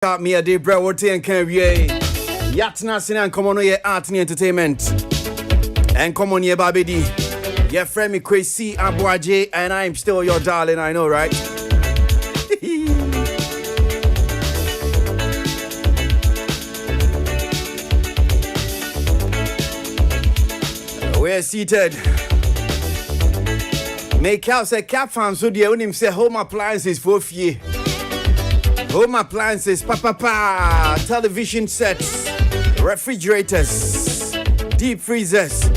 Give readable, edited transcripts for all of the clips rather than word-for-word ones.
Me a day bro what and can we Yatna sin and come on your art and entertainment and come on your babidi your friend me Kwesi Abuaje and I'm still your darling, I know, right? We're seated. Make out say cap fam so the onim say home appliances for fee. Home appliances, television sets, refrigerators, deep freezers,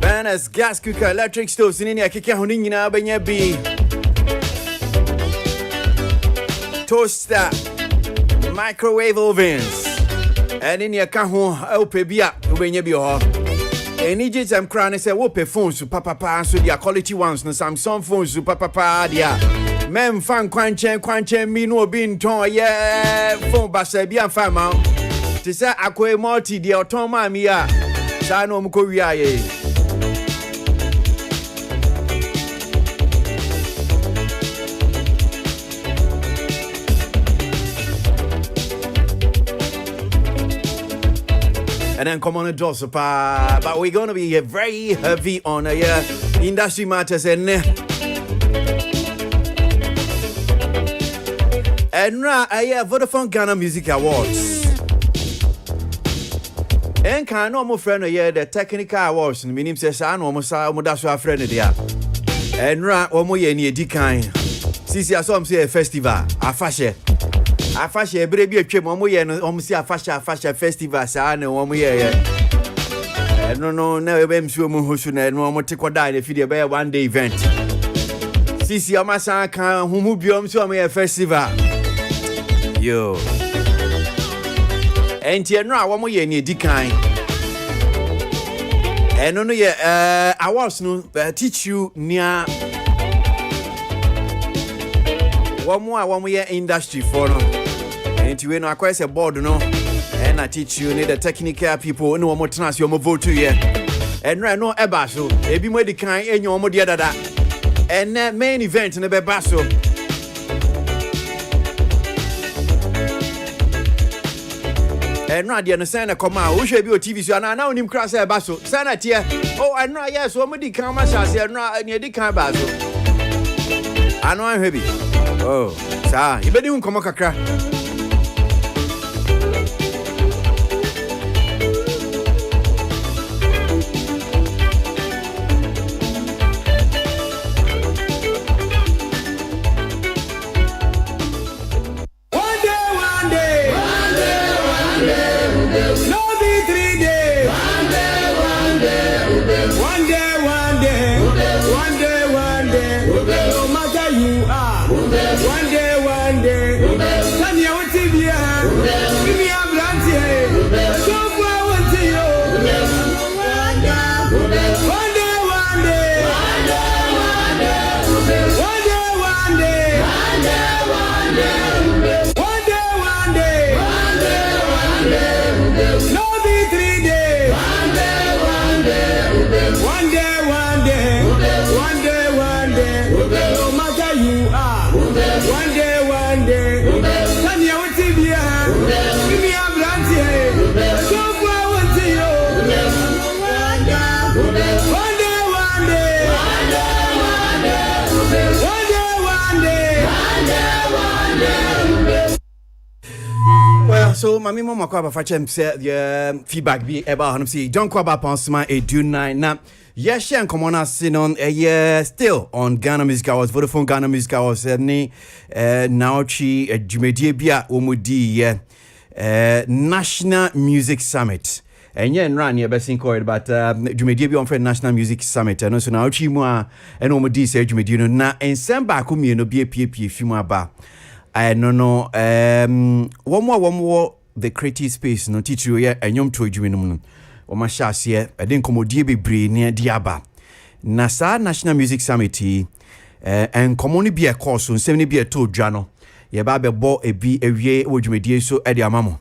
burners, gas cooker, electric stoves, in India, kika hunina benya bi, toaster, microwave ovens, and in your kahu opebia benya bi ho. Any jam crown say wo pe phones to papa so their quality ones no Samsung phones to papa dia. Men fan kwanchen mi no obi nton ye phone ba se bia fan ma ti se akoe multi de oton ma mi a sa no mko wi aye and then come on a dose but we're going to be very heavy on industry matters and now Vodafone Ghana Music Awards. And can no friend the technical awards and meaning says I know almost a friend there. And now omo near Dikan. Sisi asom say a festival, a fashion baby a trip almost a fashion festival, sa no omo no never been sure who should no take what die if you be a one day event. Sisi amasa kan who biom so a festival. Yo. And you know, one more year near Dikan. And no, I was no teach you near one more year industry for no. And you know, I quite a board, no. And I teach you need the technical people, no more trans, you more vote to ye. And right no ebaso, ebi more Dikan, and you more the other. And that main event in the bebaso. And now, the understand come out. Who should be a TV show? And I know him cross a basso. Sana tia. Oh, I know, yes, one the camera shall say, no, near the camera basso. I know I'm heavy. Oh, sir, you better come on, crack. One day, Tanya Tibia, give me a brand here. So far, one day, no be 3 days. One day, no matter you are. One day, Tanya Tibia, give me a brand here. So far, one day, Well, so my mama kwaba fachem say the feedback be about him say don't kwaba pansma e do 9 na yes and come on us on still on Ghana Music Awards Vodafone Ghana Music Awards ni now chi dwumadie bia omudi National Music Summit and yeah run here best inquired but dwumadie bi on for National Music Summit and so now chi mu a and omudi say dwumadie no na ensem ba ko mi no bi apie fi mu aba I no one more the creative space no teach you here enyom to adwumenum o ma sha ase e den komodie bebre ne diaba na sa National Music Summit en komoni bi e course nsem ne bi e to dwa no ye ba be bo ebi ewie odwumedie so e de amamo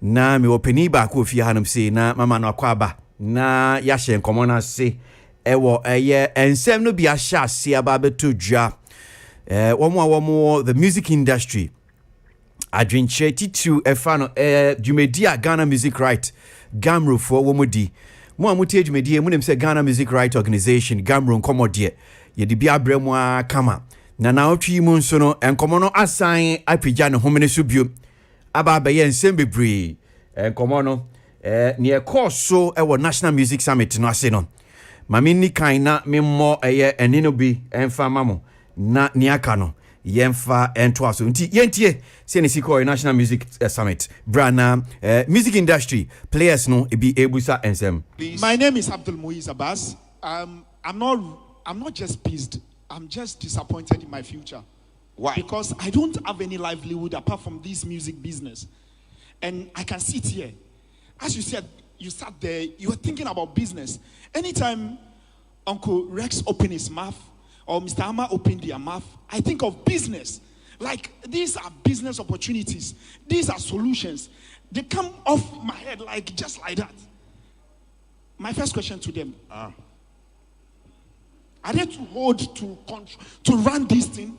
na me openi ba ko fi hanum se na mama no akwa ba na ya hye komona se ewo eye ensem no bi a sha ase aba be to dwa the music industry adwenche titu efa no dwumedi a Ghana Music Right Gamro for womodi mo amutie dwumedi mu nem se Ghana Music Right Organization Gamro nkomodie ye de bia bremu a kama na otwi mu nso no enkomo no asan apija ne homene so bio aba be ye nsem bebre enkomo no ne ekoso e National Music Summit no ase no mami ni kan na memmo eye enino bi emfa mamo na ni aka no yemfa ento aso nti yentie se ne siko National Music Summit brana music industry players no e bi ebusa ensem. My name is Abdul Muiz Abbas. I'm not just pissed, I'm just disappointed in my future. Why? Because I don't have any livelihood apart from this music business. And I can sit here. As you said, you sat there, you were thinking about business. Anytime Uncle Rex opened his mouth or Mr. Amma opened their mouth, I think of business. Like, these are business opportunities. These are solutions. They come off my head just like that. My first question to them. Are they too old to run this thing?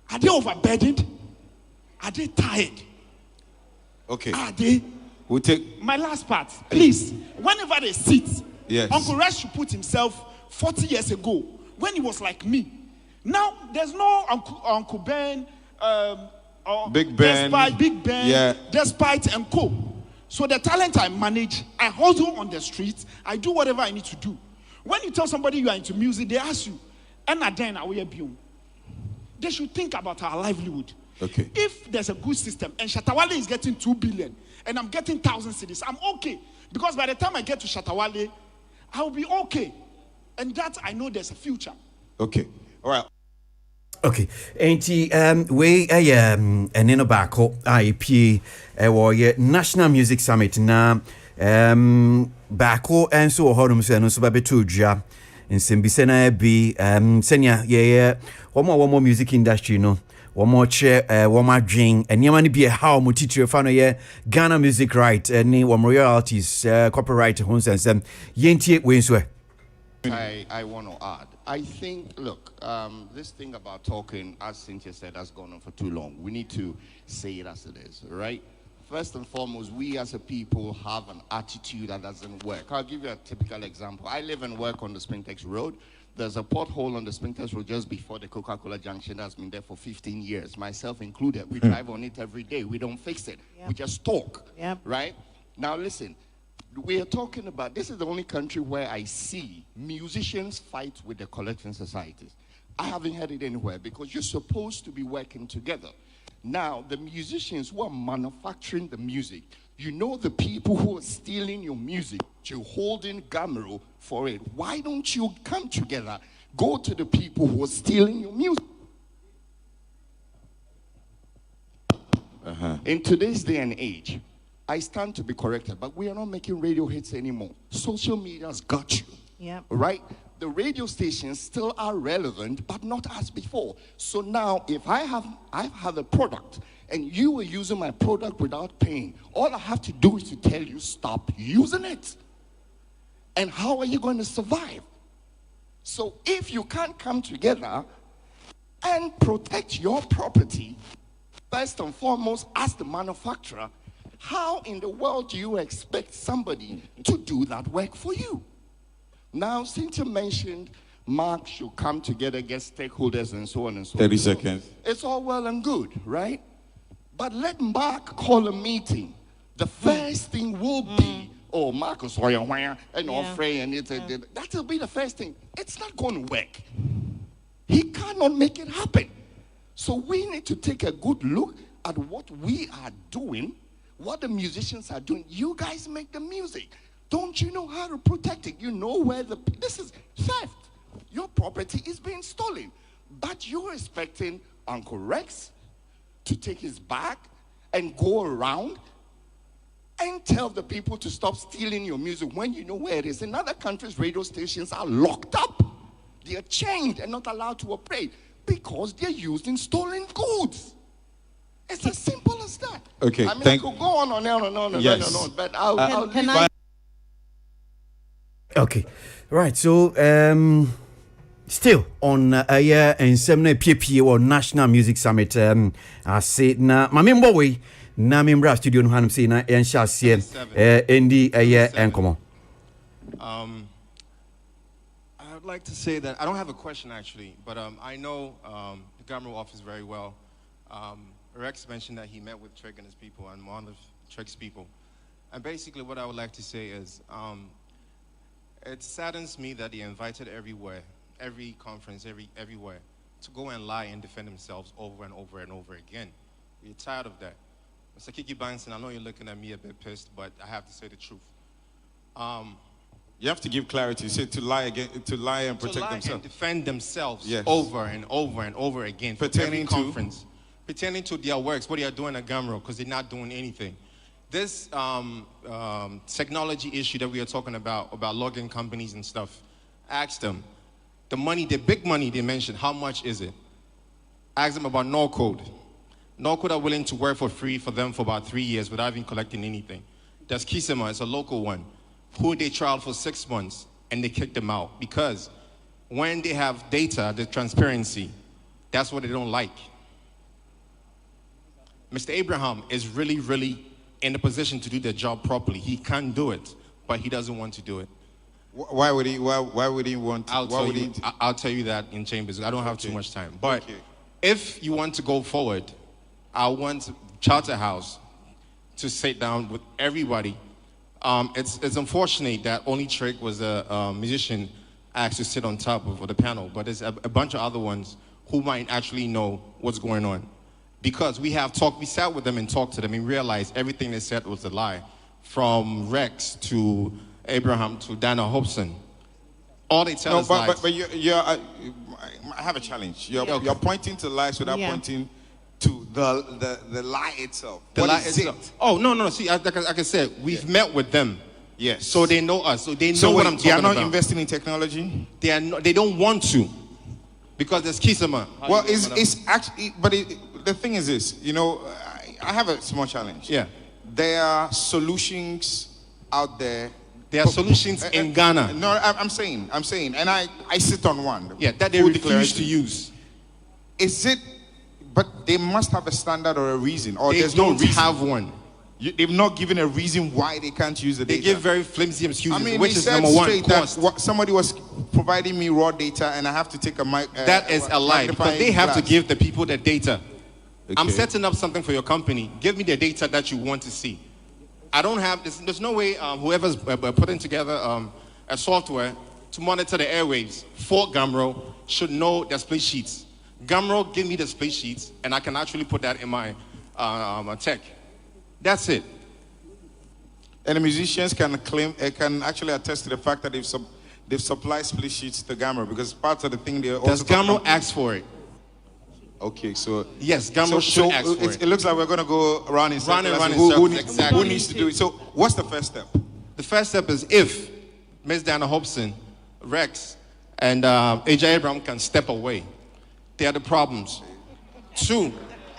Are they overburdened? Are they tired? Okay. Are they? We'll take my last part, please. Whenever they sit, yes. Uncle Rex should put himself 40 years ago when he was like me. Now there's no Uncle Ben, or Big Ben, despite Big Ben, yeah. despite and co. So the talent I manage, I hustle on the streets. I do whatever I need to do. When you tell somebody you are into music, they ask you, and then they should think about our livelihood. Okay. If there's a good system and Shatawale is getting 2 billion and I'm getting 1,000 cities, I'm okay. Because by the time I get to Shatawale, I'll be okay. And that I know there's a future. Okay. All right. Okay. Enti we enino bako IP National Music Summit na bako enso hodum se no so ba betudua nsembise na bi senya ye womo music industry no womo che womo adwen eniama ne bi how mo titire fa no ye Ghana Music Right ni womo royalties copyright honsensem yentie we nso I want to add. I think, look, this thing about talking, as Cynthia said, has gone on for too long. We need to say it as it is, right? First and foremost, we as a people have an attitude that doesn't work. I'll give you a typical example. I live and work on the Spintex Road. There's a pothole on the Spintex Road just before the Coca-Cola junction that's been there for 15 years, myself included. We drive on it every day. We don't fix it. Yep. We just talk, right? Now, listen. We are talking about, this is the only country where I see musicians fight with the collecting societies. I haven't heard it anywhere because you're supposed to be working together. Now, the musicians who are manufacturing the music, you know the people who are stealing your music, you're holding Gamero for it. Why don't you come together, go to the people who are stealing your music? In today's day and age, I stand to be corrected, but we are not making radio hits anymore. Social media has got you. Yeah. Right? The radio stations still are relevant, but not as before. So now, if I've had a product and you were using my product without paying, all I have to do is to tell you stop using it. And how are you going to survive? So if you can't come together and protect your property, first and foremost, as the manufacturer, how in the world do you expect somebody to do that work for you? Now, Cynthia mentioned Mark should come together, get stakeholders, and so on and so on. 30 seconds. It's all well and good, right? But let Mark call a meeting. The first thing will be, oh, Marcus, and Frey, and that will be the first thing. It's not going to work. He cannot make it happen. So we need to take a good look at what we are doing, what the musicians are doing. You guys make the music. Don't you know how to protect it? You know where this is theft. Your property is being stolen. But you're expecting Uncle Rex to take his bag and go around and tell the people to stop stealing your music when you know where it is. In other countries, radio stations are locked up. They are chained and not allowed to operate because they're using stolen goods. It's as simple as that. Okay, I mean, I could go on and on and on and yes. on, but I'll Okay, right. So still on a year and some PPA or National Music Summit. I say na Mami Mbowe na Mimbra studio no hanum say na ensha sie endi a year and come on. I would like to say that I don't have a question actually, but I know the Gamro office very well. Rex mentioned that he met with Trick and his people and one of Trick's people. And basically what I would like to say is, it saddens me that he invited every conference, everywhere, to go and lie and defend themselves over and over and over again. We're tired of that. Mr. Kiki Banson, I know you're looking at me a bit pissed, but I have to say the truth. You have to give clarity. You said to lie again, to lie and protect to lie themselves. And defend themselves Yes. over and over and over again. Pertaining to? Conference. Pertaining to their works, what they are doing at Gamro, because they're not doing anything. This technology issue that we are talking about login companies and stuff, ask them. The money, the big money they mentioned, how much is it? Ask them about no-code. No-code are willing to work for free for them for about 3 years without even collecting anything. That's Kisima, it's a local one, who they trialed for 6 months and they kicked them out because when they have data, the transparency, that's what they don't like. Mr. Abraham is really in the position to do the job properly. He can do it, but he doesn't want to do it. Why would he? Why would he want? I'll tell you that in chambers. I don't have too much time. But if you want to go forward, I want Charterhouse to sit down with everybody. It's unfortunate that only Trick was a musician asked to sit on top of the panel, but there's a bunch of other ones who might actually know what's going on. Because we sat with them and talked to them and realized everything they said was a lie. From Rex to Abraham to Dana Hobson. All they tell us lies. But I have a challenge. You're pointing to lies without pointing to the lie itself. The lie itself. Oh, no. See, like I said, we've met with them. Yes. So they know us. So they know what I'm talking about. They are not investing in technology? They don't want to. Because there's Kisama. Well, it's actually, but the thing is this, I have a small challenge. Yeah. There are solutions out there. There are solutions in Ghana. No, I'm saying, and I sit on one. Yeah, that they refuse to use. Is it, but they must have a standard or a reason, or they there's no reason. Have one. They've not given a reason why they can't use the data. They give very flimsy excuses, which is number one, cost. Somebody was providing me raw data and I have to take a mic. That is a lie, because they have to give the people the data. Okay. I'm setting up something for your company. Give me the data that you want to see. I don't have, there's no way whoever's putting together a software to monitor the airwaves for Gamro should know their split sheets. Gamro, give me the split sheets and I can actually put that in my tech. That's it. And the musicians can actually attest to the fact that they've supplied split sheets to Gamro, because part of the thing they also. Does Gamro ask for it? Okay, so yes, Gamro should ask for it. It looks like we're going to go around in circles. Who needs to do it? So what's the first step? The first step is if Ms. Dana Hobson, Rex, and AJ Abraham can step away. They are the problems. 2,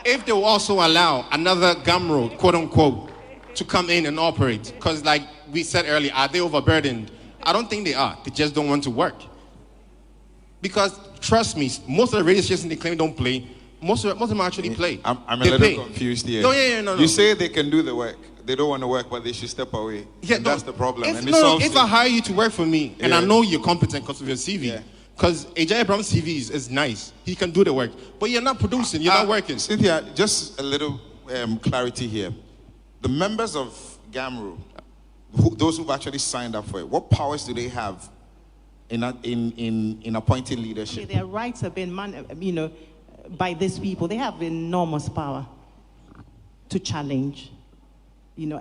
if they will also allow another Gamro, quote unquote, to come in and operate, because like we said earlier, are they overburdened? I don't think they are. They just don't want to work. Because trust me, most of the radio stations they claim don't play, most of them actually play. I'm a little confused here. No. You say they can do the work. They don't want to work, but they should step away. Yeah, that's the problem. If I hire you to work for me, and I know you're competent because of your CV, because AJ Abraham's CV is nice. He can do the work. But you're not producing. You're not working. Cynthia, just a little clarity here. The members of Gamro, those who've actually signed up for it, what powers do they have in appointing leadership? Okay, their rights have been, by these people. They have enormous power to challenge. So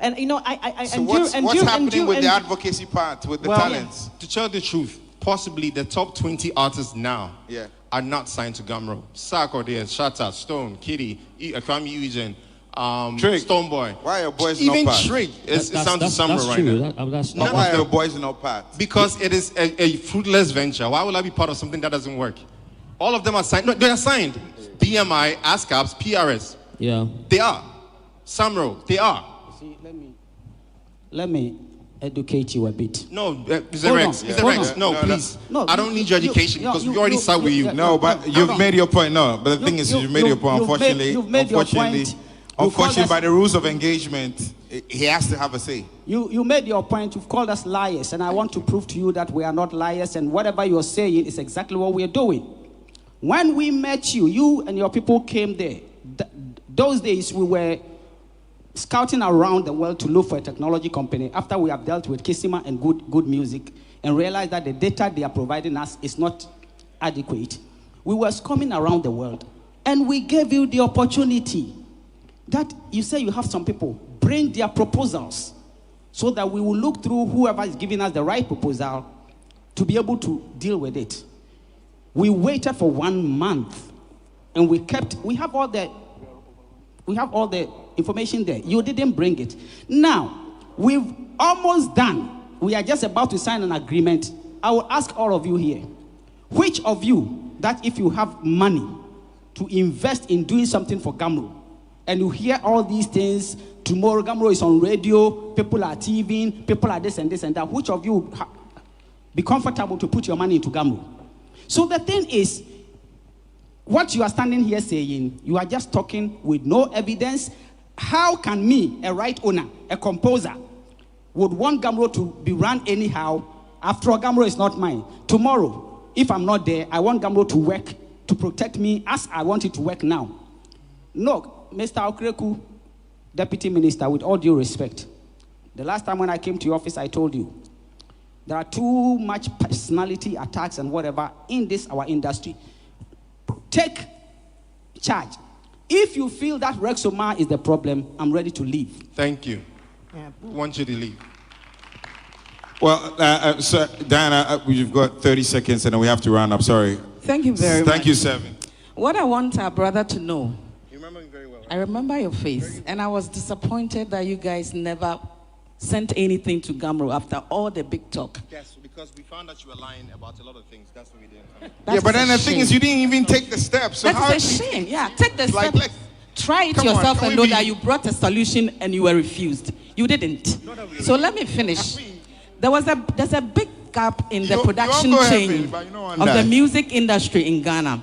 what's happening with the advocacy part, with the talents? To tell the truth, possibly the top 20 artists now are not signed to Gamro. Sarko there, Shatta, Stone, Kitty, Kwame Eugene, Stoneboy. Why are boys even not part? Trick? It sounds to summer right now. But why are boys not part? Because it is a fruitless venture. Why would I be part of something that doesn't work? All of them are signed. No, they are signed. BMI, ASCAPs, PRS. Yeah. They are. Samro, they are. See, let me educate you a bit. No, Mr. Hold Rex, on. Mr. Hold Rex, on. no, No, please. no. I don't need your education because we already sat with you. No, but you've made your point. No, but the thing is, you've made your point. You've made your point. Unfortunately, by the rules of engagement, he has to have a say. You made your point. You've called us liars, and I want to prove to you that we are not liars, and whatever you're saying is exactly what we're doing. When we met you, you and your people came there. Those days, we were scouting around the world to look for a technology company after we have dealt with Kisima and good music and realized that the data they are providing us is not adequate. We were coming around the world, and we gave you the opportunity that you say you have some people bring their proposals so that we will look through whoever is giving us the right proposal to be able to deal with it. We waited for 1 month, and we have all the information there. You didn't bring it. Now, we've almost done. We are just about to sign an agreement. I will ask all of you here, which of you, that if you have money to invest in doing something for Gamro, and you hear all these things, tomorrow Gamro is on radio, people are TVing, people are this and that, which of you be comfortable to put your money into Gamro? So the thing is, what you are standing here saying, you are just talking with no evidence. How can me, a right owner, a composer, would want Gamro to be run anyhow? After all, Gamro is not mine. Tomorrow, if I'm not there, I want Gamro to work, to protect me as I want it to work now. No, Mr. Okreku, Deputy Minister, with all due respect, the last time when I came to your office, I told you, there are too much personality attacks and whatever in this, our industry. Take charge. If you feel that Rexomar is the problem, I'm ready to leave. Thank you. We want you to leave. Well, sir, Diana, you've got 30 seconds and then we have to round up. Sorry. Thank you very much. Thank you, Seven. What I want our brother to know, You remember me very well. I remember your face, and I was disappointed that you guys never sent anything to Gamro after all the big talk. Yes, because we found that you were lying about a lot of things. That's why we didn't come. That Yeah, but is then a the thing shame. is, you didn't even take the steps. So how That is a shame. Yeah, take the Like, step. like- Try it Come on, yourself can and we know be- that you brought a solution and you were refused. You didn't. So let me finish. There's a big gap in the You- production you won't go chain heaven, but you know of one the day. music industry in Ghana.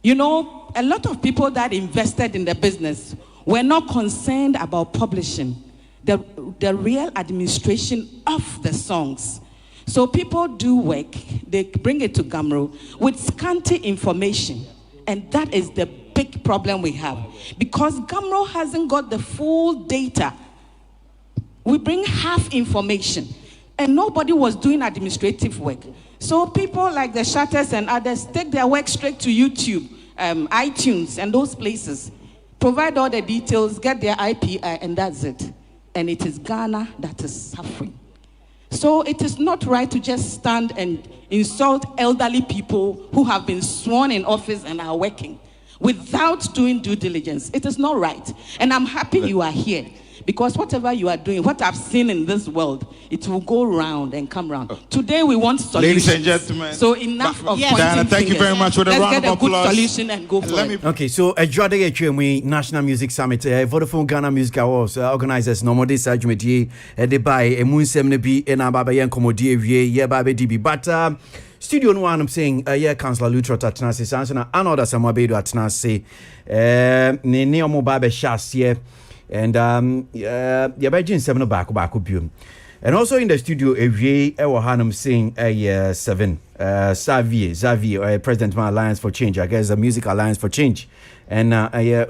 You know, a lot of people that invested in the business were not concerned about publishing, the real administration of the songs. So people do work, they bring it to Gamro with scanty information. And that is the big problem we have. Because Gamro hasn't got the full data. We bring half information. And nobody was doing administrative work. So people like the Shutters and others take their work straight to YouTube, iTunes, and those places. Provide all the details, get their IPI, and that's it. And it is Ghana that is suffering. So it is not right to just stand and insult elderly people who have been sworn in office and are working without doing due diligence. It is not right. And I'm happy you are here. Because whatever you are doing, what I've seen in this world, it will go round and come round. Today we want solutions. Ladies and gentlemen. So enough of Yes. pointing Diana, thank you fingers. very much. With a Let's round get of a good applause. solution and go for it. Okay, so Adwada Yechwe National Music Summit, Vodafone Ghana Music Awards, organizers no more this Ajumedi, de by a moon semnebi and Ababa Yan Comodi, ye Babe DB. But studio no one I'm saying, yeah, Councillor Lutro Tatnasi Sansona, another Samabedo Atnasi, Neomo Babe Shas, yeah. And yeah, Bajin 7 back bium. And also in the studio, Evie Ewahanum saying a 7 Xavier, President of Alliance for Change, I guess the Music Alliance for Change. And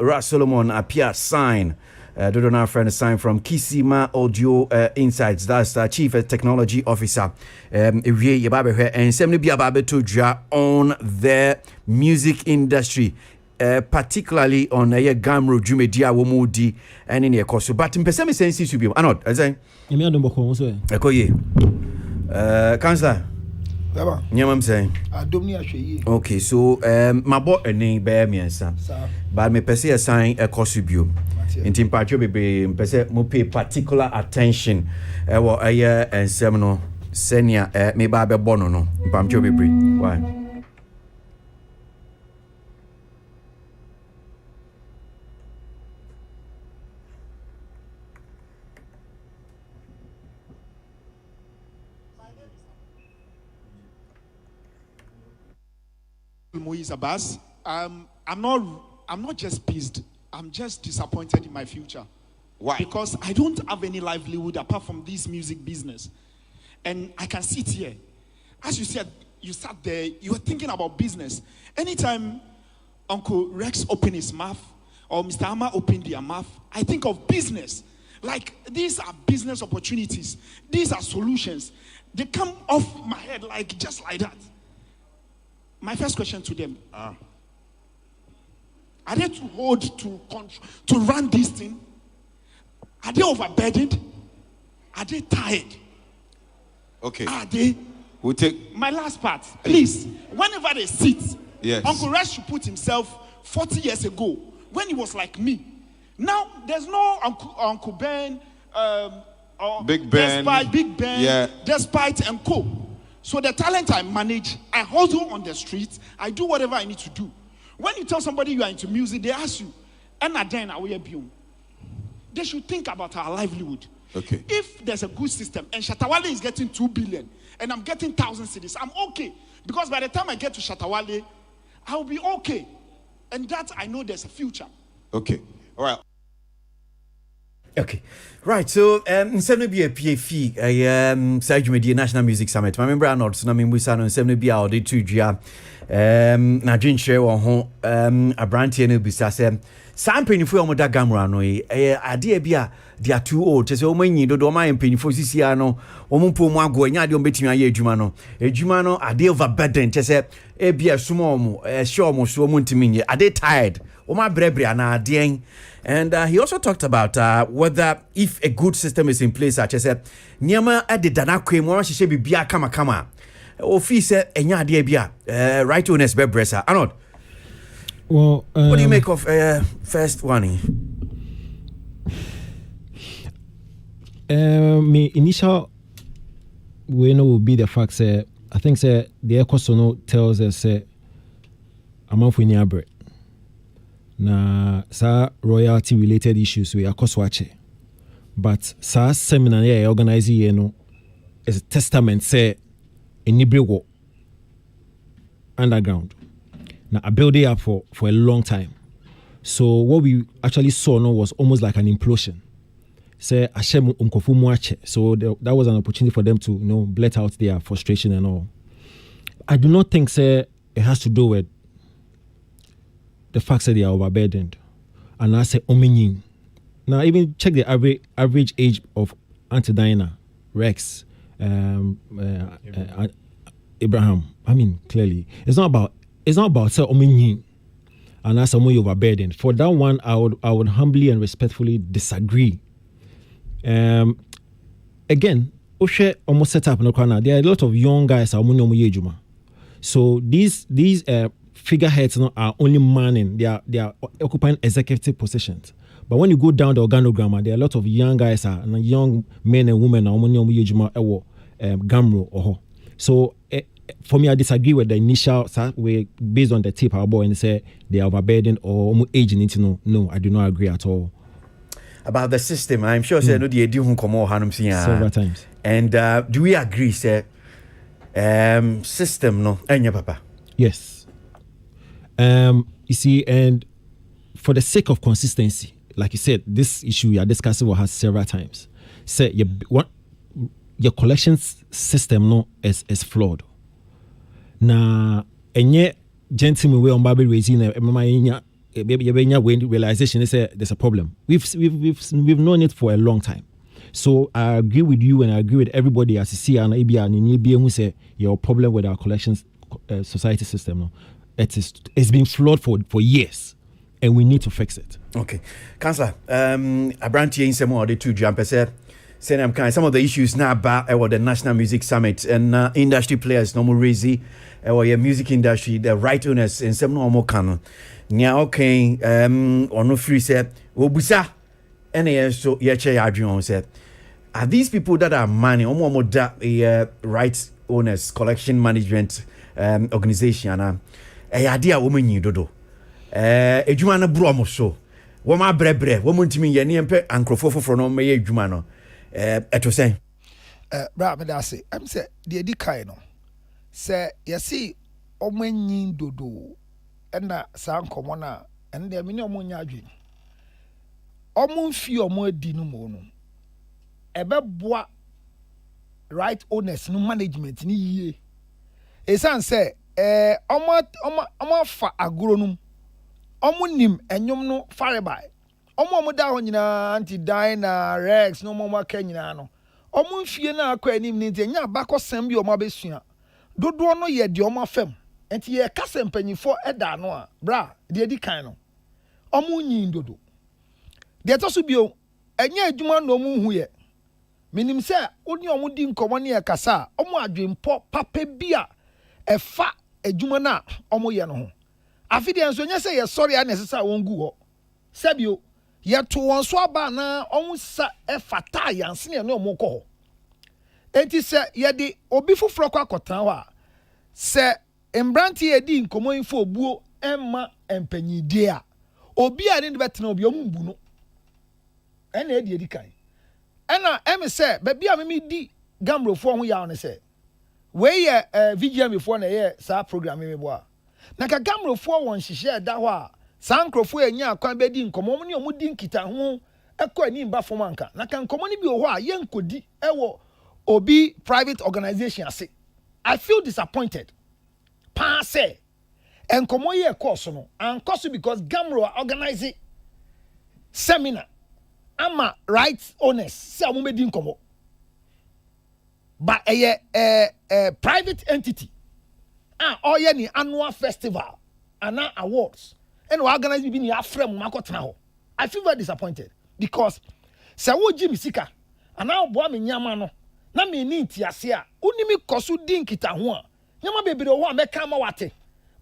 Ras Solomon appear sign. Don't our friend sign from Kisima Audio Insights. That's the Chief Technology Officer. Evie Yababe and Semni Biababe to draw on the music industry. Particularly on Gamro Jumedia Womudi and in your course. But in Pesami senses to be anot, as I Ekoye. Councillor. Nyamam saying. Okay, so my boy a name bear me answer. But me pese assign a course you. In Timpacho be pese mo pay particular attention a year and seminal senior me babe bono no. Pamcho be why? Moise Abbas. I'm not just pissed. I'm just disappointed in my future. Why? Because I don't have any livelihood apart from this music business. And I can sit here. As you said, you sat there, you were thinking about business. Anytime Uncle Rex opened his mouth or Mr. Amma opened their mouth, I think of business. Like, these are business opportunities. These are solutions. They come off my head like just like that. My first question to them. Are they too old to run this thing? Are they overburdened? Are they tired? Okay. Are they? We'll take my last part, please. Whenever they sit, yes. Uncle Rex should put himself 40 years ago when he was like me. Now there's no Uncle Ben, or Big Ben, despite Big Ben, yeah. despite and co. So the talent I manage, I hustle on the streets. I do whatever I need to do. When you tell somebody you are into music, they ask you, and then I will be. They should think about our livelihood. Okay. If there's a good system and Shatawale is getting 2 billion and I'm getting 1,000 cities, I'm okay. Because by the time I get to Shatawale, I'll be okay. And that I know there's a future. Okay. All right. Okay. Right. So, instead of be a PFE, Sajumedi National Music Summit. My member Arnold Tsunami Musano, instead of be our day to Gia, Najin Share or home, a branch and Bisasem. Some painful on that Gamma, no, idea be they are too old. Just so many do my painful Siciano, Omumpo Mago, and Yadium betting a year Jumano. A Jumano, a day of a burden, just a be a sumo, a show more so muntimini. Are they tired? O my brebre and a ding. And he also talked about whether if a good system is in place, such as Nyama at the Danakwe, more she should be Bia Kama. Officer, and Yadia Bia, right to Nes Bebressa. Arnold. Well, what do you make of first one? My initial way will be the fact that I think the Ecosono tells us I'm off in Yabre. Na sa royalty related issues we are koswache. But sa seminar here organizing you know is a testament say in Nibriwo underground. Now I built it up for a long time. So what we actually saw now was almost like an implosion. Say Hashem umkofu muache. So that was an opportunity for them to blurt out their frustration and all. I do not think say it has to do with the fact that they are overburdened. And I say omenin. Now even check the average age of Auntie Diana, Rex, Abraham. I mean, clearly, it's not about say omenin. And that's someone overburdened. For that one, I would humbly and respectfully disagree. Again, Oshe almost set up no corner. There are a lot of young guys are so these figureheads are only manning. They are occupying executive positions. But when you go down the organogram, there are a lot of young guys and young men and women are Gamro or so. For me, I disagree with the initial way based on the tip our boy and say they are overburdened or age need to know. No, I do not agree at all. About the system, I'm sure say no the idea come more several times. And do we agree say system no enya papa? Yes. You see, and for the sake of consistency, like you said, this issue you are discussing has several times. Say your collections system no is flawed. Na enye gentleman we on Bible raising realization is there's a problem. We've known it for a long time. So I agree with you and I agree with everybody as you see and ABA who say your problem with our collections society system no. It's been flawed for years and we need to fix it. Okay. Councillor, Abrantie in some other two jump some of the issues now about the National Music Summit and industry players no more raising or your music industry, the right owners and some no more canon. Nya okay or no free said obusa and so ye said are these people that are money or more that rights owners collection management organization and idea woman you dodo ejuma na bro mo so wo ma brebre wo mo ntimi ye ne empe ankrofo foforo no me ye ejuma no eto sen bra me da say I'm say the edi kai no say you see omanyin dodo na sa nkomo na and de me ne omonya adwen omon fi omo adi no mo no ebeboa right owners no management ni yie esan say omo fa agoro no omo nim enyom no farebai omo da ho nyina anti dina rex no omo aka nyina no omo fie na akọ anim ni nti nya ba kosam bi omo abesua dodo no ye de omo afam enti ye kasa mpanyifo eda no a bra de edi kan no omo nyin dodo de to so bio enya adwuma no omo hu ye minim se oni omo di nkomo ne ye kasa omo adwempo papa bi a efa adwuma na omo ye no ho afide enso nya se ye sorry a necessary won gu ho sabio ye to won so aba na omo sa efata yanse ne no omo ko ho enti se ye de obi foforo kwa kotan ho a se embranti ye di nkomo info obuo emma empanyidie a obi a ne de betena obi omo mbu no ena e di kan ena emi se ba bia me di gamrofo ho ya ne se we ye VGM before na ye sa program me bo a na ka gamrofo won hihye da ho a sankrofo enya akwan be di nkomo mo ne omo di nkita ho ekọ ani mba fom anka na ka nkomo ni bi ho a ye nkodi ewo obi private organization ase I feel disappointed pa say enkomo ye course no and course because gamro organize seminar ama rights owners say amu medi nkomo but private entity all ye ni annual festival and awards and we organize bi ni afrem makotena ho I feel very disappointed because say wo Jimmy Sika and now boa me nyama no na me ni ntiase a unimi koso din kita ho a nyama bebere ho a meka ma wate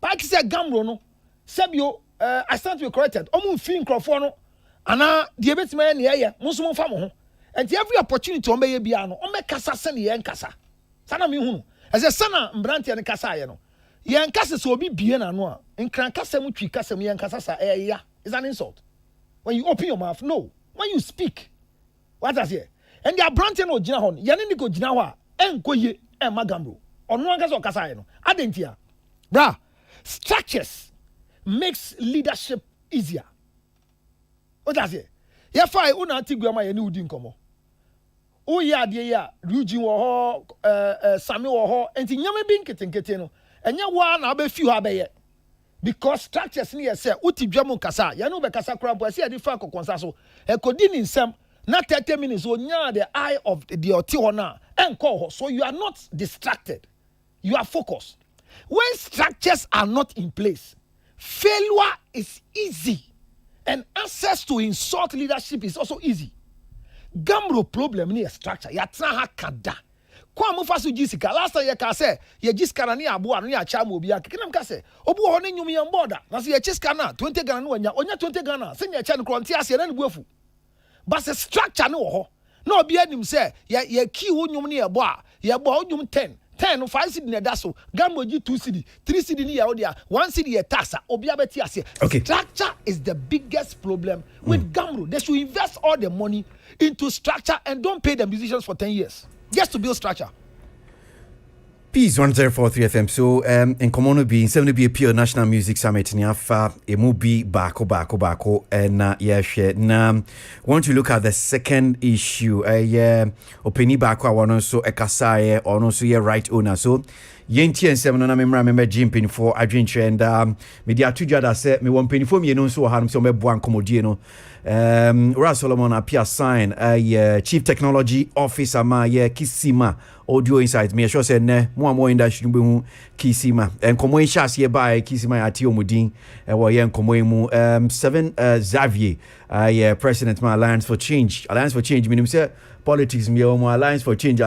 ba ki say gamro no sebio I stand to be corrected omu fi nkrofo no ana de betima ne ye muso mo fa mo ho and every opportunity o meye bia no o mekasa se ne ye nkasa sana me hu no ese sana mbrante ne kasa ye no ye nkasa so obi bie na no a nkran kasa mu twi kasa mu ye nkasa sa ya is an insult when you open your mouth. No, when you speak what does here and the brante no gina ho ye ne ko gina ho a enkoye e magamro ono nkasa o kasa ye no adentia bra structures makes leadership easier. What does it? Ya fai una tigwa ye ni udi nkomo. O ya de ya Ruji wo ho Sami wo ho enti nyame bi nketenkete no. Enya wa na be fi ho abeye. Because structures ni say utidwa mu kasa ya no be kasa kura bo say ya di fa kokonsa so. E kodi ni nsem na 30 minutes o nya the eye of the oti ho na enko ho so you are not distracted. You are focused. When structures are not in place, failure is easy. And access to insult leadership is also easy. Gamro problem ni structure. Ya tna ha kada. Kwa mo faso jisika. Last time ye ka say ye jisika ni abo anu ya cha mo obi aka. Kinam ka say obu ho ne nyum ye mboda. Na say ye jisika na 20 Ghana no onya 20 Ghana. Se ye cha no kronti ase na ne buafu. But the structure no ho. Na obi anim say ye ki wo nyum ne ye bo a ye bo nyum 10 5 cedi na da so gambo gi 2 cedi 3 cedi ni ya odia 1 cedi ye tax obi abeti ase. Okay. Structure is the biggest problem with Gamro. They should invest all the money into structure and don't pay the musicians for 10 years just to build structure. Peace 1043 FM. So in Komono be in 70 pure National Music Summit in Afa Emubi Bako and yeah share. Now want to look at the second issue. Openi Bako I want also Ekasaye or also yeah right owner. So Yenti and 7 on remember Jim Penny for adventure and media to jada said me one penny for me no so harm so me buan komodino. Ra Solomon appear sign Chief Technology Officer ma Kisima Audio Insight me sure say ne more industry be hu Kisima and komo chance here by Kisima ati omudin we yen komo mu 7 Xavier President my Alliance for Change meaning say politics me Alliance for Change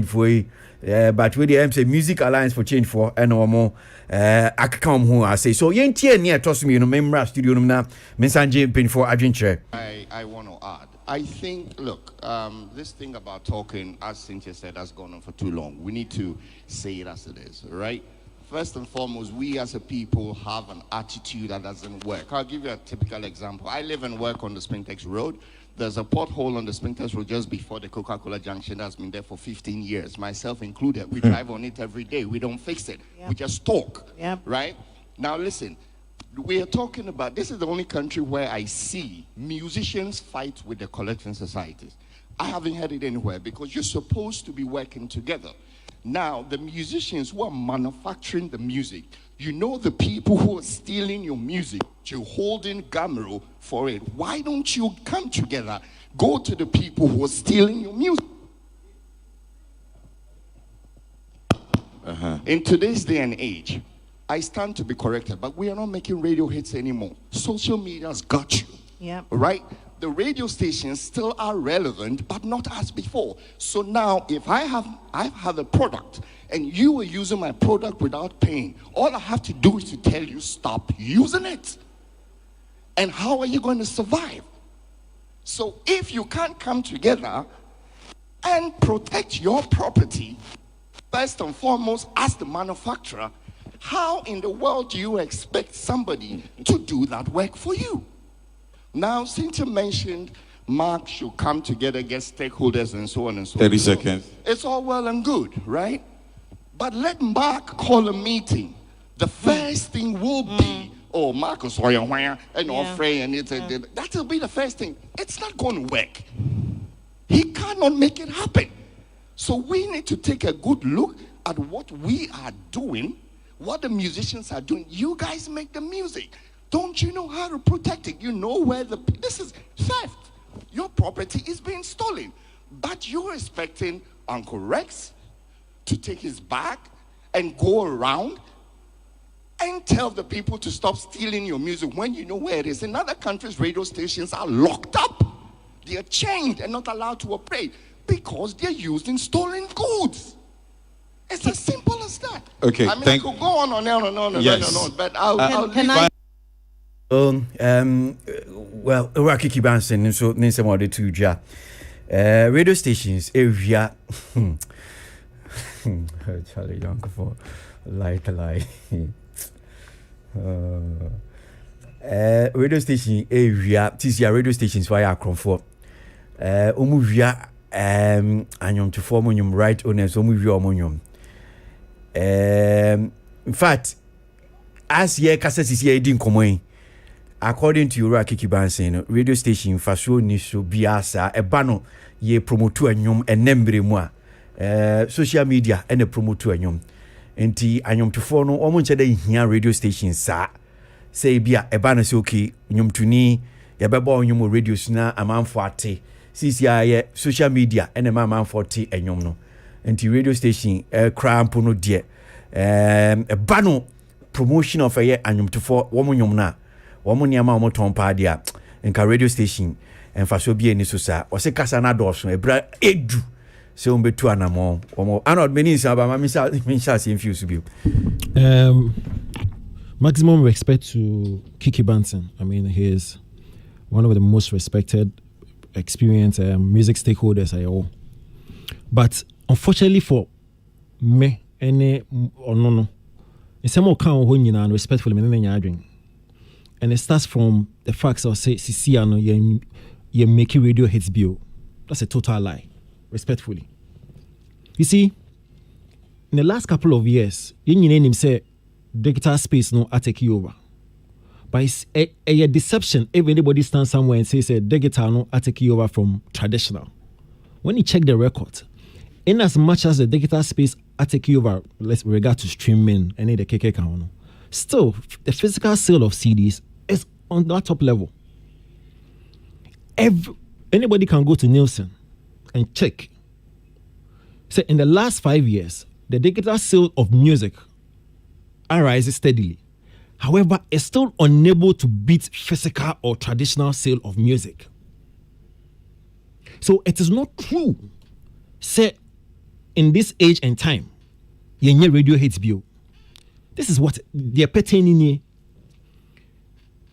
for but we the say Music Alliance for Change for and more akam who I say so yentie near toss me no member studio no na mensanje pin for adventure. I want to add. I think, look, this thing about talking, as Cynthia said, has gone on for too long. We need to say it as it is, right? first and foremost, we as a people have an attitude that doesn't work. I'll give you a typical example. I live and work on the Spintex Road. There's a pothole on the Spintex Road just before the Coca-Cola junction that's been there for 15 years, myself included. We drive on it every day. We don't fix it. We just talk, right? Now listen, we are talking about, this is the only country where I see musicians fight with the collecting societies. I haven't heard it anywhere because you're supposed to be working together. Now, the musicians who are manufacturing the music, you know the people who are stealing your music, you're holding Gamro for it. Why don't you come together, go to the people who are stealing your music? In today's day and age, I stand to be corrected, but we are not making radio hits anymore. Social media's got you, right? The radio stations still are relevant, but not as before. So now, if I have a product and you are using my product without paying, all I have to do is to tell you stop using it. And how are you going to survive? So if you can't come together and protect your property, first and foremost, as the manufacturer, how in the world do you expect somebody to do that work for you? Now, since you mentioned Mark should come together, get stakeholders and so on and so on. 30 seconds. It's all well and good, right? But let Mark call a meeting. The first thing will be, oh, Marcus, and all Frey, and that will be the first thing. It's not going to work. He cannot make it happen. So we need to take a good look at what we are doing, what the musicians are doing. You guys make the music. Don't you know how to protect it? You know where this is theft. Your property is being stolen. But you're expecting Uncle Rex to take his bag and go around and tell the people to stop stealing your music when you know where it is. In other countries, radio stations are locked up. They are chained and not allowed to operate because they're using stolen goods. It's as simple as that. Okay, I mean, I could go on and on and on and on, but I'll well, Kiki Banson, so Ninsa Mode to Ja. Radio stations, area. Charlie, don't go for lie. Radio station, area. TCR radio stations, why I come for. Omuvia, anyum to form on right owners, Omuvia Omonium. In fact, as ye Cassas is ye didn't come. According to Ura Kiki Bansen, radio station Faso Niso Biasa, a bano ye promotu anyum and nembre moi. Social media and a promotu anyum. Enti anyum to fono, omunche de here radio station sa. Say bia a bano se okay, nyum tuni, ya bebo nyum radio sina a man forte. CCI social media and a man forte anyum no. Enti radio station crampo no die. A bano promotion of a year anyum to for woman na. Woman yama moton padia nka radio station emfaso bia ni so sa o se kasa na do so ebra edu se on betu anamo omo anod meni nsa ba ma mi sha se infuse bi. Maximum respect to Kiki Banton. I mean, he is one of the most respected, experienced music stakeholders I all. But unfortunately for me, any or no, in some account when you know respectfully, me. And it starts from the facts of say Siciano, you're making radio hits bill. That's a total lie, respectfully. You see, in the last couple of years, you name him say digital space no take you over. But it's a deception if anybody stands somewhere and says digital no take you over from traditional. When you check the record, in as much as the digital space take you over, let's regard to streaming and the KK count, still the physical sale of CDs is on that top level. Anybody can go to Nielsen and check. So in the last 5 years, the digital sale of music rises steadily. However, it's still unable to beat physical or traditional sale of music. So it is not true. Say in this age and time, your radio hits bill. This is what they're pertaining here.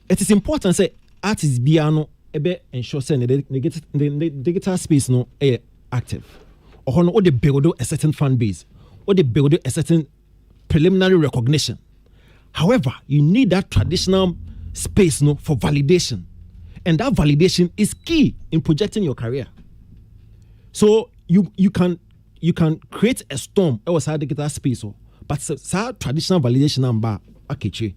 It is important say artists biano ebe ensure say the digital space no active. Or no they build a certain fan base, or they build a certain preliminary recognition. However, you need that traditional space for validation. And that validation is key in projecting your career. So you can create a storm. It was hard to get that space, but traditional validation number okay.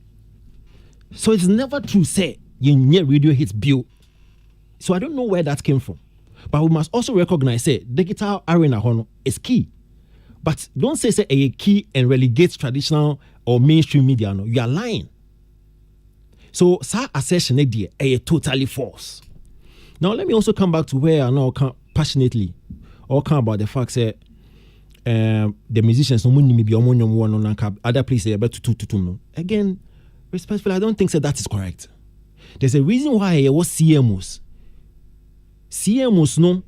So it's never true say you near radio hits bill. So I don't know where that came from. But we must also recognize say digital arena is key. But don't say a key and relegate traditional or mainstream media. No, you are lying. So assertion idea totally false. Now let me also come back to where I know passionately or come about the fact that the musicians no money maybe on other places about to again respectfully I don't think that is correct. There's a reason why it was CMOs no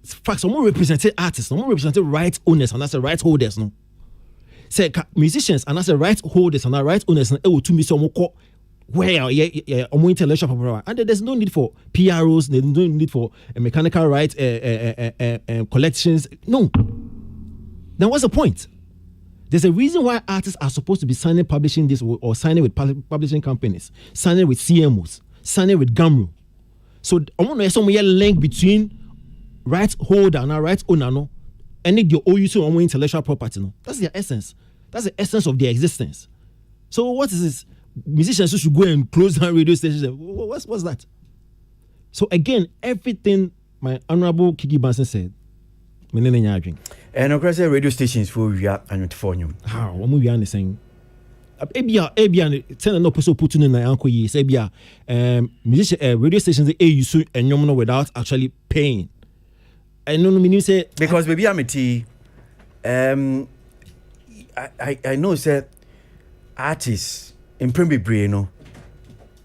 facts some represented artists some represented rights owners and that's the rights holders no say musicians and that's the rights holders and the rights owners and to me some where intellectual property and there's no need for PROs, there's no need for mechanical rights collections. No. Then what's the point? There's a reason why artists are supposed to be signing publishing this or signing with publishing companies, signing with CMOs, signing with Gamro. So I want to have some link between rights holder and rights owner no, and the use of intellectual property no. That's their essence. That's the essence of their existence. So what is this? Musicians should go and close down radio stations. What's that? So again, everything my honorable Kiki Banson said, and of radio stations for we are and for you. How? What we are saying? Ebia, tell no person put in an uncle ye. Ebia, musician radio stations they use and you without actually paying. I know meaning say because baby I'm a tea. I know say artists. In Prime Breno,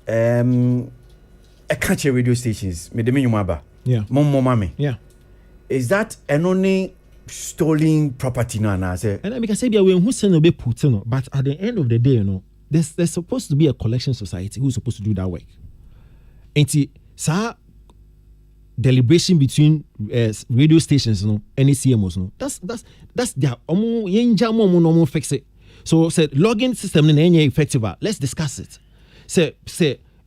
I can't hear radio stations. Me demi yumaba. Yeah. Mami. Yeah. Is that an only stolen property no na say? And I can say we who send be put no, but at the end of the day, there's supposed to be a collection society who's supposed to do that work. And sa deliberation between radio stations and CMOs that's their yenja fix it. So said login system in any effective. Let's discuss it. Say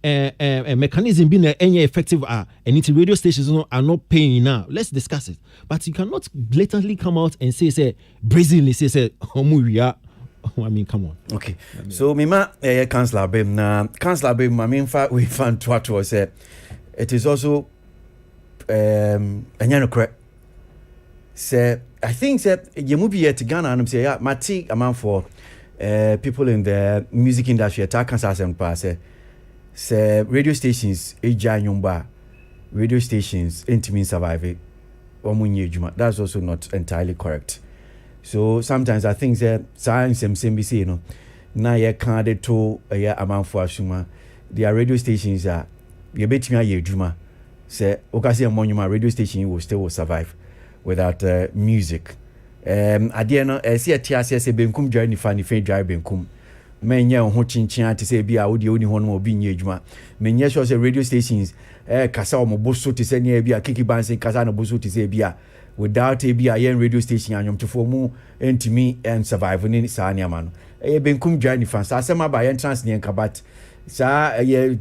mechanism being any effective and into radio stations are not paying now. Let's discuss it. But you cannot blatantly come out and say brazenly say I mean come on. Okay. So mima councillor Bem na councillor Bem I mean we found to say it is also anyano correct. Say I think that you move here to Ghana and say mati amount for people in the music industry attack and pass say radio stations radio stations intimate survive that's also not entirely correct. So sometimes I think that science MCBC na ye can't to amount for asuma their radio stations are you bet me a juma say okasi monuma radio station will still survive without music. Adieno see a tiase say benkum dware ni fa ni fe dware benkum menye ho chinchin ate say bia wo de oni ho no obi nye adwuma menye sure say radio stations kasa o moboso te say ne bia Kiki Banson kasa no boso te say bia without a bia yen radio station anyom tefo mu entimi and survive ni sa ania ma no benkum dware ni fa sa asema ba yen trans ne nkabat sa ye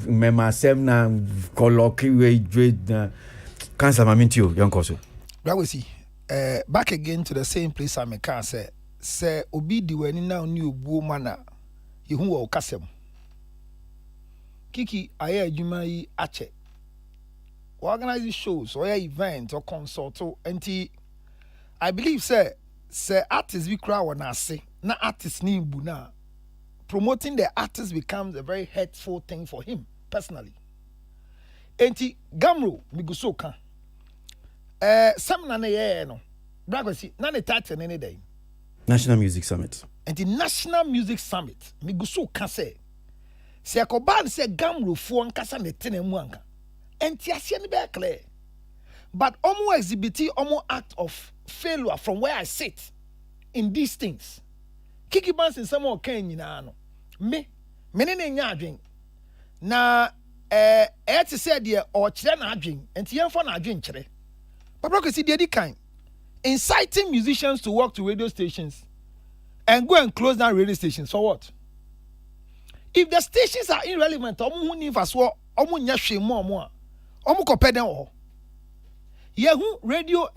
mema sem na colloquy we Councillor Mamintio Yonkoso. That we see. Back again to the same place I can say obi di weni na new woman ye hu wo kasem. Kiki aye adwuma yi ache. Organize shows or events or consult anti I believe say artists we cry when I say na artists ni bu na promoting the artist becomes a very hurtful thing for him personally. Anti Gamro migusoka some na ye no bragasi na the title any day National Music Summit and the National Music Summit migusoka say akoban say Gamro fo nkasa ne tenemu anka enti ase ne be clear but omo exhibit omo act of failure from where I sit in these things Kiki Banson some more kan nyina no me ne nya adwen na to say the or chere na adwen enti yemfa na adwen chere Papa can see the kind inciting musicians to walk to radio stations and go and close down radio stations for what? If the stations are irrelevant, omu ni faswo, omu nyashwe more, omu kopeden o. Yehu radio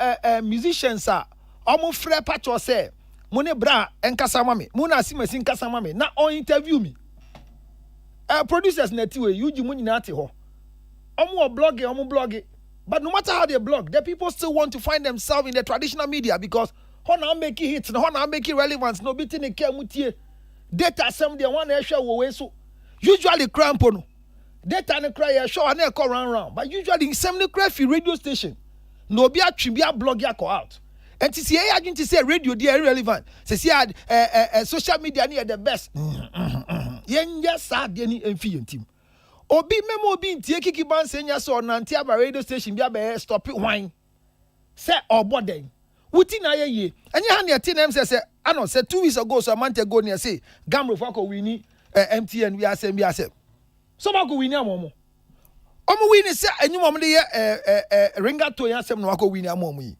musicians are omu frere patcho say, mune bra enkasa mame, muna asimesi nkasa mame, na on interview me. Producers netiwe, yuji muni nati ho. Omu blogging, but no matter how they blog, the people still want to find themselves in the traditional media because how now making hits, how now making relevance, no beating a care mutie. Data some the one share we so usually crampono. Data and cry show and call round, but usually some craft radio station. No be a tribia blog ya call out. And to see I to say radio dear irrelevant. Say social media near the best. Yen just sad any enfiant team. Obi memo bi ntie kiki ban senya so nante aba radio station bia be stop it wine. Say oboden. Wuti na ye. Anya ha ne tem say I know say 2 weeks ago so a month ago near say Gamro for ko wini MTN we are say. So ba ko wini amomo. Omo wini say anyum omo de ringa to yan sem no ko wini amomo yi.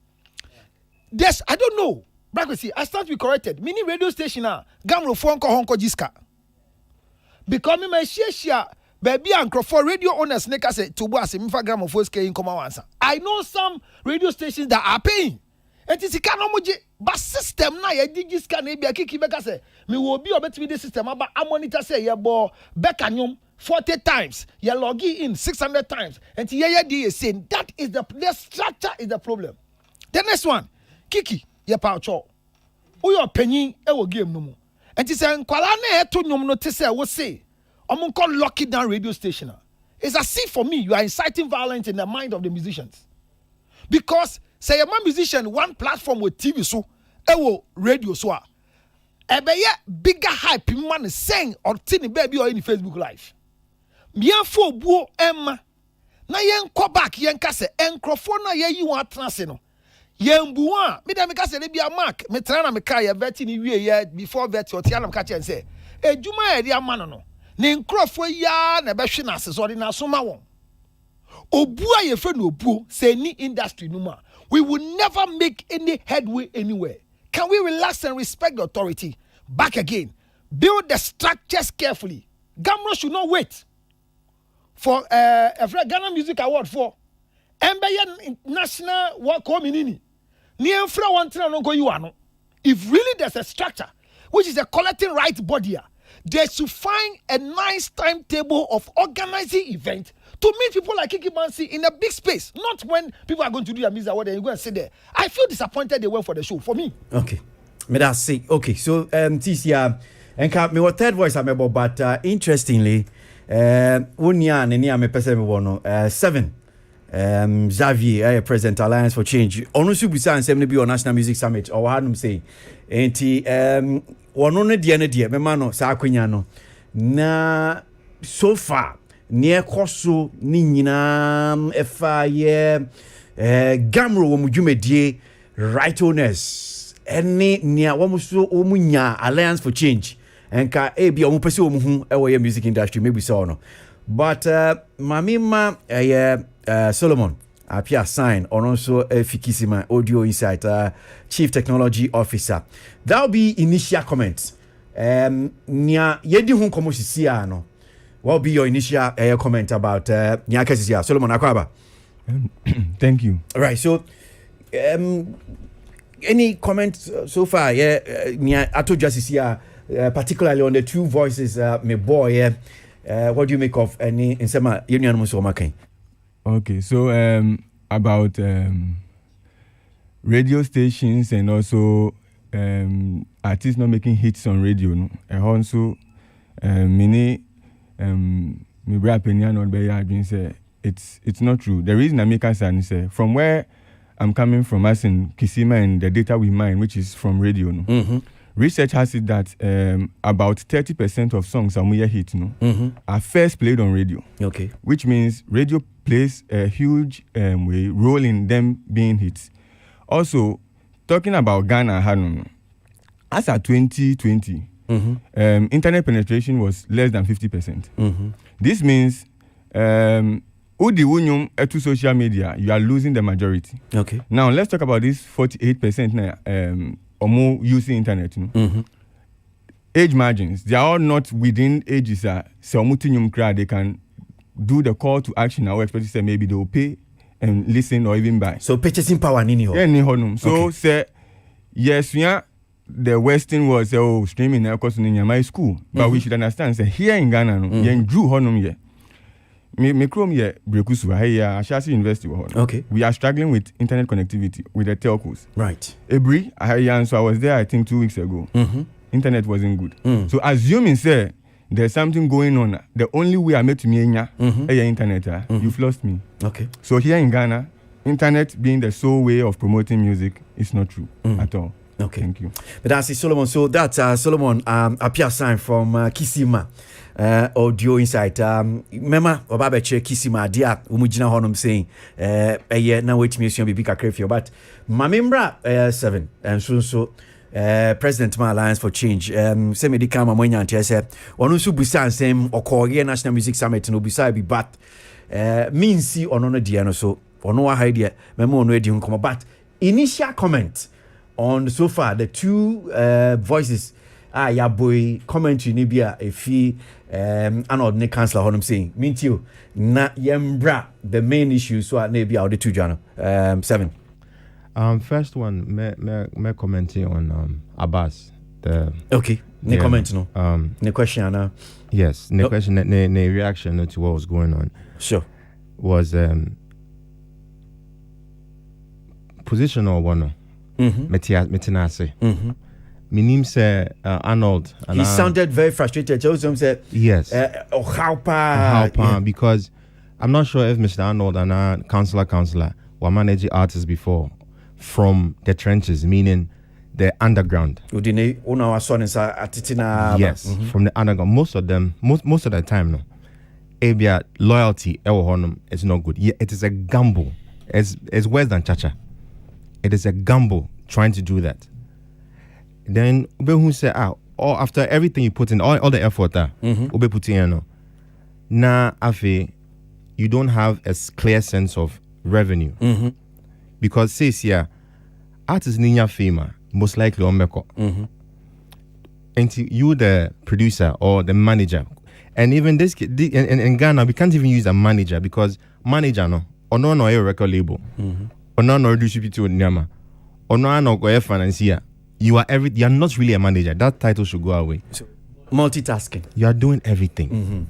Yes, I don't know. But see, I start to be corrected. Mini radio station Gamro for ko honko jiska. Because me share baby and for radio owners neka say to bo ase mfa gram of force in come answer. I know some radio stations that are paying. And it's but system na ye digi scan e bia kiki beka say me will be obetimi the system but I monitor say ye bo beka nyum 40 times ye log in 600 times and ye saying that is the structure is the problem. The next one kiki ye pa cho who your penny e wo game no mo and it's say nkwala na e to nyum no te say wo say omo call lock it down radio station. It's a see for me you are inciting violence in the mind of the musicians because say a man musician one platform with TV so ewo radio so ebeye bigger hype man saying or tini baby or in Facebook live miafo buo emma na yen ko back yen ka se enkrofo na ye yi won atrase no yen buwa me dem ka se le bia mark me tra na me ka ye vet ni wie ye before vet o tia na me ka chen say ejuma ye dia man no ne enkrofo ya na be hwe na se so de na so ma won obua ye fe no obuo say ni industry no ma. We will never make any headway anywhere. Can we relax and respect the authority? Back again. Build the structures carefully. Gamro should not wait for a Ghana Music Award for Embayan National Work Community. If really there's a structure, which is a collecting rights body, they should find a nice timetable of organizing event to meet people like Kiki Bansi in a big space, not when people are going to do a music award and you go and sit there. I feel disappointed they went for the show. For me. Okay. Me that say. Okay. So TCR and me what third voice I'm about, but interestingly, unya nenia me pese me wono 7. Xavier, President Alliance for Change. Onu subisa and same be on National Music Summit or what I'm saying. Enti wono ne die me mano sa akwanya no. Na so far near koso ni nyina efa ye Gamro wo mudwumedie right owners ene nia wo muso omunya Alliance for Change enka bi o mupese o muhu ewo ye music industry maybe so no but mamima Solomon apia sign on also Fikisima Audio Insight Chief Technology Officer. That'll be initial comments nia yedi hu komo sisia no. What will be your initial comment about Nyakesisia? Solomon Akwaba. Thank you. All right. So, any comments so far? Yeah, I told you particularly on the two voices, my boy. What do you make of any in some union Musoma? Okay. So, about radio stations and also artists not making hits on radio. No, and also many. My brother opinion not be arguing say it's not true. The reason I make us say from where I'm coming from, as in Kisima and the data we mine, which is from radio. No? Mm-hmm. Research has it that about 30% of songs that we hit are first played on radio. Okay. Which means radio plays a huge role in them being hits. Also, talking about Ghana, as at 2020. Mm-hmm. Internet penetration was less than 50%. Mm-hmm. This means Udi Wunyum to social media, you are losing the majority. Okay. Now let's talk about this 48% or more using internet. Mm-hmm. age margins, they are all not within ages. So they can do the call to action. Our expect say maybe they will pay and listen or even buy. So purchasing power nini ho. So say yes, yeah. The Western was streaming now because in my school, but we should understand say here in Ghana, no, Drew honum here. Me chrome here brekusu here Ashasi University. Okay. We are struggling with internet connectivity with the telcos. Right. Ebri, so I was there I think 2 weeks ago. Internet wasn't good. So assuming say there's something going on, the only way I met me internet, you've lost me. Okay. So here in Ghana, internet being the sole way of promoting music is not true at all. Okay. Thank you. But that's Solomon. So that's Solomon appear sign from Kisima. Audio Insight. Remember, Obabeche Kisima dia umujina honum saying, now wait me be big a but Mamembra 7 and so President Ma Alliance for Change. Semi di kama mwenya anti say onu su busa same okoye National Music Summit no busa be but meansi ono dia no so ono wa idea memo ono edi nkomo but initial comment on so far the two voices ya boy commentary ni bia efi an councillor honum saying mintio na yembra the main issue so na bia the two jano 7 first one me commenting on Abbas the okay ne comment no ne question na yes ne question ne reaction to what was going on sure was positional one metinase Minim say Arnold. He sounded very frustrated. Joseph said, yes. How because I'm not sure if Mr. Arnold and Councillor were managing artists before from the trenches, meaning the underground. Yes, from the underground. Most of them, most of the time, no. Abia loyalty is not good. Yeah, it is a gamble. It's worse than Chacha. It is a gamble trying to do that. Then who say after everything you put in all the effort ube put in na afi you don't have a clear sense of revenue because says here artists ninya fame most likely on meko and you the producer or the manager and even this in Ghana we can't even use a manager because manager no a record label no distributor nyama no go financier. You are not really a manager. That title should go away. So, multitasking. You are doing everything.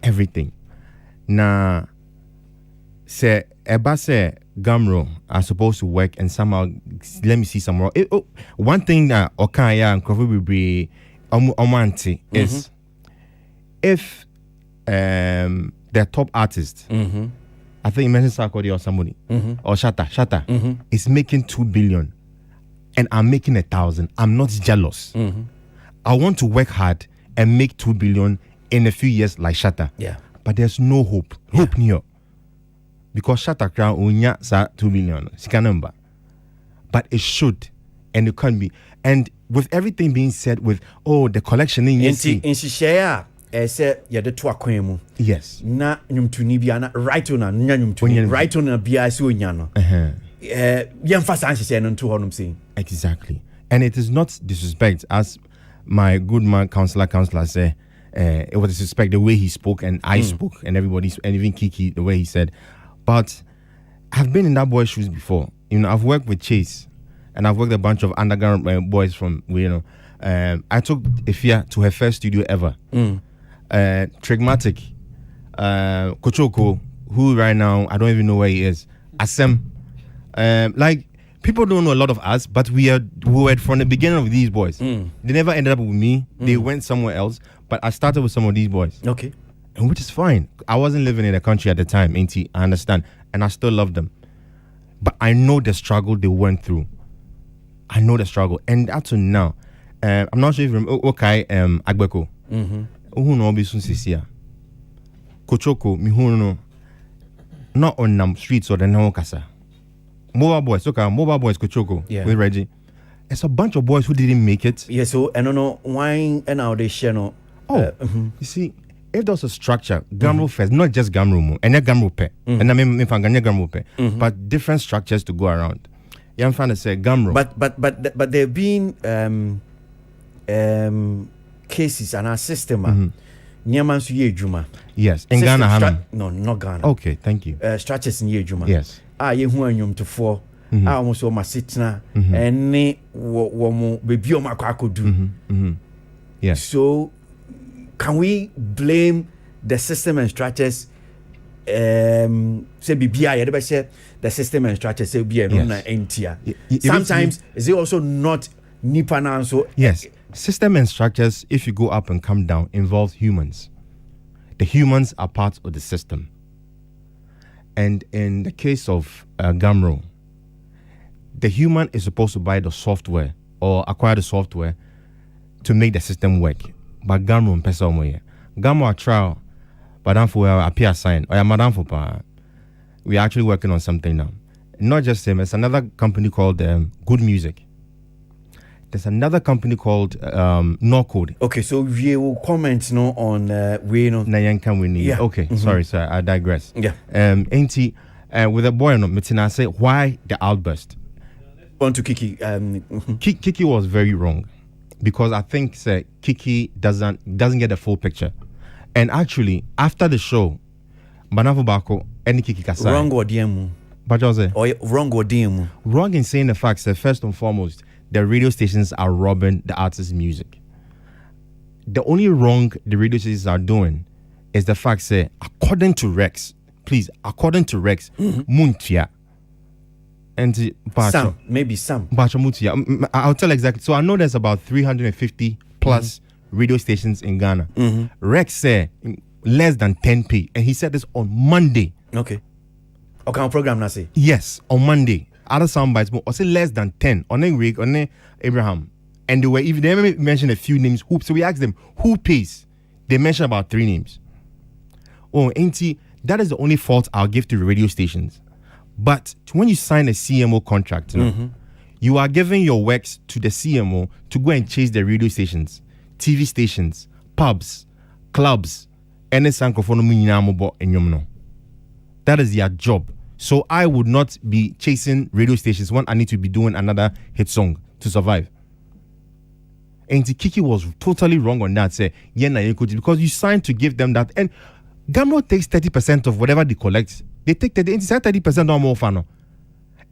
Everything. Now, say Eba say Gamro are supposed to work and somehow let me see some more. One thing that Okaya and Kofi will be Omanti is if their top artist, I think you mentioned Sarkodie or somebody, or Shatta is making 2 billion. And I'm making 1,000. I'm not jealous. I want to work hard and make 2 billion in a few years like Shatta. Yeah. But there's no hope. Hope near. Because Shatta crown unya sa 2 billion. Number. But it should. And it can be. And with everything being said with the collection in share say ya de to akwemu. Yes. Na nyumtuni bia na right on na nyumtuni. Right on na bia so nya no. Exactly. And it is not disrespect, as my good man counselor said. It was disrespect the way he spoke and I spoke and everybody and even Kiki the way he said. But I've been in that boy's shoes before. I've worked with Chase and I've worked a bunch of underground boys from I took Efia to her first studio ever. Trigmatic, Kochoko, who right now I don't even know where he is. Asem. Like people don't know a lot of us, but we were from the beginning of these boys. They never ended up with me. They went somewhere else, but I started with some of these boys. Okay, and which is fine. I wasn't living in the country at the time, I understand, and I still love them. But I know the struggle they went through. I know the struggle, and up to now, I'm not sure if you remember. Okay, Agbeko. Who know Bisun Sisia? Kochoko, Mihuno. Not on them streets or the Naokasa. Mobile Boys, Mobile Boys Kochoko with Reggie. It's a bunch of boys who didn't make it. Yeah, so I don't know why and now they share no. You see, if there's a structure, Gamro first, not just Gamro, and a Gamro pe, and I mean Gamro pe, but different structures to go around. Yeah, I'm trying to say Gamro. But they've been cases and our system nneɛma nso yɛ adwuma. Yes, in Ghana hanum. No, not Ghana. Okay, thank you. Structures in yɛ adwuma. Yes. Yɛhu anwomtofoɔ almost wɔn asetena ɛne wɔn beebi wɔn akɔ. Yes. So can we blame the system and structures? Say BBI, the system and structures say BBI. Sometimes is it also not nipa now? So yes, system and structures, if you go up and come down, involves humans. The humans are part of the system. And in the case of Gamro, the human is supposed to buy the software or acquire the software to make the system work. But Gamro and Pesa Omoye. Gamro trial, Madam for appear sign, or Madam for we're actually working on something now. Not just him, it's another company called Good Music. There's another company called Norcode. Okay, so we will comment on we know. Yeah. Okay, sorry, sir, I digress. Yeah. With a boy on meeting, I say why the outburst. On to Kiki. Kiki was very wrong because I think Kiki doesn't get the full picture. And actually, after the show, Banafo Bako and Kiki Kasai. Wrong or DM. But Jose. Or wrong or DM. Wrong in saying the facts that first and foremost, the radio stations are robbing the artist's music. The only wrong the radio stations are doing is the fact that according to Rex, Muntia. And some, maybe some. Mutia. I'll tell exactly. So I know there's about 350 plus radio stations in Ghana. Rex said less than 10p, and he said this on Monday. Okay, on program now say yes on Monday. Other soundbites, but I say less than 10 on Rick, on Abraham, and they were even they mentioned a few names. Who? So we asked them who pays. They mentioned about 3 names. Oh, auntie, that is the only fault I'll give to the radio stations. But when you sign a CMO contract, you are giving your works to the CMO to go and chase the radio stations, TV stations, pubs, clubs, and that is their job. So I would not be chasing radio stations when I need to be doing another hit song to survive. And Kiki was totally wrong on that. Say, because you signed to give them that. And Gamro takes 30% of whatever they collect. They take 30% or more fano.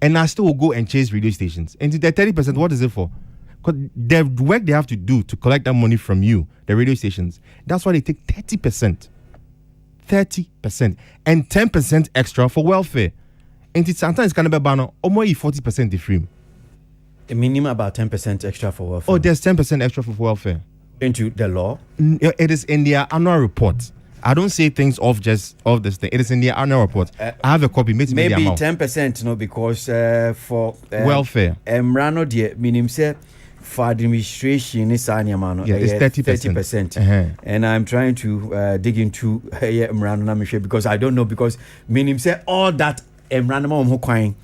And I still will go and chase radio stations. And the 30%, what is it for? Because the work they have to do to collect that money from you, the radio stations, that's why they take 30%. 30% and 10% extra for welfare. And it's sometimes kind of a banner, or more 40% the free. A minimum about 10% extra for welfare. Oh, there's 10% extra for welfare. Into the law? It is in their annual report. I don't say things off this thing. It is in the annual report. I have a copy. Maybe 10%, no, because for welfare. Mrano dear minimum say for administration is anyamano. Yeah, it's 30%. And I'm trying to dig into Mrano because I don't know because minimum say all that Mrano mo coin.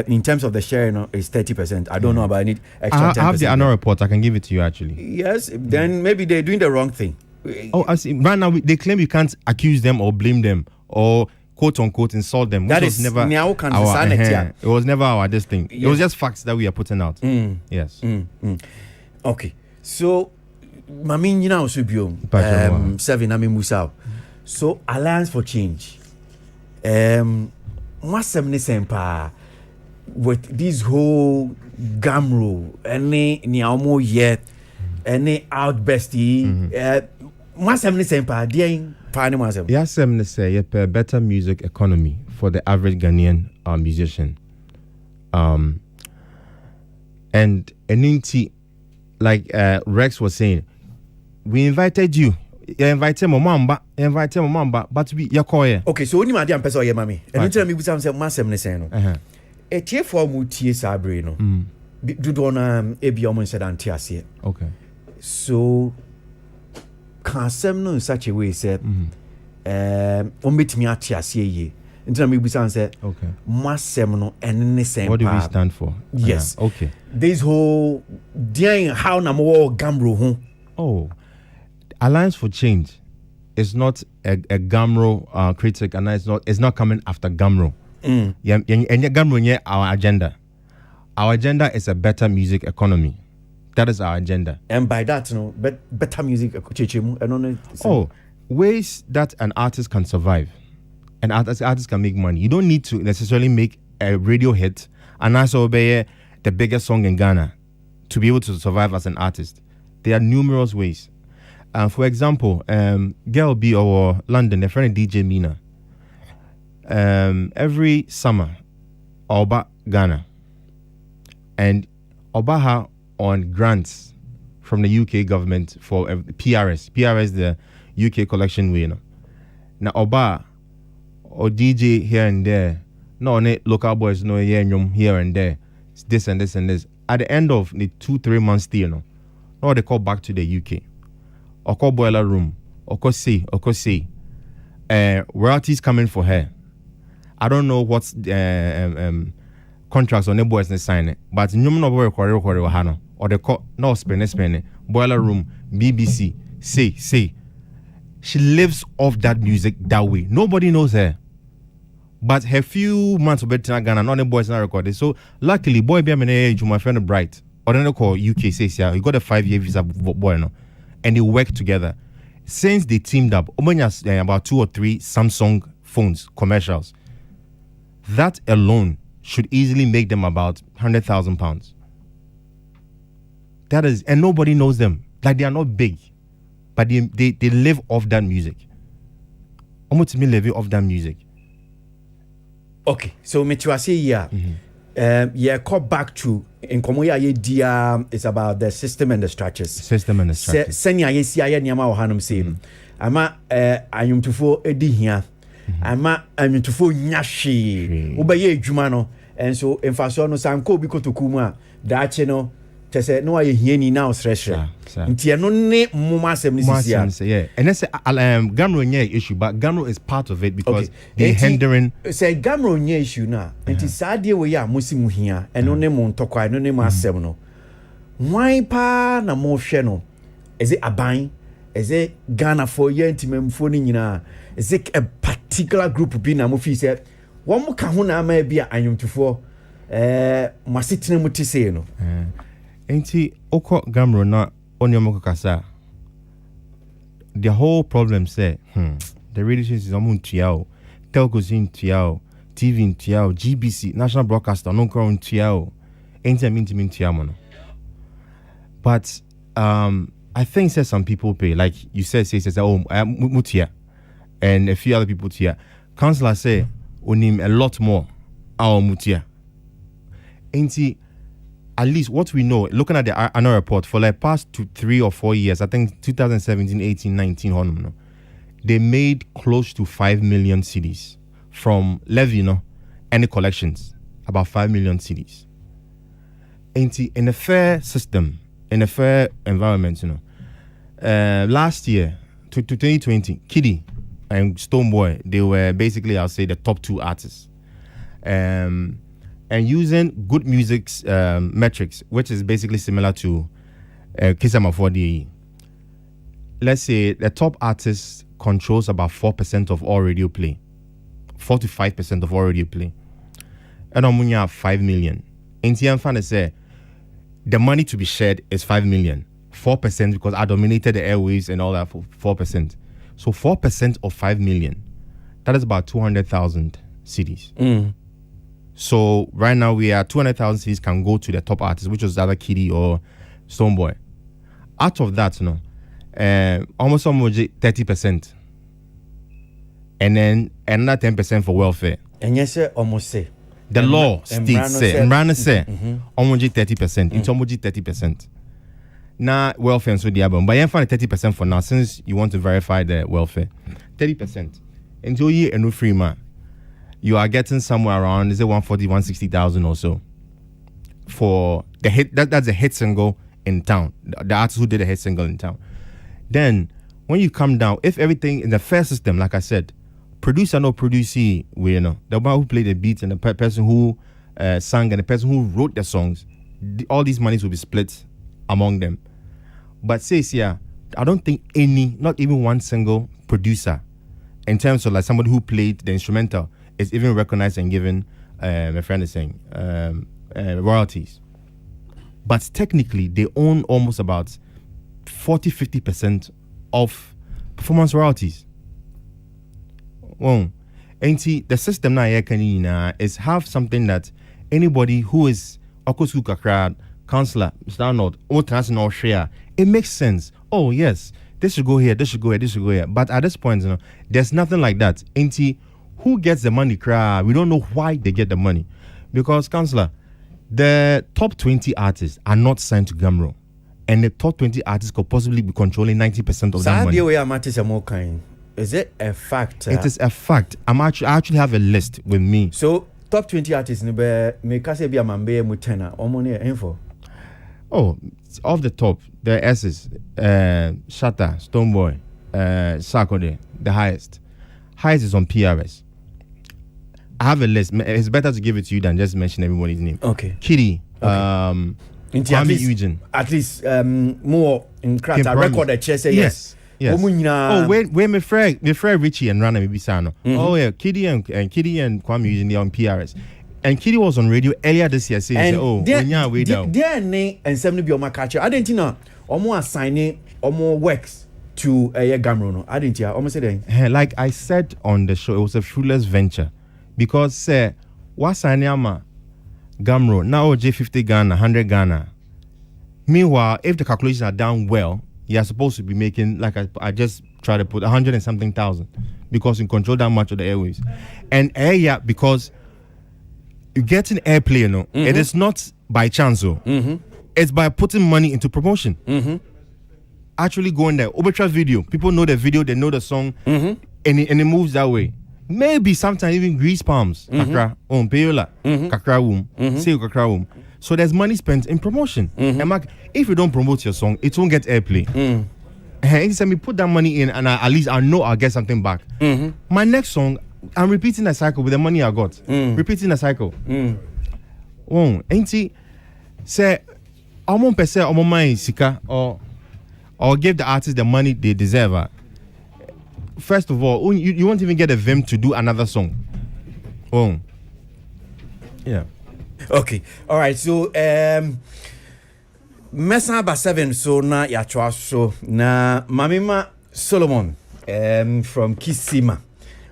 In terms of the share, is 30%. I don't know about it. Extra 10%. I have the annual report. I can give it to you actually. Yes, then maybe they're doing the wrong thing. Oh, I see. Right now, they claim you can't accuse them or blame them or quote unquote insult them. That is never our. It was never our this thing. Yes. It was just facts that we are putting out. Yes. Okay. So, Mami, you know, Subio, 7. I mean, Musa. So, Alliance for Change. What's sempa with this whole Gamro, any Niamo yet, any outbestie. What's sempa? Dear, yes, say a better music economy for the average Ghanaian musician. And like Rex was saying, we invited you. Invite my mamba, but we yakoye. Okay, so only my dear person or mami. And you tell me with some massam neseno. A tier for mutie sabre no. Do don't ebi omo said antiasie. Okay. So can some no in such a way said omit me atiasie ye. Until me with some said okay. Massam no and nesem. What do we stand for? Yes. Okay. This whole dear how namo Gamro home. Oh. Alliance for Change is not a Gamro critic, and it's not coming after Gamro. And Gamro, our agenda. Our agenda is a better music economy. That is our agenda. And by that, better music. Ways that an artist can survive. An artist can make money. You don't need to necessarily make a radio hit and also obey the biggest song in Ghana to be able to survive as an artist. There are numerous ways. For example, Girl B or London, a friend DJ Mina. Every summer, Oba Ghana, and Obaha on grants from the UK government for PRS. PRS, the UK collection way. Now Oba or DJ here and there, no only local boys no here and there. It's this and this and this. At the end of the 2-3 months stay, no they call back to the UK. Or call Boiler Room. Or call say. Royalties coming for her. I don't know what's contracts on the boys they sign it, but no boy or the call no spend Boiler Room, BBC, say. She lives off that music that way. Nobody knows her. But her few months of better Ghana, none of the boys not recorded. So luckily, boy be age my friend Bright, or then they call UK says yeah, he got a 5-year visa boy no, and they work together. Since they teamed up, about 2 or 3 Samsung phones commercials. That alone should easily make them about £100,000. That is, and nobody knows them. Like they are not big, but they live off that music. Almost me live off that music. Okay, so Metuasi call back to in Komoya it's about the system and the structures. Senya yesi aya nyama ohanum say. Ama anyumtufo edi hia. Ama anyumtufo nyashi. Ubaye adwuma no. And so emfaso no sanko bi kotoku a daache no tese no aye hiani na osresre. Nti eno ne muma asem ni sisia. Yeah. And that's Gamro nye issue, but Gamro is part of it because they hindering. Say Gamro nye issue na. Nti saade we ya musimu hia eno ne mo ntokwa eno ne mo asem no. Why pa na mo hwe no? Is it aban? Is it Ghana for ye ntimemfo ni nyina? Is it a particular group bi na mo fi say one mo ka ho na ama bia anyomtufo masitene mu tise no. Enti oko Gamro na Onyomoko Kasa. The whole problem say, the radio stations is amun tiao, telcos in tiao, TV in tiao, GBC, National Broadcaster, no crown tiao, ain't a minti tiamono. But I think say some people pay, like you said, mutia, and a few other people tia. Councillor say, onim a lot more, our mutia. Ain't he? At least what we know, looking at the annual report for like past 3 or 4 years, I think 2017, 18, 19, they made close to 5 million CDs from levy, and the collections, about 5 million CDs. In a fair system, in a fair environment, last year, to 2020, Kiddy and Stonebwoy, they were basically, I'll say, the top 2 artists. And using good music's metrics, which is basically similar to Kisama 4DE. Let's say the top artist controls about 4% of all radio play. 4 to 5% of all radio play. And Omunya have 5 million. In Tianfan say the money to be shared is 5 million. 4% because I dominated the airwaves and all that for 4%. So 4% of 5 million, that is about 200,000 CDs. So right now we are 200,000 CDs can go to the top artists, which was either Kiddy or Stonebwoy. Out of that, almost 30%. And then another 10% for welfare. And yes, sir, almost say. The law states say, almost 30%. It's almost 30%. Now welfare and so the album. But you find 30% for now, since you want to verify the welfare. 30%. Until you a no free man. You are getting somewhere around, is it 140, 160,000 or so for the hit. That's a hit single in town. The artist who did a hit single in town. Then when you come down, if everything in the fair system, like I said, producer no producee, the one who played the beats and the person who sang and the person who wrote the songs, all these monies will be split among them. But I don't think not even one single producer, in terms of like somebody who played the instrumental, is even recognized and given, my friend is saying, royalties. but technically they own almost about 40-50% of performance royalties. Well, and see, the system now is have something that anybody who is Okosu Kakra, Councillor, Mr. Arnold, or transnational share, it makes sense. Oh yes, this should go here, this should go here, this should go here. But at this point, there's nothing like that. And see, who gets the money? We don't know why they get the money. Because, Councillor, the top 20 artists are not signed to Gamro. And the top 20 artists could possibly be controlling 90% of that money. Is it a fact? It is a fact. I actually have a list with me. So, top 20 artists, info. Oh, off the top, the S's, Shatta, Stoneboy, Sarkodie, the highest. Highest is on PRS. I have a list. It's better to give it to you than just mention everybody's name. Okay. Kitty, Kwame Eugene. At least more in craft. I record a chair say yes. Yes. Oh, wait, my friend Richie and Rana Mibisano. Oh yeah, Kitty and Kwame Eugene on PRS. And Kitty was on radio earlier this year saying, way down. Their name and 70 be on my catcher. I didn't know. Almost assigning more works to a Gamro. I didn't hear. Almost saying. Like I said on the show, it was a fruitless venture. Because what's Anyama Gamro now J50 Ghana, 100 Ghana. Meanwhile, if the calculations are done well, you're supposed to be making, like I just try to put 100 and something thousand, because you control that much of the airwaves. And because you're getting airplay, it is not by chance, it's by putting money into promotion. Actually going there, Obetra video, people know the video, they know the song, and it moves that way. Maybe sometimes even grease palms, kakra, peyola, kakra womb, say kakra womb. So there's money spent in promotion. And Mark, if you don't promote your song, it won't get airplay. Anytime you put that money in, and at least I know I'll get something back. My next song, I'm repeating the cycle with the money I got. Repeating the cycle. Ain't he? Say, I won't say I'm my sika or give the artist the money they deserve. First of all, you won't even get a vim to do another song. Yeah. Okay. All right. So Mesa ba 7 so na ya chwa so na Mamima Solomon from Kisima.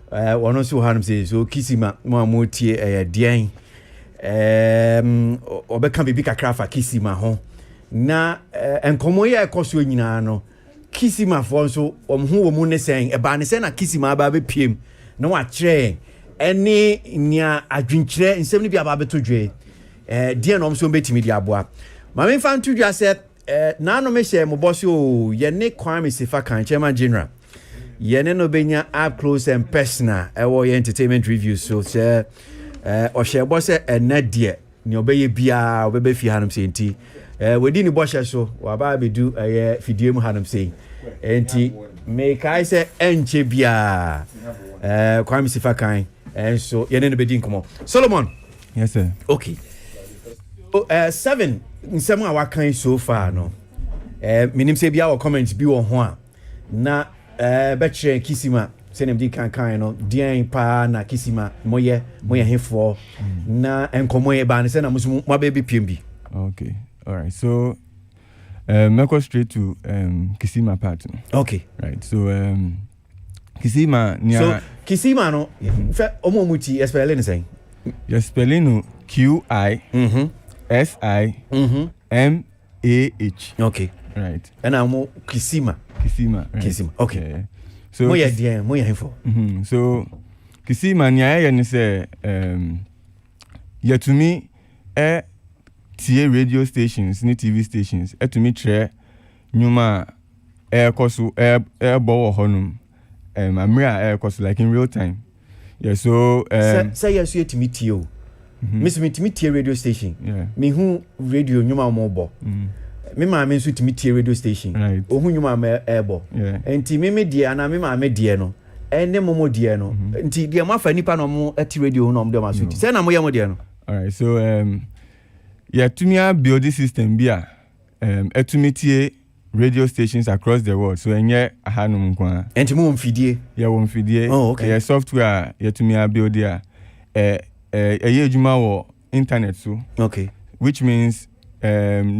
One also had him say so Kisima mo amotie dian obeka bibi kakra fa Kisima ho na enkomo ye ekoso nyina no Kisima fo so omho mu ne sen e ba ne sen na Kisima ba be piem na wa kire eni nia adwinkyire nsem ne bia ba beto dwe dia no so betimi dia boa ma me fan to dwa se na no me hye mo boss o ye ne Kwame Sifa kan chairman general ye ne no benya up close and personal e wo ye entertainment review so se o hye boss na die ni obeye bia obebe fi hanum se nti wedi ni boss so wa ba be du fidie mu hanum se enti me kai se enche bia Kwame Sifa kan so ye ne no be di nkomo Solomon. Yes sir. Okay. 7 nsem a wakan so far no minim se bia wo comment bi wo ho a na betche Kisima se nem di kan no dian pa na Kisima moye hefo na enkomo ye ba ne se na musu mo ba bi piem bi. Okay. All right. So me go straight to Kisima part. Okay. Right. So Kisima nia. So Kisima no fe omo muti spelling say. Your spelling no QI SIMAH. Okay. Right. And I'm Kisima. Kisima. Right. Kisima. Okay. Yeah. So moya dia moya info. So Kisima nia ya ni say ya to me tie radio stations ni TV stations to me tre nyuma koso bowo honum amira koso like in real time. Yeah, so say yes you to meet you. Miss me to meet radio station. Yeah. Me who radio nyuma mobo. Me ma me so to meet radio station. Right. Ohu nyuma me ebo. Yeah. Enti me die na me ma me die no. Ene momo die no. Enti die ma fa nipa no mo ati radio no mo de ma so ti. Say na mo ye mo die no. All right. So yeah, to me build this system bia to meet radio stations across the world. So enye ahanum kwa. Enti mo mfidie. Yeah, wo mfidie. Oh, okay. Yeah, software yeah to me build there. Ejuma wo internet so. Okay. Which means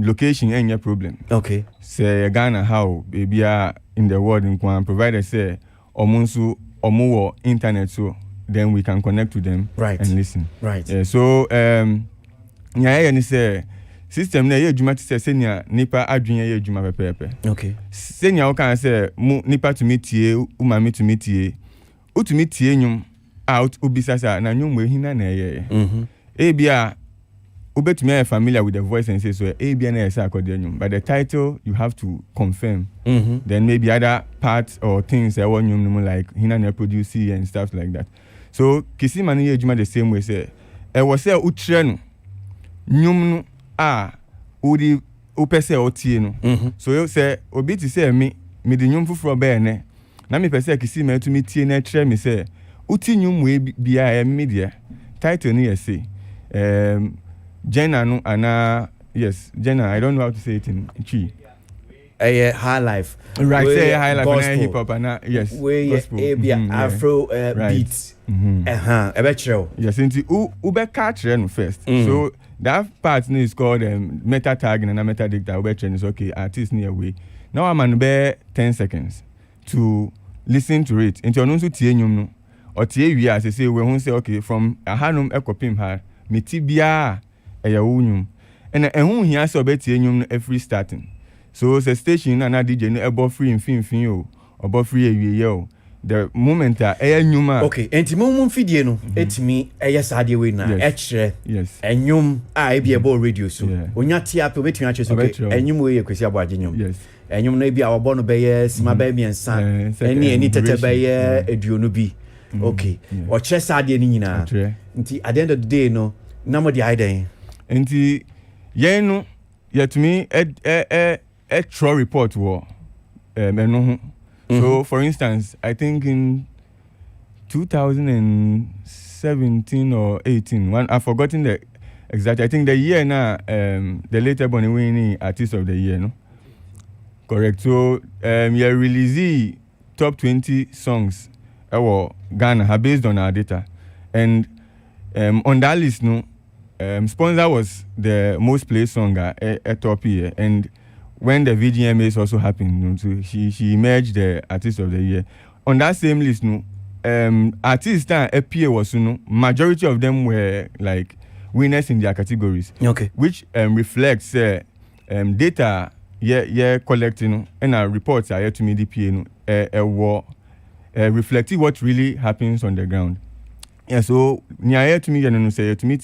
location any problem. Okay. Say Ghana how baby are in the world in Kwan provided say omunsu omuwo internet so then we can connect to them and listen. Right. So nya ni say system na ye adwuma te say nia nipa adwene ye adwuma pepepe. Okay. Senya wo kan say mu nipa to metie umami to metie utumi tie nyum out ubisasa na nyum we hina na ye. Ebia ubetumi are familiar with the voice and say so ebia na say akodi nyum, but the title you have to confirm. Then maybe other parts or things that one nyum like hina na produce and stuff like that. So Kisima ni ye adwuma the same way say e was say utre no nyum no udi upese otie no. So you say obi ti say me di nyum fufuro be ne na me pese Kisima to me tie na tre me say uti nyum we bia me dia title ni ye say Jenna no ana yes Jenna I don't know how to say it in Chi high life right say high life and hip hop and yes we Afro beats ebechero yes into ube catch no first so that part is called meta tagging and meta dicta ubechero is okay artist near way now I'm on be 10 seconds to listen to it into onu so tie nyum no or tie wi as say we won say okay from ahanum ekopim ha meti bia eya wunyum and ehun hia say obetie nyum no every starting so the station na DJ no ebo free infin o obo free awie o the moment eya nyum okay enti mum fidie no etimi eya sade we na ekire enyum ebi ebo radio so onya tia pe betumi ache so enyum we Kwesi Aboagye nyum enyum na bia obo no be ye sima ba miensa eni tete be ye eduonu bi okay o kire sade ni nyina nti at the end of the day no na mo di aiden nti ye no yetumi true report wo eno so for instance I think in 2017 or 18 one I've forgotten the exact I think the year now the later born winning artist of the year no correct so you release top 20 songs Ghana based on our data and on that list no Sponsor was the most played song at top here and when the VGMAs also happened so she emerged the artist of the year on that same list no artists that appear was majority of them were like winners in their categories which reflects data collecting and reports are to me DPA reflecting what really happens on the ground. Yeah, so near to me, you say to me,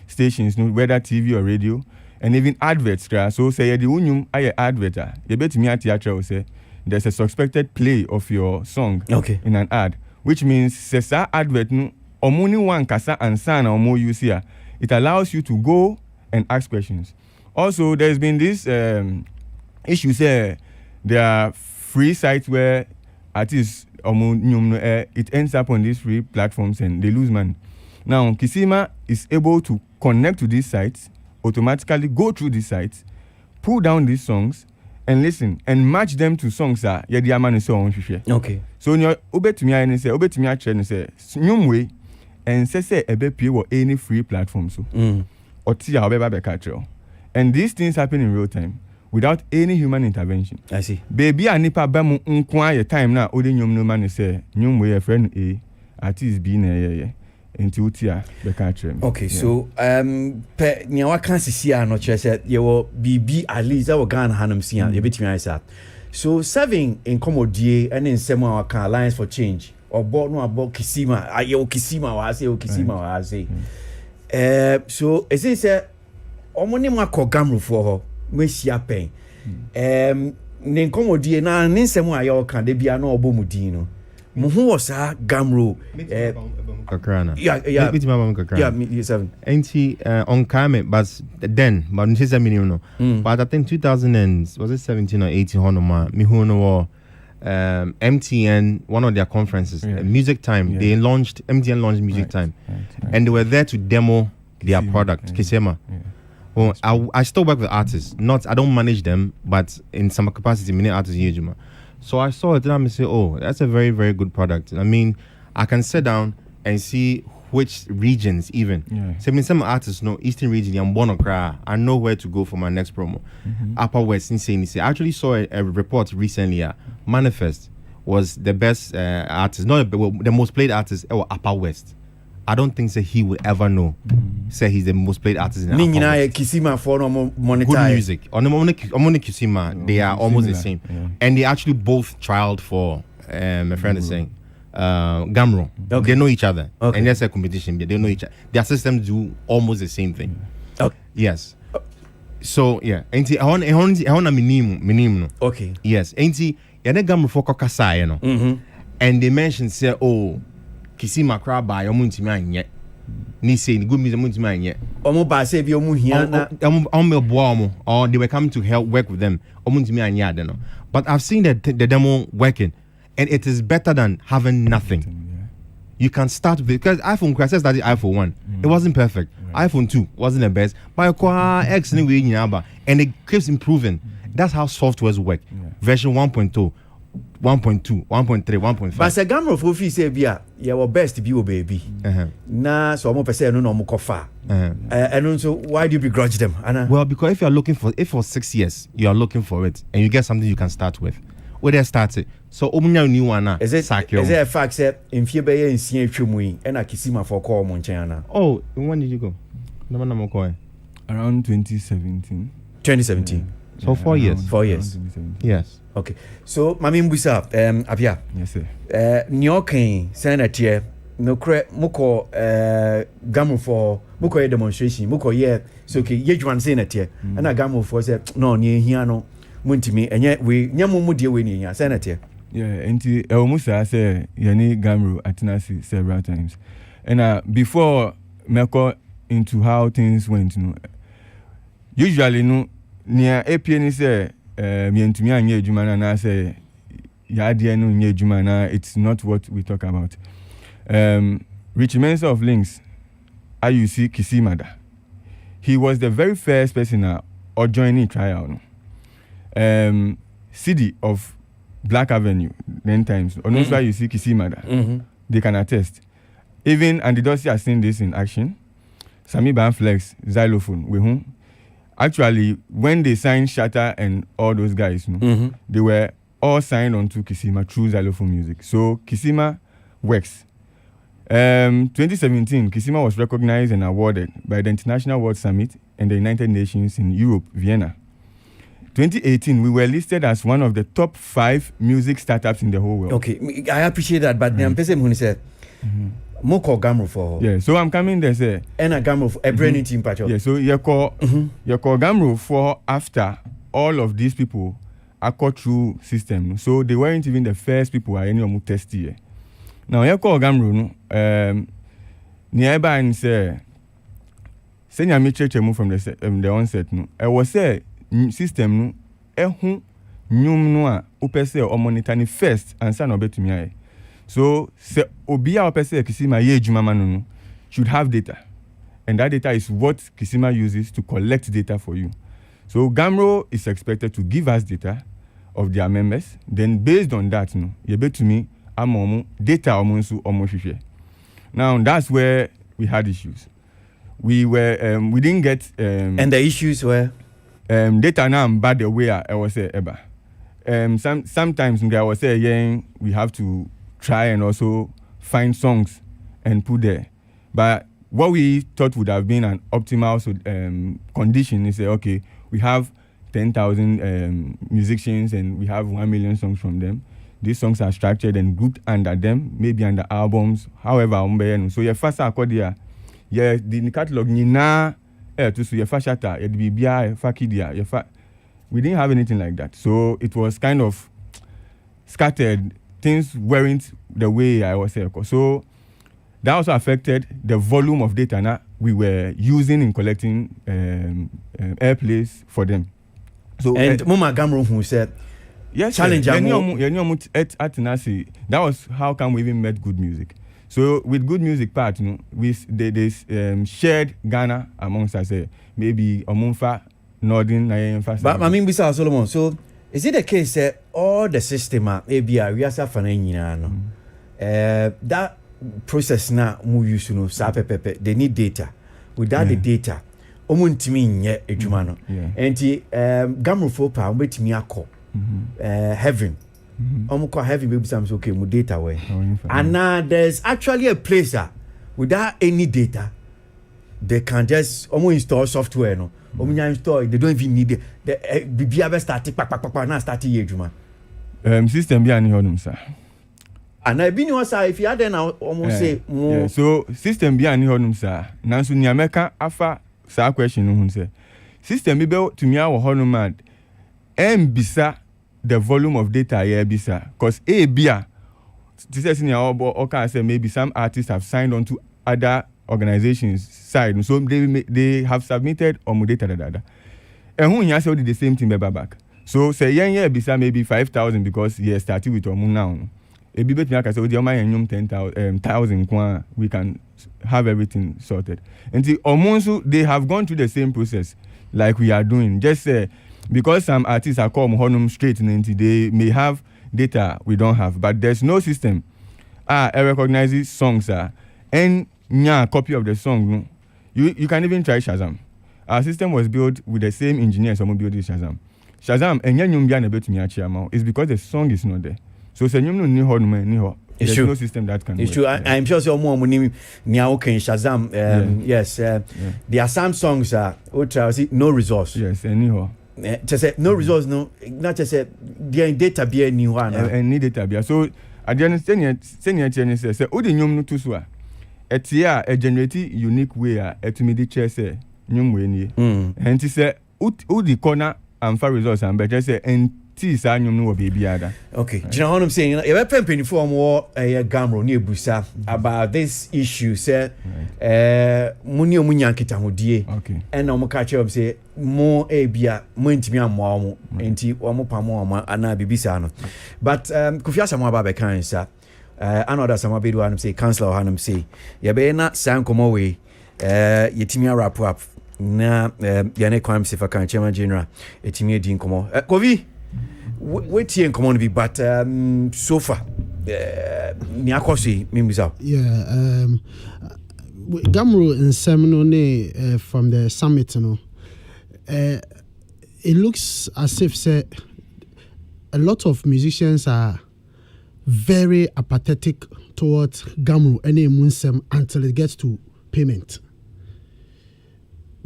stations, whether TV or radio, and even adverts. So say the union, I advert. You bet me at theatre say there's a suspected play of your song in an ad, which means says advert no omuni one kasa and sana omo use here. It allows you to go and ask questions. Also, there's been this issue say there are free sites where artists it ends up on these free platforms and they lose money. Now, Kisima is able to connect to these sites, automatically go through these sites, pull down these songs, and listen and match them to songs that the man is so on. Okay. So you obetumi say nyumwe and say ebe pay or any free platform so. Oti obeba be catch. And these things happen in real time without any human intervention. I see. Baby anipa ba mu nkwa ye time na odi nyum no man say nyum we friend A artist B na ye enti utia be catch. Okay, so pe nyawa kan sisi no chere say ye wo BB at least our Ghana hanum sia ye betimi answer. So serving in commodie and in nsem our kan Alliance for Change obo no abo Kisima aye o Kisima wa say o Kisima wa say. So is it say omoni makọ Gamro for ho Mesia pen. Ne nkomodie na ne nsem a ye kan de bia na obo mudin no. Mo hu was Gamro Kakrana. Yeah. Yeah, me 7. Ain't on Kame, but then, but she's a minimum. But I think 2017 or 18 honoma, me who know MTN, one of their conferences, Music Time. They launched MTN launched Music Time, and they were there to demo their product, Kisema. Well, I still work with artists. I don't manage them, but in some capacity, many artists use them. So I saw it and I say, oh, that's a very, very good product. I mean, I can sit down and see which regions even. Some artists know Eastern region, I'm born cry. I know where to go for my next promo. Upper West, insane. I actually saw a report recently. Manifest was the best artist, not the most played artist or Upper West. I don't think that he will ever know. Say he's the most played artist in Upper West. Kisima for monetize. Good music. On the Kisima, they are almost the same. And they actually both trialed for, my friend is saying, Gamro. They know each other. And there's a competition. They know each other. Their systems do almost the same thing. Yes. So, yeah. I want a minimum. Okay. Yes. Ain't Gamro for Kokasa, you know. And they mentioned, say, oh, Kisima crab by Omuntiman yet. Ni say good music Omuntiman yet. Omo say be Omu or they were coming to help work with them. Omuntiman yet, you know. But I've seen the demo working, and it is better than having nothing. You can start with, because iPhone crashes that the iPhone 1. It wasn't perfect. iPhone 2 wasn't the best. But X anyway, and it keeps improving. That's how softwares work. Version 1.2. 1.2, 1.3, 1.5. But the Gamro for fee say bia, your best be baby. Na so mo pese no mo kofa. And also why do you begrudge them? Anna? Well, because if you are looking for, if for 6 years you are looking for it and you get something you can start with, where they started. So omunya new one is it a fact that in fear be in see twumui and Kisima for call Monchana? Oh, when did you go? Around 2017. 2017. So 4 years. 4 years. Yes. Okay. So Mami Mbusa, Abia. Yes, sir. Nyokin Senator no cre muko gamu for muko demonstration muko ye so ke yedwan Senator and a gamu for say no ni hia no muntimi enye we nyamu mu de we ni hia Senator. Yeah, enti Musa say yani Gamro atenasi several times. And before Meko into how things went, you know, usually no near APN say mientumi anye adwuma na say ya de no nye adwuma na it's not what we talk about. Richie Mensah of Links, IUC Kisimada. He was the very first person or joining trial. CD of Black Avenue 9 times. Or also IUC Kisimada. They can attest. Even Andy Dorsey has seen this in action. Sami Banflex, xylophone, with whom actually, when they signed Shatta and all those guys, you know, they were all signed onto Kisima through xylophone music. So Kisima works. 2017, Kisima was recognized and awarded by the International World Summit and the United Nations in Europe, Vienna. 2018, we were listed as one of the top 5 music startups in the whole world. Okay, I appreciate that, but the person who said, Moko Gamro for. Yeah, so I'm coming there, say. And a Gamro for a brand team patch. Yeah, so you call Gamro for after all of these people are called through system. So they weren't even the first people I any of test here. Now you call Gamro nearby and say send me church move from the onset no. I was say system no nyum no a opese o monitor ni first and say no betumi aye. So, Obia Opese Kisima Ye Jumamanu should have data. And that data is what Kisima uses to collect data for you. So, Gamro is expected to give us data of their members. Then, based on that, you bet to me, amomu data omonsu omoshushe. Now, that's where we had issues. We didn't get. And the issues were? Data now bad the way I was say ever. Sometimes I was saying we have to try and also find songs and put there. But what we thought would have been an optimal condition is say, okay, we have 10,000 musicians and we have 1 million songs from them. These songs are structured and grouped under them, maybe under albums, however. So your first accordia, yeah, the catalog nina to so your first shatter, it be bia fakidia, we didn't have anything like that. So it was kind of scattered. Things weren't the way I was saying. So that also affected the volume of data now we were using in collecting airplays for them. So and Muma Gamro who said, yes, challenge that was how come we even met Good Music. So with Good Music part, they shared Ghana amongst us. Maybe Omunfa, Northern, but I mean, Bisa Solomon. So is it the case that all the system we are that process na mu use no sa pepepe they need data without the data omuntimi nye edwuma no enti Gamro fo pa ometimi akọ heaven omukọ heaven be some okay mu data we and now there's actually a place without any data they can just install software no install they don't even need the bibia be start na start edwuma system bi ani honum sa and I been was if you had then almost say more so system bi ani honum sa nanso ni America afa sa question no hun say system bi be to me awo honum mad bisa the volume of data here bisa cause bia this is in our say maybe some artists have signed on to other organizations side so they have submitted or data data and who you say the same thing back so say yeah bisa maybe 5,000 because he started with omu now e bi bet me aka say odi oma yanyum 10,000 kwa we can have everything sorted and the omu they have gone through the same process like we are doing just say because some artists are come honum straight into they may have data we don't have but there's no system it recognizes songs and copy of the song no you can even try Shazam. Our system was built with the same engineers who built Shazam and nyum bia na betumi achi ama is because the song is not there so say nyum no ni ho no man ni ho there's no system that can it's work. True. I'm sure so more ni okay Shazam yes there are some songs ultra no resource yes anyhow just say no resource no not just say there data be ni ho na and need data be so I understand senior say o de nyum no to so etia a generate unique way etumi de che say nyum we ni and say o di corner and for results and better say and tis anyum no baby ada okay you know what I'm saying you ever pempen for more Gamro ni ebusa about this issue say muni omunya nkita hodie and omo ka che say mo bia mo ntimi amwa omo enti omo pamo omo ana bibisa no but Kofi Asamo aba be kan sa another some be do am say councillor hanum say ye be na sankomo we yetimi wrap up na yane kwam se fa kan chairman general etimi edi nkomo Kofi wait here come on be but so far ni akosi mimisa Gamro in Seminole from the summit it looks as if say a lot of musicians are very apathetic towards Gamro and Munsem until it gets to payment.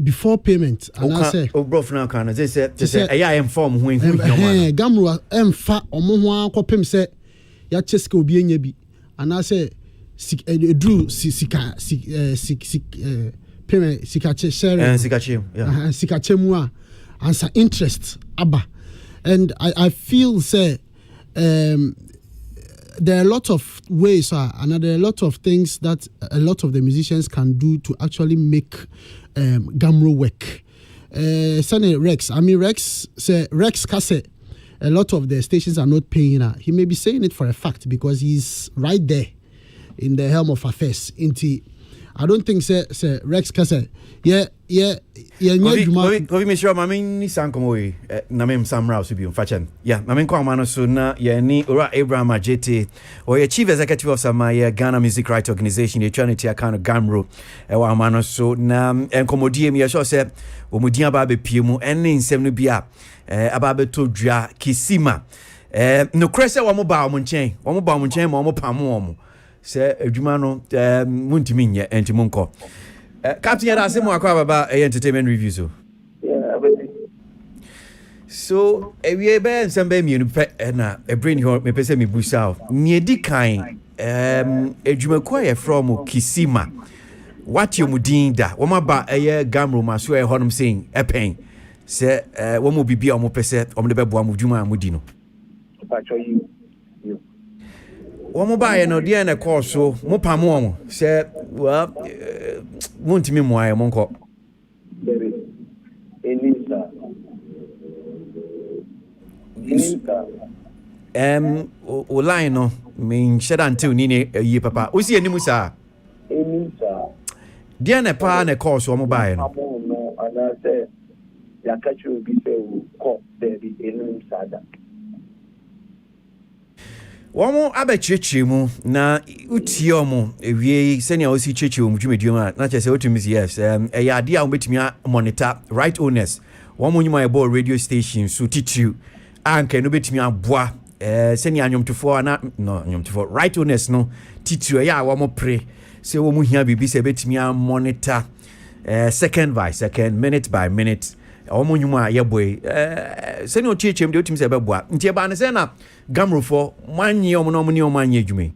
Before payment, and I say, oh, bro, now can I say, I inform when Gamro emfa omo ho akopem say ya cheske obi enye bi, and I say, drew sika payment sika share and sika chem, yeah, sika chemu answer interest aba, and I feel say there are a lot of ways and there are a lot of things that a lot of the musicians can do to actually make Gamro work. Sonny Rex, say Rex Kase, a lot of the stations are not paying her. He may be saying it for a fact because he's right there in the helm of affairs. I don't think say Rex Kase. Yeah. Kofi me sure mami ni sankomo we na mem samra so bi mfachem. Yeah, mami kwa mano so na ye ni Ora Abraham Ajete or ye chief executive of Samaya Ghana Music Rights Organization, the Trinity account of Gamro. Wa mano so na enkomodie me sure say omudia ba be pie mu enne nsem no bia aba be to dua kisima. No krese wa mo ba mo nchen ma mo pamo mo. Se adwuma no muntimi nye enti monko. Captain Yada Simo Akwa entertainment review so. Yeah, everything. So we be sembe mi na e brain ho me pese mi busa. Ni edi kan adwumaku aye from Kisima. What you mudin da. Wo ma ba eye Gamro ma so e honom saying e pen. Se wo mo bibia mo pese o mo de beboa mo dwuma mo di no. You. Womo ba ye no de na call so mo pamo mo say well wontimi mo aye monko Elisa o line no me sheda until ni yi papa o si animu sa Elisa de na pa na call so mo ba ye no no ana say ya catch you be say call there be enu sada Womo abechichi mu na utie omo ewie senia osi chichi mu dwumeduo a na chese otumi yes ya ade a obetumi monitor right owners womo nyuma ebo radio station so titiu anka no betumi aboa senia anyomtofo na no anyomtofo right owners no titiu ya womo pre se womo hia bibi se betumi monitor second by second, minute by minute. Omo nyuma ye boy seni o chiechem de otimi se beboa nti e ba ne se na Gamro for manye omo no ni manye adwume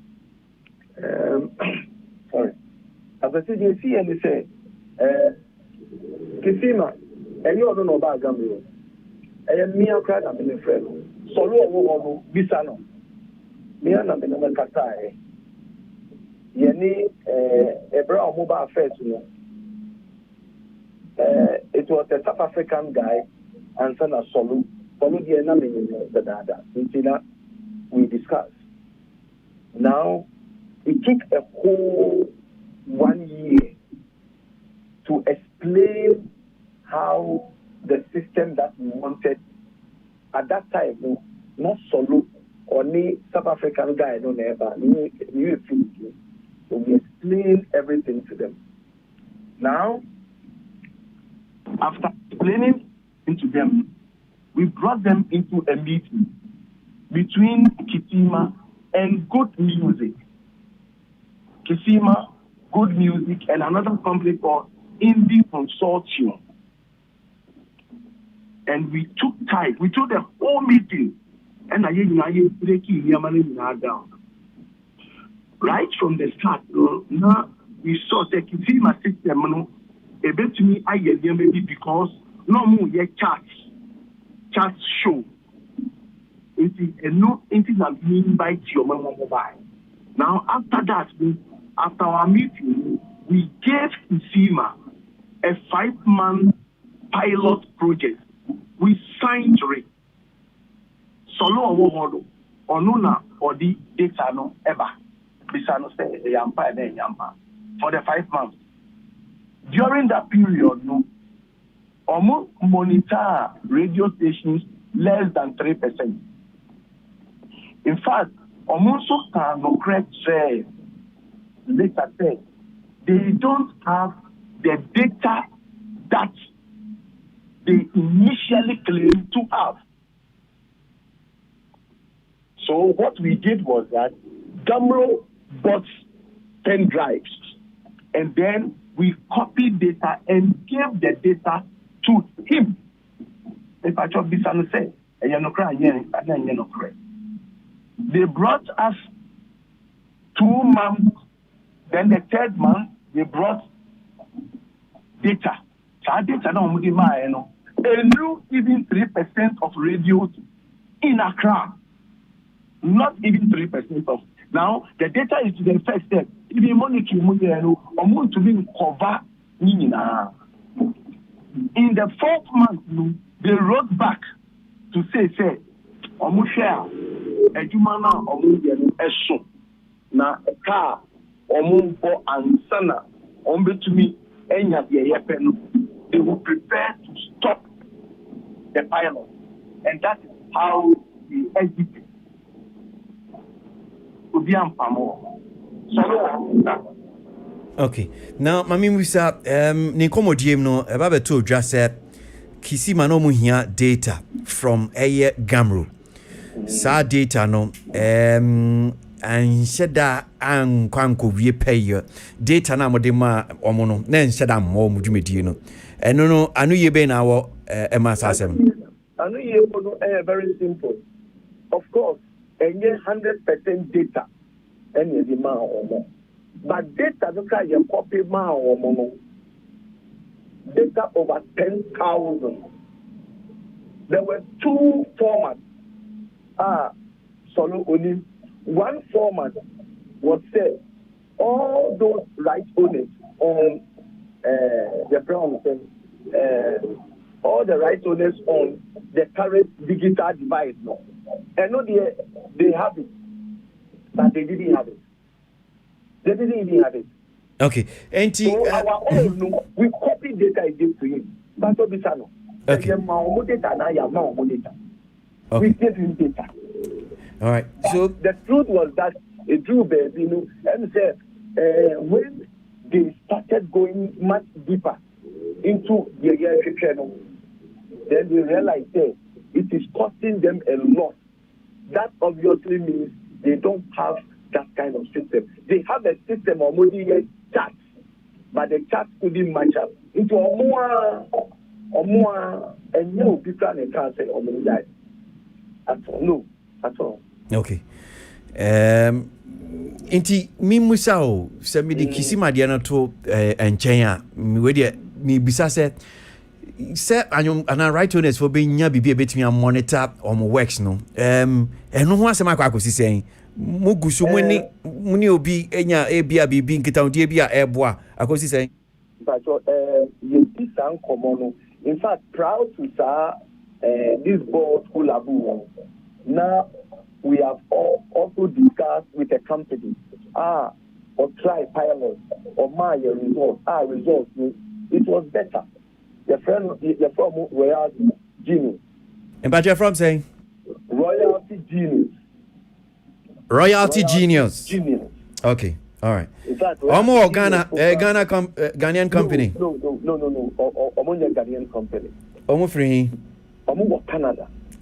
sorry as I said you see and say Kisima enyo no no ba Gamro mi akra na me friend solo owo bisa no mi na me na kata ye ni ebra omo ba first no it was a South African guy and son of Solu the enemy the dada. We discussed. Now it took a whole 1 year to explain how the system that we wanted at that time, not Solu or any South African guy, no never. So we explained everything to them. Now, after explaining into them, we brought them into a meeting between Kisima and Good Music. Kisima, Good Music, and another company called Indie Consortium. And we took time. We took the whole meeting, and I breaking down. Right from the start, now we saw the Kisima system. To me, I maybe because no more yet chat show. It is a no that we invite your mobile. Now after that, after our meeting, we gave Kisima a 5-month pilot project. We signed it. Solo Owohodo, Onuna, or the data no ever. Bisano say the Yampa and then Yampa for the 5 months. During that period, almost monitor radio stations less than 3%. In fact, almost so can no correct say later say they don't have the data that they initially claimed to have. So what we did was that Gamro bought 10 drives, and then we copied data and gave the data to him. If I just be say, they brought us 2 months, then the 3rd month, they brought data. Data no even 3% of radios in Accra. Not even 3% of. Now, the data is the first step. Even money to be cover. In the 4th month, they wrote back to say, share a jumana eso na a car for ansana to me enya they will prepare to stop the pilot, and that is how we exit. Okay. Now, Mami Musa, Nikomodiem no, about to just said, Kisima no muhia data from a Gamro. Sa data no, and sheda and kwanko we pay data na modema omono, then sheda more mujumedino. And no, I know ye be now, Emasasem. I know ye very simple. Of course. And 100% data, and the man or more. But data look at your copy man or more. Data over 10,000. There were 2 formats. Solo only one format was said all those right owners on the brown all the right owners on the current digital device now. And no, they have it, but they didn't have it. They didn't even have it. Okay, and so our own, we copy data and give to him. But okay. Okay. We gave him data. All right. So the truth was that it drew baby, you know, and said when they started going much deeper into the channel, then they realized that it is costing them a lot. That obviously means they don't have that kind of system. They have a system of money chat, but the chat couldn't match up into a more and no people can't say or that at all. No, at all. Okay. Inti mi musao se mi di kisi madia na to enchen a mi we de mi bisa se anyum ana right owners for being nya bibia betimi a monitor on works no eno ho asema akwa akosi sen mugusu muni obi enya ebia bibi nkitaudi ebia eboa akosi sen but you this an common in fact proud to say this board Kulabu now we have also discussed with a company or try pilot or my results results it was better. Your friend from Royalty Genius. And but you're from saying? Royalty Genius. Royalty Genius. Okay, all right. Omo Ghanaian company. No. Omo Ghanaian company. Omo free. Omo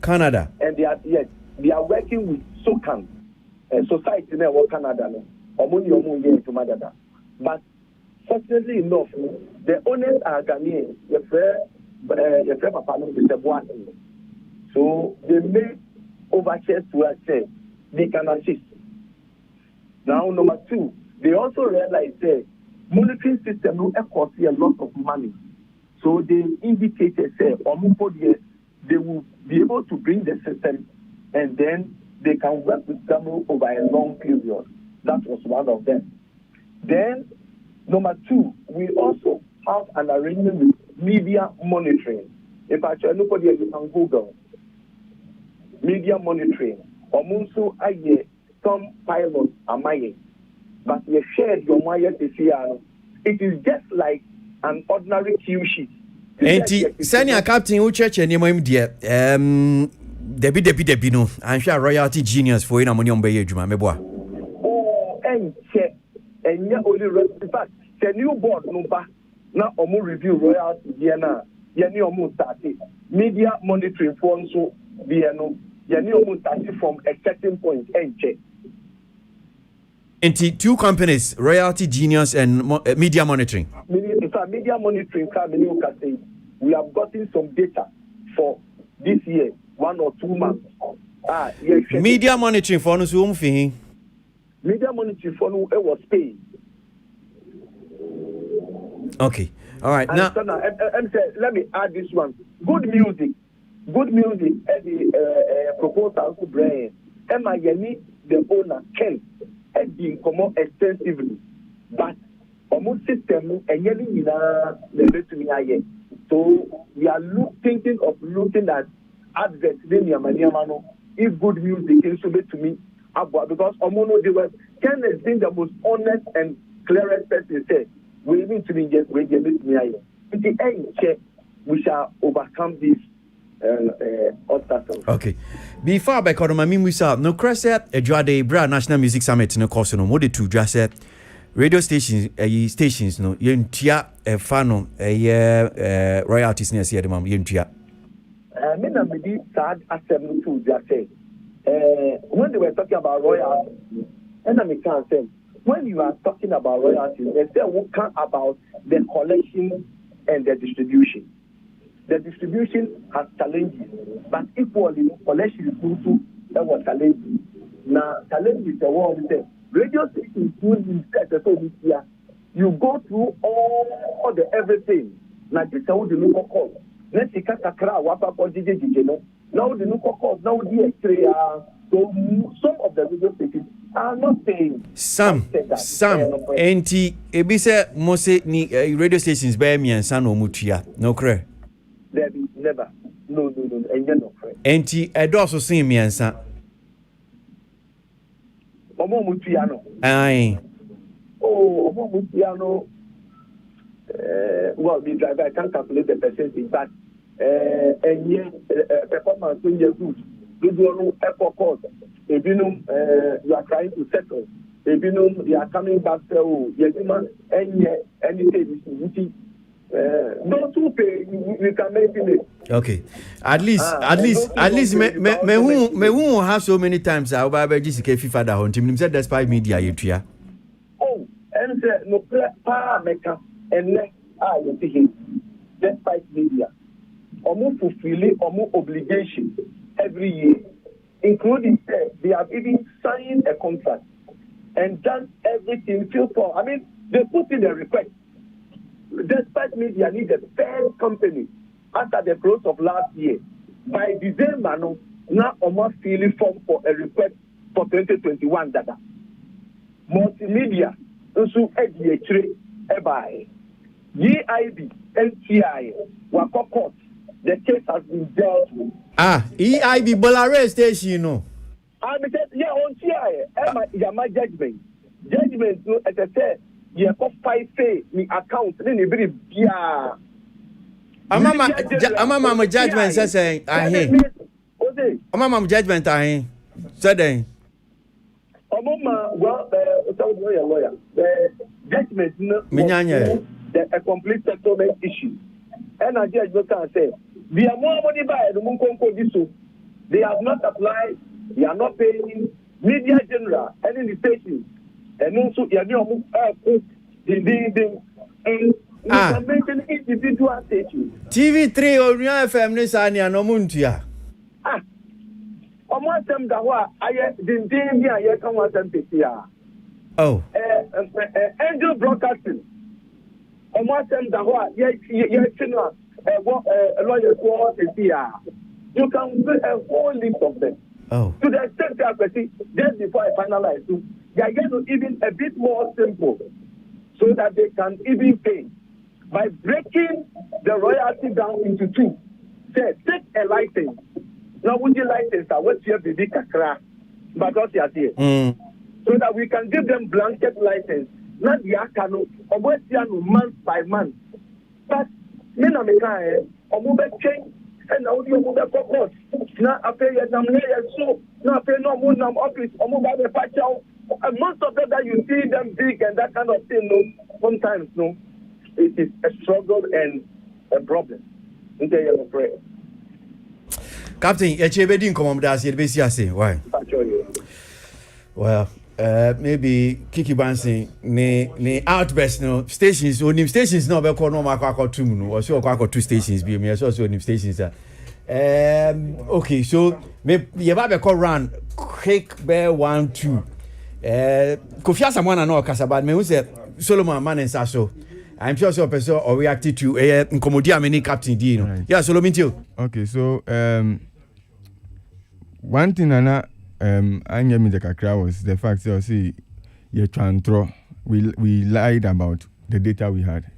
Canada. And they are working with SOCAN, society in Canada. Omo to Madada. But fortunately enough, the owners are Ghanaians. Your friend Papa is the one. So they made overtures to us say they can assist. Now, number two, they also realized that monitoring system will cost a lot of money. So they indicated say they will be able to bring the system and then they can work with them over a long period. That was one of them. Then number two, we also have an arrangement with media monitoring. If I tell nobody, you can Google media monitoring. Omunso aye some pilots are mine, but you shared your Maya Tesiano. It is just like an ordinary cue sheet. Senior Captain Uchech and Yamim dear, Debbie no, I'm sure Royalty Genius for in a money on Bay Juma Meboa. Oh, and check, and ya only in fact. The new board number now omo review Royalty Diana yani omo started media monitoring for so biano yani omo started from a certain point and check. Into two companies, Royalty Genius and media monitoring. In fact, media monitoring we have gotten some data for this year, 1 or 2 months. Yes, media monitoring for no so media monitoring for no was paid. Okay, all right. Now, let me add this one. Good music, and the proposal to Brian. Emma Yeni, the owner, can have been come extensively, but almost system and Yeni the so we are thinking of looking at adverts if good music is to me because Omono they were Ken has been the most honest and clearest person said. We need to be just waiting me. In the end, we shall overcome these obstacles. Okay. Before I call my Mimusa, no cross a Jade Bra National Music Summit no course no more to just radio stations no yentia a fano a royalties near the mom yentia. Mina me sad assembly to just say when they were talking about royalties, and I can't say. When you are talking about royalties, instead we talk about the collection and the distribution. The distribution has challenges, but equally collection is also a challenge. Now, challenge is the one that radio stations you go through all the everything. Now, this is how the local call. Let's see, now the local call, now the extra. So some of the radio stations are not paying. Some, enti ebise mose ni radio stations by me and san omutua. No cre. There is never. No. And no cre. Enti edoso sin me and san. Omo mutua no. Aye. Oh, omo mutua no. Well, the driver can't calculate the percentage, but performance when you're good. Dodo Echo Court, Ebinum, you are trying to settle. Ebinum, they are coming back to Yezima, and anything. Those who pay, we can make it. Okay, at least, me who have so many times. I'll buy this FIFA that on team. Said that's 5 media you. Oh, and no parameter and you see him. Despite media, almost fulfilling almost obligation every year, including they have even signed a contract and done everything. I mean, they put in a request. Despite media needed third company after the close of last year. By December, now almost feeling form for a request for 2021 data. Multimedia, also ADH, EBI, EIB, NTI, Wako Court. The case has been dealt with. EIB Bolare Station, you know. I mean, yeah, on TI, my judgment. Judgment, as I said, you have 5 pay me account, then you bring yeah. Mama judgment says, I hear. Mama judgment, I hear. Said, well, lawyer. The judgment, a complete settlement issue. And I just can say, we are more money by the Munkonko Disu. They have not applied, they are not paying media general, and in the station. And also, you know, and mention individual stations. TV3 or FM Nisania no Muntia. Almost them that were I didn't hear come out and PCR. Oh, Angel Broadcasting. Almost them that were a lawyer for PCR. You can put a whole list of them. Oh, to the extent that I see, just before I finalize, they are going to even a bit more simple so that they can even pay by breaking the royalty down into 2. Say, take a license. Now, would you license that? What's your baby kakra? But what's your here? So that we can give them blanket license. Not the akano, or what's your month by month. But, men are making a move change. And now you move the court. Now I pay your number so now I pay no more number office or move by the patch out. And most of them that you see them big and that kind of thing, no, sometimes no, it is a struggle and a problem. Okay, I'm afraid. Captain, Echebedi Commandas, you'd be see why? Well, maybe Kiki Bansi, ne outburst no stations, only stations no be call no makwa 2 no, or so kwa 2 stations be me so only stations. Okay, so me you ba be call run quick bear 1 2. Kofi Asamoah no kasaba me who say Solomon Manensa so. I'm sure so person or reacted to Nkomodi Ameni Captain D no. Right. Yeah, Solomon too. Okay, so one thing I gave me the kakra was the fact that see we lied about the data we had,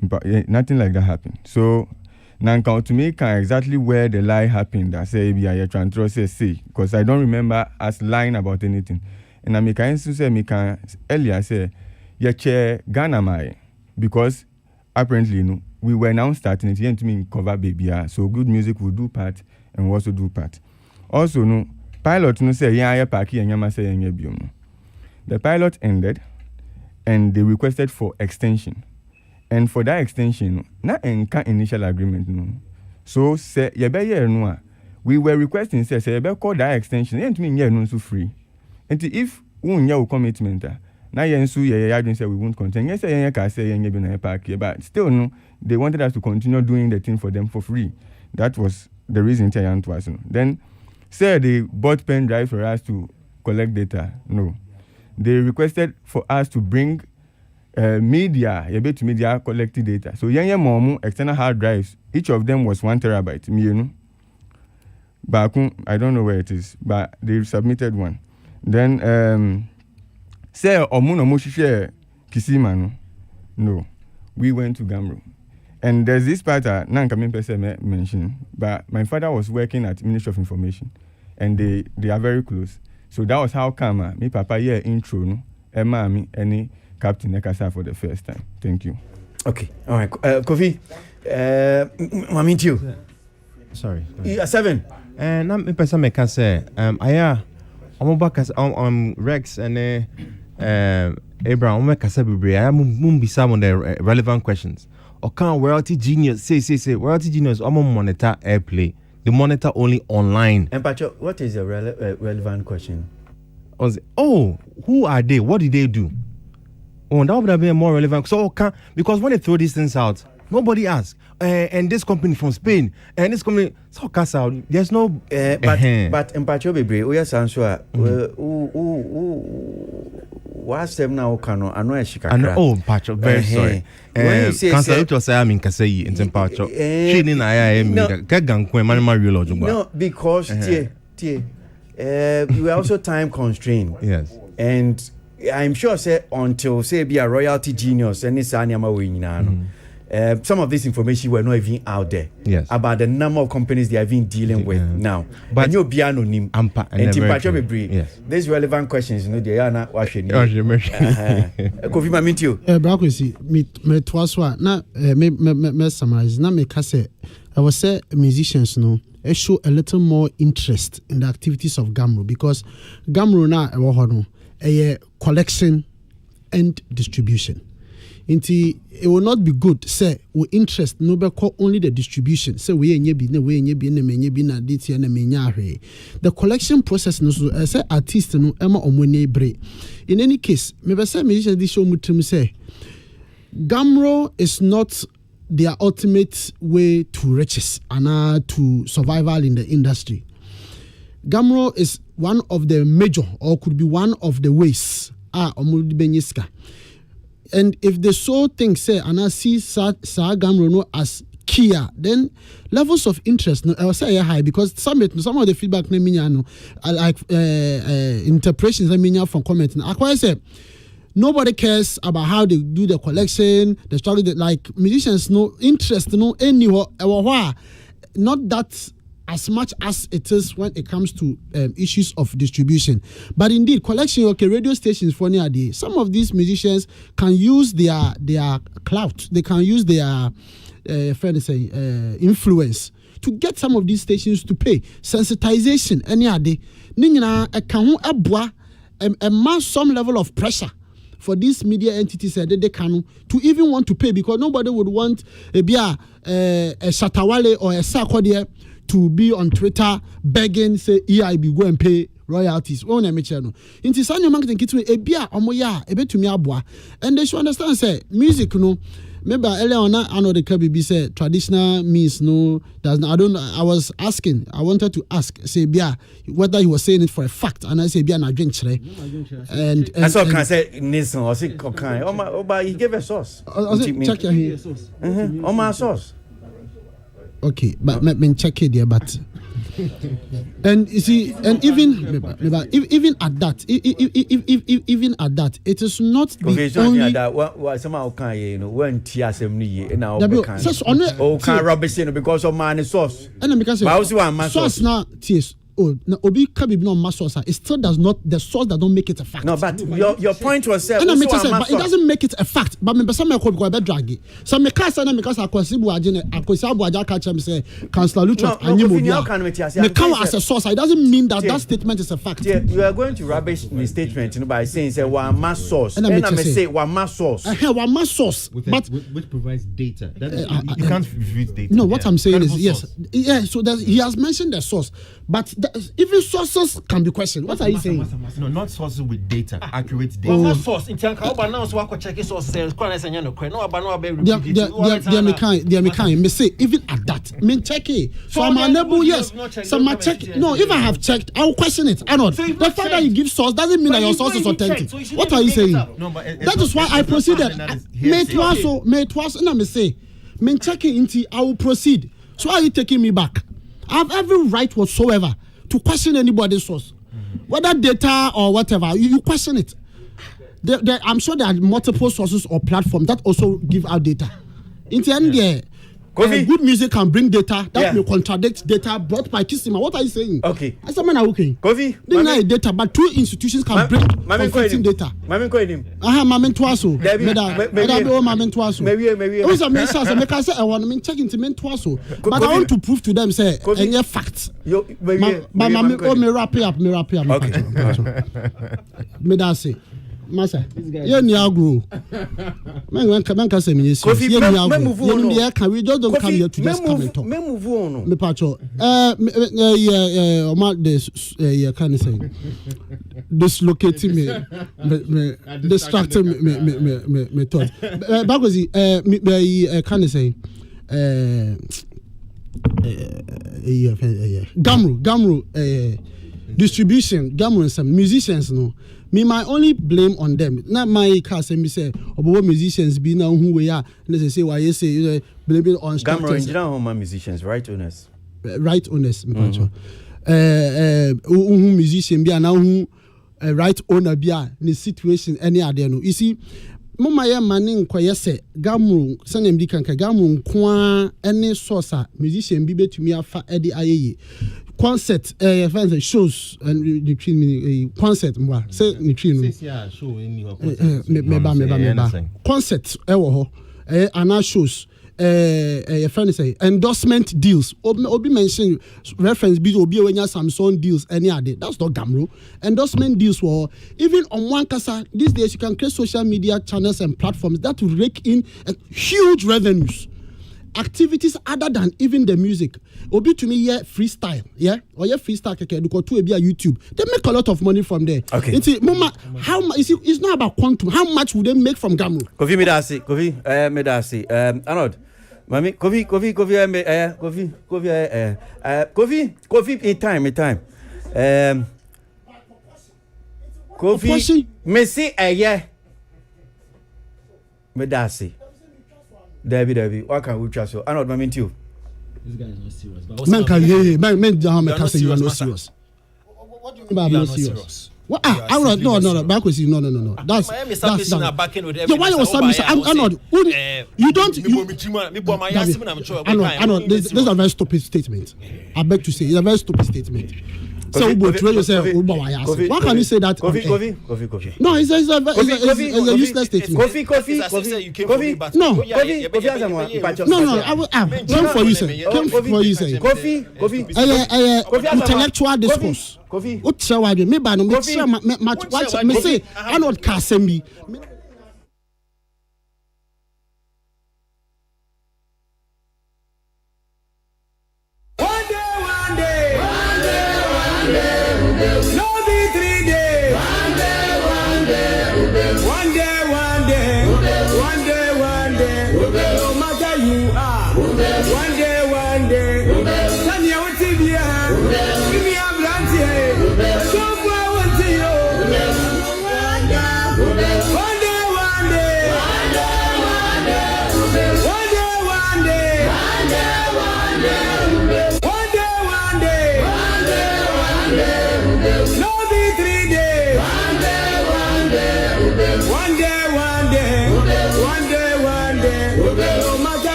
but nothing like that happened. So now to me can exactly where the lie happened. I say we are say because I don't remember us lying about anything. And I can say me can earlier say chair Ghana my because apparently we were now starting it to me cover baby so good music will do part and we also do part. Also pilot no say parky and yama say biom. The pilot ended and they requested for extension. And for that extension, not initial agreement So say we were requesting say call that extension and me no so free. And if we commitment now say we won't continue. Yes, say parky, but still they wanted us to continue doing the thing for them for free. That was the reason was. Then say they bought pen drive for us to collect data. No. They requested for us to bring media collecting data. So external hard drives, each of them was 1 terabyte. But I don't know where it is, but they submitted one. Then say share Kisima. No. We went to Gamro. And there's this part that Nankamin Pese mentioned, but my father was working at Ministry of Information, and they are very close. So that was how come me papa intro Emma me any Captain Ekasa for the first time. Thank you. Okay, all right. Kofi, Mamintiu. Sorry. 7. And I'm person make us say aya Rex and Abraham make us be I am be some of the relevant questions. Or can royalty genius say royalty genius monitor airplay. The monitor only online. And Pacho, what is a relevant question? Oh, who are they? What did they do? Oh, that would have been more relevant. So, because when they throw these things out, nobody asks. And this company from Spain, and this company, so cast out. There's no. But in Pacho Bebre, we are Sansua. What's them now? Cano, I know a Chicago. Oh, Pacho, very sorry. When you say, I'm in Kasei in Pacho. She didn't I no, because we are also time constrained. Yes. And I'm sure say until say be a royalty genius and it's some of this information were not even out there. Yes. About the number of companies they have been dealing with now. But you'll be anonym. Yes. These relevant questions, they are not washing. Kofi Mamintio. Brakwesi, me twaswa na me summarize na me kase. I was say musicians show a little more interest in the activities of Gamro because Gamro na a collection and distribution. It will not be good. Say we interest no be call only the distribution. Say we enye bi na menye bi na dit na menya hwe. The collection process no so say artist no ema omone bre. In any case, me be say musicians this show mutim say Gamro is not their ultimate way to riches and to survival in the industry. Gamro is one of the major or could be one of the ways omudi benyiska. And if the so things say and I see Gamro no as Kia, then levels of interest I will say high because some of the feedback like interpretations from commenting. I say nobody cares about how they do the collection, the struggle. Like musicians, no interest, no anywhere. Not that as much as it is when it comes to issues of distribution. But indeed, collection, radio stations for near day. Some of these musicians can use their clout. They can use their influence to get some of these stations to pay. Sensitization, any day. Nina a mass some level of pressure for these media entities they can to even want to pay because nobody would want a Shatawale or a Sarkodie to be on Twitter begging say EIB go and pay royalties. Oh na meche no. Inti sanyo marketing kitwe ebia omoya ebetumi aboa. And they should understand say music no remember earlier on I know the KBB said traditional means no does not. I was asking, I wanted to ask say bia whether he was saying it for a fact and I say bia na drink chere. And that's all can say Nison or say cocaine. But he gave a source. Check here. My source. Okay, but me check it there, but and you see, and even at that, even at that, it is not the only that. What somehow can when TSM now can rubbish because of my source. And because source now TS. Oh, no, Obi Kabib no masosa. It still does not. The source that don't make it a fact. No, but your point was but it doesn't make it a fact. But me some ko be drag. Some me class na me class akwasibu agene akwasibu aja catch me say Councillor Lutrot anyimo bia. Me count as a source. It doesn't mean that that statement is a fact. You are going to rubbish the statement by saying say one mass source. And I say one mass source. One mass source. But which provides data. You can't refute data. No, what I'm saying is yes. Yeah, so that he has mentioned the source, but even sources can be questioned. What are you saying? No, not sources with data, accurate data. Well, source. In terms of now, so I check sources. They me say even at that. Me check it. So I'm unable. Yes. So my check. No, if I have checked, I will question it. I know. The fact that you give source doesn't mean that your source is authentic. What are you saying? That is why I proceeded. May it was. And I may say, me check it into. I will proceed. So why are you taking me back? I have every right whatsoever to question anybody's source, whether data or whatever. You question it. I'm sure there are multiple sources or platforms that also give out data. In the end, good music can bring data that may contradict data brought by Kisima. What are you saying? Okay. I said, man, okay. Kofi. They not data, but two institutions can bring conflicting data. Mami ko him. Mami twaso. Mami twaso. Maybe. It was a message. I say I want to check into men twaso, but I want to prove to them say any facts. But me wrap up. Okay. Me that say. Masa, you ni agro. Man can say me yes. You ni agro. You ni can we just don't come here to just come and talk. Me move on. Me pacho. Oma this can say dislocating me distracting me thought. Because me can say Gamro distribution, Gamro and some musicians no. Me my only blame on them. Not my case me say about musicians be now who we are. Let's say why you say blame it on Gamro in general musicians, right owners. Right owners, me pacho. Musician be now who right owner be in situation any other no. You see mama ya manin kwa yese Gamro sanem di kanka Gamro kwa any source musician bi betumi afa edi ayeye. Concert shows and between concert moi say between show me concert ana shows friend say endorsement deals obi mention reference be obi wenya Samsung deals any other that's not Gamro. Endorsement deals were even on one kasa these days you can create social media channels and platforms that will rake in huge revenues. Activities other than even the music. Obi to me freestyle, or freestyle keke do to be a YouTube. They make a lot of money from there. Okay. It's mama, how much? It's not about quantum. How much would they make from Gamro? Kofi Medasi, Arnold. Mami, Kofi in time. Kofi, Messi Medasi. Debbie, what can we trust you? I not mean you. This guy is not serious. Man can say you are not serious. What do you mean you are not serious? What? No. Backwards, no. That's backing with everything. Why you submit? I'm not. You don't. I know. This is a very stupid statement. I beg to say, it's a very stupid statement. So what can you say that? Kofi. No, it's a useless statement. Kofi. No. Came for you, say. Kofi. Intellectual discourse. Kofi. What shall I do? Me say, I not Kasembi.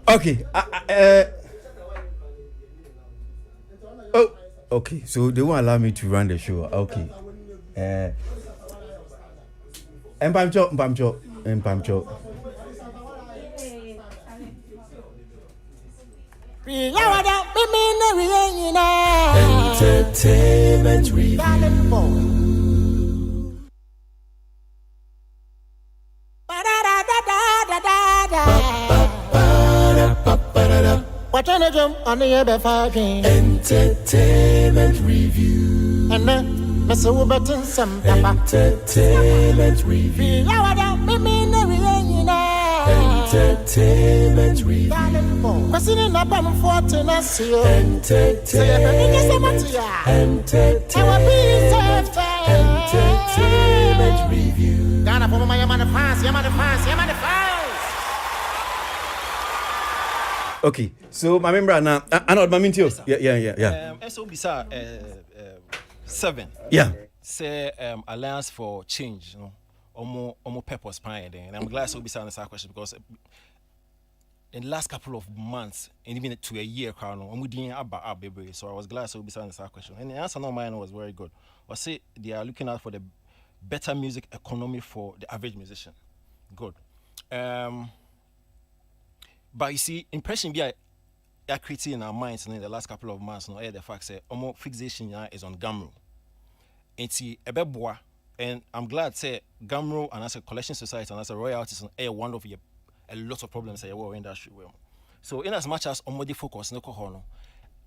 Okay. Okay. So they won't allow me to run the show. Okay. Mpamcho. Entertainment review. Entertainment review. And then, entertainment review. Entertainment review. Entertainment review. Okay, so my member now, I know my mentio. Yeah. So bisa 7. Yeah. Say Alliance for Change, you know, almost purpose behind it. And I'm glad so bisa answer question because in the last couple of months, and even to a year, I'm doing about baby. So I was glad so bisa answer question. And the answer not mine was very good. I say they are looking out for the better music economy for the average musician. Good. But you see, impression be I created in our minds in the last couple of months. No, the fact say almost fixation is on Gamro. And see Ebeboa, and I'm glad say Gamro and as a collection society and as a royalties and one of a lot of problems in the industry. So in as much as omodi focus no kohono,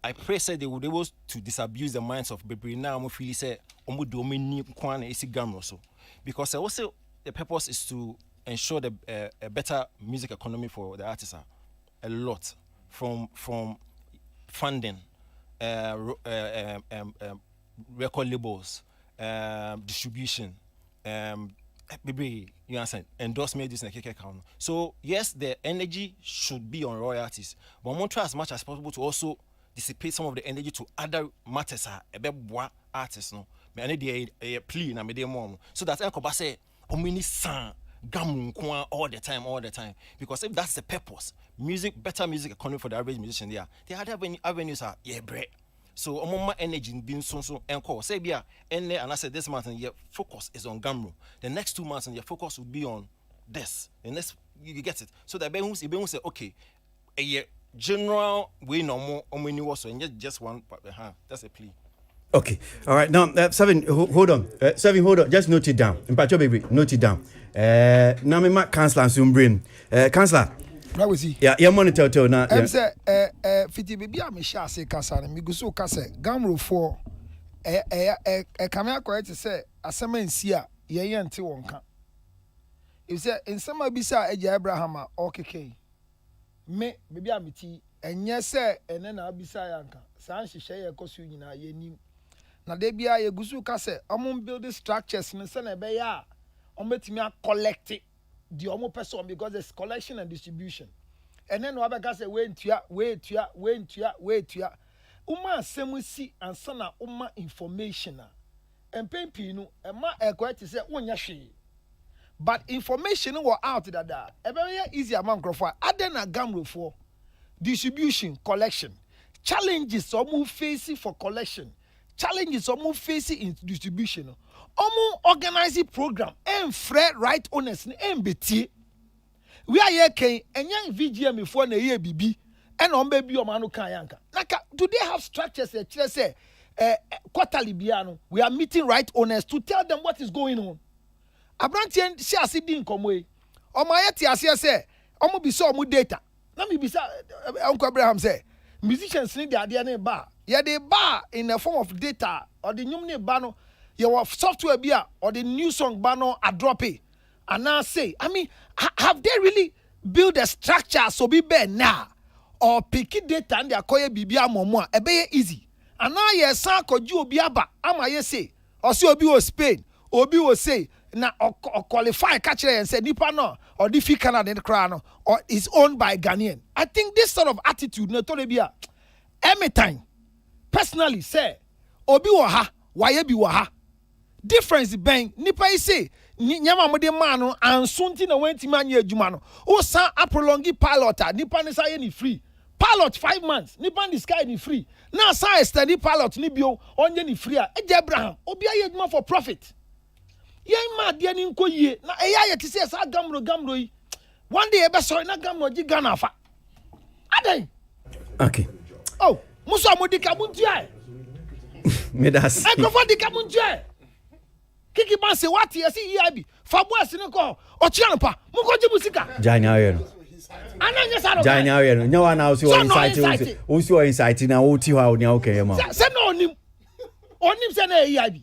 I pray say they would be able to disabuse the minds of people now. I feel say omo do many kwan esi Gamro so because also the purpose is to ensure a better music economy for the artists. A lot from funding, record labels, distribution, maybe you understand, endorsement this and a account. So yes, the energy should be on royalties, but we want to try as much as possible to also dissipate some of the energy to other matters. Artists, no, me I need a plea na me dey mom so that I can say omini san gamu all the time because if that's the purpose, better music economy for the average musician, they had avenues are bread. So my energy being so encore. Say and I said this month and your focus is on Gamro. The next 2 months and your focus will be on this. And next you get it. So that Ben say okay, a year general we no more omni also and just one that's a plea. Okay, all right. Now, 7, hold on. 7, hold on. Just note it down. Mpacho baby, note it down. Now me mak Councillor Sumbrin. Councillor. That was he. Yeah, monitor to now. I'm say, fiti baby, I'm sure say Councillor. Me go so kase. Gamro 4. Come here correct to say. Asema insia. Ye nti wonka. If say insema bisa Eja Abraham okeke. Me baby amiti. Enye say ene na bisa yanka. Sa nhihye ye kosu nyina ye nim. Na de bia ye gusu ka se omon build structures no se na be ya ometimi a collect the omo person because there's collection and distribution. And then we ka se we ntua uma asemu si ansa na uma information a empempi no e ma equate se wonya hwe but information were out that e be easy among crofo aden na Gamro for distribution collection challenges omo face for collection challenges omo face in distribution omo organizing program and free right owners and betie we are here ken enya VGM for na ye bibi and on baby o manu kan yanka naka do they have structures that say quarterly biano we are meeting right owners to tell them what is going on abrantie si asidi nkomo e o ma yeti ase say omo bi so omo data na me bi sa Uncle Abraham say musicians need the idea ne ba yeah they bar in the form of data or the new ne ba no your software bia or the new song ba no a drop it and now say I mean have they really build a structure so be now or pick data and they acquire bibia momo e be easy and now yes san koju obi aba ama ye say or see obi was Spain obi will say na or qualify catch and say nipa no or the fee Canada the crown no or is owned by Ghanaian. I think this sort of attitude no to be every time personally say obi wo ha waye bi wo ha difference ben nipa say nyama mo de man no ansunti na wanti manye adwuma no o san prolongi pilot nipa ne say ni free pilot 5 months nipa the sky ni free na san extend pilot ni bio onye ni free Eja Abraham obi aye adwuma for profit yen ma de ni nko yie na eya ye ti say sa Gamro yi one day e be so na Gamro gi Ghana fa adan okay oh muso amodika muntua me das ekrofo dika muntua kiki ban se what ye see EIB fa boas ni ko o chia pa mu ko ji musika janya we no ananya sa janya we no nyawa na o si o insight na o ti ha o nya okay ma se no onim se na EIB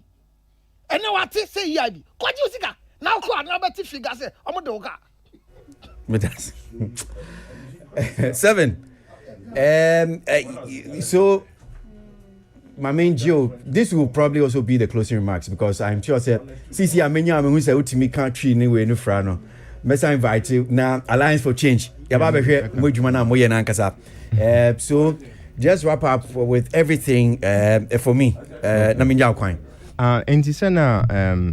ene what say EIB ko ji musika na ko na beti figure say o mo de o ka me das 7 so my main Gio, this will probably also be the closing remarks because I'm sure that CC Amenya who say ultimate country anyway no frano. Mesa invite you now. Alliance for Change. Yababe here. Mujumana moye nankasa. So just wrap up with everything for me. Naminja Kwine. And Tisena,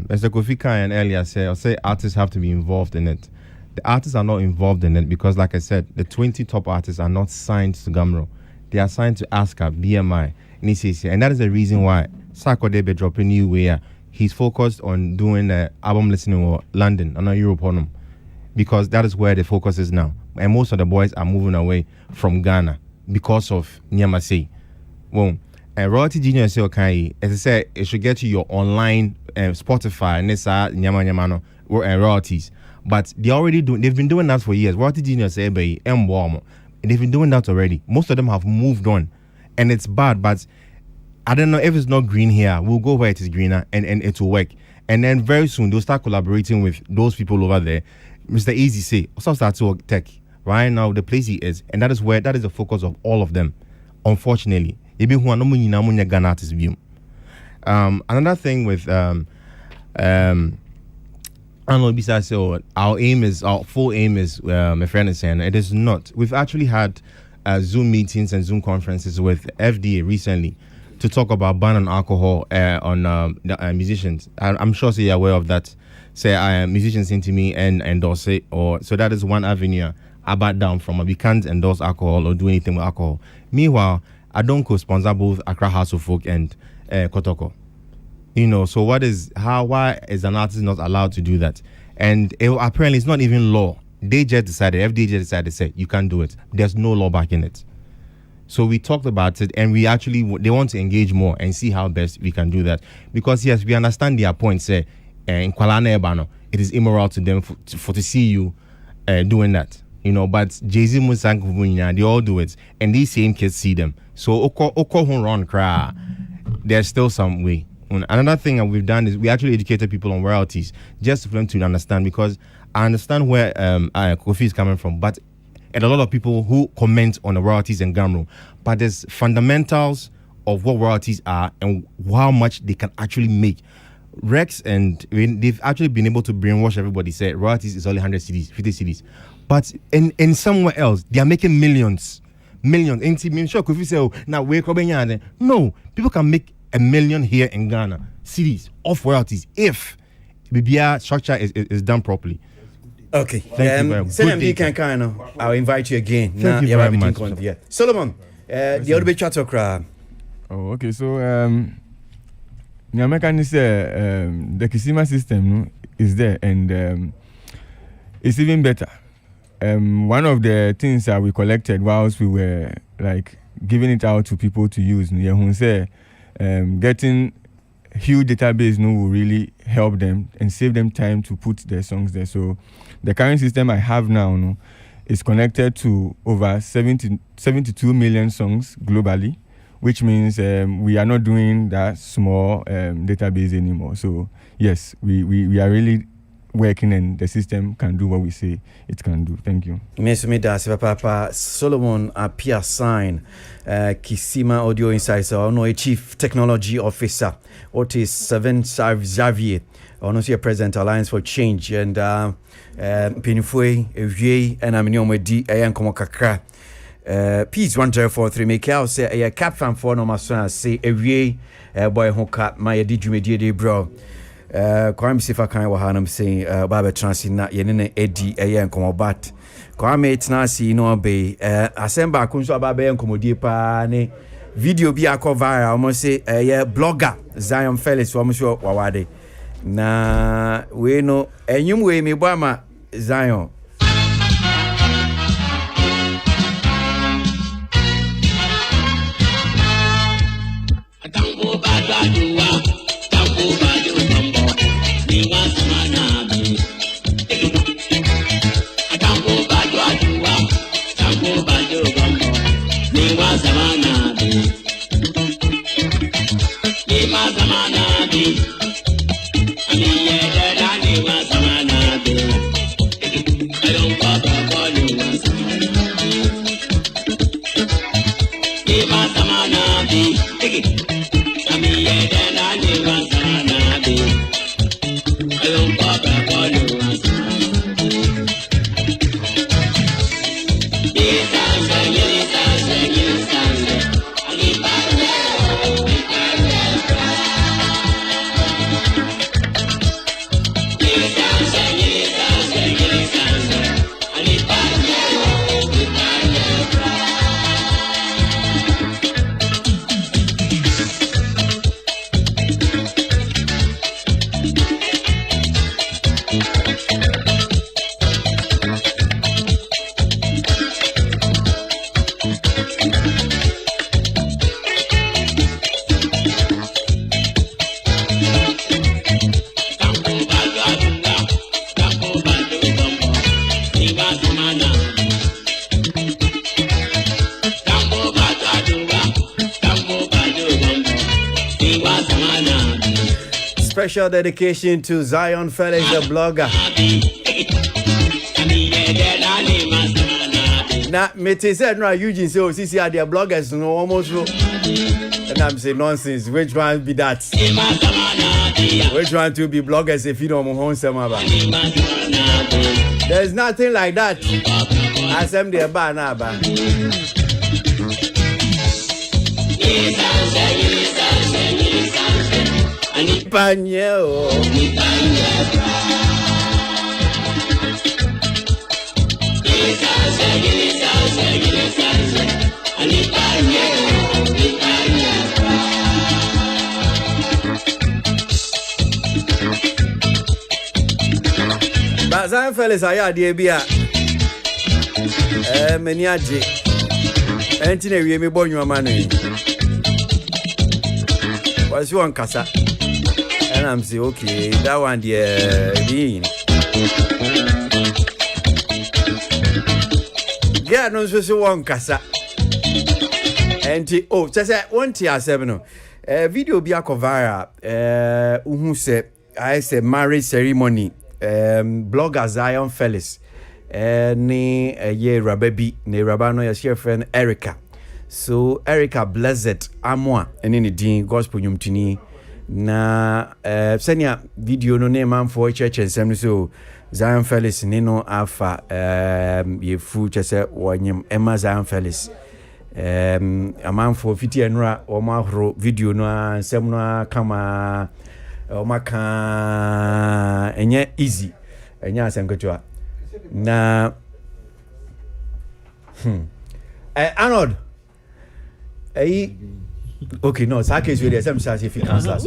as the Kofi Kyan earlier say artists have to be involved in it. The artists are not involved in it because, like I said, the 20 top artists are not signed to Gamro. They are signed to ASCA, BMI, NCC, and that is the reason why Sarko Debe dropping new where he's focused on doing album listening or London and not Europe on him, because that is where the focus is now. And most of the boys are moving away from Ghana because of Nyamase. Well, Royalty Genius say okay, as I said, it should get you your online Spotify and Nyama royalties. But they've been doing that for years. Royalty Genius say they've been doing that already. Most of them have moved on. And it's bad, but I don't know if it's not green here. We'll go where it is greener and it will work. And then very soon they'll start collaborating with those people over there. Mr. Easy say, also start to work tech. Right now the place he is, and that is the focus of all of them. Unfortunately. Another thing with our full aim is my friend is saying it is not. We've actually had Zoom meetings and Zoom conferences with FDA recently to talk about ban on alcohol on musicians. I'm sure you're aware of that. Say musicians sing to me and endorse it, or so that is one avenue I back down from. We can't endorse alcohol or do anything with alcohol. Meanwhile, I don't co-sponsor both Accra House of Folk and Kotoko. So why is an artist not allowed to do that? And apparently it's not even law. They just decided, FDA just decided, say you can't do it. There's no law backing it. So we talked about it, and they want to engage more and see how best we can do that. Because yes, we understand their point. Say in Kuala Nebano, it is immoral to them to see you doing that. But Jay-Z, Musank, they all do it, and these same kids see them. So Oko run cry. There's still some way. Another thing that we've done is we actually educated people on royalties just for them to understand, because I understand where Kofi is coming from, but and a lot of people who comment on the royalties in Gamro, but there's fundamentals of what royalties are and how much they can actually make. Rex and they've actually been able to brainwash everybody, say royalties is only 100 CDs, 50 CDs, but in somewhere else they are making millions. And sure Kofi say, oh, now we're coming. No, people can make $1 million here in Ghana, cities off royalties, if BBR structure is done properly. Okay. Thank you very much. I'll invite you again. Thank you very much. Solomon, the other bit chat okra. Oh, okay. So Nyameka say the Kisima system is there, and it's even better. One of the things that we collected whilst we were like giving it out to people to use, getting huge database will really help them and save them time to put their songs there. So the current system I have now is connected to over 72 million songs globally, which means we are not doing that small database anymore. So yes, we are really working, and the system can do what we say it can do. Thank you. Papa Solomon Apia Sign, Kisima Audio Insights, or Chief Technology Officer, Otis 7 Xavier, or no President Alliance for Change, and Pinifue, Evie, and Aminom D. Ayan Komokakra. Peace 1043 make out say a cap fan for no mason say Evie, boy honka, my did bro. Kwame Sifa kan wa hanam saying Baba Transina yenene Eddie Ayan Komobat. Kwame Tnasi no be asemba kunso Baba Ayan Komodie pa ne video bi akọ viral almost say blogger Zion Felix wa mso wawade na we no enyum we me boama Zion Atambo badwa tambo badwa tambo ni wasamana bi Atambo badwa tambo badwa tambo ni wasamana bi ni wasamana bi ani yeda ni wasamana bi special dedication to Zion Felix, the blogger. Now, Mete said, no, Eugene, so CC are their bloggers, no, almost. And I'm saying nonsense. Which one be that? Which one to be bloggers if you don't own some of them? There's nothing like that. I am the banana. But Zion fellas, I had the idea. Many aji. Entine we me born your money. Was you on Casa? And I'm saying, okay, that one the being. Yeah, no, so one Casa. And oh, just 1 tier 7. Video be a cover. Who say I say marriage ceremony. Blogger Zion Felix. Ni ye rababi ne rabano ya share friend Erica. So Erica Blessed Amwa eni ni din gospel nyumtini na senya video no ne man for church ensem so Zion Felix ni no afa ye fu chese wanyem Emma Zion Felix a man for fiti enra o ma horo video no ensem no kama o maka enye easy enya asem kotwa na Arnold okay no sa case we dey some say if you cancel and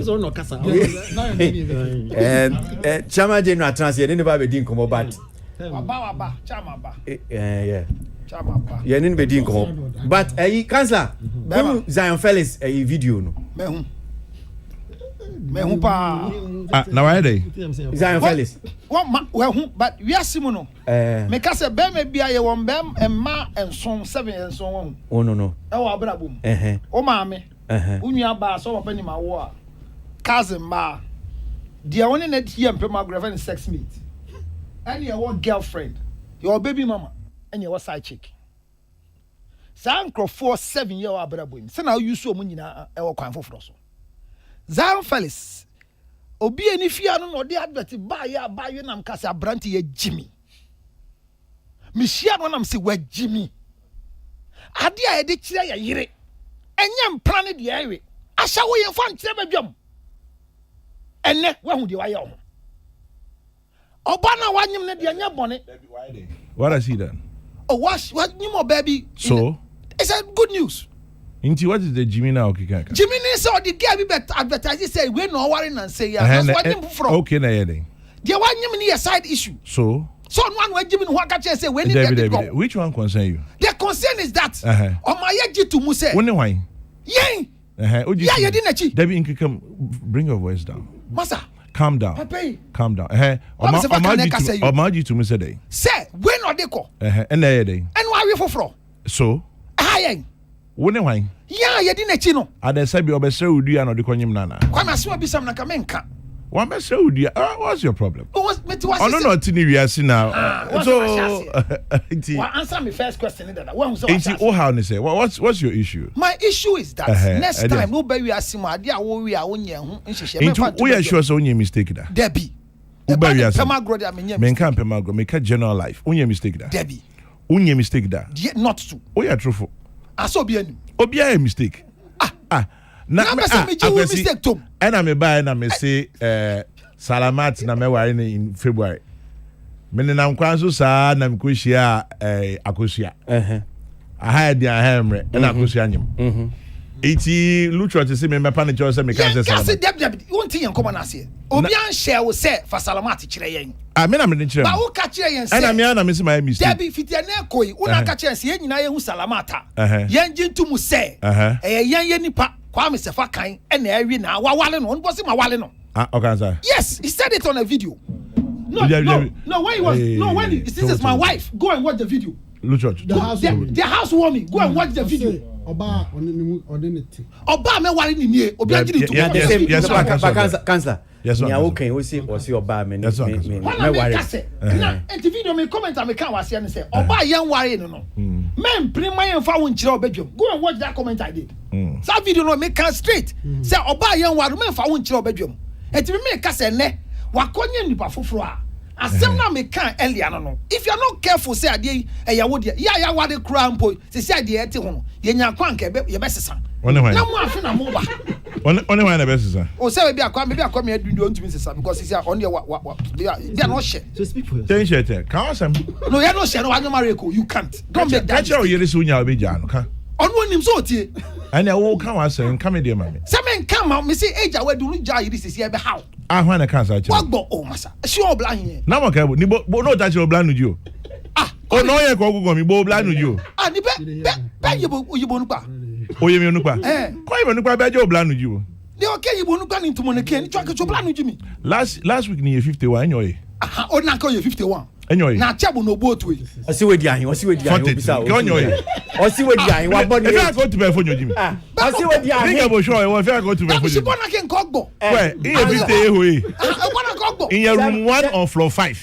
chama general transfer dey never be din komo but waba chama ba yeah chama ba yeah need be din komo but cancel Zion Felix video no me hu pa na why dey Zion Felix but we are simono me ka se be me bia ye won bem emma enson 7 enson oh no e wa bra bom o ma me unua ba so opa ni ma wo a cousin ma dia woni na die empem agrava sex mate and your girlfriend your baby mama and your side chick Sankro for 7 year wa bra bom se na you so mu nyina e wo kwan foforo so Zion Felix obi eni fia no no de advert ba ya nam kase abranti ye Jimmy mishia no nam se wa Jimmy ade a ye de kire ya yire enye mpra ne de awe ahya wo ye fa nkire badwam enne wa hu de wa ye ho oba na wanyem ne de anya bone what I see then what nyimo baby so it's a good news. Inti what is the Jimmy now kika? Jimmy ni say the girl be advertise say we no worry and say yeah. Okay na yeding. The one you need a side issue. So one way Jimmy who catch say we need to go. Which one concern you? The concern is that on my yaji to mu say. When why? Yeah. Yeah, you didn't chi. Debbie Inkikam, bring your voice down. Masa. Calm down. Papa. Calm down. Omaji to me say. Say when or they call. And na yeding. And why we for? So. Ayen. Wone why? Yeah, you didn't chi no. Ade say be obese udi an odi kwanyim nana. Kwame so bi sam na ka menka. One be say udi. What's your problem? Oh no tini we are see now. So answer me first question that. When so how ni say? What's your issue? My issue is that next time no be we asimo ade a wo we a wonye ho nhihye me fa. We are sure so onye mistake da. Debbie. Uba we asimo. Pemagro de amenye. Men kan pemagro, me ka general life. Onye mistake da. Debbie. Onye mistake da. Not to. We are truthful. Aso bi anu. Obi a mistake. Na mistake to. And me buy na me say Salamat na me ware in February. Me na nkwanso sa na me ko hia akosia. Aha dia hamre na akosia nyem. Eti Lucho te say me pa na cho say me kan say Salamat. Yes, Deb, you want tin come na say. Obi an share wo say for Salamat kire yen. Me na me den kire. Ba wo ka kire yen say. Na me say my mistake. Debi fitia na koi, una ka kire say yen nyina ye hu Salamata. Yen jintu mu say. Yen ye nipa kwa me sefa kan na awi na wa wale no. Onbo say ma wale no. Okay, sir. Yes, he said it on a video. No, when he was this is my wife. Go and watch the video. Lucho. The housewarming. Go and watch the video. Oba me wale ni nie. Obi agire to. Yes, cancel. Yes, Yeah, okay, we see your bar me. Yes, When I make a say, na video me comment and me can was here say, Oba yan worry no. Men bring my fa won chire obedwom. Go and watch that comment I did. That video no make can straight. Say Oba yan worry men fa won chire obedwom. Enti me make say ne wakonye nipa foforo a. Asem na me kan earlier no. If you are not careful say ade eyawo de. Ya wade kura mpo. Say ade ete ho no. Ye nya kwan ka ye besesa. Na mo afi na mo ba. Only one the best is. Oh, say maybe I come here doing the to say because it's on the what they are not share. So speak for yourself. Change it. No, you are not share. No, I marry you can't. Don't make that. Catch your years when you are big okay? On one him so tie. And I will come and say come here man. Some men come out me say age away do no jai this is here be how. Ah when I can't say. What go oh masa. Sure blind here. Na mo ka ni bo no touch your blind you. Ah, oh no ye ko go mi bo blind you. Ah ni be you bo no pa. Oye mi onukwa. Ko ye mi onukwa be je obla nu ji o. They okay you no plan into money can try to plan with me. Last week ni 51 enjoy. Aha, o na call you 51. Enjoy. Na chabu no boat we. O si we di ahin, obisa. Go enjoy. O si we di ahin, wa body. If I go to phone you Jimmy. O si we di ahin. Think about sure if I go to phone. She born again kogbo. Where? In 50 eho. I wanna kogbo. In your room 1 on floor 5.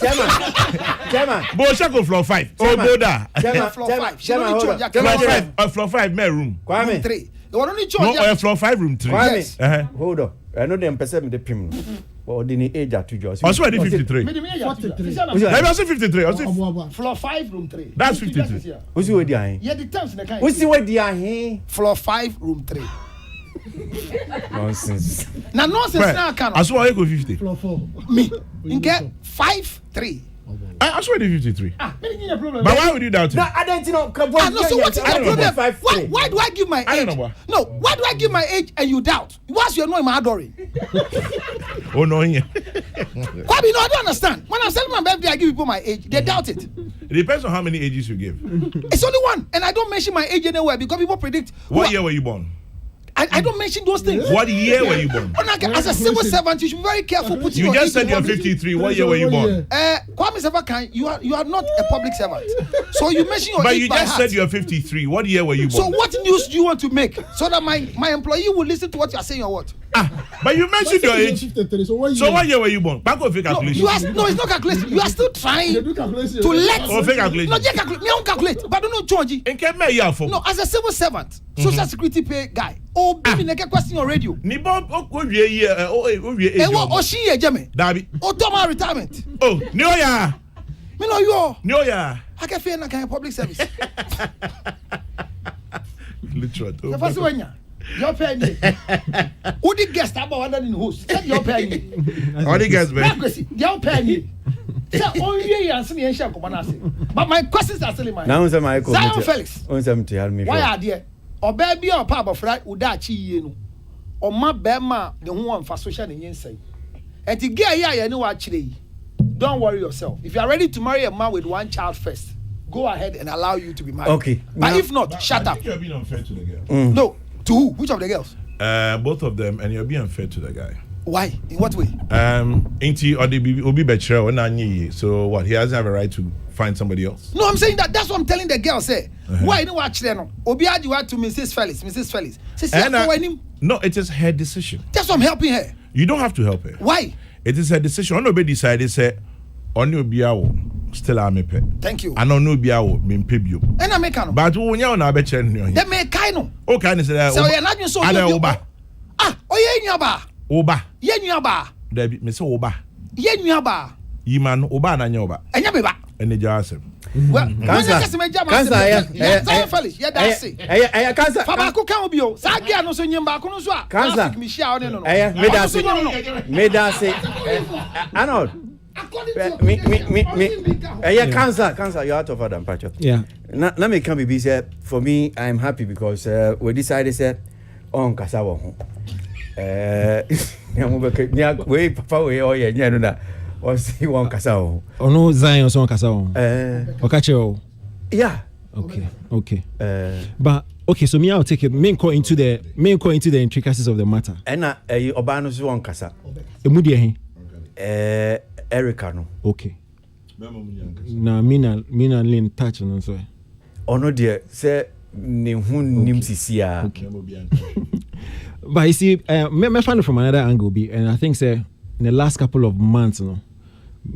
Chairman. Bo check on floor 5. Oh boda. Chairman. Floor 5 my room. Kwame 3. You want only charge. No, floor 5 room 3. Yes. Hold on. I know them person me the pim. But the age at 2 just. Also I did 53. I was 53. I was floor 5 room 3. That's 53. Who's we di ahin? Yeah, the terms in the kind. Who's we di ahin? Floor 5 room 3. Nonsense. Na nonsense na can. I swear I go 50. Floor 4. Me. Get 5 3. I swear I did 53. Problem. But why would you doubt it? No, I don't know. No, so what's the problem? Why do I give my age? I don't know. No, why do I give my age and you doubt? What's your name, Adori? Oh no, yeah. Kwabi, no, I don't understand. When I'm selling my birthday, I give people my age. They doubt it. It depends on how many ages you give. It's only one, and I don't mention my age anywhere because people predict. What year were you born? I don't mention those things. What year were you born? As a civil servant, you should be very careful. You just said you're 53. What year were you born? Kwame Sebakan, you are not a public servant, so you mention your but age you by just heart. said you're 53. What year were you born? So what news do you want to make so that my employee will listen to what you are saying or what? But you mentioned your age. So what year were you born? Back of calculation. No, it's not calculation. You are still trying to let. Oh, fake calculation. No, just calculate. Me don't calculate, but I don't know charge. No, as a civil servant, social security pay guy. Oh, be make a question on radio. Ni Bob Owie year. Oshi ye jeme. Dabi. Otoma retirement. Oh, ni oya. Me no yo. Ni oya. I can feel like public service. Literally. The first one. Your penny. Who the guest about under the host? Tell your penny. All the guests, man. Your penny. But my questions are still in my now say my Zion Felix. Why are there? Or baby or papa fry udachi yenu. Or my bema the one for social and say. And to get here, you know actually. Don't worry yourself. If you are ready to marry a man with one child first, go ahead and allow you to be married. Okay. But if not, shut up. You're being unfair to the girl. No. To who? Which of the girls? Both of them, and you're being unfair to the guy. Why? In what way? Inti or the Obi Bechra or Nanyi. So what? He doesn't have a right to find somebody else. No, I'm saying that. That's what I'm telling the girl. Say, why you watch them? Obi Ajiwa to Mrs. Felix. No, it is her decision. That's why I'm helping her. You don't have to help her. Why? It is her decision. Nobody decided. Say, on your biawo still a me pe. Thank you. I don't know biawo me pe bio. And I make no. But when you na be chen no. They make no. Okay, ni say that. So you're not just so. Oba. Ye nyaba. Oba. Ye nyaba. There me say oba. Ye nyaba. Yiman oba na nyoba. Enya beba. Ene jasem. Well, cancer. Zion Felix. Yeah, that's it. Cancer. Fabako kan obi o. Sa gia no so nyimba ko no so a. Cancer. Me share on no. Me da say. Arnold. Me. Cancer. You're out of order, Pacho. Yeah. Let me come be say for me, I'm happy because we decided say on Kasawa. We papa we oh yeah no na. Or see one Kasawa. Oh no, Zion so Kasawa. Okache. Yeah. Okay. But okay, so me I'll take it. Main call into the intricacies of the matter. And Obano so one Kasa. Emudi Erica no. Okay. Na mina Lynn touch on so. Ono dear say ni hun nim sisia. But you see, me find it from another angle, and I think say in the last couple of months, my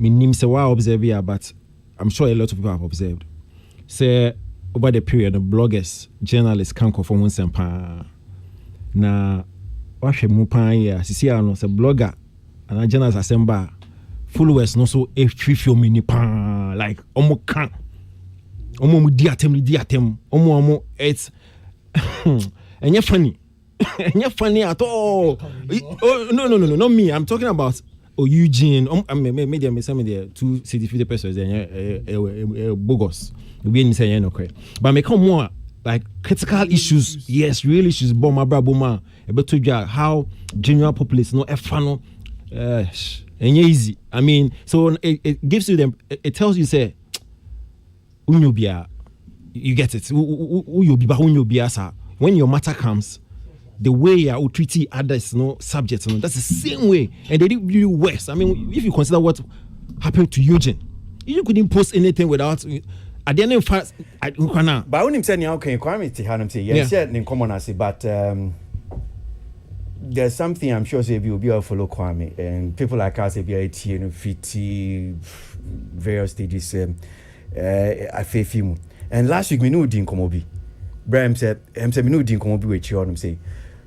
name say why observe here, but I'm sure a lot of people have observed. Say over the period, the bloggers, journalists can't conform one sempa. Na what she mupan here? See, I know say blogger and a journalist assemble followers no so a free mini pan like omo can omo diatem omo it's and you're funny. And you're funny at all. Oh, no, not me. I'm talking about Eugene. Maybe some of the 2 city persons bogus. We say no correct. But me come more like critical issues. Yes, real issues. Boma braboma. About to how general populace no fano. And easy. I mean, so it gives you them. It tells you say, unyobia. You get it. Unyobia, unyobia sa. When your matter comes. The way you treat others, subjects, that's the same way, and they did really worse. I mean, if you consider what happened to Eugene, you couldn't post anything without. At the end of the day, but when him saying how can you come to him say yes, in common as but there's something I'm sure say will be a follow Kwame and people like us be a 50 various stages. I feel film and last week we knew didn't come obi. Brahim said, we knew didn't come obi with you on him say.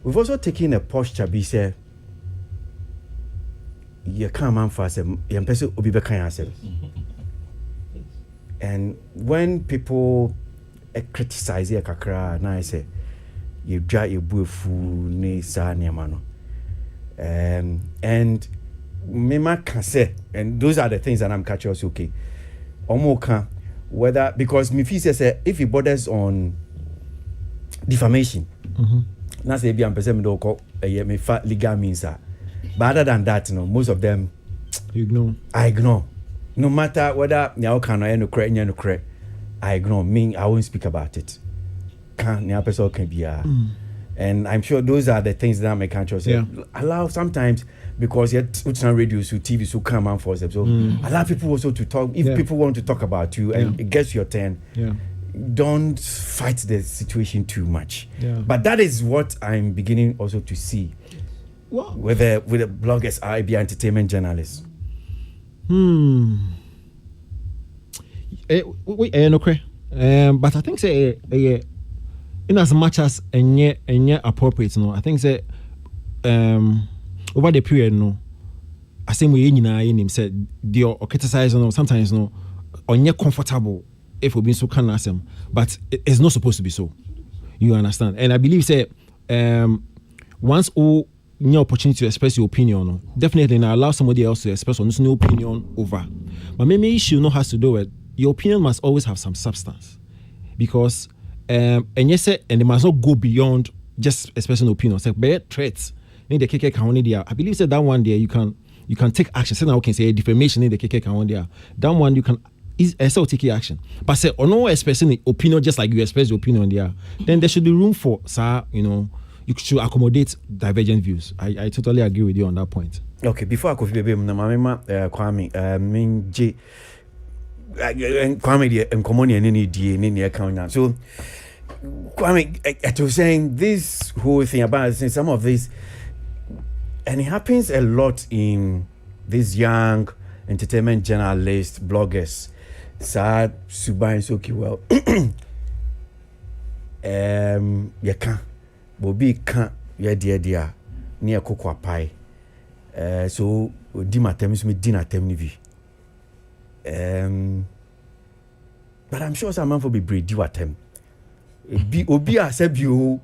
We've also taken a posture be say you can't man fast you person obi be kan yourself. And when people criticize you kakra na say you dry your bufu ni sa niama no and me can say and those are the things that I'm catching us okay omo kan whether because me feel say if it borders on defamation na say be am person me do call me fa legal means but other than that most of them I ignore no matter whether nya can or no credit no credit I ignore me I won't speak about it can nya person can be and I'm sure those are the things that make conscious allow sometimes because yet radio so TV so come on for them so allow people also to talk if people want to talk about you and it gets your turn don't fight the situation too much. But that is what I'm beginning also to see with the bloggers, IB entertainment journalists. But I think say in as much as any appropriate I think say over the period I say we him said the criticize sometimes on comfortable if we been so can ask them, but it's not supposed to be so. You understand? And I believe say once all new opportunity to express your opinion, definitely now allow somebody else to express on this new opinion over. But maybe issue has to do with your opinion must always have some substance. Because and yes, and it must not go beyond just expressing opinions. Like bad threats. In the KK can only I believe that one there you can take action. Say now can say defamation in the KK can only there. That one you can is take action. But say or no expressing the opinion just like you express your opinion there, then there should be room for you should accommodate divergent views. I totally agree with you on that point. Okay, before I go baby Kwame Minji Kwame and common any account now. So Kwame I was saying this whole thing about some of this and it happens a lot in these young entertainment journalists, bloggers. Sad Subai so well. You can't. Bobby can't. You dear near cocoa pie. So dimatems me dinner temnivi. But I'm sure some man for be breed you at him. Be obia sebi.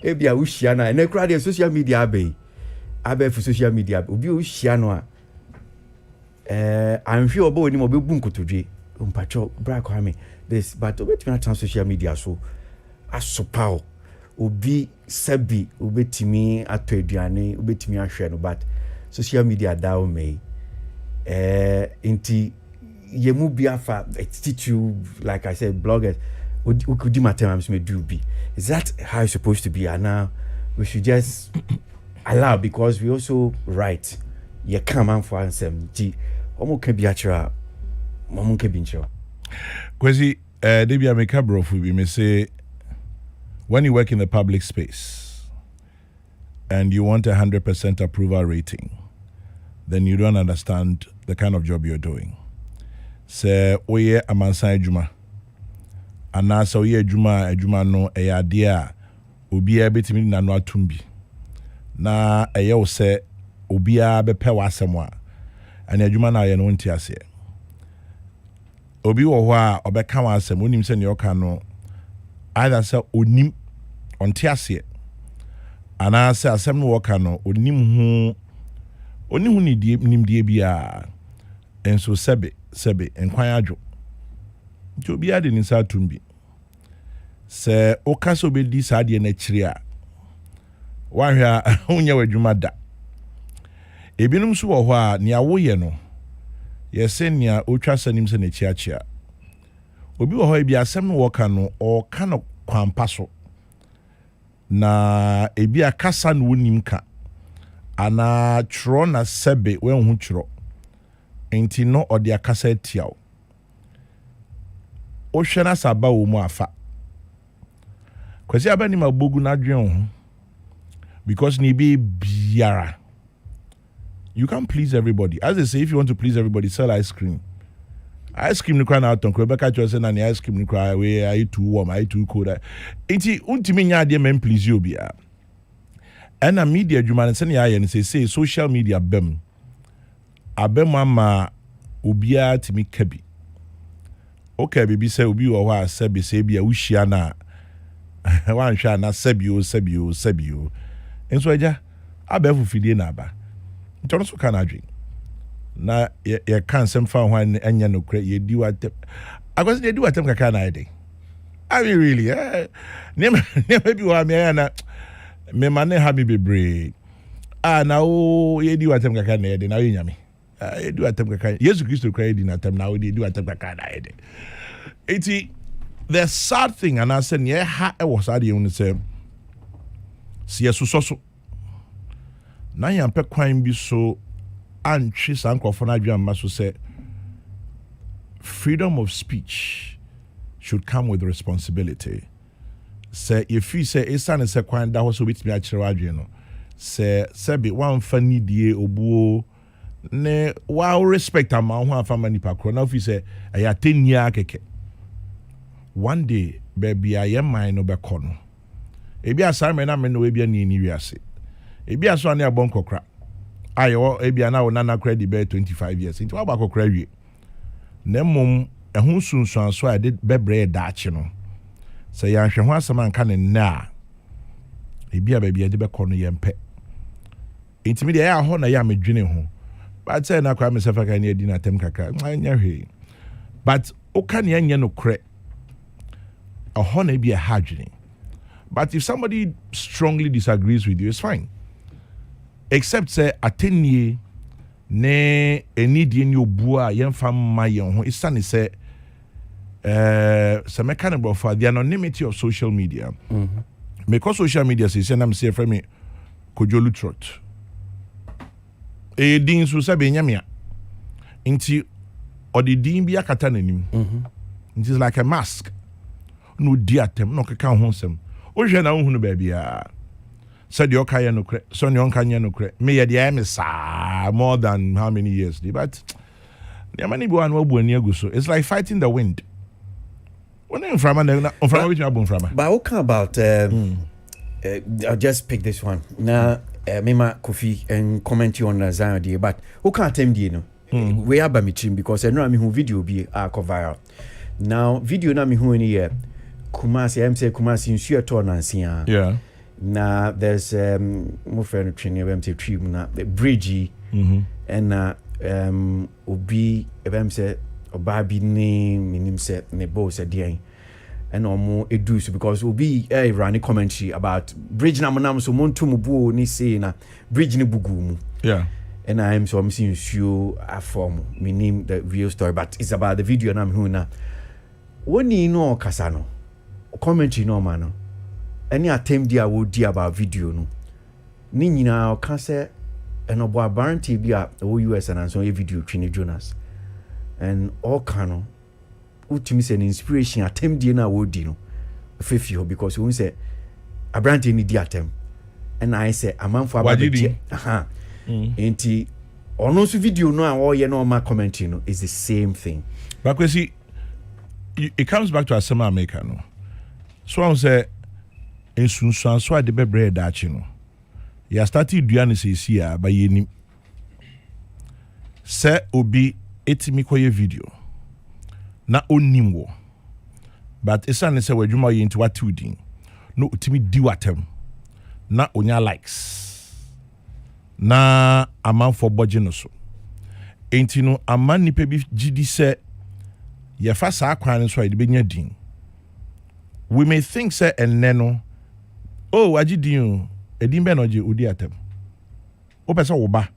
Ebia ushiana and crowd social media abe for social media. Obi ushiano. I'm sure about any mobile bunko today. Patrol Bra Kwame this, but wait me on social media so as so pow obi sebi obetimi atweduane obetimi ahwe no but social media down me inti yemu biafa teach you like I said bloggers we could do my terms me do be is that how it's supposed to be and now we should just allow because we also write you come on for answer omo can be actual mom can be sure Kwesi Debbie Ameka Brofu we may say when you work in the public space and you want 100% approval rating then you don't understand the kind of job you're doing. So oye amansan adwuma anasa oye adwuma no eyade obia betimi na no atumbi na eye wo se obia bepe wasem a ana adwuma na ye no nti ase obi wo ho a obeka wasem onim se ne yoka no either se onim onti ase ana se asem no woka no onim hu ni die nim die bia enso sebe enkwan adwo nti obi ade ni sa tumbi se okaso obedi sa de na kire a wanhwa unya wadwuma da ebinum so wo ho a ne awoye no yese nia otwa sanim se na chiachia obi wo ho ebi asem no woka no o ka no kwampa so na ebi akasa no wonim ka ana tro na sebe wen hu tro enti no odi akasa tiaw o hwena saba wo mu afa kwasi abani mabogu na dwen ho because ni be biara you can't please everybody. As they say, if you want to please everybody, sell ice cream. Ice cream ni cry out on Rebecca Johnson and the ice cream ni cry away. Are you too warm? Are you too cold? Enti untimi nya de men please you bia. And a media juma send ya and say social media bem. Abem mama obia timi kabi. Okay, baby say obi wo wa sebi say bia wuhia na. Wan hwa na sebio. Enso aja abefu fidie na aba. Ntono so kana adwen. Na ye kan sem fa ho anya no kra ye di watem. Akwase ye di watem kaka na ide. I mean really never be wa me na me mane ha me bebre. Na o ye di watem kaka na ide na ye nyame. Ye di watem kaka. Yesu Kristo kra di na tem na o di watem kaka na ide. Eti the sad thing and I said yeah ha e was ade you say si yesu so na yampe kwan bi so antwe sankofo na adwan ma so say freedom of speech should come with responsibility. Say if you say esan say kwan da ho so bitimi a kire adwen no say be wan fa nidie obuo ne wa respect am ho afa mani pakro na ofi say aya tenia keke one day baby I am mine no be kono ebi asarme na me no ebi ani ni wiase ebi aso ane abon kokra ayo ebi na wo nana credit be 25 years nti wa ba kokra wie na mom ehun sunsun so ade bebre daache no se ya hwe ho asama nka ne na ebi a baby ade be kono yempe nti me de ya ho na ya medwene ho but say na kwa me sefa ka ne adi na tem kaka anya hwe but o ka ne anya no kre a honor be a hardware. But if somebody strongly disagrees with you, it's fine. Except say atenie ne enidi en yobua yen fam mayon ho isane say some kind of for the anonymity of social media. Because social media says I'm say from me kojolu trot. E din so sabe nyamia. Inti odi din bi akata nanim. It is like a mask. No diatem no keka ho nsem o hwe na ohunu ba bia said your kaya no kre so ne onkanya no kre me ye dey me sa more than how many years but the many bo an wabu ani aguso it's like fighting the wind when in frama na frama which abon frama but what about I'll just pick this one now Mema Kofi and comment you on Zion day but who can't tell me no we are by me team because I know me who video be cover now video na me who any year Kumasi, I'm saying Kumasi, you turn and see. Yeah. Now there's more friend training. I'm saying trip na the bridge. And obi. I'm say obabi name minim say nebo say dieng. And omo educe because obi running commentary about bridge na monam so montu mubu ni say na bridge ni bugu mu. Yeah. And I'm seeing you a form minim the real story, but it's about the video na me na. When you know kasano. Commentary no man any attempt dia wo di about video no ni nyina o ka se eno bo abarante bi a o US and so video twini Jonas and all kano ultimate say inspiration attempt dia na wo di no fefio because we say abarante ni di attempt and I say amanfo abadi enti ono so video no a wo ye no ma commenting no is the same thing. But see, it comes back to Asema America no. So I say in sunsan so ade bebre dachi no. Ya started duane se ya ba yeni. Se obi etimi koye video. Na onim wo. But esane se wadwuma ye into what din. No utimi di watem. Na onya likes. Na aman for budget no so. Enti no aman nipa bi gidi se ye fa sa kwan so ide benya din. We may think say eneno oh agidin edin be no je odi atem. O pese wo ba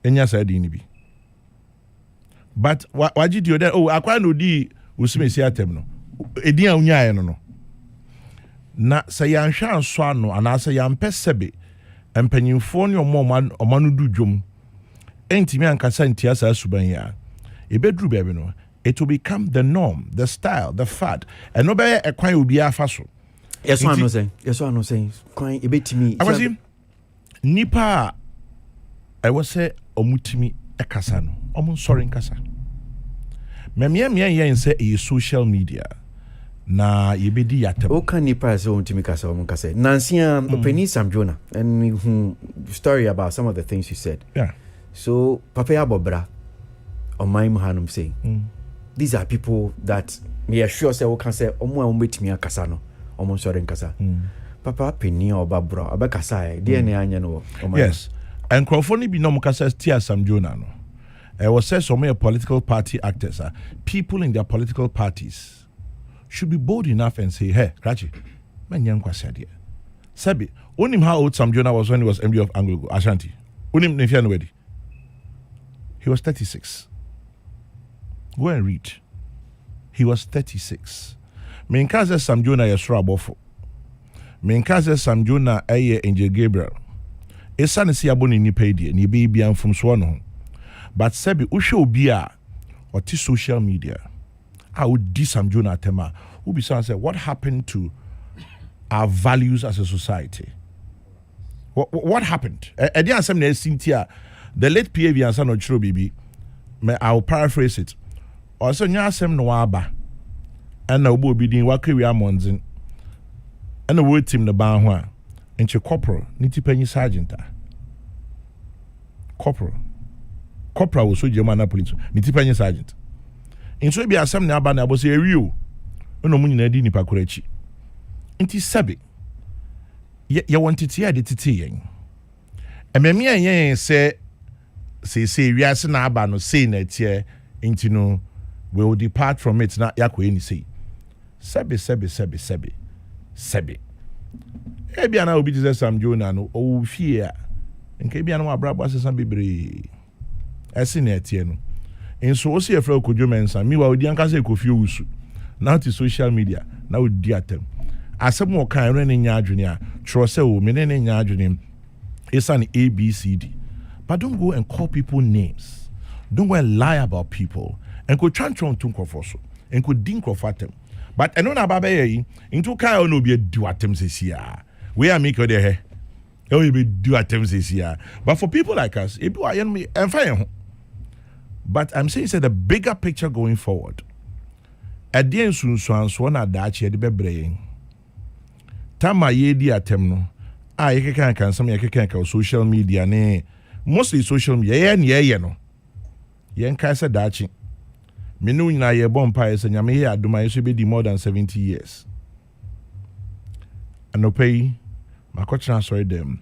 enya sa edin ni bi. But wagidi o oh akwa no di usimesi atem no. Edin a unya no no. Na say yan hwa anso ano ana say yan pesebe empanyimfo ne omanu du dwom. Entimi ankasa ntia sa suban ya. Ebedru bebe no. It will become the norm, the style, the fad. And no be a kwan obi afa so. Yes, what I'm saying. Yes, what I'm saying. Kwan ebetimi. I was him. Nipa I was say omutimi ekasa no. Omun sorry nkasa. Memia yen say e social media. Na yebedi yatem. O kan nipa say omutimi kasa omun kasa. Nancy Openi Sam Jonah and story about some of the things you said. Yeah. So Papa Abobra on my hanum saying. These are people that me are sure say we can say omo betimi akasa no omo sore nkasa papa Penny or babra abakasa DNA anya no. Yes, and crofoni bi no mukasa tia Sam Jonah no. I was say some political party actors people in their political parties should be bold enough and say hey Krachi man yan kwasa dia sabi onim how old Sam Jonah was when he was MD of Anglo Ashanti onim ne fian wedi he was 36. Go and read. He was 36. Menkaze Sam Jonah yesra bofo. Menkaze Sam Jonah eye Angel Gabriel. Esa ne si aboni ni pedi ni be bia mfumso no. But sebi uhwe obi a oti social media. I would di Sam Jonah tema. Who be say what happened to our values as a society? What happened? E dey ansem na Cynthia the late PAV answer no chiro bibi. I'll paraphrase it. Also nya asem no aba and na obo obi din wakawi amonzin and the word team the ban ho a enche corporal niti panyi sergeant corporal was so jema na police niti panyi sergeant enso bi asem na aba na abo se ewiu no mu nyina di nipa korachi nti sabe ye wantiti ya de titi yen ememi yen se wiase na aba no say na tie nti no we will depart from it na yakwe ni say sebe ebia na obi Jesus Sam Jonah no o fie a nke ebia na abrabo asesa bebre esi na etie no enso o se efra okodwo mensa mi wa odi ankasa ekofie wusu na to social media na odi atem asem o kan re ne nya adwene a tro se o me ne nya adwene esa ni ABCD but don't go and call people names, don't go and lie about people and go chantron to nkofo and go din krofatem. But eno na baba ye into kai no be do atem sesia we are make the hair e be do atem sesia but for people like us e be ayen and fire. But I'm saying the bigger picture going forward at the end soon so na dachi de bebre tama ye di atem no ye kan some ye kan social media ne mostly social media ye no yen ka say dachi menu nyina ye bompa ye nyame ye adoma ye so be di more than 70 years anopei makochna sorry them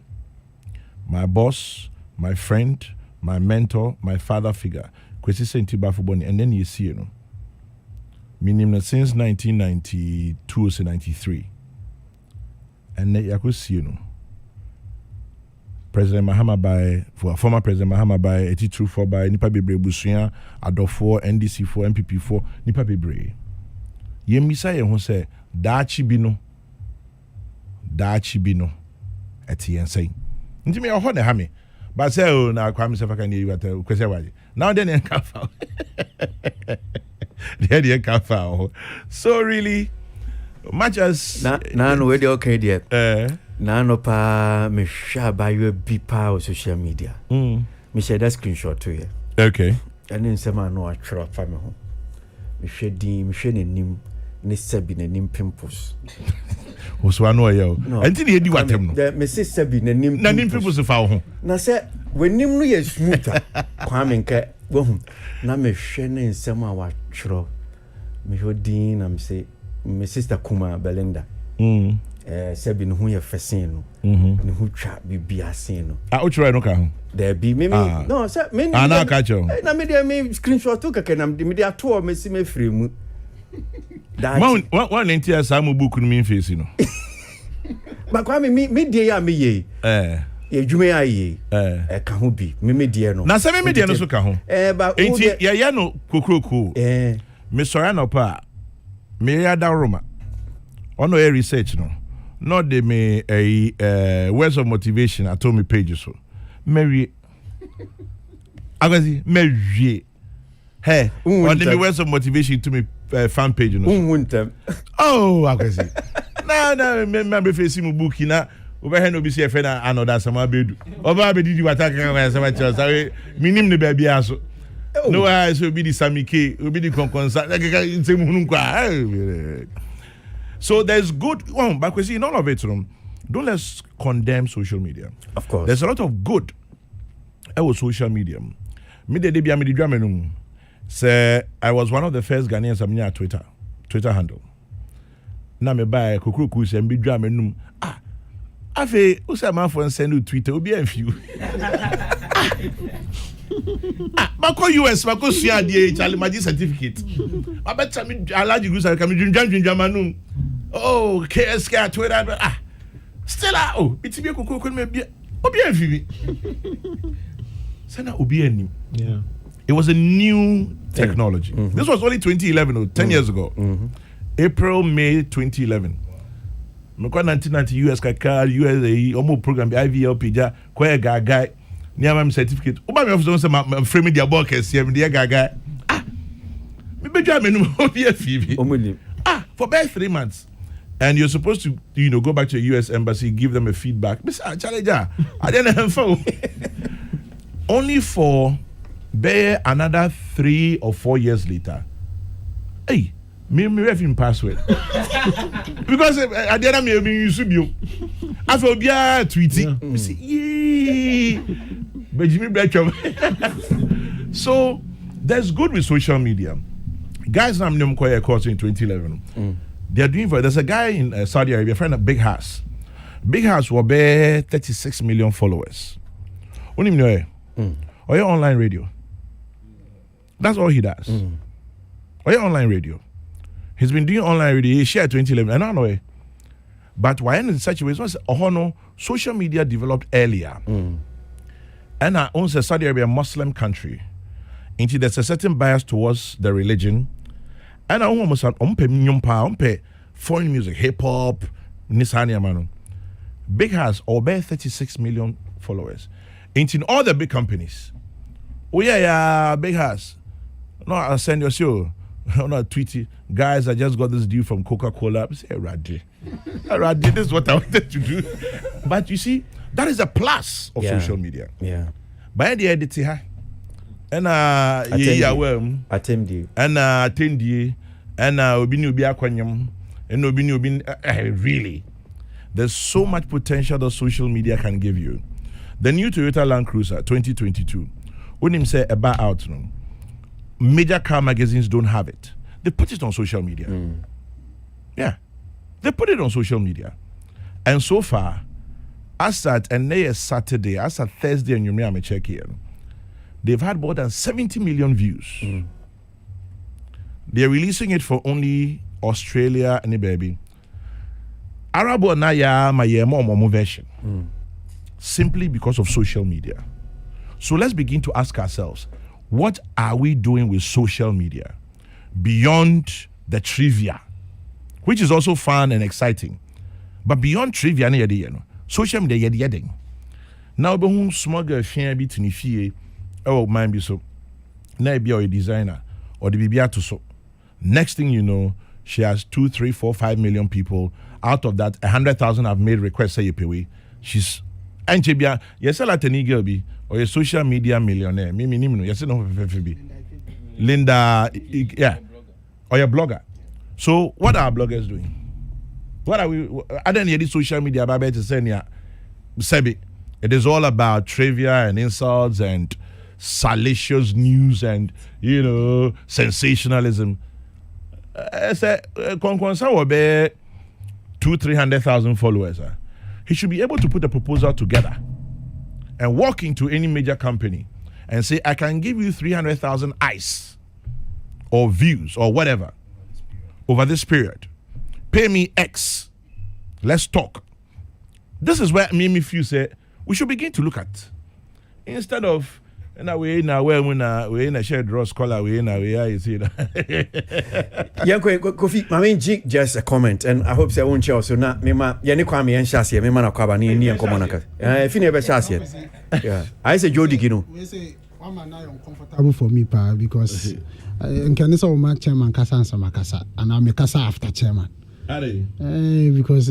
my boss, my friend, my mentor, my father figure kwesi senti bafuboni and then you see you know minimum since 1992 to 93 and then you see you know President Mahama by former President Mahama by eti for by nipa bebre busuya adofo NDC for MPP for nipa bebre yemisa ye ho se daachi bi no eti yensai ntimi e ho ne ha me ba say o na kwam se faka ni wata kwese waje now then en kafa the kafa so really much as na no we dey okay there na no pa me hwa ba you bi pa o social media me share that screenshot to you. Okay. And then some man no I try for me home. Me share dim, me share nim, ne sebi ne nim pimples. So I know you. Until you do what him no. Me say sebi ne nim. Na nim pimples fa ho. Na say when nim no ye smoother. Kwame nke wo hu. Na me hwe ne nsem a wa tro. Me ho din na me say my sister Kuma Belinda. Sebi no hu ye fesin no. Ne hu twa bibia sin no. Ah, uchi no ka ho. There be me no sir me na catch you. Na me dey me screenshot to keke na me dey ato me si me free mu. One entire Samu book no mean face no. But kwa me dey ya me ye. Ye dwuma ya ye. Ka ho bi. Me dey no. Na se me dey no so ka ho. Ba enti ya no kokroko. Me sorry no pa. Me ya da Roma. Ono e research no. Not de me words of motivation at me pages so. Mary Agazi Mary hey on the words of motivation to me fan page no oh Agazi na me face mu book na oba he no bi se fe na another sama bedu oba be didi wata kan sama cha say minim ne ba bia so no I so be the samike obi the konkonsa say mu nkwa so there's good one but we see in all of it don't let's condemn social media. Of course. There's a lot of good with social media. Say I was one of the first Ghanaians I'm near Twitter handle. Now me buy kukuku say me dramenum. Afe o say man for send you Twitter obi enfiu. Bako US bako sia die Charlie Magic certificate. I bet me alaji group say come dwandwandwamanum. Oh, KSK Twitter still it's be kukuku me be obi enfiu. Sana obi enim. Yeah. It was a new technology. This was only 2011 or 10 years ago. April, May 2011. Mekwa 1990 US kaka USA omo program bi IVLP ja kwa gaga niam certificate. Oba me officer say ma frame dia ball case me dia gaga. Me bedwa menum obi afibi. Omoni. For about 3 months. And you're supposed to go back to the US embassy, give them a feedback. Me say challenger. I didn't have phone. Only for another 3 or 4 years later. Hey, me have password. Because at the end of me use you. After be a tweeting. Me say, yee. But Jimmy Bletchum. So there's good with social media. Guys, I'm known quite a course in 2011. They're doing there's a guy in Saudi Arabia, a friend of Big House. Big House will be 36 million followers. What do you know? Or your online radio. That's all he does. Or your online radio. He's been doing online radio. He shared 2011. I don't know. But why in such a way? Social media developed earlier. And I own Saudi Arabia, a Muslim country. Into there's a certain bias towards the religion. And I almost foreign music, hip hop, Nisania Manu. Big has over 36 million followers. In all the big companies. Oh yeah, Big House. No, I'll send your show. No, tweety. Guys, I just got this deal from Coca-Cola. I say, Raddy, this is what I wanted to do. But you see, that is a plus of social media. Yeah. By the edit, and attend and really, there's so much potential that social media can give you. The new Toyota Land Cruiser 2022, when him say about out, major car magazines don't have it. They put it on social media. Yeah, they put it on social media, and so far, as at Saturday, as at Thursday, and you may check here, they've had more than 70 million views. They're releasing it for only Australia and baby. Arabo na ya ma version. Simply because of social media. So let's begin to ask ourselves, what are we doing with social media beyond the trivia, which is also fun and exciting, but beyond trivia, social media now be small girl be to oh mind be so now be a designer or the BBA to so next thing you know, she has 2, 3, 4, 5 million people. Out of that, 100,000 have made requests say you pay. She's and yes, I like girl be or a social media millionaire. Me no. You say no be. Linda, yeah, or a blogger. So what are bloggers doing? What are we? I don't hear social media about to say Sebi. It is all about trivia and insults and salacious news and sensationalism. I say, Konkonsa will be 200,000-300,000 followers. He should be able to put a proposal together and walk into any major company and say, I can give you 300,000 eyes or views or whatever over this period. Pay me X. Let's talk. This is where me feel say we should begin to look at. Instead of we in a shared draw scholar, we you see that. Yeah, Kofi, my main just a comment, and I hope I won't share so now. Mima, yani kwa mi enshasi, mima na kwa ba ni enkomonaka. If you never share, yeah, I say Jody Gino. We say one man now uncomfortable for me, pa, because Nkanisa Oma chairman kasa and sama kasa, and I'm a kasa after chairman. Because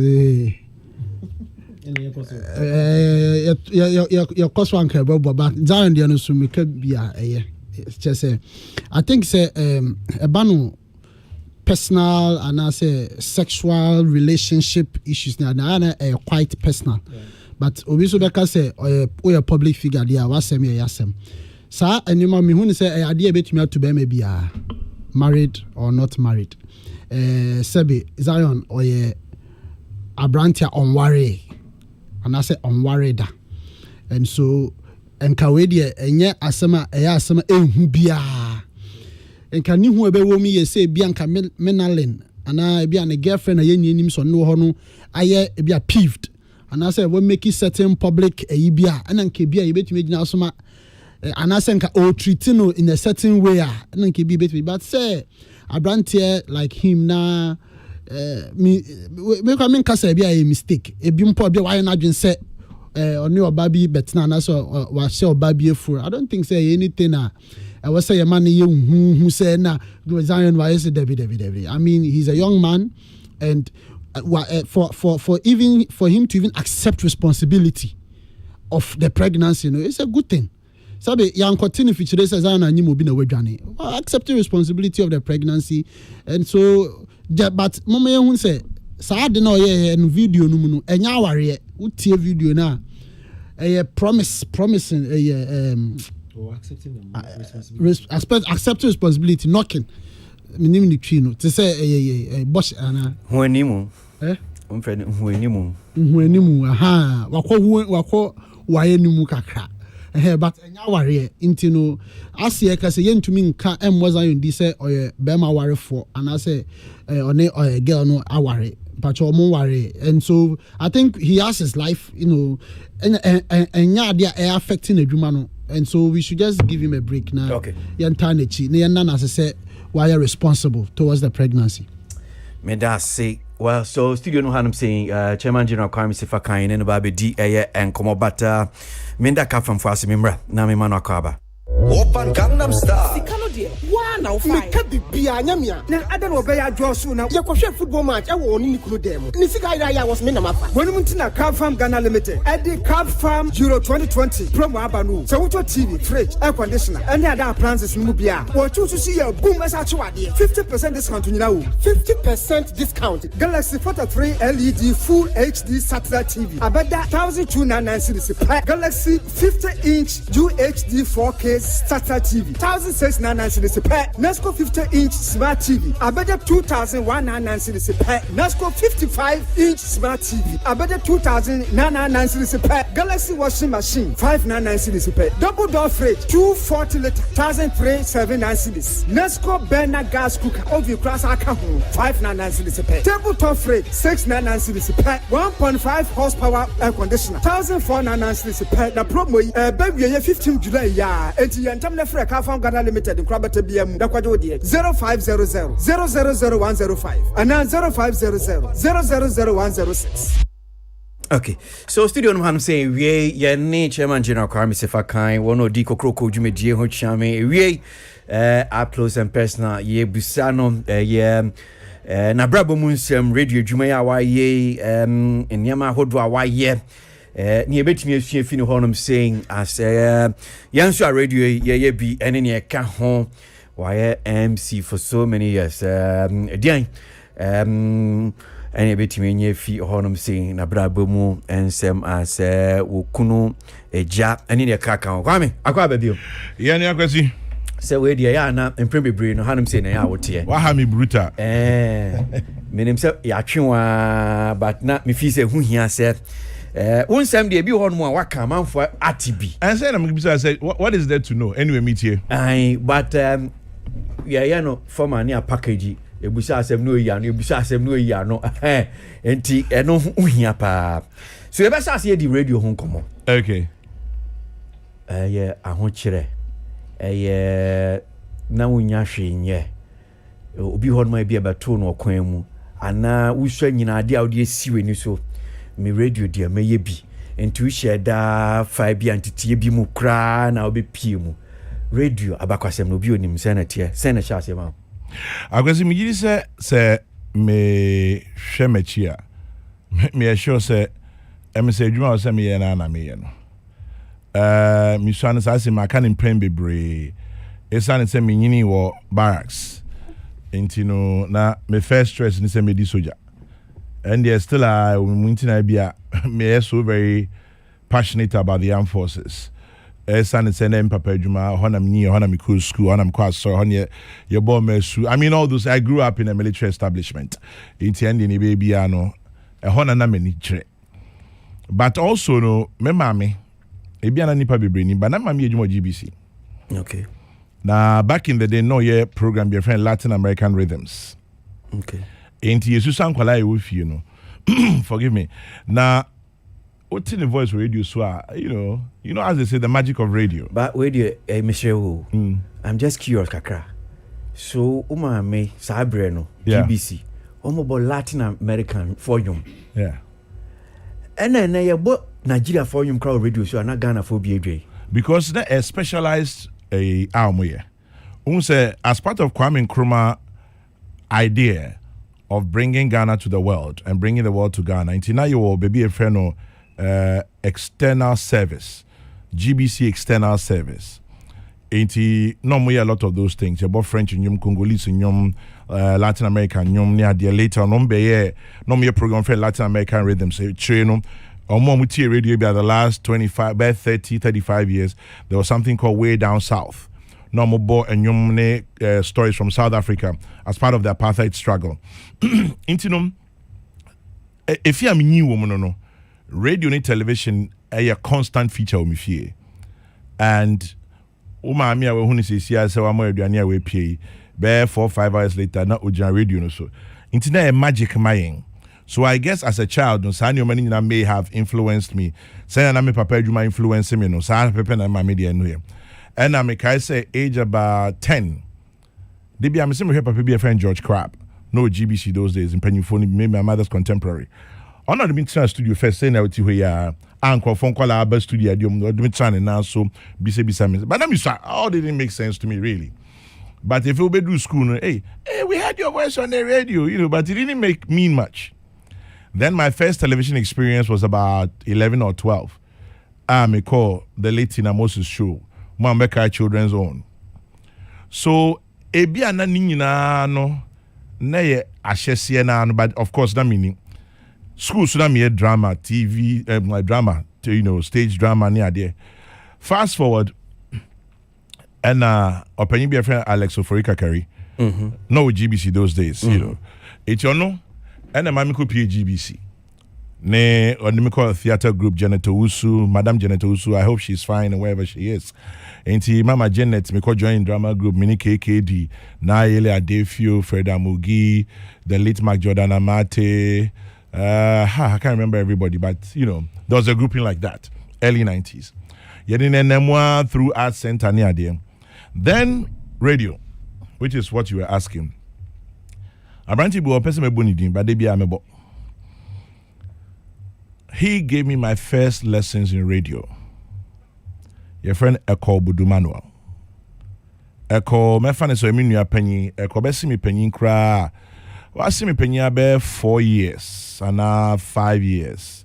your cost one care but Zion the so me could be just say I think say a banu personal and I say sexual relationship issues now quite personal, but obi so beka say a public figure there was me yasem sa anima me hu say idea betumi to be maybe married or not married Sebi Zion or abrantia on worry. And I say unworried, and so and Kawedia and yet asama bia and can you who be me say Bianca Menalin and I be a girlfriend a yen so no hono I be a peeved and I say we make it certain public a bia and then kibia you bet me now soma and I say o treatino in a certain way and then kibi bet but say abrantia like him na me come kasa bia a mistake e bi mpo bia why na dwen say oni obabi betna na so wa say obabi efur I don't think say anything I was say a man who say na Zion why is Debbie I mean he's a young man and for even for him to even accept responsibility of the pregnancy it's a good thing. Sabe young continue feature says Zion and you be na wedwane accepting responsibility of the pregnancy and so but mama yehun say sad na oye en video no mu no enya aware utie video na promising accepting responsibility knocking minim ni twi no to say boss ana huanimu huanimu aha wakọ wayenimu kakra but enya aware intino asie ka say yentumi nka emwazayon di say oye bema warefo ana say one girl no aware but omo worry and so I think he has his life and they are affecting adwuma no and so we should just give him a break now. Okay. Yantanechi na yanna as say why are responsible towards the pregnancy. Me da say well so studio no hanum saying chairman general Kwame Sefakan and baby D and komo bata menda ka from fast member na me man akaba Open Gangnam Style. Sikano de. One now five. Me kebi bia nyamia. Na adan obeya draw so na. Ye kwhwe football match e wo oni nikunu dem. Ni sika ida was me na mafa. Woni muntina Cab Farm Ghana Limited. Eddie Cab Farm Euro 2020 promo abanu. So wuto TV, fridge, air conditioner. Any other appliances no bia. Wo choose to see your boom esa chwade. 50% discount nyina wo. 50% discount. Galaxy 43 LED full HD satellite TV. Abeda 1299 cedis. Galaxy 50-inch UHD 4K satellite TV. 1699 cedis per. Nesco 50-inch smart TV. Abeda 2199 cedis per. Nesco 55-inch smart TV. Abeda 2999 cedis per. Galaxy washing machine 599 cedis per. Double door fridge 240 liter 1379 cedis. Nesco burner gas cooker oven class aka home 599 cedis per. Tabletop fridge 699 cedis per. 1.5 horsepower air conditioner 1499 cedis per. The promo baby 15 July ya. Enti yantam na free Cab Farm Ghana Limited in Krabata BM da kwajo die 0500 000105 and 0500 000106. Okay, so studio no hanum say we ye ne chairman general Kwame Sefakan one odi kokroko dwumedie ho chiame we close and personal ye busano ye na brabo mu nsem radio dwuma ya wa ye enyama hodo wa ye near bet me if you know I'm saying as Yansu radio ye be any ka home why MC for so many years again any bit me nye fi honum saying na brabo mu ensem as wokunu eja ani ne kaka kwame akwa babio ye ne akwasi se we dia ya na empre bebre no hanum say na ya wote wa ha me bruta menim se ya twenwa but na me fi se hu hia se unsem de bi honum a waka manfo atibi and say na me bi say what is there to know anyway meet here but yeah no former near package ebusa asem no ya no ebusa asem no ya no enti eno uhia pa so e be sa se di radio ho nkomo okay yeah ahokire na wonya hwenye obi ho no ma bia beto no kwan mu ana wusua nyina ade a ode siwe ni so me radio dia meye bi enti wo share da 5 bi antitie bi mu kra na obepie mu radio abakwasem no bi onim senatie chase ma akwasi mi yiri se me hwemachia me sure se em se adwuma se me ye na me ye no mi swan sa se maka ni prem bebre esane se me nyini wo barracks intino na me first stress ni se me di soldier and there still muntina bia me so very passionate about the armed forces. Son send them papa juma honam ni honam cool school honam kwa so honye your bomb mesu. I mean all those. I grew up in a military establishment in the ni baby ano a hona na many tre but also no me mami e bia na nipa bebre ni but na mami ejuma GBC okay na back in the day no year program your friend Latin American Rhythms okay enti yesu sankwala e wo fie no forgive me na what's in the voice radio so you know as they say the magic of radio but radio Michelle I'm just curious kakra so me sabre no GBC omobo Latin American forum yeah and then you bo Nigeria forum crowd radio so na Ghana for bi because that a specialized almoye say as part of Kwame Nkrumah idea of bringing Ghana to the world and bringing the world to Ghana until now you will be a friend of external service, GBC external service. Ain't no a lot of those things. About French and Congolese and Latin American near the later no me program for Latin American rhythms. Train or more radio by the last 35 years. There was something called Way Down South. No more and stories from South Africa as part of the apartheid struggle. Intinum, if you are a new woman, no. Radio and television a constant feature of me fie and my me we hunu say say wa mo aduane we pie be 4-5 hours later na ojan radio no so internet a magic mayen so I guess as a child no sa many may have influenced me say na me papa adwuma influence me no sa pepe na ma media no here and I make I say age about 10 they be am say me papa be a friend George Crab no GBC those days in Pennyphone maybe my mother's contemporary. On the Midtown studio first saying that we are anchor phone call our studio the Midtown now so bisa but I'm sorry all didn't make sense to me really but if we do school hey we had your voice on the radio but it didn't mean much. Then my first television experience was about 11 or 12. I call the late Tina Moses show Mwambeka Children's Own so ebia na ninyina no na ye ahyese na no but of course that meaning school so that me drama, TV, drama, stage drama near there. Fast forward, and opinion be a friend Alex Oforika Carey. No GBC those days, It's and the mammy could be GBC. Ne on the call theater group Janet Usu, Madam Janet Usu. I hope she's fine and wherever she is. And Mama Janet me call join drama group Mini KKD, Naile Adefio, Fred Amugi, the late Mark Jordan Amate. I can't remember everybody, but there was a grouping like that, early 90s. Yedin Nemwa through Arts Center near there. Then radio, which is what you were asking. Abranti bo person me bonidin, but they be amebo. He gave me my first lessons in radio. Your friend Eko Budu Manuel. Eko me fan so emi nua panyin, Eko be si me panyin kra. Was me penya be 4 years and 5 years.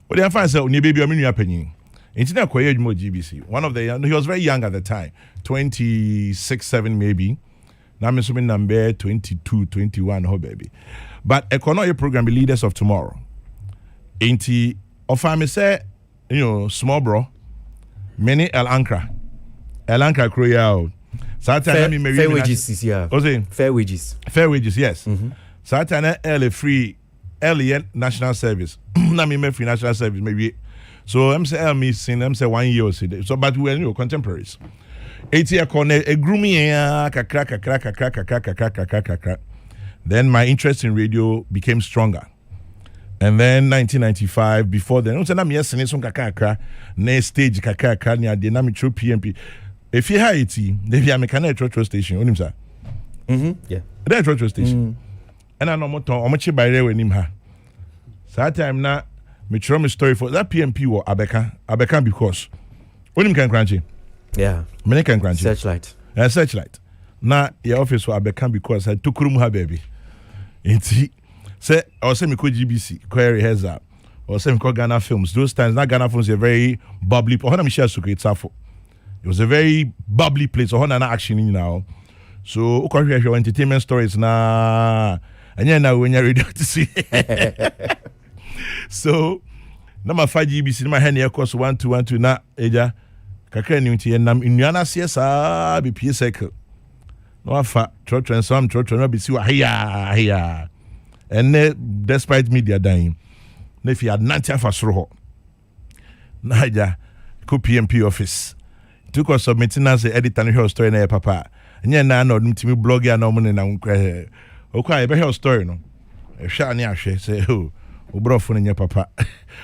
But the find say baby I'm new opinion. Internet koye adwuma GBC. One of the he was very young at the time, 26, 7 maybe. Now I'm assuming number 22, 21 ho baby. But economic program be Leaders of Tomorrow. Inti offer me say, small bro, many El Ankara Kroya. Fair wages, yeah. Fair wages. Fair wages, yes. Satana early free national service. Na me free national service maybe. So I'm say me sin I'm say 1 year or so. So but we are contemporaries. 8 year corner a grooming kakra. Then my interest in radio became stronger. And then 1995 before then, I'm saying yes some kakra na stage kakra near the na true PMP. If you have it, they have a retro station. Onim sir. Yeah. That retro station. And I know more time. I'm by railway nim ha. So that time na me tell me story for that PMP or Abeka because onim can crunchy. Yeah. Many can crunchy. Searchlight. Searchlight. Na your office for Abeka because I took room ha baby. Inti say or say me ko GBC query heads up or say me ko Ghana Films. Those times na Ghana Films are very bubbly. How me share suku it's afo. It was a very bubbly place. So, na action in now. So, your entertainment stories na, and yeah, now when you're ready to see. So, number 5 GBC, my hand here course 1212 na eja. Kakra ni unti nam inuana CSA BP cycle. No afa trot and some trot no be see wa here. And despite media dying, if you had 90 afa soro. Na eja ko PMP office. Took us submitting as the editor and her story na papa. Nya na no ntimi blog ya na mo na nkwa. Okwa e be her story no. E hwa ani ahwe say o brofo nya papa.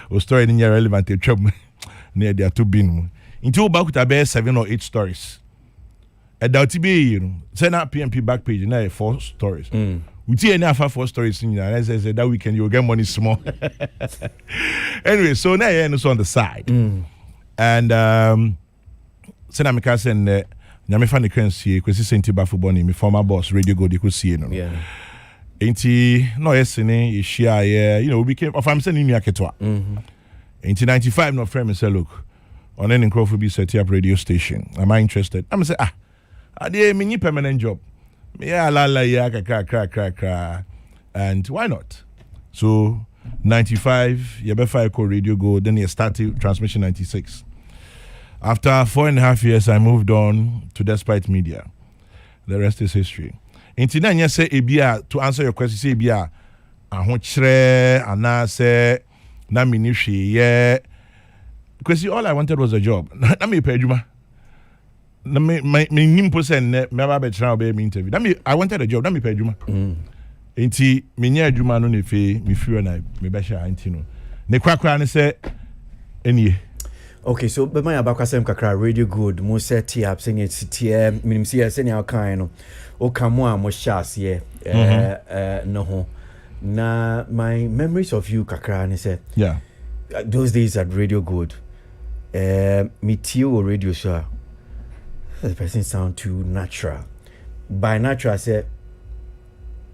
O story ni relevant e twam na e dia to bin mu. Nti o ba kuta be 7 or 8 stories. E da ti be say na PMP back page na 4 stories. Uti any afa 4 stories in na say that weekend you will get money small. Anyway, so now you on the side. And Sena Mika send nyame fa ne kransie kwesi senti bafo me former boss Radio Gold you see no. Yeah. Enti no yesene share we became of I'm saying new aketwa. Enti 95 no friend me say look on any Crawford be set up radio station. Am I interested? I'm say ade me permanent job. Me ya la ya kra and why not? So 95 you be fire call Radio Gold then you started transmission 96. After 4.5 years, I moved on to Despite Media. The rest is history. Intina nya say ebia to answer your question say ebia ahochre ana say na minihwe ye because all I wanted was a job. Na me pay adwuma. Na me nimpo say me ba be try be interview. Na me I wanted a job. Na me pay adwuma. Inti me nya adwuma no ne fe me free na me be sha anti no. Ne kwakra ne say enie. Okay, so but my abakasem kakra Radio Good mo set up saying it's tie minim see say na kan no o kamo a mo shas ye no ho na my memories of you kakra ne say yeah those days at Radio Good me tio radio show the person sound too natural by natural say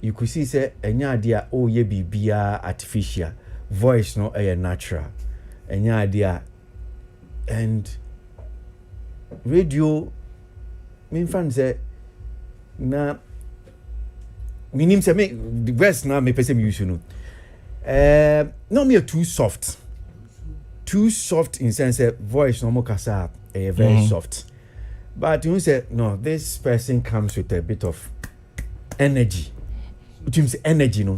you could see say enya idea oh ye bibia artificial voice no natural enya idea. And radio me fan say na minim say me the best na me person use no no me too soft in sense voice no more kasa very soft but you say no this person comes with a bit of energy which means energy no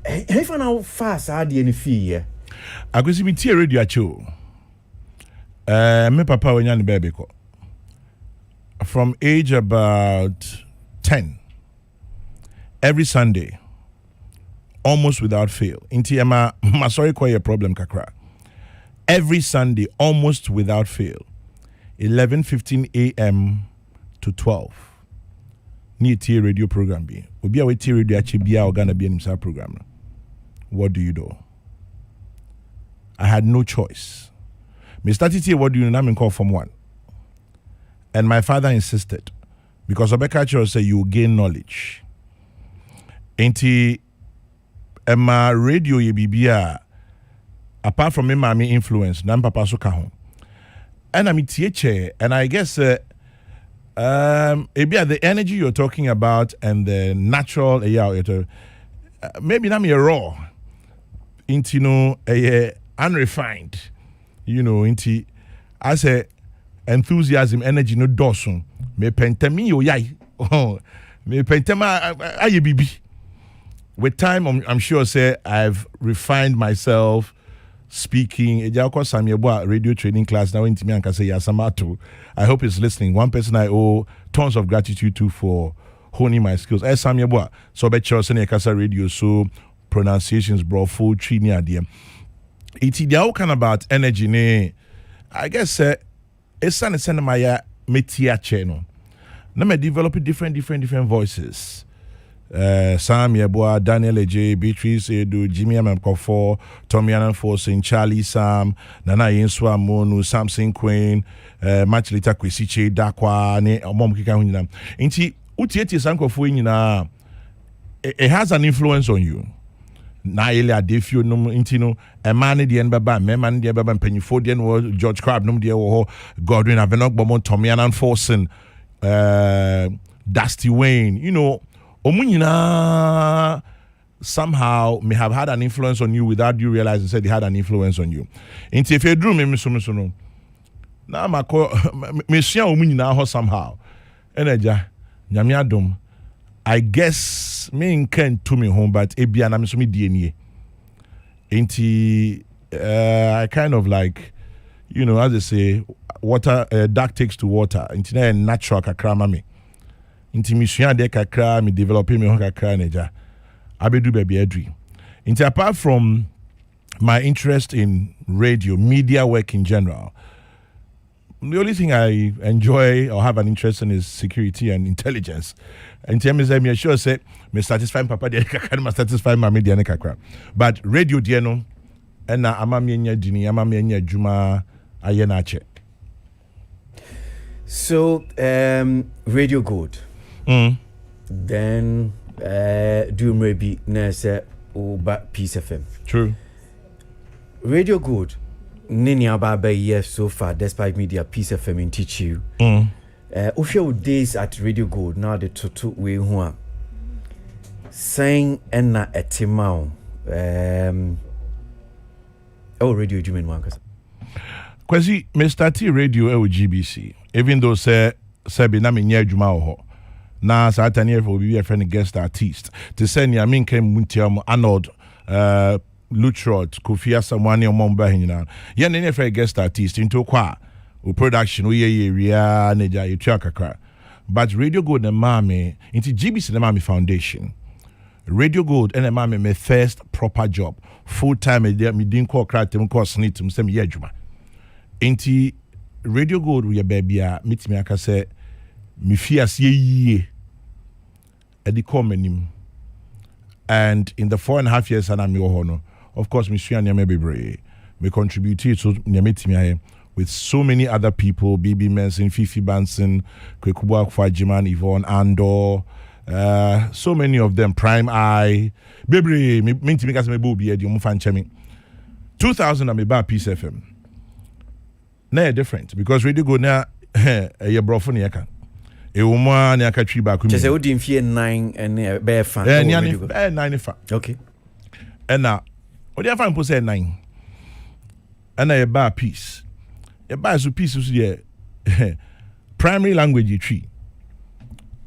if now fast hard any fear I go see me tea radio acho. Me papa when you baby ko. From age about 10, every Sunday, almost without fail. Inti ma sorry call your problem kakra. Every Sunday, almost without fail, 11:15 a.m. to 12. Ni tea radio program be. Obi a we tea radio achi bia organa be in program. What do you do? I had no choice. Mr. Titi, what do you know? I'm call from one. And my father insisted. Because Obeka Church said you gain knowledge. Ain't he Emma radio ye bibia apart from me mommy influence nan papa so ka ho and I'm tie and I guess the energy you're talking about and the natural maybe na me raw into unrefined into as a enthusiasm energy no dosun me pentami yo yai me pentama aye bibi with time I'm sure say I've refined myself speaking radio training class now into me and can say Yasamato. I hope he's listening. One person I owe tons of gratitude to for honing my skills. So bet you Kasa radio so pronunciations bro full tree near them. It's all kind about energy ne. I guess it's send my metia channel. Now me develop different voices. Sam Yeboah, Daniel Eje, Beatrice Edu, Jimmy Amamkofo, Tommy Annan Forsen, Charlie Sam, Nana Yenswa Monu, Samson Queen, much later Kwesiche, Dakwa, ne Mom Kika Hunina. Inti Utieti Sankofo Inina, it has an influence on you. Na ele adefio num intino a man the end baba man the baba pennyfo the end George Crabbe num the Godwin Avenok Bomon Tommy Annan Forsen, Dusty Wayne, Omunina somehow may have had an influence on you without you realizing said they had an influence on you. Into if you drew me so now my omunina somehow. Energy nyamiadum. I guess me can to me home, but ebia na me so me DNA. Into I kind of like, as they say, water duck takes to water. Into natural kakrama me. Inti misua de kakra me developing me ho kakra neja abedu baby adri. Inti apart from my interest in radio media work in general, the only thing I enjoy or have an interest in is security and intelligence. And tell me say me sure say me satisfy papa de kakra me satisfy mama de kakra, but radio de no and na ama me nya dini ama me nya adwuma aye na che. So Radio Good. Then do maybe nese oba Peace FM. True. Radio Good. Nini ababa years so far, despite media Peace FM in teach you. Official days at Radio Good now the tutu we who saying enna etimao. Radio Jumen Wankas. Kwesi Mr. T Radio GBC. Even though say be na me nya adwuma ho. Na Satania for be a friend guest artist. To send ya min kem muntiam Arnold Lutrot, Kofi Asamoah o Momba hina. Ya ne friend guest artist into kwa o production o ye ria neja ye kakra. But Radio Gold and Mame into GBC and Mame Foundation. Radio Gold and Mame my first proper job. Full time me din call crack them call snit them say me adwuma. Into Radio Gold we baby meet me aka say me fias ye edi komenim, and in the 4.5 years and I'm your honor, of course me share me bebre me contributed to me with so many other people, BB Menson, Fifi Banson, Kwekubu Akwajiman, Yvonne Andor, so many of them, Prime Eye bebre me minti me kase me bo bi edi mo fan chemi 2000 am ba Peace FM na different because Radio Go na e brofo ne yaka e wo mo an aka twi ba ku mi. Just say odi mfie 9 and be fan. 9 fa. Okay. And now odi fan po say 9. And e ba Peace. E ba so Peace so ye primary language tree.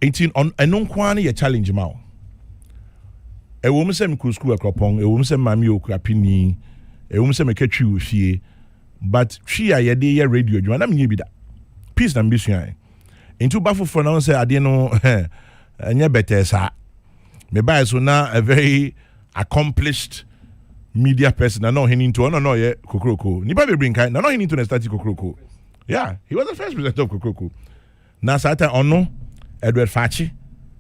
18 on enon kwa ne challenge ma o. E wo mo say me ku school akropon, e wo mo say mami okurapini, e wo mo say me katwi wo fie. But she a ye dey radio adwuma na me bi da. Peace na mbisua. Into bafu for now say ade no anya better sa. Me buy so now a very accomplished media person. No he into no ye Kokroko. Nipa be bring kind. No he into na start Kokroko. Yeah, he was the first presenter of Kokroko. Na sata ono Edward Fachi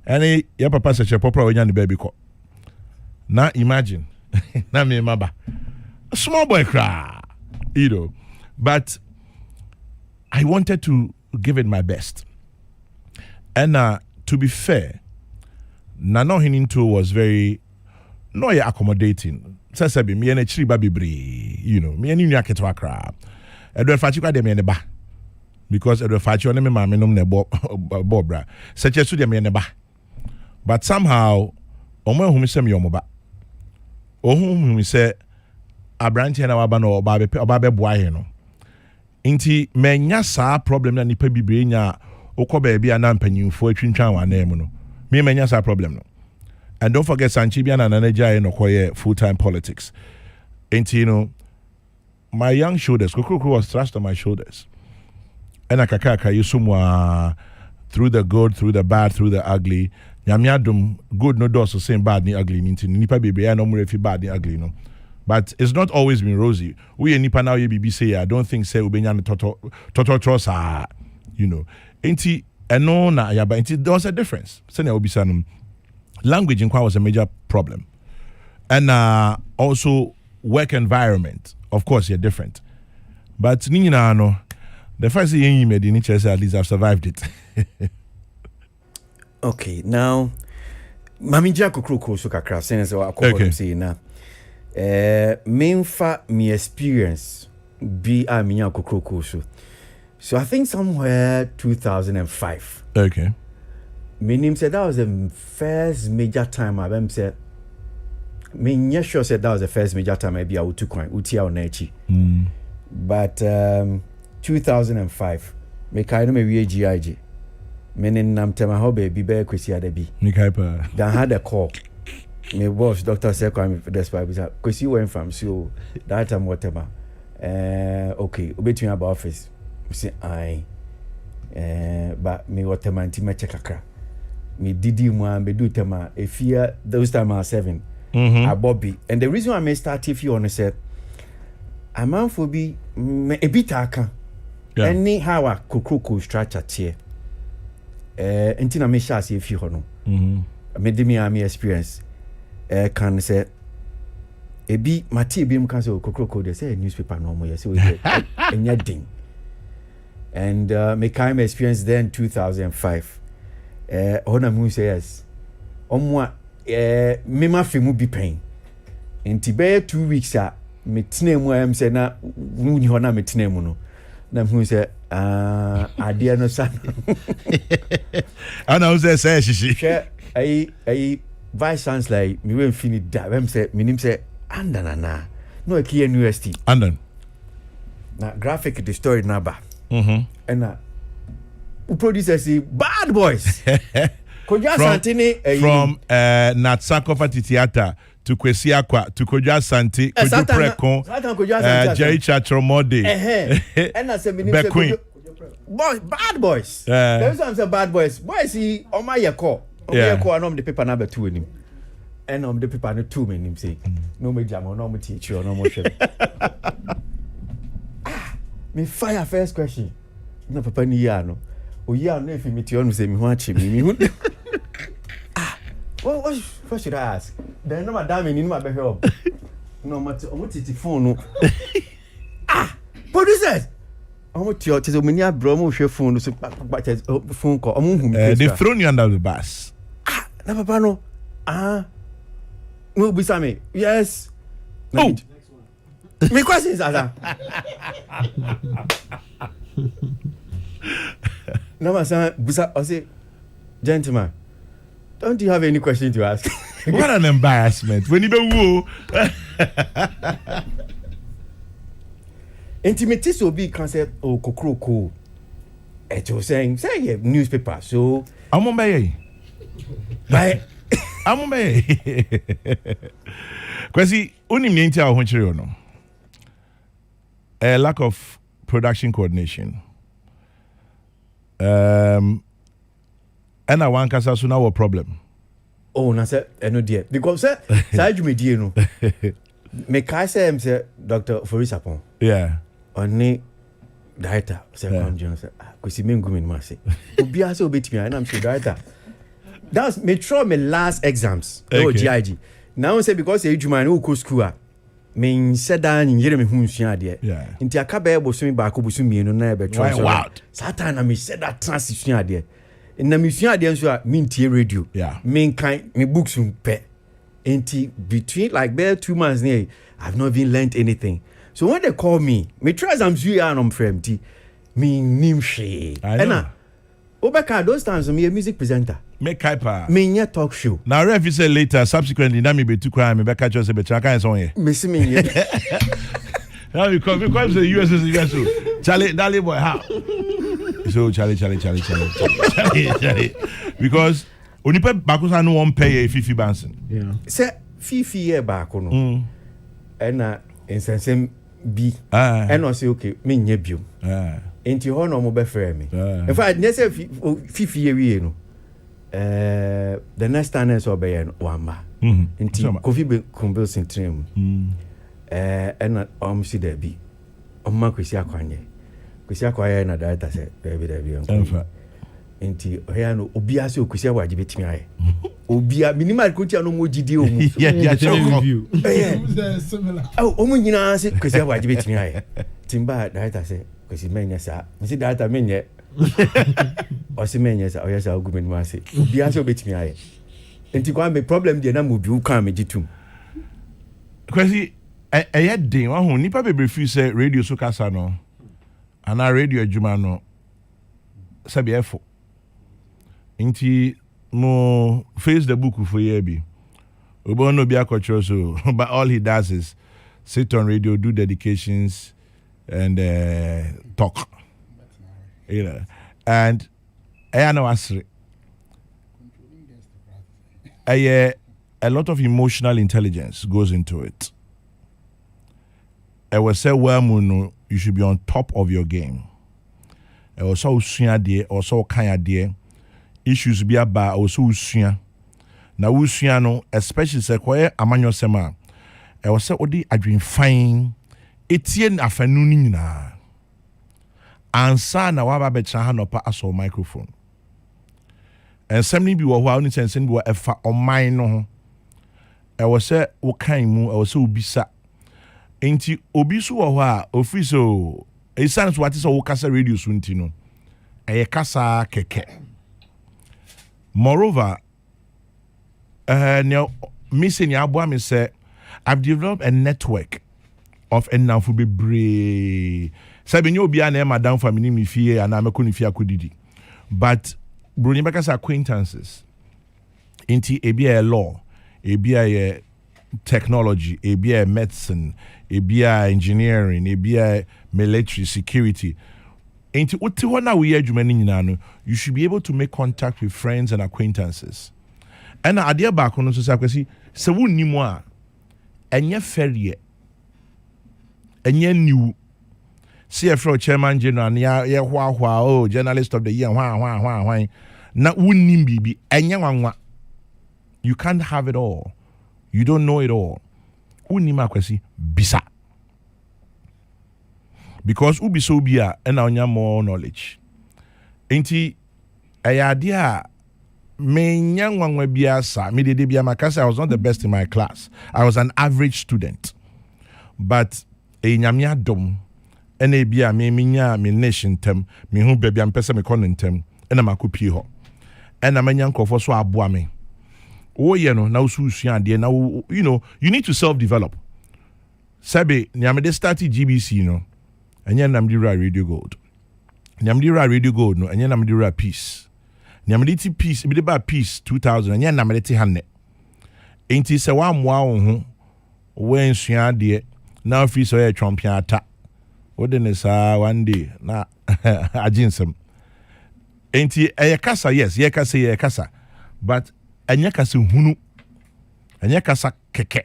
and your papa said your papa when the baby call. Now imagine. Na me maba. A small boy cry. But I wanted to give it my best. And to be fair, Nano Hininto was very no you're accommodating. Sasabi, me and a chiri baby bree, you know, me and you are ketwa crab. I don't fight you got them in the bar. Because I don't fight you on my minimum bobra. Such as to them in the bar. But somehow, Omo whom say me omoba. O whom say a branch and our bano or babe boy, no. Inti menya sa problem na nipa bibre nya okoba bia na mpanyimfo atwintwan wa na mu no. Me menya sa problem no. And don't forget Sanchi Bia na Naija no koye full-time politics. Inti you know my young shoulders, Kukuku was thrust on my shoulders. And akaka yusumwa through the good, through the bad, through the ugly. Nyamiadum good no do so same bad ni ugly ninti nipa bibre no more fi bad ni ugly no. But it's not always been rosy. We nipa now ye bibi say I don't think say ubenya toto trosa, you know. Inti eno na ya ba inti there was a difference. Say na obisanum language in was a major problem. And also work environment. Of course you're different. But nina no the first thing you made in each at least I've survived it. Okay, now Mami Jaco Kroko so kakra sense wa akọ say na memfa me experience be a minya kokroko so I think somewhere 2005. Okay. Meaning said that was the first major time I said me sure said that was the first major time I be out to coin utia on echi. But 2005 me kai no me wie GIG meaning nam tema ho be be kwesi adabi me kai pa then had a call. My boss, Dr. Sekwame, despite because you went from so that time whatever. Okay, between about office. Say I but me whatever anti me check akra. Me didi mu am be do tema e fear those time are 7. A Bobby. And the reason I may start if you on said a man for be a bit aka. Any how a kukuku structure tie. Until I may share if you know. Me di me am experience. Can say a be my tea beam can say Coco they say newspaper no more so and ding and me kind of experience then 2005 ona mu says omwa me ma fe mu bi pen enti be 2 weeks a me tena mu am say na wuni ho na me tena mu no na mu say ade no sa ana say shishi ai Vice Chancellor, me when finish that. When say, me name say, Andanana. No, a key university. Andan. Now graphic the story naba. And now, who producer say bad boys. Koja Santini from Natsako Theater to Kwesi Akwa to Koja Santi, Kojo Prekon, Jerry Chachomode. And I said, me name say boys, bad boys. There's some bad boys. Boys, he on my call. Yeah, I know the paper number 2 in him. And the paper number 2 in him say, no me jam or no me teacher or no more shit. Me fire first question. No papa ni ya no. O ya no if me tion say me watch me. What should I ask? Then no madam ni no be help. No matter o titi phone no. Producers. I'm tell you, many a bro mo share phone so phone call. They've thrown you under the bus. Na papa no. No bisa me. Yes. Oh. My question is that. No ma say bisa I say gentlemen, don't you have any question to ask? What an embarrassment. When you be woo. Intimacy so be concept o kokroko. Eto saying say newspaper so amombe Bye. Amombe. Kwesi unim nyenti a ho chire no. A lack of production coordination. And I want kasa so now a problem. Oh, na say eno dear because say adwumedie no. Me kai say say Dr. Forisapon. Yeah. Oni director say come join say kwesi mengumi no say. Obi ase obetimi and I'm sure director. That's me try my last exams. No GIG. Now say because you man who go school me said down in yere me hu nsua de. Yeah. Nti aka be boso mi ba ko boso mienu na e be try. Wow. Satan na me said that transition de. Na me sua de nso a me ntie radio. Yeah. Me kan me books pe. between like bare 2 months near, I've not even learned anything. So when they call me try some you and I'm from T, me nimshe. And Obeka, those times I'm a music presenter. Make hyper. Me talk show. Now, if you say later, subsequently, now me be too quiet, me back at you say, but I can't say it. Miss me. Now we come to the US, Charlie, Dali boy, how? So Charlie. Because when you pay Bakusa no one pay a Fifi Banson. Yeah. Say Fifi year back no. And in same B. And I say okay, me nyebio. Enti ho no mo be frame me. In fact, next Fifi year no. The next time is obey no wamba. Enti Kofi be kumbil sintrim. And see there be. Kwesi akwanye na director say baby enti oya no obia se okusi awaje betimi aye obia minimal konti ano mo gidi o mu yeah review similar omu nyina se okusi awaje betimi aye timba director say kwesi menye sa msi director menye o se menye sa oya sa ogumeni ma se obia se betimi aye enti kwa me problem dey na mo bi u kan me gitum kwesi din wa ho nipa bebre fi say radio so kasa no ana radio adwuma no sabi efo inti mo face the book for year bi obo no bi akotro so but all he does is sit on radio, do dedications and talk, you know. And I know a lot of emotional intelligence goes into it. I will say, well, you should be on top of your game. I was so dear or so kind dear issues be about also usia. Na usia no, especially say kwa amanyo sema. I was say odi adwin fine. Etien afanu ni nyina. Ansa na waba betra ha no pa aso microphone. And something be wa oni sense bi wa efa oman no ho. I was say wo kan mu, I was say obisa. Enti obisu wo ha ofri so esan so what is wo kasa radio so nti no. Eye kasa keke. Moreover, missing Yabwa me say I've developed a network of enough be brave. Sabinyo be an madam for me fear and I'm a kunifia kudidi. But Brunibaka's acquaintances into a law, a technology, a medicine, a engineering, a military security. Into what we are you should be able to make contact with friends and acquaintances. And idea back on society, so we ni more. And ye ferry, and ye new. See a chairman general, oh, journalist of the year, why. Not wouldn't be, and you can't have it all. You don't know it all. Unima kwesi bisa. Because ubi so bia and now more knowledge. Enti idea me nyangwa bia sa me de bia makasa I was not the best in my class. I was an average student. But nyamia dom ene bia me nya me nation tem me hu bia am pese me konentem ena makopie ho. Ena manya nkofo so aboa me. Oh yeah no na ususua de na you know you need to self develop. Sabe nyamede started GBC no. Anya namdira Radio Gold. Nyamdira Radio Gold no anya namdira Peace. Nyamditi Peace bi de ba Peace 2000 anya namditi hanne. Enti se wa moa wo ho wen sua de na free so ya champion ata. Wodene sa one day na ajinsem. Enti kasa yes, ye kasa. But anya kasa hunu. Anya kasa keke.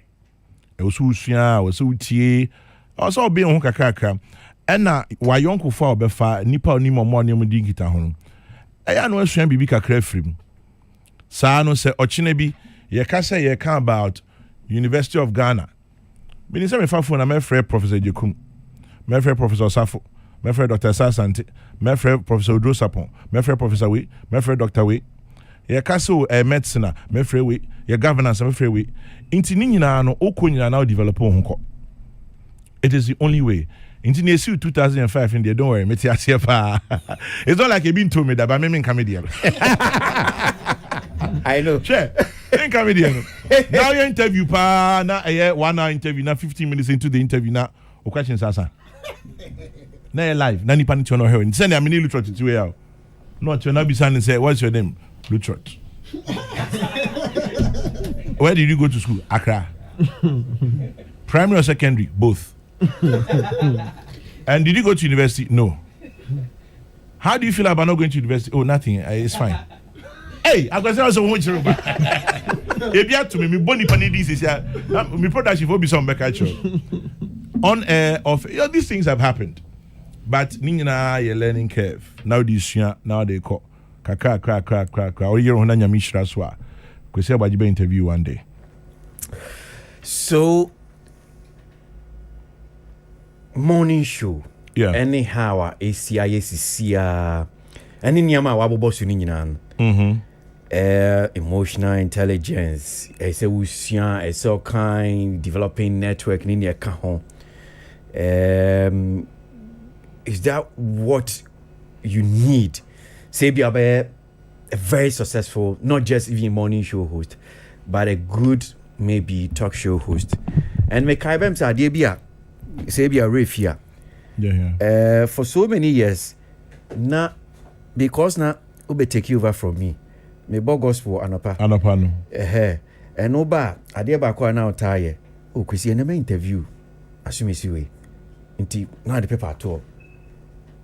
E osu sua, osu tie. Also obi ho kakaka. Ena wa yonko fa obefa nipa oni momo ne mudi ngita ho. Eya no asua bibi kakra frim. Sa no se ochine bi ye ka say ye kan about University of Ghana. Me say me fa phone na me friend Professor Jekum. Me friend Professor Safo. Me friend Dr. Sasante. Me friend Professor Odrosapon. Me friend Professor We. Me friend Dr. We. Ye ka so medicine me friend We. Ye governance me friend We. Inti ni nyina no okonyina na develop ho ko. It is the only way. In 2005 in there, don't worry, it's not like you've been told me that, but I'm coming here. I know. Sure. Ain't coming here. Now your interview, pa. Now 1 hour interview. Now 15 minutes into the interview. Now, o questions asa. Now you're live. Now you panic no hearing. Send me mini Lutrot to you. Not to be and say, what's your name? Lutrot. Where did you go to school? Accra. Primary or secondary? Both. And did you go to university? No. How do you feel about not going to university? Oh, nothing. It's fine. Hey, I'm going to say also one children. If you have to me boni pani this is my production will be some back on air off. These things have happened, but nina your learning curve. Now this year, now they call crack. Or you on your mission as well. Because say about you interview one day. So morning show. Yeah. Anyhow, ACIACC, any nyama wabo boss you emotional intelligence, a so kind developing network in your kahon. Is that what you need? Say be a very successful, not just even morning show host, but a good maybe talk show host. And me kaibem sa dey be a say be a refia. Yeah. For so many years, na because na ube take you over from me. Me bo gospel anapa no. And oba ade ba kwa na otaye. O kwesi na me interview. Assume si we. Nti na the paper at all.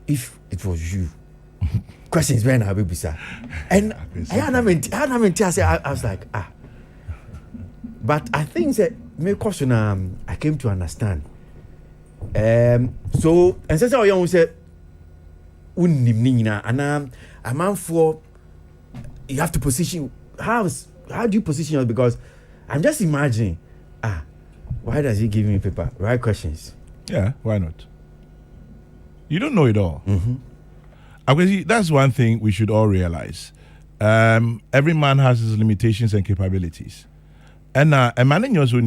If it was you. Questions when I will be sir. And I was like, But I think that me question I came to understand. So and so you say unnim nina and a man for you have to position how do you position yourself? Because I'm just imagining why does he give me paper? Right questions. Yeah, why not? You don't know it all. That's one thing we should all realize. Every man has his limitations and capabilities. And a man in your zone,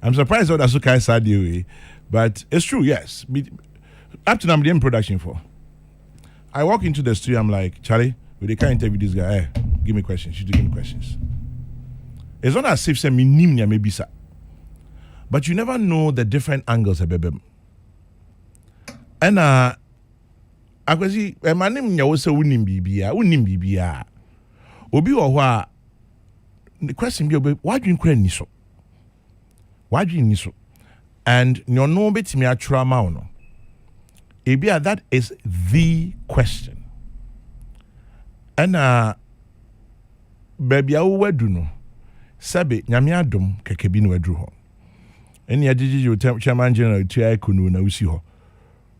I'm surprised how that's so kind sad way, but it's true, yes. Up to now, I'm doing production for. I walk into the studio, I'm like, Charlie, we they can't interview this guy. Hey, give me questions. You do give me questions. It's not as if say me nimnya maybe sa. But you never know the different angles of baby. And akwasi emanim nya wo se unim bibia. Obi wo ho the question be why do you kra ni so? Why do you ni so? And you know betimi atwa ma no. Ebia that is the question. And baby awu wadu no. Sabe nyame adom keke bi no wadu ho. Eni agigi you chairman general tia ekunu na usi ho.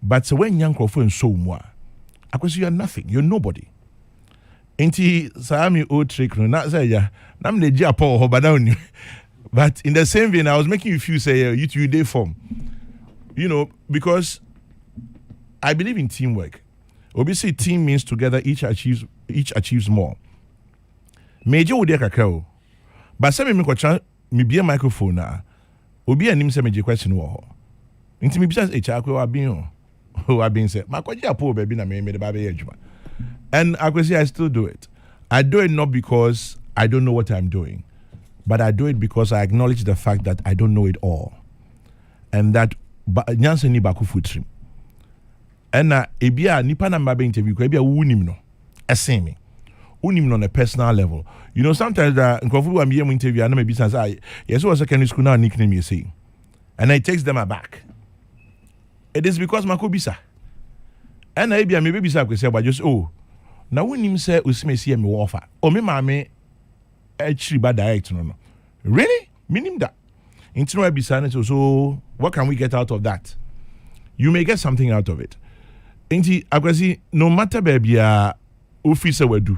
But so when young crofo and so more, because you are nothing, you're nobody. Inti Sami old trick no not say ya. Nam the Japo ho down. But in the same vein, I was making you feel say you two day form. You know, because I believe in teamwork. Obviously, team means together each achieves more. Major would kakao. But some me ko me be a microphone na. Obi anim say me question wo. Inti me bisa HR wa bin who I've been said, my poor baby, na me the baby edgema. And I still do it. I do it not because I don't know what I'm doing, but I do it because I acknowledge the fact that I don't know it all. And that nyanse ni baku futrim. And ebia nipa na mba interview ko ebia wunim no. Esen me. Unim no on a personal level. You know, sometimes nkofulu am yem interview na me bi say yes was secondary school now nickname you say. And it takes them aback. It is because makobisa. And I be a maybe bisa kwese but just na wonim say osimesi me wofa. O me maame actually bad direct no. Really? Meaning that. Intino bisa so what can we get out of that? You may get something out of it. Inti akwasi no matter baby office wadu.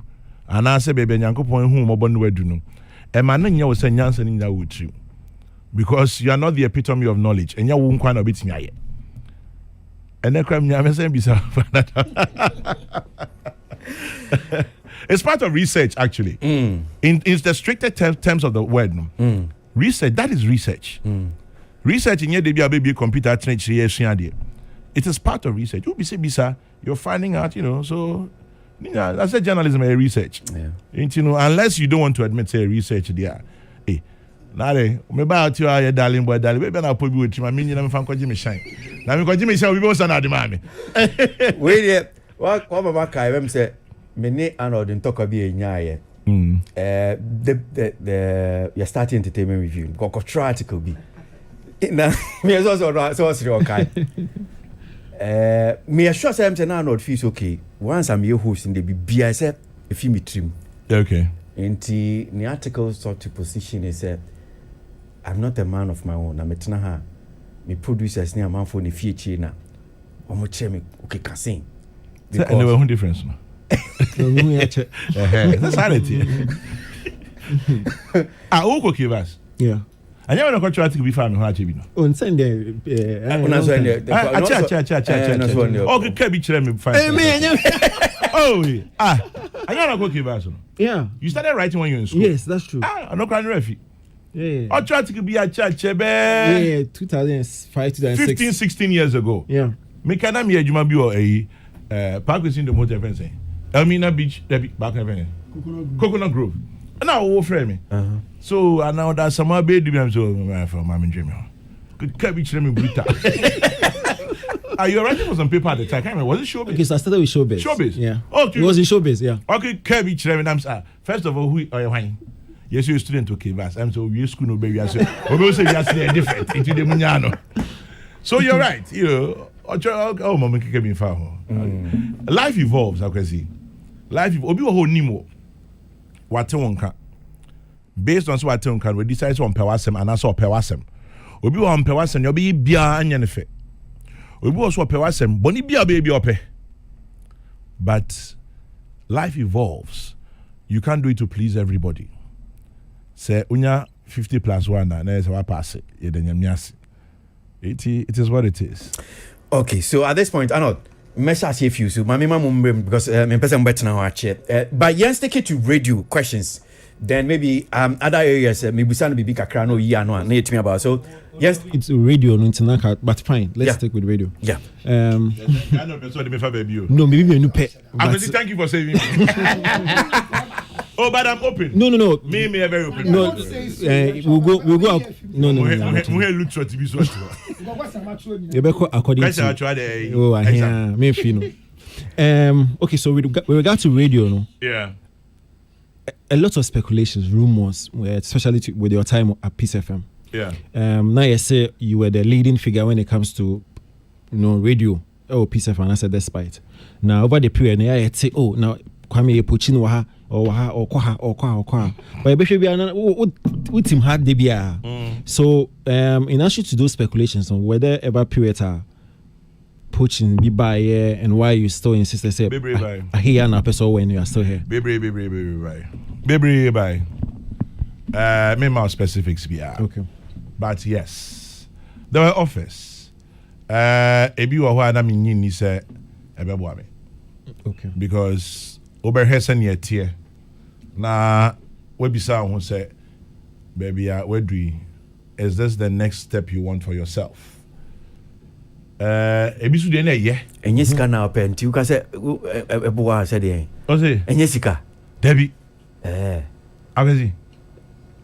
Ana say baby nyankopon hu mo bonu wadu no. E ma na nya wo say nyansa ni nya wo tri. Because you are not the epitome of knowledge. And you won't quite a bit me. And then it's part of research, actually. In the stricter terms of the word. Research, that is research. Research in your baby computer it is part of research. You'll be say, you're finding out, you know, so Yeah, I said journalism is research. Yeah. And, unless you don't want to admit say research there. Nare, me ba ati wa darling boy darling. Maybe na pobi with my meaning na me fan kwaji me shine. Na me kwaji me shine we be so na de ma me. Wait there. What baba kai them say me ne Arnold ntoko bi enyaye. The your starting entertainment review. Go try article bi. Na me so okay. Me assure say I'm saying Arnold feels okay. Once I'm your host in the BI say if you me trim. Okay. And the article sort to position is I'm not a man of my own. I'm a tena me producers near man for the future na. Omo che me okay can sing. Because there was no difference no. That's reality. Uko Kivas. Yeah. I never know article before me how no. On Sunday Okay, kebi chere me fine. I never go Kivas no. Yeah. You started writing when you were in school. Yes, that's true. I no can refi. Yeah. Article be a chebe. Yeah, 2005, 2006. 15, 16 years ago. Yeah. Me kana me adwuma bi o park in the motor fence. Elmina Beach, back in Coconut Grove. And now we friend me. So and now that some baby I'm so from my dream. Could kebi chere me brutal. Are you writing for some paper at the time? I can't remember. Was it Showbiz? Okay, so I started with Showbiz. Showbiz? Yeah. Okay. It was in Showbiz, yeah. Okay, kebi chere me first of all, who are you wine? Yes, you're a student to Kivas. I'm so we school no baby. I say, we say we are different into the munyano. So you're right. Oh, mama kike me fa ho. Life evolves, I can see. Life obi wo ho nimo. Wate wonka. Based on so wate wonka, we decide on pewasem and also pewasem. Obi wo on pewasem, you be bia anya ne fe. Obi wo so pewasem, boni bia be ope. But life evolves. You can't do it to please everybody. Say unya 50 plus 1 na say wa pass it. It is what it is. Okay, so at this point, Arnold, message if you so my mama because me person better now but yes, take it to radio questions. Then maybe other areas maybe sound be big kakra no year no na me about. So yes, it's radio no international, but fine. Let's stick with radio. Yeah. No, maybe new pet. Thank you for saving me. Oh, but I'm open. No. Me very open. No, we'll go out. No. According to me feel. Okay, so with regard to radio, no. Yeah. A lot of speculations, rumors, especially with your time at Peace FM. Yeah. Now you say you were the leading figure when it comes to, radio. Oh, Peace FM. I said despite. Now over the period, I say, oh, now Kwame Epochino waha or kwa. But be what team had they be. So in answer to those speculations on whether ever periods are poaching be by and why you still insist say I hear an episode when you are still here. Baby bye. Me more specifics be okay. But yes, there were offers. Ebi wa ho na me nyin say ebebo me. Okay. Because oberhesen ye tie na we bisa ho say baby we do is this the next step you want for yourself? Ebisu de na ye enye sika na openti uka say eboa say de o say enye sika debi agazi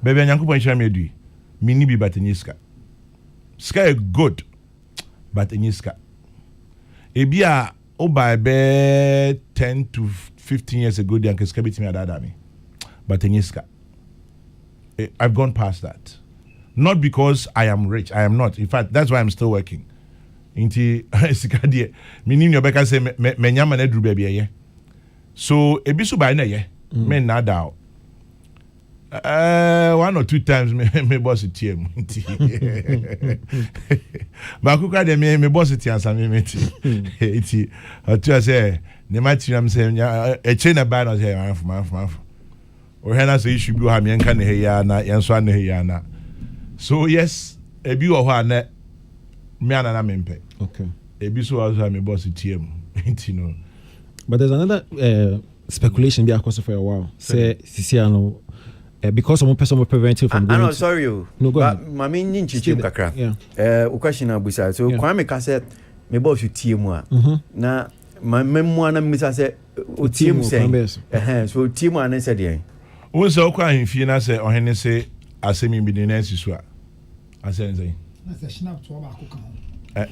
baby anyankopon hira me adu me ni bi but enye sika is good but enye sika ebi a o by be 10 to 15 years ago the anke sika betimi adada me but enye sika I've gone past that, not because I am rich. I am not. In fact, that's why I'm still working. Inti sikadie minim your beka say me nyama na duru bia ye so ebisu ba na ye me na da 1 or 2 times me boss tiem inti ba ku ka de me boss tian sa me ti inti atu say ne ma tiam say e che na ba no say man o hena say issue bi ha me nka ne he ya na yenso an he ya na so yes ebi wo ho na me anana mempe. Okay. Ebiso also me boss TM. You But there's another speculation be across for a while. Say Sisiano because some person were prevented from going. I'm sorry you. No go ahead. Mami nyinchi kakra. Yeah. O question abusa. So Kwame ka say me boss TM a na my memoir Mr. say team say so team and said yeah. Who so kwa in fina say or hene say asemi bi den nsi so a. Asen say. Na say snap to ba ko kan.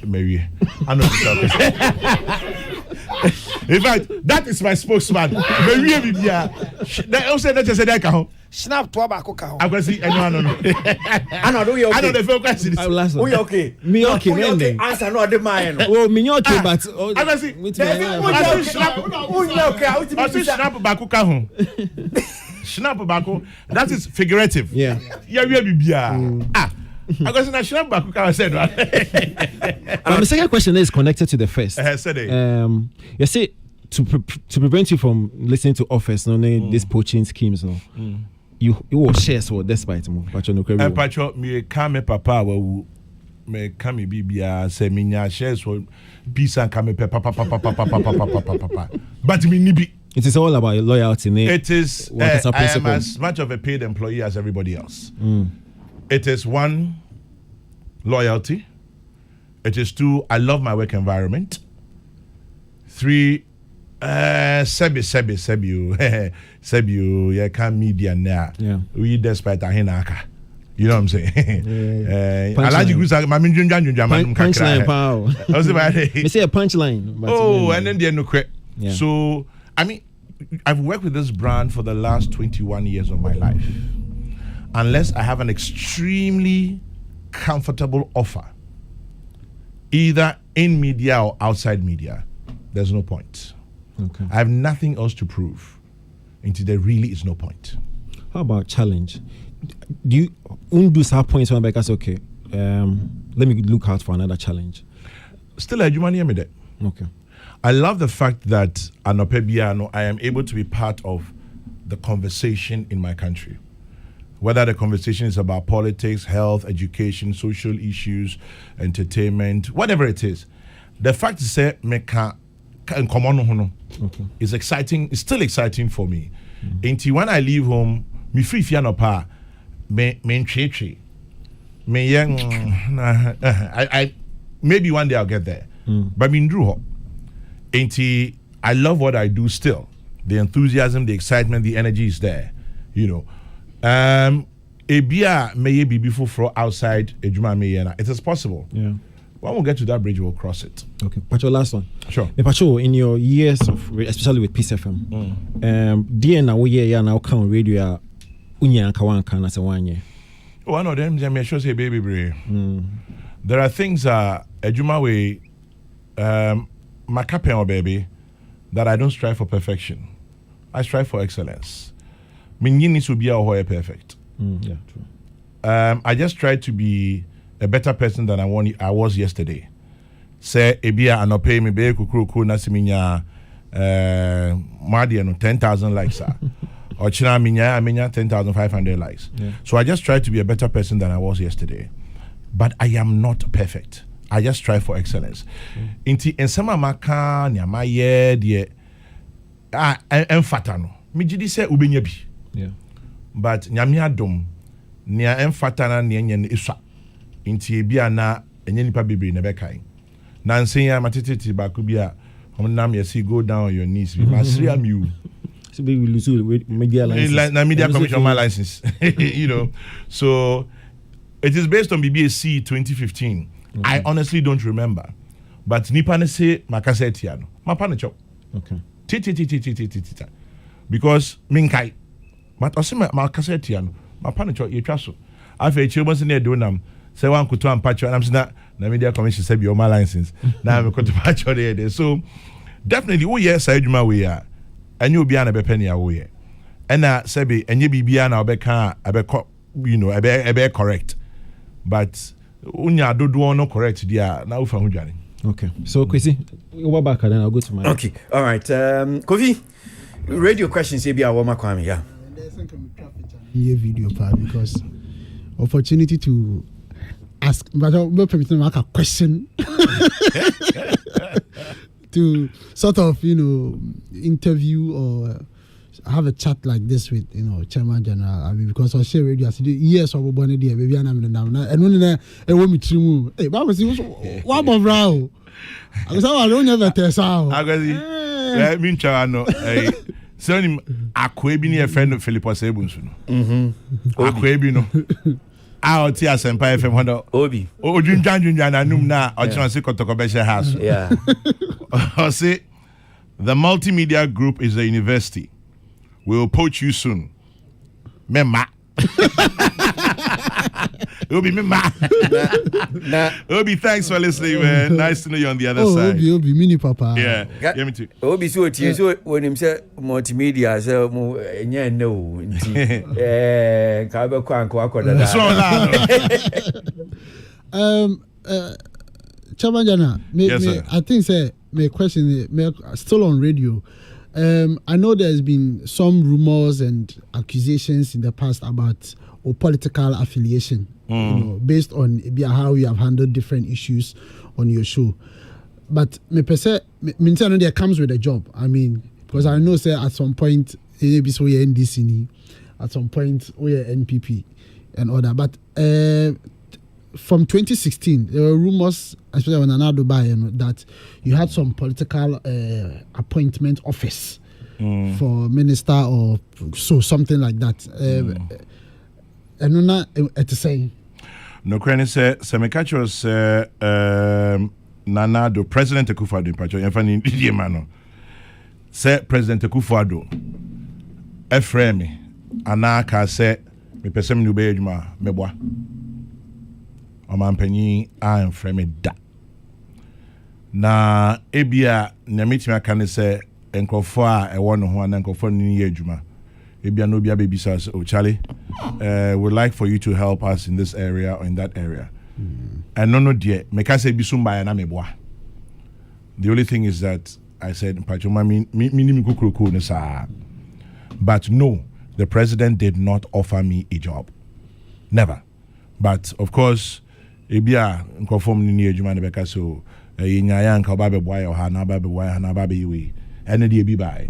Mary. I know in fact, that is my spokesman. Mary Bibia. They also that say that can. Snap to ba ko kan. I can see anyone no. I know you okay. I know the feel question. We okay. Me okay. Answer no the mine. Oh, me okay but I can see. Snap ba ko kan. Snap ba ko. That is figurative. Yeah. Yeah, we Bibia. I got a snap back. I said, but the second question is connected to the first. You see, to prevent you from listening to offers, these poaching schemes, you will share so despite more. But no credit. Pacho, me come papa, me come bibia say me nya shares for peace and come papa. But me nibi. It is all about loyalty. It is. I am as much of a paid employee as everybody else. It is 1, loyalty. It is 2, I love my work environment. 3, Sebi, yeah, can media now. Yeah. We despite Ahinaka. You know what I'm saying? I like you, punchline, pow. You say a punchline. Oh, and then no credit. So, I mean, I've worked with this brand for the last 21 years of my life. Unless I have an extremely comfortable offer, either in media or outside media, there's no point. Okay. I have nothing else to prove. Until there really is no point. How about challenge? Do you undo some points when because okay, let me look out for another challenge? Still, I do. Okay. I love the fact that Anopebiano, I am able to be part of the conversation in my country. Whether the conversation is about politics, health, education, social issues, entertainment, whatever it is, the fact is that is exciting. It's still exciting for me. Until when I leave home, me free fiano pa, me I maybe one day I'll get there, but me ndru. Until I love what I do still. The enthusiasm, the excitement, the energy is there. You know. Ebia may be before for outside Ejuma Mayena. It is possible. Yeah. When we get to that bridge, we'll cross it. Okay. Pacho, last one. Sure. Pacho, in your years of, especially with Peace FM, DNA we ya now count radio unya kawan kana se wanye. One of them, I sure say baby bray. There are things Ejuma way makapen or baby that I don't strive for perfection. I strive for excellence. Mingi needs to be a perfect. Yeah, true. I just try to be a better person than I was yesterday. Say ebia anope me be kukuruku na siminya no 10,000 likes or china minya 10,500 likes. Yeah. So I just try to be a better person than I was yesterday. But I am not perfect. I just strive for excellence. Inti ensema maka ni amaye de emfata no. Mi gidi se ubenya bi. Yeah. But nyame adom nia emfata na nia nyen iswa. Inti bia na enye nipa bebre na bekai. Na nsen matete ba ku bia nam yesi go down on your knees. We must am you. So we will lose media license. Na media commission my license. You know. So it is based on BBAC 2015. Mm-hmm. I honestly don't remember. But nipa ne say makasetiano. Mapa ne chop. Okay. Because minkai. But osema makasetiano. Mapa ne chop yetwa so. Afa chirebo se na donam. Say one kuto ampacho and I'm saying na media commission say be my license. Now me kuto pacho there. So definitely oh yes I adwuma we ya. Anyu obi ana be penny awo ye. Ena sebi enye bibia na obeka abeko you know ebe correct. But unya dodo no correct dia na ufa ho dwane. Okay. So Kwesi, over back then I'll go to my Okay. All right. Kofi, radio questions here be our Kwame, yeah. Video part because opportunity to ask but I'll permit to make a question to sort of, interview or have a chat like this with Chairman General. I mean, because I share radio, I said yes, or one day, baby, and I'm now. And when I want me to, hey, Baba, see what about Brown? I was I don't ever test out. I got it. Mean Chano, so Aquabi near friend of Philip Sebunsu. Aquabi no. Out here, Senpai FM Honda Obi. Oh, Junjana Numna, or Chancy Kotokobesha House. Yeah. I say the multimedia group is a university. We will poach you soon. Mema. Obi Mema. Obi, thanks for listening, man. Nice to know you on the other side. Obi, mini papa. Yeah, me too. Obi, so when him say multimedia, so no. Kabe kwanko akoda. Chabajana, yes, sir. I think say my question still on radio. I know there's been some rumors and accusations in the past about political affiliation, based on how you have handled different issues on your show. But me per se, there comes with a job. I mean, because I know say at some point maybe so you're NDC, at some point we are NPP and all that. But from 2016, there were rumors, especially when Nana Dubai, that you had some political appointment office for minister or so something like that. And not at the same. No, Krenny said, Semekachos, Nana, the President Akufo-Addo, Pacho, Yefani Diemano, said President Akufo-Addo, Efremi, Anaka said, me pesem nube ejuma mebwa. Omanpenyi a Efremi da. Na ebia nyamiti makane se enkofo a ewo no ho na enkofo ni ejuma. Ebia no bia baby says, oh Charlie, would like for you to help us in this area or in that area. And no dear, make us say bisumba na mebwa. The only thing is that I said, but no, the president did not offer me a job. Never. But of course, ebia nkonform ni ejuma na beka so yinyaya nka oba be boy o ha na ba be boy ha na ba be yiwe. Ene de bi bai.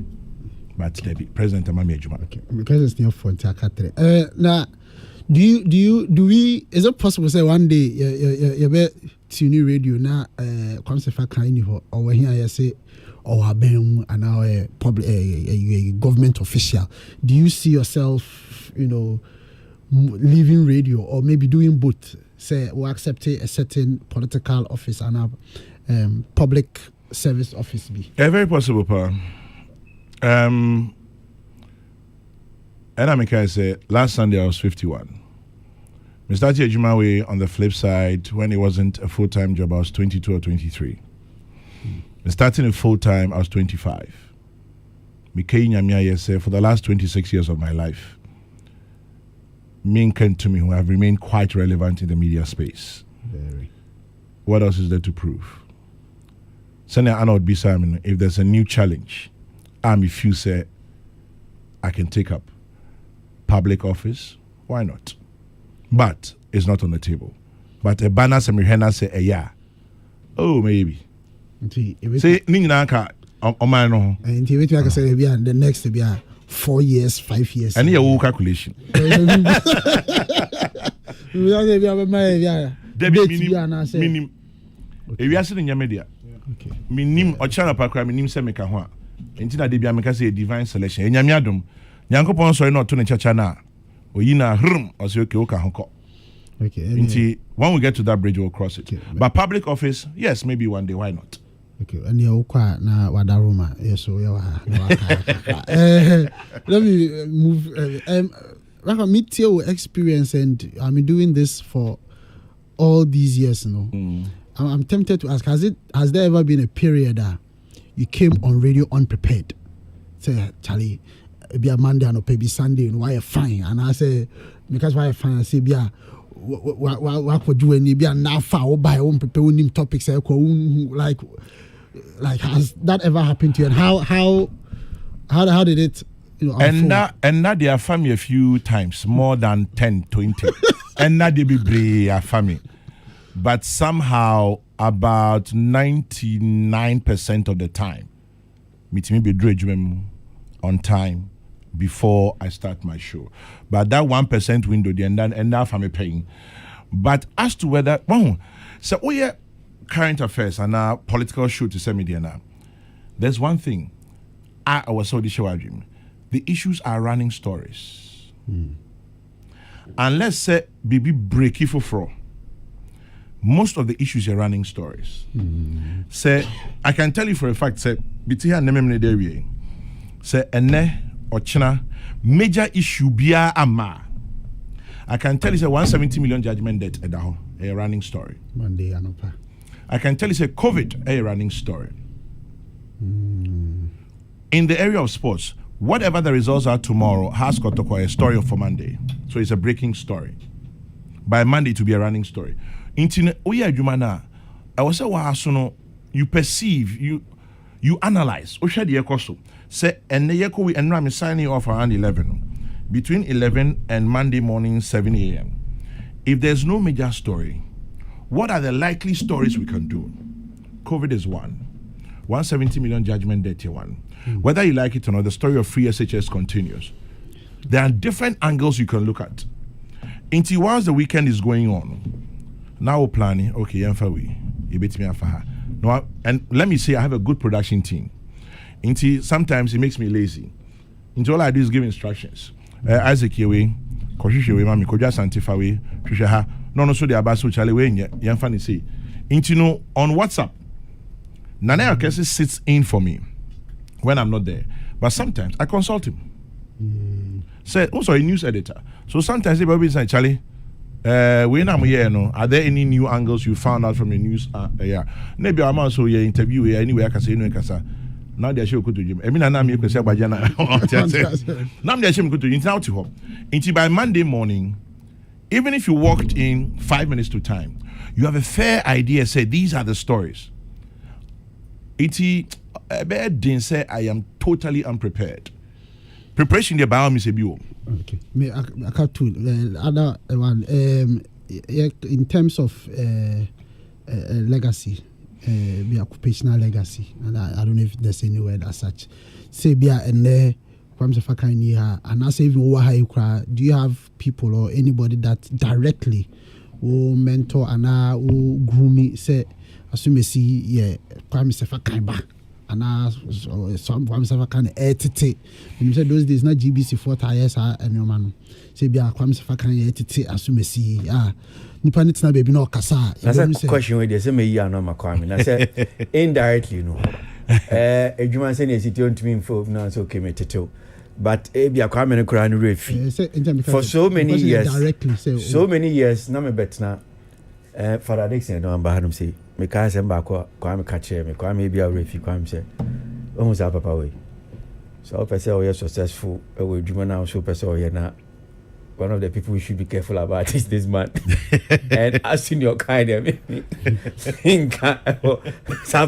But the president amami ejuma. Okay. Because it's near for Takatre. Now, is it possible to say one day you be tune radio na comes if I can or here I say or abem and now a public a government official. Do you see yourself, leaving radio or maybe doing both? Say or accepting a certain political office and a public service office be? Very possible, pa. And I say last Sunday I was 51. Mr. Jumawe on the flip side, when it wasn't a full-time job, I was 22 or 23. Starting a full-time, I was 25. For the last 26 years of my life, me and Ken to me who have remained quite relevant in the media space. Very. What else is there to prove? Senator Arnold B. Simon, if there's a new challenge, if you say I can take up public office, why not? But it's not on the table. But a banner Samihena say yeah. Oh, maybe. Say Ninaka on my no. And you can say the next to be 4 years, 5 years. And your calculation. Minim. If you are sitting in your media, minim or channel park, minim semeka hua. Intina de biameka say divine selection. Enyamiadum. Nyankopon so not to chacha na. Oyina hrum or say okay oka honko. Okay. Inti when we get to that bridge we'll cross it. Okay, but public office, yes, maybe one day, why not? Okay. And you kwa na wadaruma. Yes, so you let me move. Like a mid-tier experience, and I mean doing this for all these years, I'm tempted to ask: has there ever been a period that you came on radio unprepared? Say, Charlie, be a Monday and maybe Sunday, and why you fine? And I say, because why you fine? I say, be a what could you and be a now foul by unprepared topics? Like, has that ever happened to you? And how did it? And now they are family a few times, more than 10, 20. And now they be brave family. But somehow about 99% of the time, meet me be dredging on time before I start my show. But that 1% window, then enough I'm paying. But as to whether, so current affairs and our political show to send me there now. There's one thing. I was so the issues are running stories. And let's say BB break if for most of the issues are running stories. Say I can tell you for a fact, say Bitia Nememne Dewi. Say ene or China major issue bia ama. I can tell you say 170 million judgment debt at a running story. Monday anopa. I can tell you say COVID a running story. In the area of sports, whatever the results are tomorrow has got to be a story for Monday. So it's a breaking story. By Monday to be a running story. I was say you perceive, you analyze. Say and I'm signing off around 11. Between 11 and Monday morning 7 a.m. If there's no major story, what are the likely stories we can do? COVID is one. 170 million judgment debt here one. Whether you like it or not, the story of free SHS continues. There are different angles you can look at. Until once the weekend is going on, now we're planning, okay, you bet me no, and let me say I have a good production team. Until sometimes it makes me lazy. Until all I do is give instructions. Isaac Yewe, Koshishe we mami, Koja Santifa we, Trisha no so the abaso chale we yan funny say. Until on WhatsApp, Nana Akesi sits in for me when I'm not there. But sometimes I consult him. Say also a news editor. So sometimes they say, Charlie, when I'm here, no, are there any new angles you found out from the news? Maybe I'm also here interview here anyway. I can say no, because now they show go to Jim. I mean, I'm here to say Bajana. Now they show go to Jim. Now to home. Until by Monday morning, even if you walked in 5 minutes to time, you have a fair idea. Say these are the stories. Didn't say I am totally unprepared. Preparation the bio me say bio. Okay. Me I can't do other one in terms of legacy, be occupational legacy, and I don't know if there's any word as such. Say be and kwamse fakan here and I say even over high cry. Do you have people or anybody that directly will mentor and will groom me? Say assume see kwamse fakan ba. And some kwamse fakan etete. When you say those days not GBC 4 tires and your man say be kwamse fakan etete assume see nipa nitina baby no kasa. That's a question where they say me ya no makwami. I say indirectly no. Ejuma say ne sitio ntimi info na so okay me teto. But be a kwame no kura no refi. For so many years. So many years na me betna Father Dixon no amba hanum say me ka say mba kwame ka che me kwame be a refi kwame say o say papa we. So person we successful we ejuma na so person we na one of the people we should be careful about is this man. And as in your kind of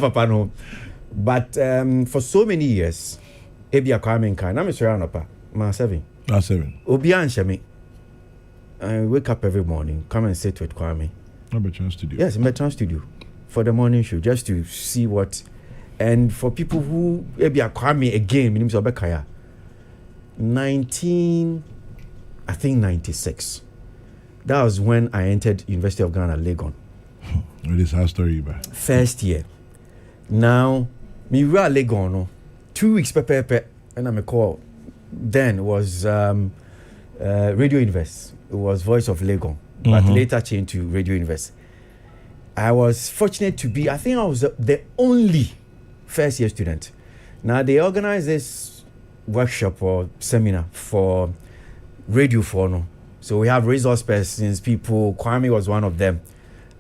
papa no. But for so many years ebi akwame nkan na me so anapa ma 7 obi anhye me. I wake up every morning, come and sit with Kwame. Metron Studio. Yes, Metron Studio for the morning show, just to see what. And for people who ebi akwame again meaning so bekaya 96. That was when I entered University of Ghana Legon. It is our story, but first year. Now me were Legon no 2 weeks pepe and I'm a call. Then was Radio Invest. It was Voice of Legon, but later changed to Radio Invest. I was fortunate to be, I think I was the only first year student. Now they organized this workshop or seminar for Radio Fono. So we have resource persons, people. Kwame was one of them.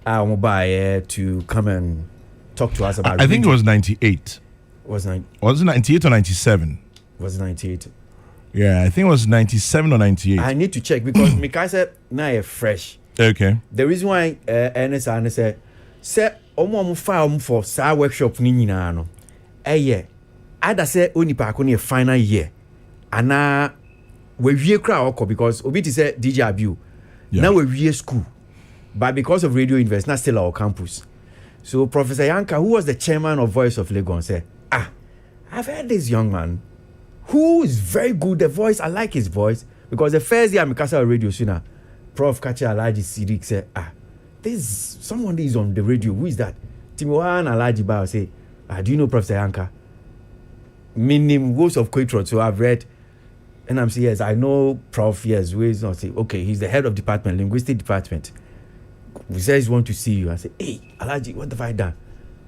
To come and talk to us about. I think it was 98. Was it 98 or 97? Was 98? Yeah, I think it was 97 or 98. I need to check because Mika said now fresh. Okay. The reason why NSA said omo file for sa workshop ni nyina no. Ada say oni pa ko ne final year. Ana we wie kra okọ because obi ti say DJ Abiu. Now we wie school. But because of Radio Invest, not still our campus. So Professor Yanka, who was the chairman of Voice of Legon, said, I've heard this young man who is very good. The voice, I like his voice because the first day I'm a radio sooner, Prof. Kachi Alaji Sidik said, there's someone that is on the radio. Who is that? Timiwan Alaji Bao say, do you know Professor Yanka? Meaning Ghost of Quaitro. So I've read, and I'm saying, yes, I know Prof. Yes, who is not say, okay, he's the head of department, linguistic department. He says he want to see you. I say, hey, Alaji, what have I done?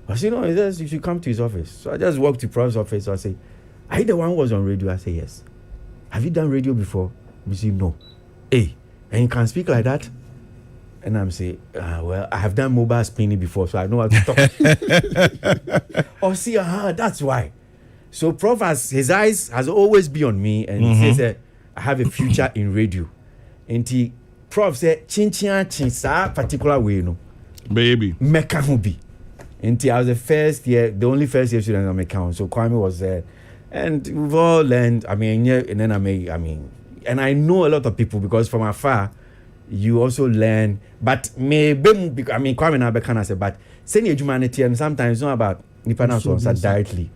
I say, no, he says you should come to his office. So I just walked to Prof's office. So I say, are you the one who was on radio? I say, yes. Have you done radio before? He say, no. Hey, and you can speak like that? And I'm saying, well, I have done mobile spinning before, so I know how to talk. Oh, see, that's why. So Prof, his eyes has always been on me, and he says, I have a future in radio. And he, Prof said, chin particular way, you know. Baby. Mecca be. And I was the only first year student on my account. So Kwame was there. And we've all learned, and then and I know a lot of people because from afar, you also learn. But maybe, Kwame na Bekana said, but senior humanity, and sometimes it's not about Nipana so directly,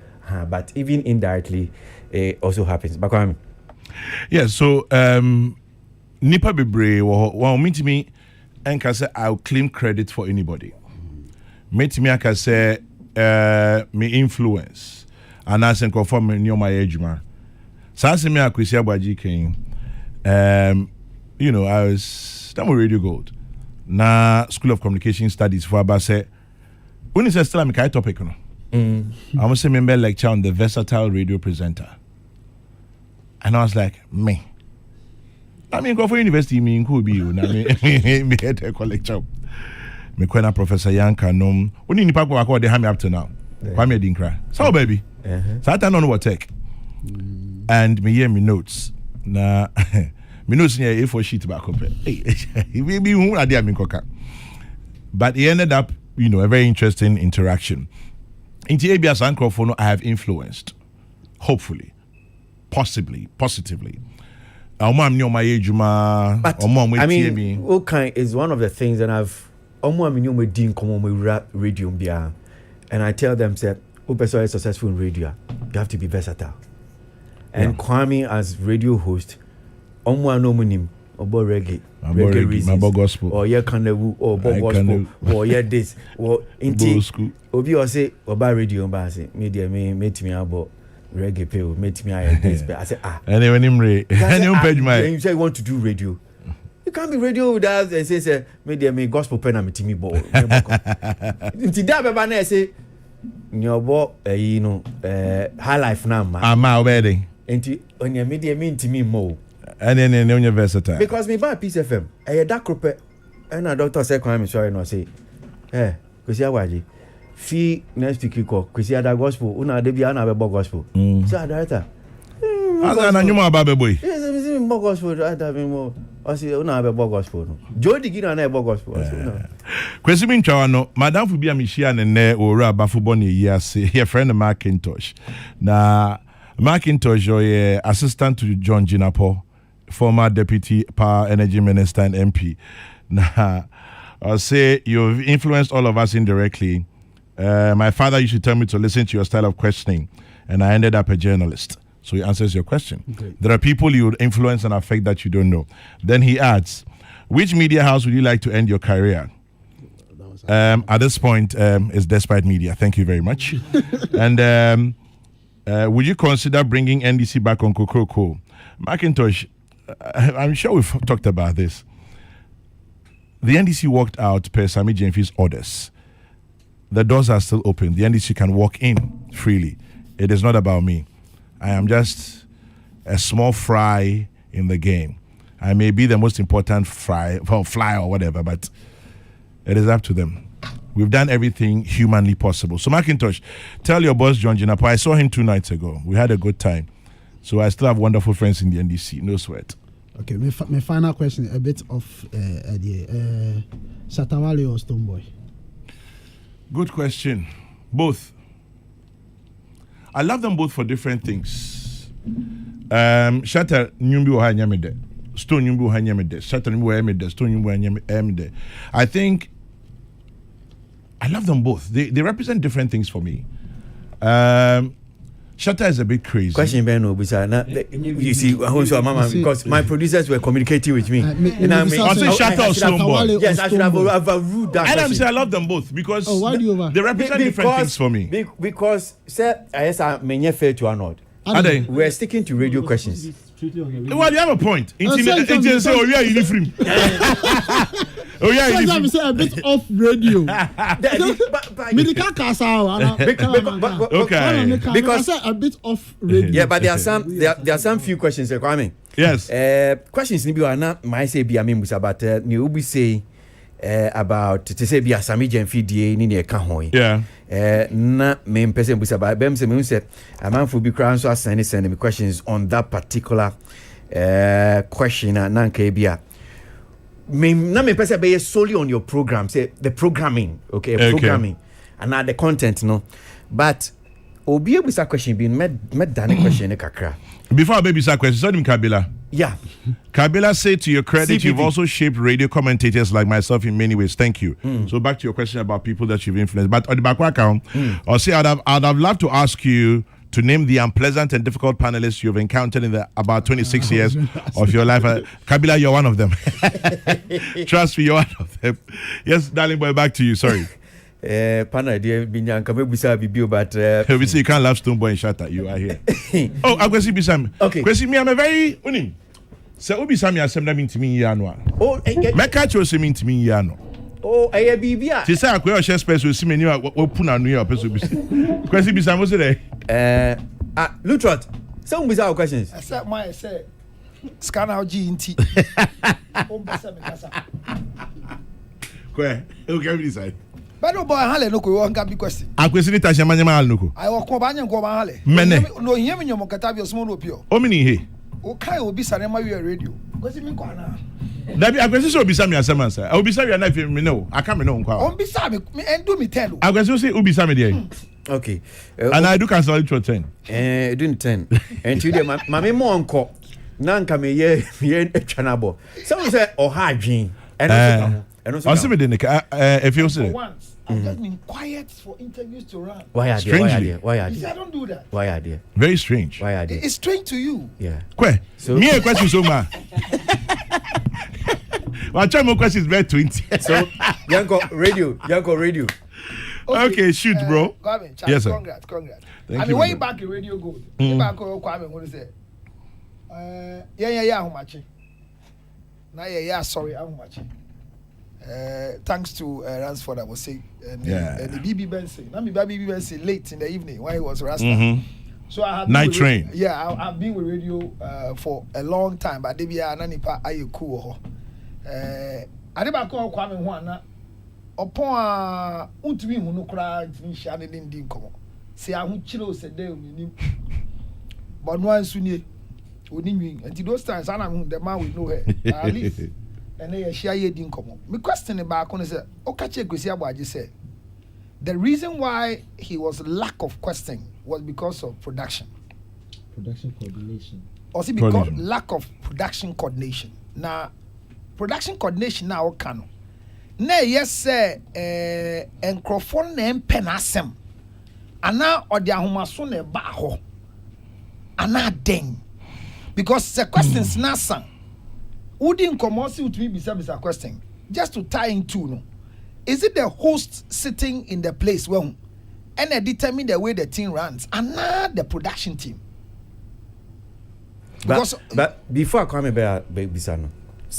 but even indirectly, it also happens. But Kwame. Yeah, so, Nipa Bebre, well, meet me, and can say, I'll claim credit for anybody. Meet me, I can say, me influence. And I say, conform me near my age, man. So I say, me, I could see about GK. You know, I was done with Radio Gold. Na School of Communication Studies for about say, when is still a Mikai topic, no? I was a member lecture on the versatile radio presenter. And I was like, me. Go for university, me could be you. Me had a lecture. Me kwena Professor Yanka nom. When you nipa kwa they have me up to now. Why me didn't cry? So baby. So I don't know what take. And me hear me notes. Na me notes near A4 sheet back up. But it ended up, you know, a very interesting interaction. In Abia Sankrofono, I have influenced. Hopefully. Possibly. Positively. But I mean, okay, is one of the things that I've radio, and I tell them, say, Upeso is successful in radio, you have to be versatile. And Kwame, as radio host, about reggae reasons, gospel, or yeah, Kanewu, or gospel, or yeah, this, or inti, Obi or say, about radio, but I say, media me about reggae pay, me this, but I say, anyway, you say you want to do radio. You can't be radio without and say me gospel pen and me ball. Today, I say, your boy, high life now, man. I'm already. And on your media mean to me more. And then on your versatile. Because me buy Peace FM, a dark group, and a doctor said, I'm sorry, no say, because you're waji. Fee next week, you call, because you had a gospel, una debi another gospel. So, I director. I know more about boy. Yes, I'm more gospel, I have more. I say, una have a gospel. Jody Gina and a gospel. Kwesi Minchawano, Madame Fubia Michian and Ne or Bafuboni, yes, here friend of Macintosh. Now, Macintosh, your assistant to John Jinapo, former deputy power energy minister and MP. Now, I'll say you've influenced all of us indirectly. My father used to tell me to listen to your style of questioning, and I ended up a journalist. So he answers your question. Great. There are people you would influence and affect that you don't know. Then he adds, which media house would you like to end your career? At this point, it's Despite Media. Thank you very much. And would you consider bringing NDC back on Kokoko? Macintosh, I'm sure we've talked about this. The NDC walked out per Sami Jenfi's orders. The doors are still open. The NDC can walk in freely. It is not about me. I am just a small fry in the game. I may be the most important fly or whatever, but it is up to them. We've done everything humanly possible. So, Macintosh, tell your boss, John Jinapo, I saw him 2 nights ago. We had a good time. So, I still have wonderful friends in the NDC. No sweat. Okay, my final question, a bit of Shatawale or Stonebwoy? Good question. Both. I love them both for different things. Shatta nyumbi wa nyamede, Stone nyumbi wa nyamede, Shatta nyumbi wa nyamede, Stone nyumbi wa nyamede. I think I love them both. They represent different things for me. Shatta is a bit crazy. Question Ben Obisa. You see, also Mama, because my producers were communicating with me. Shatta or Stonebwoy? Yes, I should have ruled that. And I'm saying I love them both because they represent different things for me. Because sir, I may fail to Arnold. We're sticking to radio questions. Well, you have a point. Oh yeah, you free. Oh yeah, you say a bit off radio. Okay. Because a bit off radio. Yeah, but there are some few questions. Kwame. Yes. Questions ni bi wa na my say bi amem busa but ni obi say about to say bi asami gemfidie ni na ka ho yi. Yeah. Na me person busa ba bem say me say amanfo bi kran so send me questions on that particular question na nka bia me person be solely on your program, say the programming, okay. Programming and not the content, no. But obi busa question be met dane question e kakra. Before baby busa question, so Kabila. Yeah. Kabila said, to your credit, CPP. you've also shaped radio commentators like myself in many ways. Thank you. So back to your question about people that you've influenced. But on the back account, I'll say I'd have loved to ask you to name the unpleasant and difficult panelists you've encountered in the about 26 years of your life. Kabila, you're one of them. Trust me, you're one of them. Yes, darling boy, back to you. Sorry. Pana dear Binyan Kamebusa Bibu, but we see you can't love Stonebwoy and Shatta. You are here. Oh, I'm going to see Bisam. Okay. Kwesi, me, I'm a very winning. So, Obi Sami asem that mean to me, Yanwa. Oh, Meka chose mean to me, Yano. Oh, Bibia. She said, I could share space with Simon. You are open and New York. Kwesi Bisam was there. Lutrot, some bizarre questions. Except my say, scan out GNT. Where? Who can be side? But no boy, Hale, no, we won't be question. I question it as a man. I will come back and go Hale. Mene. No, hear me, your Mokatabio small opio. Omini he. Okay, will be Sanema radio. What's it mean, Kwana? That I question so Bisami as a man, sir. I will be sorry, and I feel me no. I can't know. On Bisami and do me 10. I question say Ubisami there. Okay. And I do cancel it for 10. Doing 10. And today, my more uncle. Nanka me ye chanabo. Someone say oh hygiene. And also if you say once I've just been quiet for interviews to run. Why are Strangely. Why are I don't do that. Why are they? Very strange. Why are they? It's strange to you. Yeah. So me a question so ma. Well, try more questions very 20. So Yanko radio. Okay, shoot, bro. Kwame, yes, sir. Congrats. Thank you. Way brother. back in Radio Gold. Back Kwame what is it? Yeah, how much? Now sorry, how much? Thanks to Ransford, I was saying, and the BB Benson. Now, BB Benson late in the evening when he was Rasta. So I have Night Train. I've been with radio for a long time, but they be a nanipa aye cool. I never call Kwame Juana upon untimi hu no kra ntimi hia ne ndi nkomo. Se ahu chiro se dey onim. But no ansu nie. Oni nwi. Until those times I am the man with no hair. At least and they share ye din komo. Me question about on say okache kwesi agbaje say the reason why he was lack of questioning was because of production coordination. Also because lack of production coordination. Now production coordination now can na yes say enkrofo na empen asem ana odi ahomaso na ba ho ana den because the questions na san wouldn't come on to me beside a question just to tie into no is it the host sitting in the place well and they determine the way the team runs and not the production team but before I come about Bisano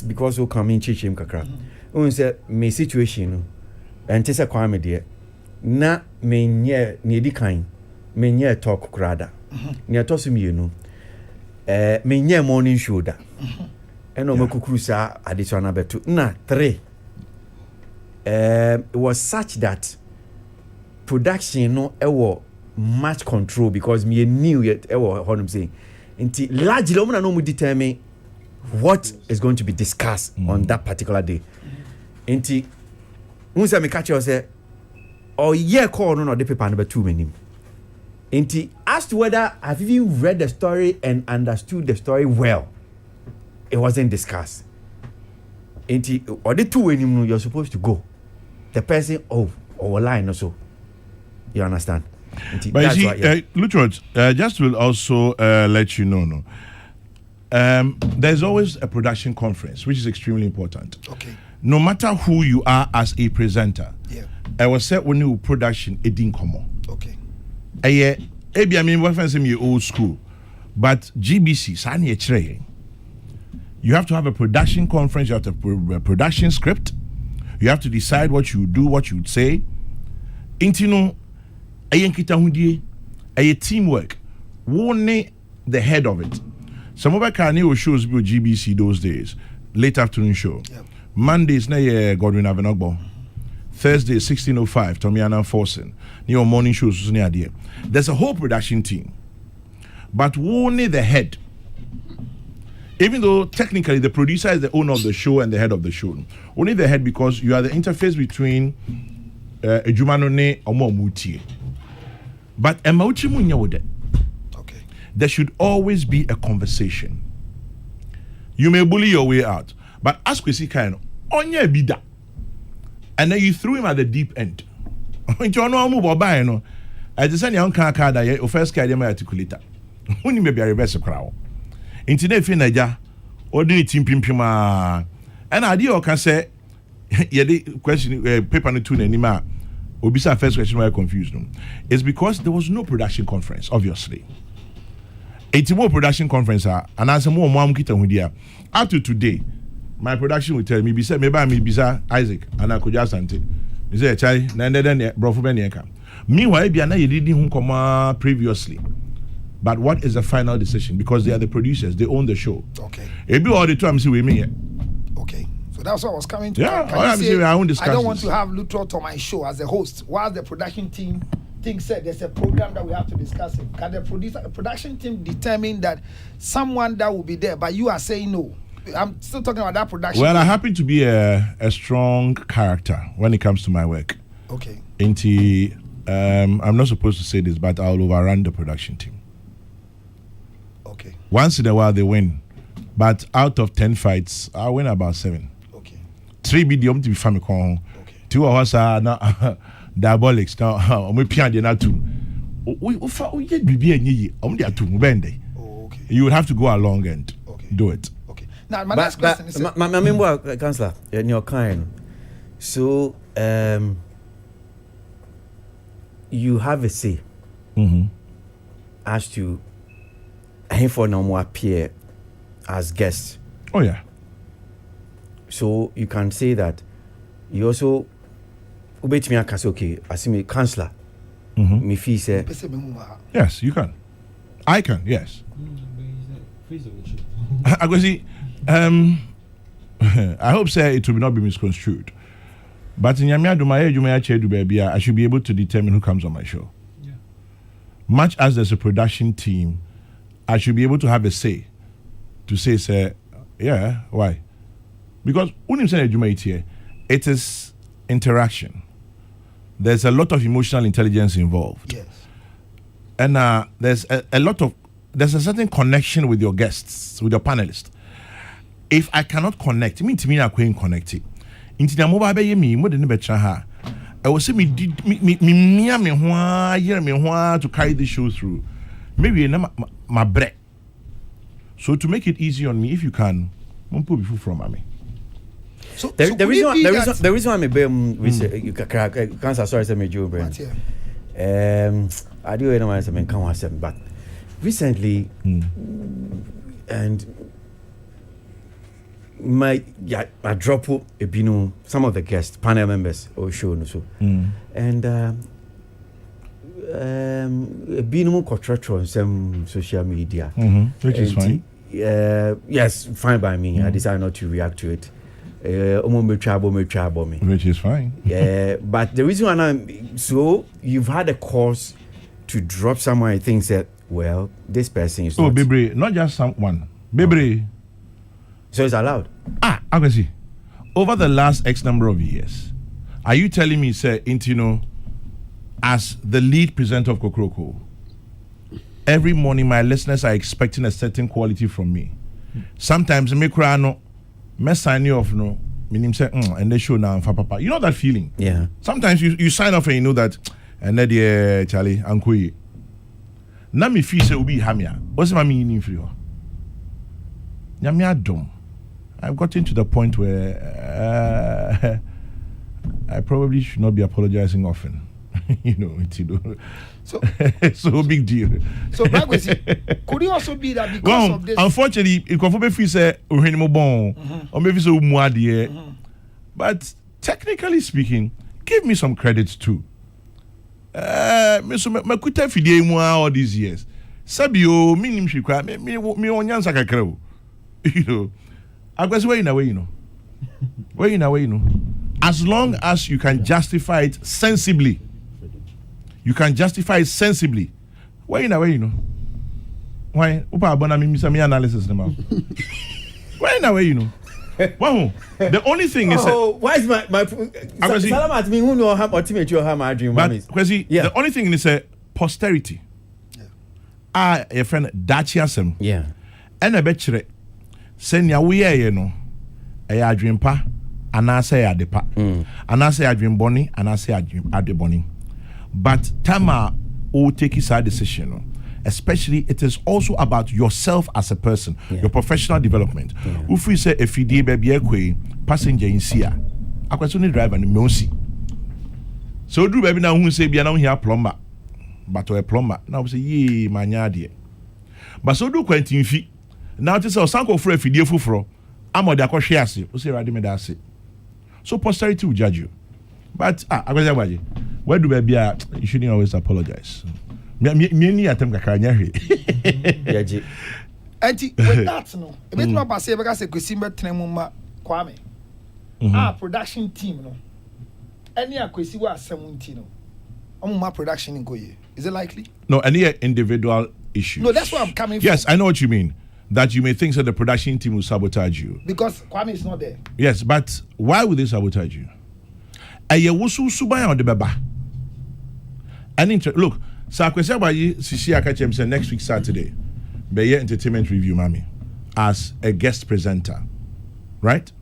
because we come in Chichim Kakra we say my situation and tesa kwame there na me nye di kan me nye talk krada ne atosu mi enu me nye morning show da eno me kukuru sa additional betu na 3 it was such that production no ewo much control because me knew it ewo honum say nti largely omna no mu determine what is going to be discussed on that particular day nti unsa me catch you say or year call no the paper number 2 menim nti as to whether I've even read the story and understood the story well it wasn't discussed nti or the 2 menim you're supposed to go the person or line also you understand But you see, Lutrot, just will also let you know, there's always a production conference, which is extremely important. Okay. No matter who you are as a presenter, I was said when you production, it didn't come on. Okay. I mean, what fancy me old school, but GBC, you have to have a production conference, you have to have a production script, you have to decide what you do, what you would say. Intino, a teamwork, one the head of it. Some of our shows be GBC those days, late afternoon show. Mondays, Godwin Avenogbo. Thursday, 16:05, Tomiana Forsen. Your morning shows, there's a whole production team. But only the head. Even though technically the producer is the owner of the show and the head of the show. Only the head because you are the interface between Ejumanone Omo Mutie. But Emauchi Munya with it. Okay. There should always be a conversation. You may bully your way out. But ask Kwesi Kaino, Onya Bida. And then you threw him at the deep end. I just said, "Young car that first carry my articulator. When you may be a reverse crowd. In today, Finaja, or did it team pimpima? And I can say, yeah, the question paper and tune anymore. Obisa first question why I confused them. It's because there was no production conference, obviously. It's more production conference, and as a more mom kita hudia. Up to today, my production will tell me, maybe Isaac, and I could just ante. Me say, Chai, then Brofo Beniaka. Meanwhile, Biana, you didn't come previously. But what is the final decision? Because they are the producers, they own the show. Okay. It be all the time, see with me. Okay. So that's what I was coming to. Yeah, I don't want to have Lutrot on my show as a host. While the production team said there's a program that we have to discuss it. Can the production team determine that someone that will be there, but you are saying no? I'm still talking about that production. Well, I happen to be a strong character when it comes to my work. Okay. I'm not supposed to say this, but I'll overrun the production team. Okay. Once in a while they win, but out of 10 fights, I win about 7. Okay. 3 BDM to be famicon. Okay. 2 of us are now diabolics. Now we pian the not 2. We get BB and ye. 2 bende. Okay. You would have to go along and do it. Now, my last question is... My member, Councillor, in your kind. So, you have a say as to who for no more appear as guests. Oh, yeah. So, you can say that you also... Ubet me okay, as me Councillor. Me fee say... Yes, you can. I can, yes. I go see... I hope it will not be misconstrued. But in Yamia I should be able to determine who comes on my show. Yeah. Much as there's a production team, I should be able to have a say to say, yeah, why? Because it is interaction. There's a lot of emotional intelligence involved. Yes. And there's a certain connection with your guests, with your panelists. If I cannot connect, it means to me I can't connect it. Into the mobile be me more than better ha. I will say me to carry the show through. Maybe my bread. So to make it easy on me, if you can, put before from me. So the reason why me cancer sorry say me Joe brain. I do know something come on but recently and I drop some of the guests, panel members or show so and on some social media, which is fine. Yes, fine by me. I decided not to react to it. Which is fine. Yeah, but the reason why you've had a cause to drop someone I think that well this person is not just someone Bibri. So it's allowed. I can see. Over the last X number of years, are you telling me, sir, as the lead presenter of Kokroko, every morning my listeners are expecting a certain quality from me. Sometimes me cry no, me sign you off no, meaning say and they show now for papa. You know that feeling? Yeah. Sometimes you sign off and you know that and then Charlie Ankoye. Na me feel say obi hamia. What's my meaning for you? Nyamia dom. I've gotten to the point where I probably should not be apologizing often. So big deal. So could it also be that because of this? Unfortunately, it can feel say or maybe so muadie. But technically speaking, give me some credit too. Me kuta fidie mu all these years. Sabio minim shikwa me onyansa kakra. Agwesi where you know. As long as you can justify it sensibly. Where you know. Why? Upa abona mi misa mi analysis now. Where you know. Wow. The only thing is why is my Salamat me who know how ultimate you have my dream. The only thing is posterity. Your friend Dachiasem. Yeah. And a betchere. Senya we no. A dream pa. And I say adepa. And I say a dream bonny. And I say a dream adebonny. But Tama will take his decision. Especially, it is also about yourself as a person, your professional development. If we say if you baby passenger in Sia, I question driver in Mosi. So do baby now who say be now here plumber, but a plumber now say ye my dear. But so do Quentin fee. Now to say Sanko for if you dear fufro, I'm on the aquashiasi, who say Radimedasi. So posterity will judge you. But I was where do baby you shouldn't always apologize. Me atem kakanya he. Yaji. Anti with that no. E bit ma pass e because Kwesi betrem ma Kwame. Production team no. Any Kwesi wa 70 no. My production in Koye. Is it likely? No, any individual issue. No, that's where I'm coming from. Yes, I know what you mean. That you may think that the production team will sabotage you. Because Kwame is not there. Yes, but why would they sabotage you? Aye wusu subaya on the baba. Look, so I question about you, Sisi Akachem said next week Saturday, Beye Entertainment Review, Mami, as a guest presenter, right?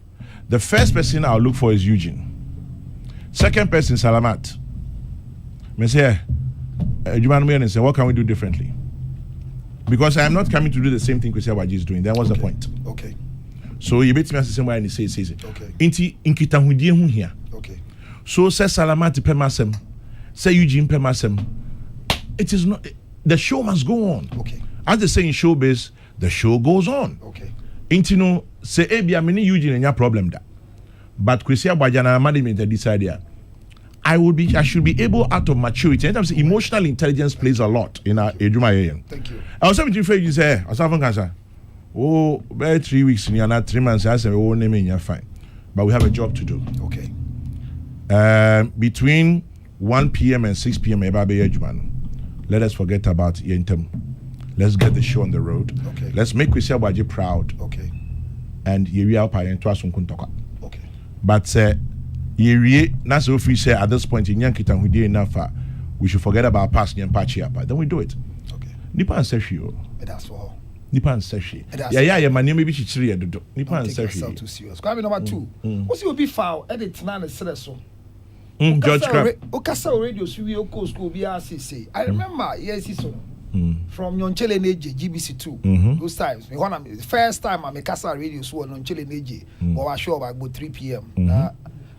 The first person I'll look for is Eugene. Second person, Salamat. Me say, and say, what can we do differently? Because I am not coming to do the same thing Kwesi Agbaji is doing. That was the point. Okay. So you bet me as the same way and he says it. Okay. Inti inkita hudie hu here. Okay. So say Salamat pemasem, say Eugene pemasem. It is not. The show must go on. Okay. As they say in showbiz, the show goes on. Okay. Intino say Ebi amini Eugene enya problem da. But Kwesi Agbaji na management decide I should be able out of maturity. And emotional intelligence plays a lot in our Ejuma. Thank you. I was saying to you say, I was having cancer. Oh, about 3 weeks in not 3 months. I said, oh, name you're fine. But we have a job to do. Okay. Between 1 p.m. and 6 p.m. Let us forget about Yentem. Let's get the show on the road. Okay. Let's make Kwesi Agbaji proud. Okay. And Yeria Payen to Asunkuntoka. Okay. But that's what we say at this point in Yankita we did enough. We should forget about past and patchy up. Then we do it. Okay. Nipa and Seshi. That's all. Nipa and Seshi. Yeah, my name maybe she three. Nipa and Seshi. Too serious. Kwame number 2. What's your be foul? Edit now and so. George Crab. Okasa radio school BRCC. I remember yes so. From Nyonchele Neje GBC2 those times. The first time I'm a Casa radio so on Nyonchele Neje or I show about 3 p.m.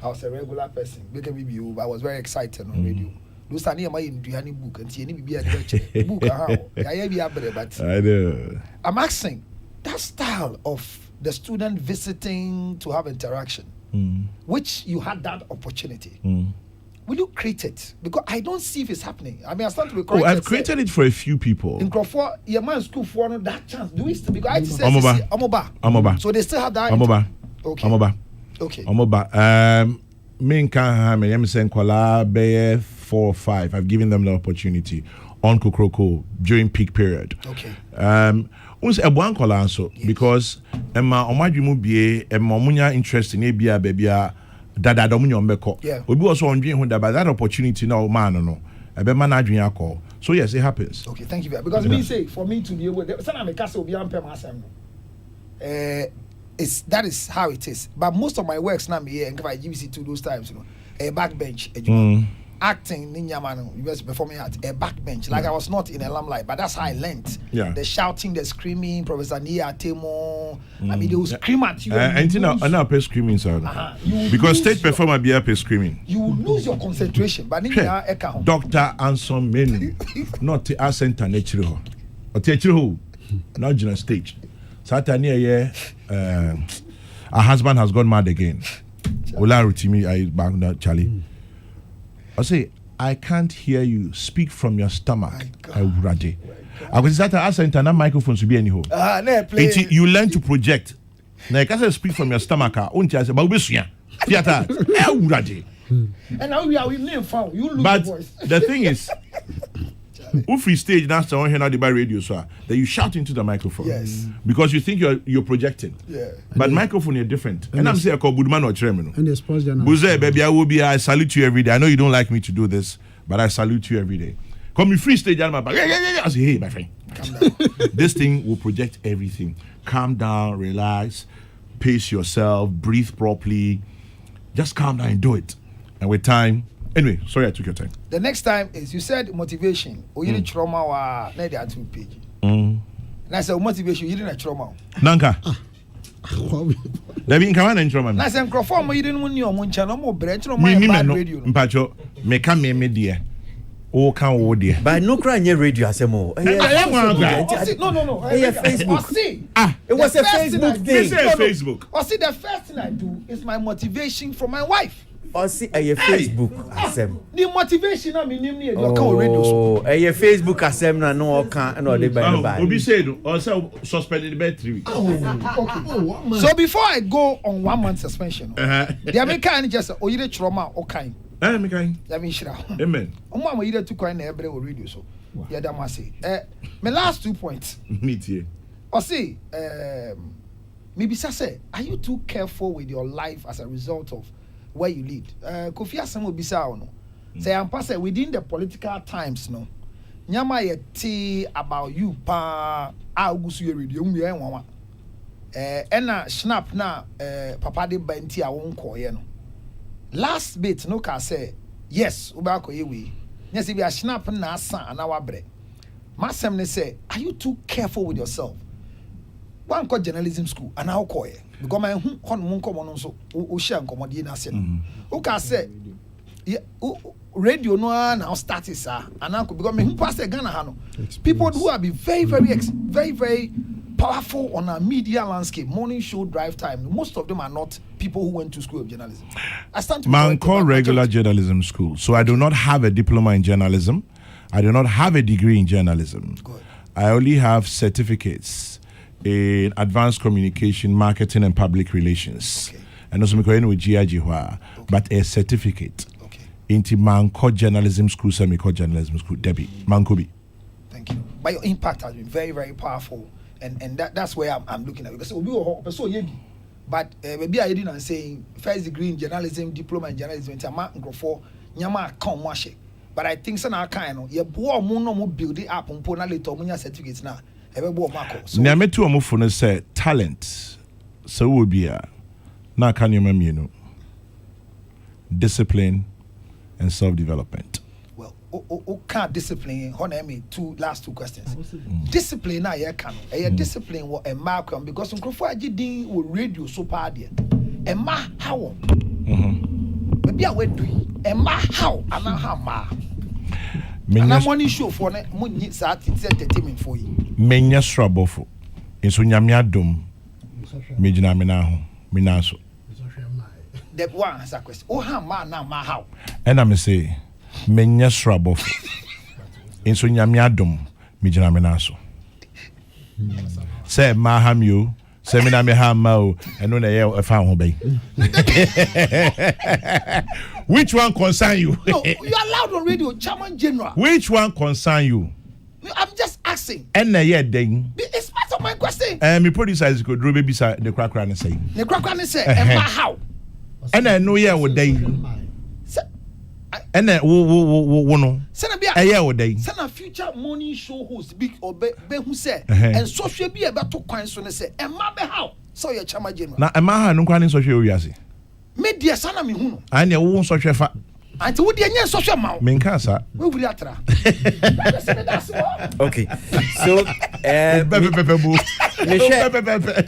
I was a regular person. I was very excited on radio. Those time I in Duani book and see be a book. But I know. I'm asking that style of the student visiting to have interaction, which you had that opportunity. Will you create it? Because I don't see if it's happening. I mean, I start to record. I've created it for a few people. In Crawford, your man school for that chance. Do we still? Because I say Amoba. So they still have that. Amoba. Okay. Amoba. Okay. Amoba. Me can't have saying Kola Bay 4 or 5. I've given them the opportunity on Kokroko during peak period. Okay. Uns a one kola also because Emma Omadjumu be Emma Munya interest in Abia Babia. Dada domunyo mbeko. Obi also on dream that by that opportunity now man no. Ebe man adwin call. So yes, it happens. Okay, thank you very much. Because me say for me to be able to say I'm a castle obi am pem asem. That is how it is. But most of my works now me here and if I GBC2 those times, you know, a backbench. acting Ninyamano, you was performing at a backbench. Like I was not in a limelight, but that's how I learned. Yeah. The shouting, the screaming, Professor Nia Temo. I mean, they will scream at you. And you know, I pay screaming, sir. Because stage performer be up screaming. You will lose your concentration. But Dr. Anson Menu, not the Ascenta Natural. Or Teacher, not on stage. Saturday, her husband has gone mad again. Ola Rutimi, I back that Charlie. I say, I can't hear you. Speak from your stomach. I was that I sent a microphone to be anyhow. You learn to project. Now I can speak from your stomach. Theater. And now we are with name found. You lose but your voice. The thing is, if we stage that's the one here now the by radio, so that you shout into the microphone. Yes. Because you think you're projecting. Yeah. But microphone is different. And I'm saying I call Budman or Tremino. And the sports journal. Buze, baby, I salute you every day. I know you don't like me to do this, but I salute you every day. Come me free stage, I'm back. I say, hey, my friend. Calm down. This thing will project everything. Calm down, relax, pace yourself, breathe properly. Just calm down and do it. And with time, anyway, sorry I took your time. The next time is you said motivation. Or you need trauma or need the 2 page. And I said motivation, you didn't trauma. Nanka. There be in Kawan and trauma. I said Crawford, you didn't win your muncha no more branch no my bad radio. Mpacho, me come me dear. Oh, can oh dear. But no cry near radio asemo. No. Facebook. It was a Facebook thing. Facebook. Or see, the first thing I do is my motivation from my wife. Or see a Facebook asem. The motivation I mean you can radio. Oh, a Facebook asem na no can no dey by. Obi said or say suspended by 3 weeks. Okay. So before I go on 1 month suspension, the American just you trauma okay. Me kind. Amen. Mama you to coin every radio so. Yeah, that must say. My last 2 points. Meet here. Or see, maybe say, are you too careful with your life as a result of where you lead? Kofi Asamo bisa no. Say I'm passing within the political times no. Nyama yeti about you pa augusu radio mu ye nwa. Na snap na papa de banti a won koye no. Last bit no ka say yes uba koye we. Yes if you snap na asa na wabre. Masem ne say are you too careful with yourself? One called journalism school and now call it because my home so o share nkomodi na se no o ka say radio no now start is and now because me who pass Ghana ha no people who have been very powerful on a media landscape morning show drive time most of them are not people who went to school of journalism. I stand to man call regular journalism school, so I do not have a diploma in journalism. I do not have a degree in journalism. Good. I only have certificates in advanced communication, marketing, and public relations. Okay. And also, with GIG, but a certificate into Manco Journalism School, Semico Journalism School, Debbie, Mankobi. Thank you. But your impact has been very powerful, and that's where I'm looking at it. Because we were so young, but maybe I didn't say first degree in journalism, diploma in journalism, but I think so now kind of you build it up and put a little more certificates now. So me too amufo say talent so will be now can you remember, you know, discipline and self-development. Well, can't discipline last two questions. Discipline now you can discipline what a mark because Nkrofo Agidin will radio so bad there. A ma how maybe I would do a ma how and how ma and I'm money show for money sat entertainment for you. Menya srabofo inso nyame adom mejina me na ho me na so the one answer question oh ha ma na ma how and I say menya srabofo inso nyame adom mejina me na so say ma ham you say me na me ham ma o eno na ye e fa ho bai which one concern you? No, you are loud on radio, Chairman General. Which one concern you? I'm just asking. And yeah, then. It's part of my question. Me producer is good. Baby, sir, the crack run say. The crack run say. And how? And I know yeah, what day. And then wo no. Send a yeah, what day. Send a future morning show host big or be who say. And social be about to coin so say. And ma be how? So your Chairman General. Na ma ha no kwan social we ase. Media sana mi hunu. Anya wo so hwefa. Until we didn't social mouth. Minkasa. We will atra. Okay. So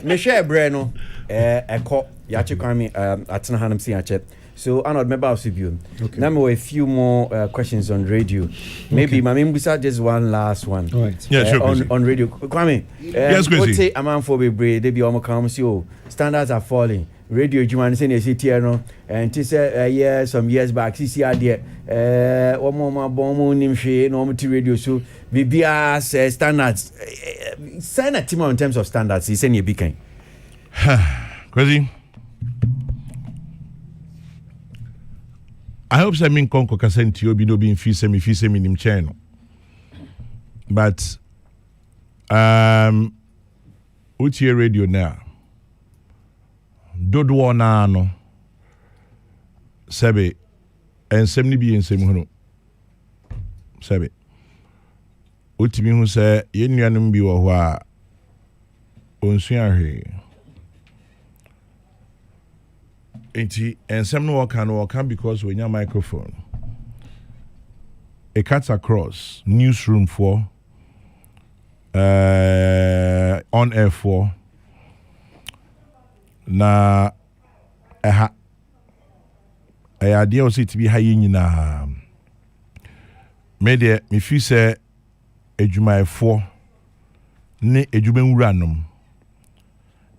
Michelle Breno Eko Yachi Kwame Atena Hanam Siache. So I'm not member of CBU. Now a few more questions on radio. Maybe my name beside just one last one. All right. Yeah, sure. On radio. Kwame. Yes, Kwesi. Say amount for be they be almost come see standards are falling. Radio Juman say they say no and to say some years back CCR there one more bomb nim she no radio so BBS standards sign a team in terms of standards is any big kind. Crazy. I hope I mean Konko Kasenti Obi no be in Fisemi nim channel. But Utie radio now. Dodo na no. Sebe ensem ni bi ensem hono. Sebe. Utimi hu se ye nuanum bi wo ho a onsua hwe. Enti ensem no can because we nya microphone. It cuts across newsroom for on air for na eha idea was it to be high nyina media me fi say edwumayefo ne edwumanwuranom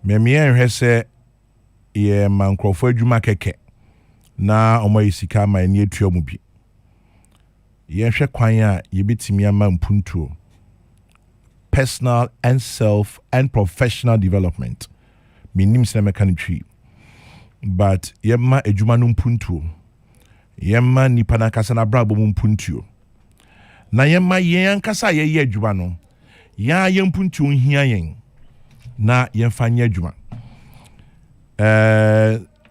me enhwe say ye mankrofo edwuma keke na omo yisika ma ne etua mu bi ye hwe kwan a ye betimi ama mpuntuo personal and self and professional development minim sina mekanitri but yemma edwuma no mpuntuo yemma nipa na kasa na brabo mu mpuntuo na yemma yen kasa ye edwuma no ya yempuntuo hia yen na yemfanya edwuma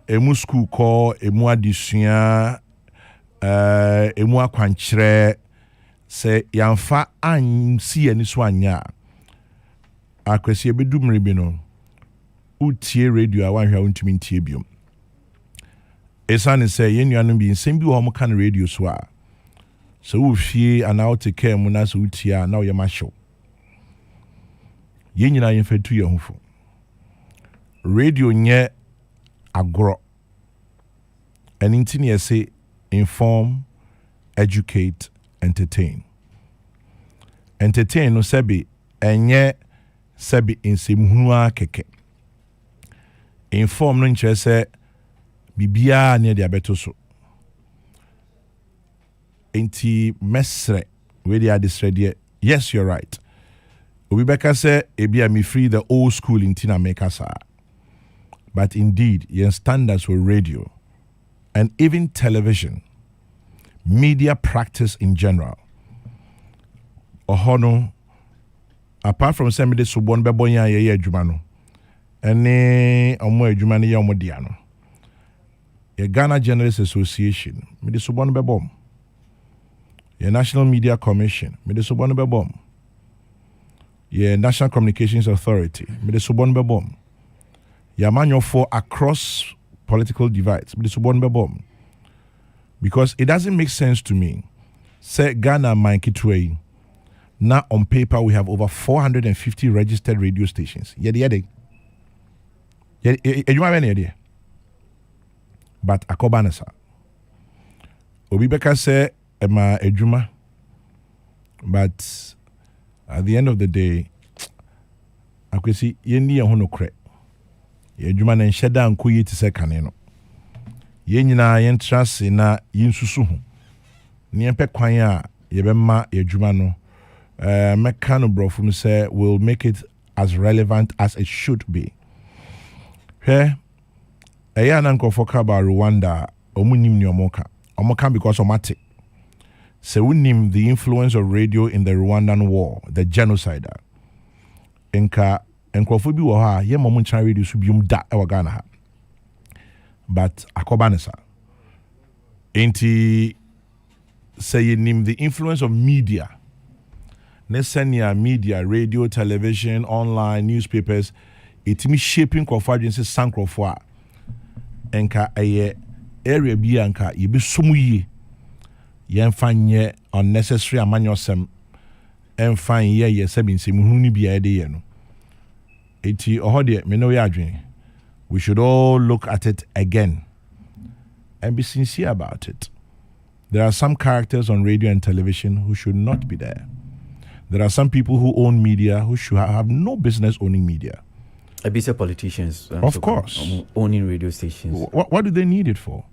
emu school ko emu adisua emu akwankyere se yamfa ansi ani so anya akwesi ebedu mribi no utie radio a wanhwa untimi ntie biom esane se yenuanu bi nsem bi wo mo kan radio so a so wo fie ana oteke mu na so utie na wo yemahyew yenyina yemfatu yehufo radio nye agro anything you say inform educate entertain no sebi enye sebi insemhua keke inform no nche se bibia ne dia beto so enti mesre we dia disredia yes you're right obi beka se ebia me free the old school in tina make sa but indeed your standards for radio and even television media practice in general ohono apart from some de subon bebo yan ye adwuma no ene omo adwuma ne ye omo dia no ye Ghana Journalists Association me de subon bebo ye National Media Commission me de subon bebo ye National Communications Authority me de subon bebo ya manyo for across political divides me de subon bebo because it doesn't make sense to me say Ghana mankitwe. Now on paper we have over 450 registered radio stations. Yede. But akobanesa. Obi beka say ema ejuma. But at the end of the day, akwesi yendi hono kre. Ejuma na nsheda nko yi tise kaneno. Yenyina yentrase na yinsusu ho. Niempe kwan a yebema ejuma no mekano brofum say will make it as relevant as it should be. Here, ayana nkofoka ba Rwanda omunim ni omoka because omate. Se unim the influence of radio in the Rwandan war, the genocide. Enka enkofo bi wo ha ye momu chan radio so bium da e Ghana ha. But akobanesa. Enti say nim the influence of media. Nesenia media, radio, television, online, newspapers, it me shaping convergence sankrofo enka eye area bi anka ye be somu yi yɛmfa nyɛ unnecessary amanyɔsɛm ɛmfa nyɛ yɛ sɛ nsɛmhunu no biara de yɛ no enti ɔhɔ deɛ me ne wo yɛ adwene we should all look at it again and be sincere about it. There are some characters on radio and television who should not be there. There are some people who own media who should have no business owning media. Abisa politicians. Of course. Owning radio stations. What do they need it for?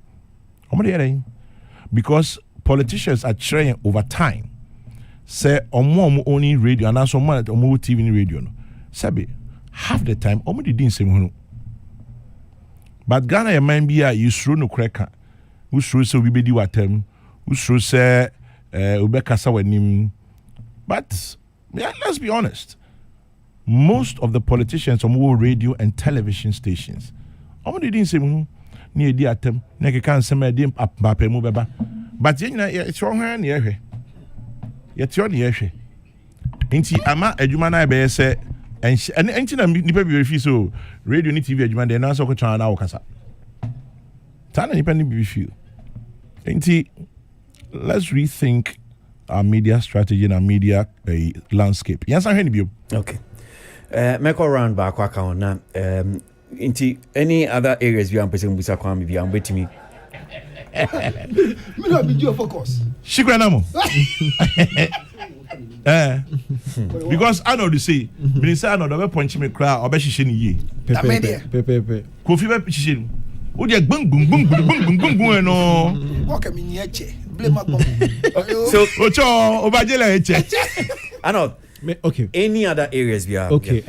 Because politicians are trying over time. Say, owning radio and also TV radio. Sabi, half the time, didn't say. But Ghana might be a usro no cracker. Usro so we be do atem. Usro say ubekasa wenim. But yeah, let's be honest. Most of the politicians on radio and television stations, didn't say near the atem. Neke can say me dim apape mu beba. But it's wrong here near. Yet you're near. Inti ama ejumana be say. And anything nipa be feel so radio ni TV adwuma de na so ko twan na wo kasa tana nipa ni be feel enti let's rethink our media strategy and our media landscape yes I hear you okay make a round back account na enti any other areas we am person busa kwa me bi am betimi me no be your focus shikranamo because I know to say, Minister, I know the punch me cry or be shishing ye. Pepe. Kofi be shishing. Wo dey boom no. What am in yeche? Blame up. So, ocho obajela eche. I know. Okay. Any other areas we are? Okay.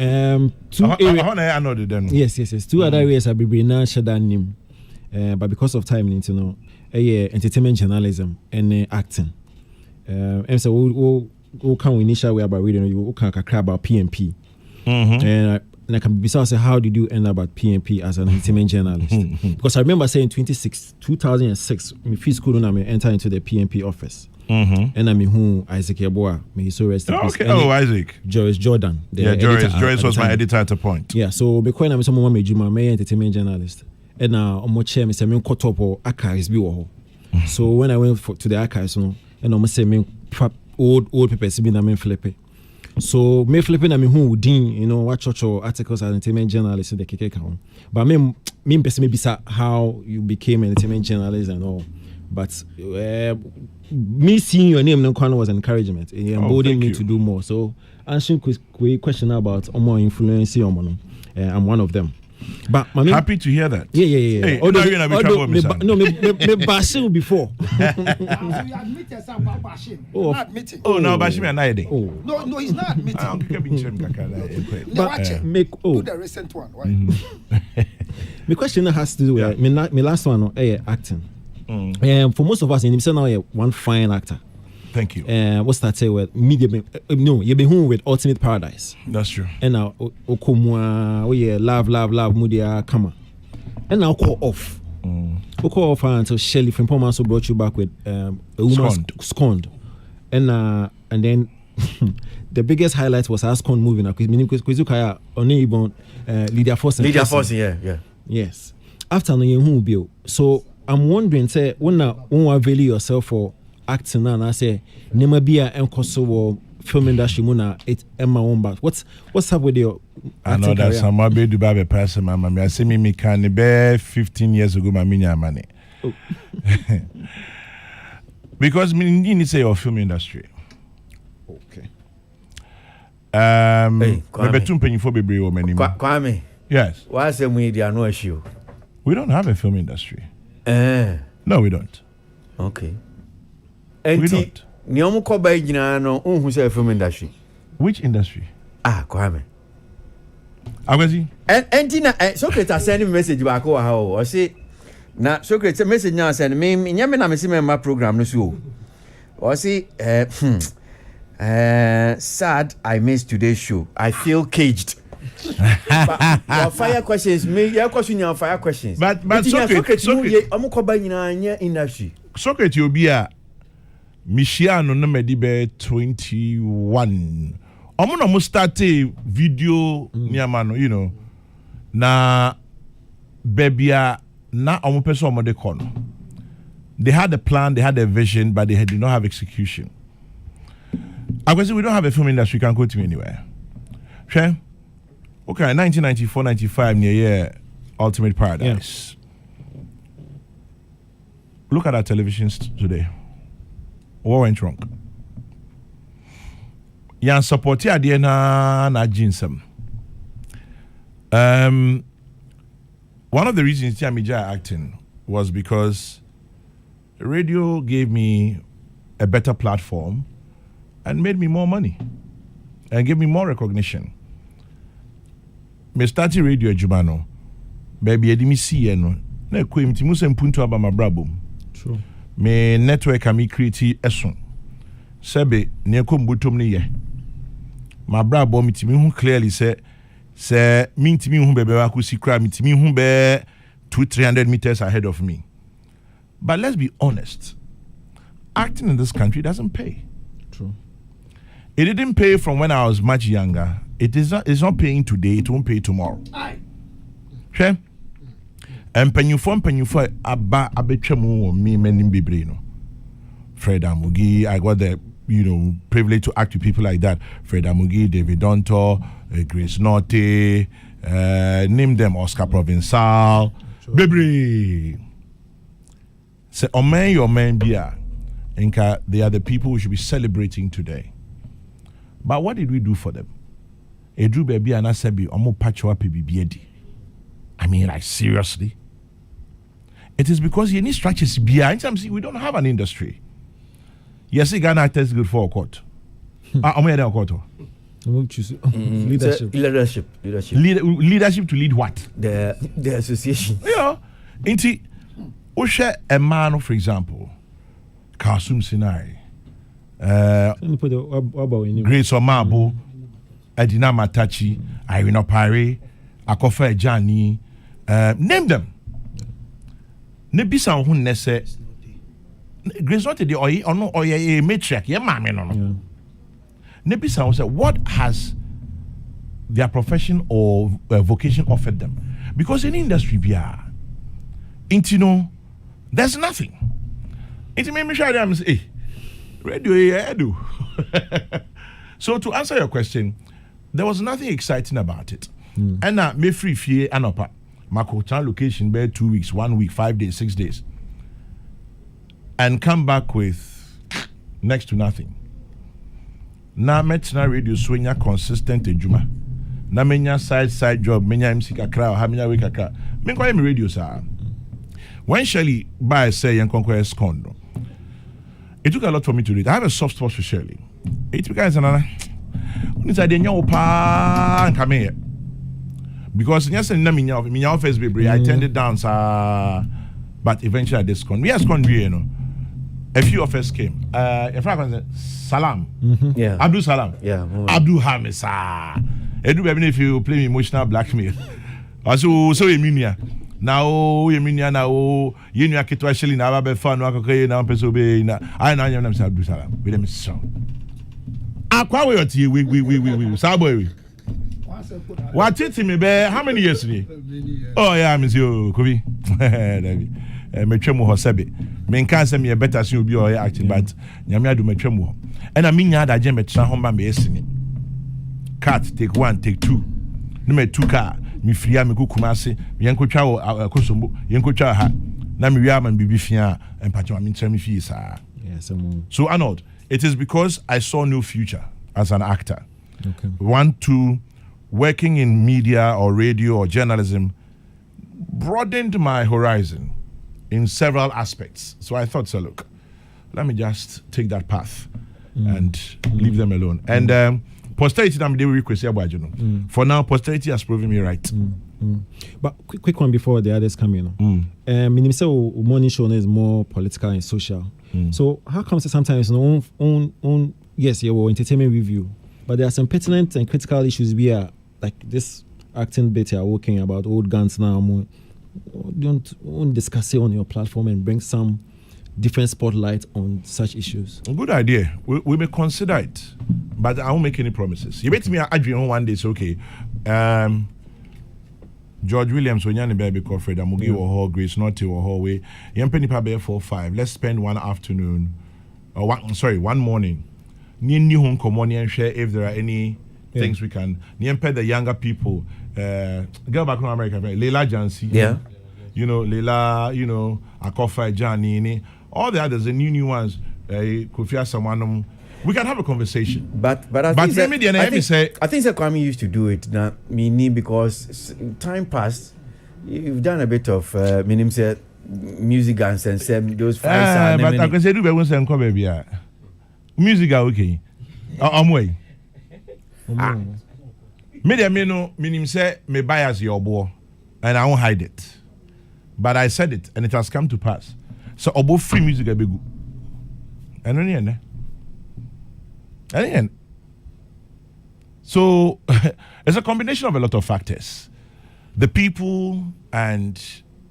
Two areas. I know them. Yes. Two other areas are be na shada nim. But because of time, you know, entertainment journalism and acting. And so we can initially about reading you can cry about PNP. And I can be say how did you end up at PNP as an entertainment journalist? Because I remember saying 2006 my free school when I enter into the PNP office. And I mean who Isaac Yeboah, may he so rest in peace. Okay. Oh, Isaac. Joris Jordan. Joris was my editor at a point. Yeah, so because I'm someone made you my entertainment journalist. And now on my chair, Mr. Min caught up or archives be wo. So when I went to the archives, and I'm saying old papers be na me flip it. So me flipping na me who din, you know, what church or articles as entertainment journalist in the KK count. But me person maybe how you became an entertainment journalist and all. But me seeing your name no was an encouragement. It emboldened me to do more. So answering question about more influence on I'm one of them. But happy to hear that. Yeah. Hey, me bashing before. Oh, no, bashing another. Oh, no, he's not admitting. But do the recent one. Right? My question has to do with my last one. Acting. For most of us, in himself now, one fine actor. Thank you. What's that say with media? No, you've been home with Ultimate Paradise. That's true. And now, Okumwa, love, Mudia, Kama. And now, call off. Call off until Shelley from Poma also brought you back with a woman scorned. And then the biggest highlight was our scorned movie now. Because Kaya only even Lydia Force. Lydia Force, yeah. Yes. After the who bill. So I'm wondering, say, when you value yourself for acting now, and I say, Nemabia and Kosovo film industry, Muna, it's Emma Wombat. What's up with your I know that some of the Dubai person, Mamma. I see me can be 15 years ago, my money. Because me need say your film industry. Okay. Maybe too penny for baby or many. Kwame. Yes. Why say we there no issue? We don't have a film industry. No, we don't. Okay. We don't. Niomu koba ijina no unhu say film industry. Which industry? Kwame. Agwazi. Enti na Socrates send message back o ha o say na Socrates message na send me nyame na me see my program no so o say sad I missed today's show. I feel caged. But fire questions me your question your fire questions. But Socrates omo koba nyina anya industry. Socrates obi a Michiano no medibe 21. Omo no mo start video niamano, you know. Na bebia na omo person omo de kono. They had a plan, they had a vision, but they did not have execution. I would say we don't have a film industry can go to anywhere. Okay, 1994, 95, near Ultimate Paradise. Yeah. Look at our televisions today. What went wrong? Yan support idea na jinsem. One of the reasons Tiamija acting was because radio gave me a better platform and made me more money and gave me more recognition. Me started radio Jumano, baby edimi see no. Na kwem ti musa mpuntu aba mabrabo. True. Me network ami create eson. Sebe ne kombutom ne ye. Mabrabo mitimi hu clearly say mintimi hu bebe wa kusi kra mitimi hu be 200-300 meters ahead of me. But let's be honest. Acting in this country doesn't pay. True. It didn't pay from when I was much younger. It's not paying today, it won't pay tomorrow. Okay? And penyufo aba abetwemu me menim bebre no. Fred Amugi, I got the privilege to act with people like that. Fred Amugi, David Donto, Grace Norte, name them, Oscar Provençal, bebre. Say omen your men bia. Inka, they are the people we should be celebrating today. But what did we do for them? Edru baby and Asabi omo patchwa PBBD. I mean, like, seriously? It is because you need structures behind something. We don't have an industry. Yes, Ghana actors good for a court. Leadership to lead what? The association. Yeah. Inti Osha a man, for example, Kasum Sinai, Grace Omabo, Edina Matachi, Irene Opare, Akofa Ejani, name them. Nebisa who nese Grace not the oye or no oye matriarch, yeah, mammy no. Nebisa said, what has their profession or vocation offered them? Because in industry we are intino, there's nothing. It made me sure that say, radio I do. So to answer your question, there was nothing exciting about it. And now me free fear anopa. Mako location be 2 weeks, 1 week, 5 days, 6 days. And come back with next to nothing. Na metina radio swenya consistent ejuma. Na menya side job, menya MC kakra or menya we kakra. Me kwa me radio sa. When Shirley by say and conquer Escondo, it took a lot for me to read. I have a soft spot for Shirley. It because another. Unisa de nyawo pa come here. Because yes, in my office, baby, I turned it down, but eventually I discount. We asked a few of us came. If I can Salam, yeah, Abdul Salam, yeah, Abdul Hamis, if you play me emotional blackmail. Also, so Emilia. Now, Emilia, now, you know, I can actually now have fun. I know you are Abdul Salam. With them, so. Aqua, we, Subway. What it me be how many years ni? Oh yeah, Monsieur Kobi. Me twemu ho sebe. Me nkan se me better see obi o acting but nyame adu me twemu ho. And I mean ya da je me tra ho ma me esini. Cat take 1 take 2. No me 2 car me fria me kokuma ase me yankotwa wo akosombo yankotwa ha na me wia man bibi fia empacho me tra me fie sa. Yes, so Arnold, it is because I saw no future as an actor. Okay. 1, 2 working in media or radio or journalism broadened my horizon in several aspects. So I thought, so look, let me just take that path and leave them alone. And posterity, they will request for now, posterity has proven me right. But quick one before the others come in. Minister morning show is more political and social. So how comes sometimes yes, you will entertainment review, but there are some pertinent and critical issues where, like this acting bit you are working about old guns now. Don't discuss it on your platform and bring some different spotlight on such issues. Good idea. We may consider it, but I won't make any promises. You bet me I agree on one day. So okay, George Williams, Onyani Baby Cofred, Amugi or Hall, Grace Naughty or Hallway, Yempeni Pabe 4-5. Let's spend one afternoon, or one morning. New home common and share if there are any things we can. Niempe the younger people, girl back in America, Leila Jansi. Yeah. You know, Leila, you know, Akofa Janini, all the others, the new ones, Kofia Samanum. We can have a conversation. But I think Kwame used to do it now, meaning because time passed. You've done a bit of meaning say music and those five. But I can say do be one say baby. Music okay. Way. Media meaning say me bias your boy, and I won't hide it. But I said it, and it has come to pass. So obo free music be good. And only and so it's a combination of a lot of factors. The people and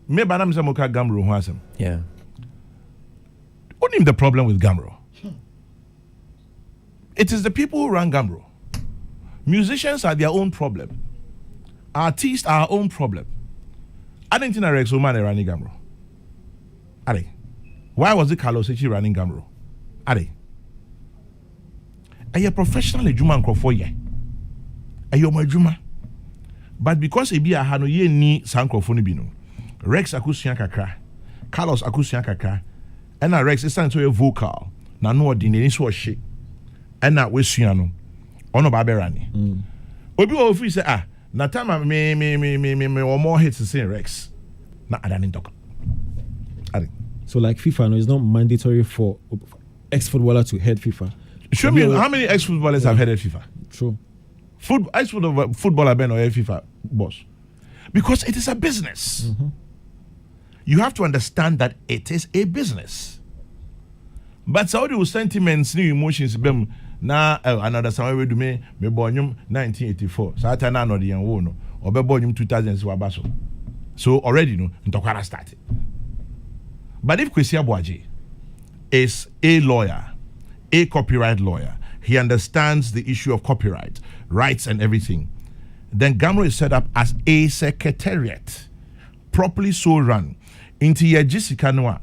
maybe I'm Moka Gamro Hasam. Yeah. What is the problem with Gamro? It is the people who run Gamro. Musicians are their own problem. Artists are our own problem. I didn't think Rex Oman running Gamro. Are they? Why was it Carlos Echi running Gamro? Are they? Are you a professional Juma for ye? Are you my Juma? But because a be a hano ye ni sankrofoni bino, Rex akusian kakra, Carlos akusian kakra, and Rex is to a vocal. Na no ordinary so she, and na we suano. Ono baberani. Obi wo fi say na time me or more hits to say Rex. Na adani talk. So like FIFA no, it's not mandatory for ex-footballer to head FIFA. Show me how many ex-footballers have headed FIFA. True. Ex-footballer Ben or FIFA boss. Because it is a business. Mm-hmm. You have to understand that it is a business. But Saudi will sentiments, new emotions, bem na another time we do me born 1984. So I turn on the young one or be born 2000 wabaso. So already no Ntokara started. But if Kwesi Abuaji is a lawyer, a copyright lawyer, he understands the issue of copyright, rights and everything, then Gamro is set up as a secretariat, properly so run. Into your Jessica Noah,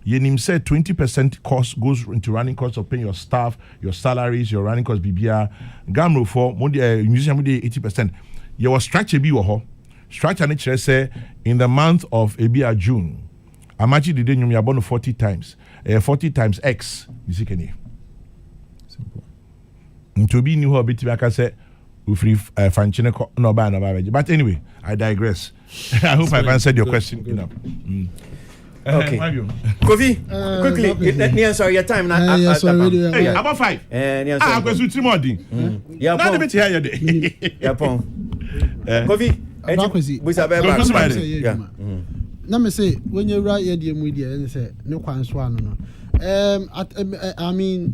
you said 20% cost goes into running costs of paying your staff, your salaries, your running costs, BBR. Gamro for musician 80%. Your structure be structure nature say in the month of Ebia June. Imagine the day you are born 40 times. 40 times X. You see, can you? To be new hobby, I can say, no, but anyway, I digress. I hope I've answered your question enough. Okay. Kofi, quickly, let me answer your time now. Yes, hey, about 5. I'm going to do more. Yeah, not a bit here. Yeah, Kofi, let me say, when you write your media and say, no one, I mean,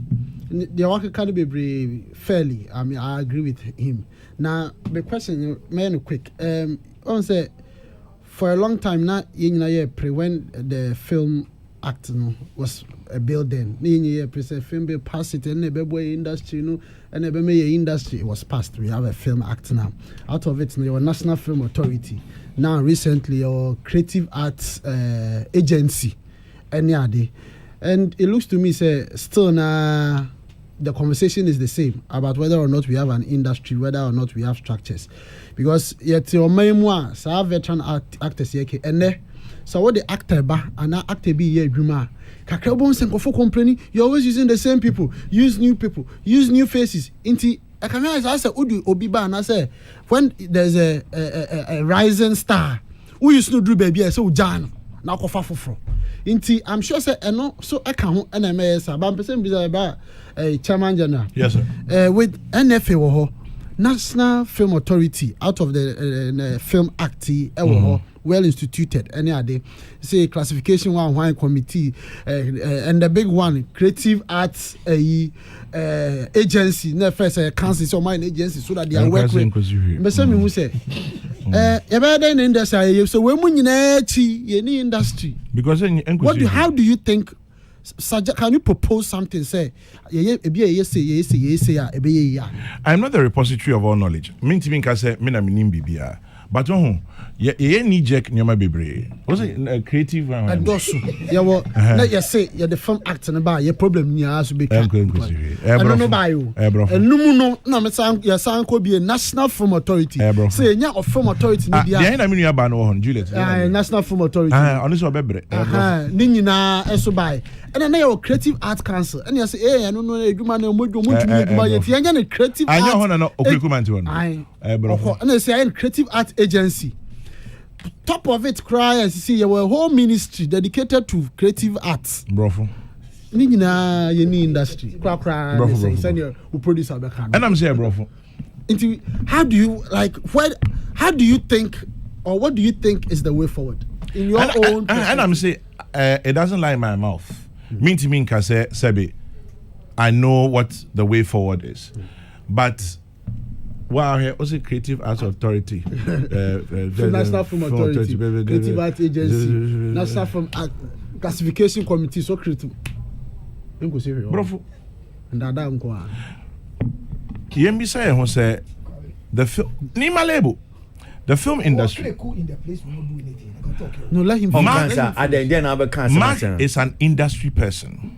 the work can be brave fairly. I mean, I agree with him. Now, the question, man, quick. On say, for a long time now, when the film act was a building, film be passed it in the industry, and the industry was passed. We have a film act now. Out of it, your National Film Authority. Now, recently, your Creative Arts Agency, and it looks to me say still now. The conversation is the same about whether or not we have an industry, whether or not we have structures. Because yet your memoir, so veteran actors here, and so what the actor ba and actor be here, Grima. Kakrabon Senko complaining, you're always using the same people, use new people, use new faces. Inti, I can I say, Udu Obiba, and I say, when there's a rising star, who used to do baby, so Jan, now Kofafufro. Inti, I'm sure say, no, so I can't, and I'm a person about. Chairman General. Yes, sir. With NFA, National Film Authority, out of the Film Act, well instituted. Any other, say classification one committee, and the big one, Creative Arts Agency, first council, so mine agency, so that they are working. But some who say, in industry, so when you industry. Because how do you think? Can you propose something? Say, I'm not the repository of all knowledge. Mean to me, I say, But ye knee jerk nyama bebre. Was it creative one? And also, yeah, well, let you say you're the film acting about your problem near us be. I don't know by you. And no, me sang your sang could be a national film authority. Say nya of film authority media. Yeah, I mean you ban on Juliet. National film authority. Honest or bebre. Nini na eso by. And then your creative art council. And you say, hey, I don't know, you man, you creative. I know no one. And they say creative art agency. Top of it, cry and see your whole ministry dedicated to creative arts. Brofo. Nina, any industry. Cry. Send you who produce our background. And I'm saying, brofo. How do you how do you think, or what do you think is the way forward in your own? And I'm saying, it doesn't lie in my mouth. Mean to mean can say, Sebi, I know what the way forward is, but. Wow, here also Creative Arts Authority, National Film Authority, Creative Arts Agency, National Film Classification Committee, so creative. Brofo. And that I'm going. Yemi say who say the film Nima label, the film industry. No, let him. Mark is an industry person.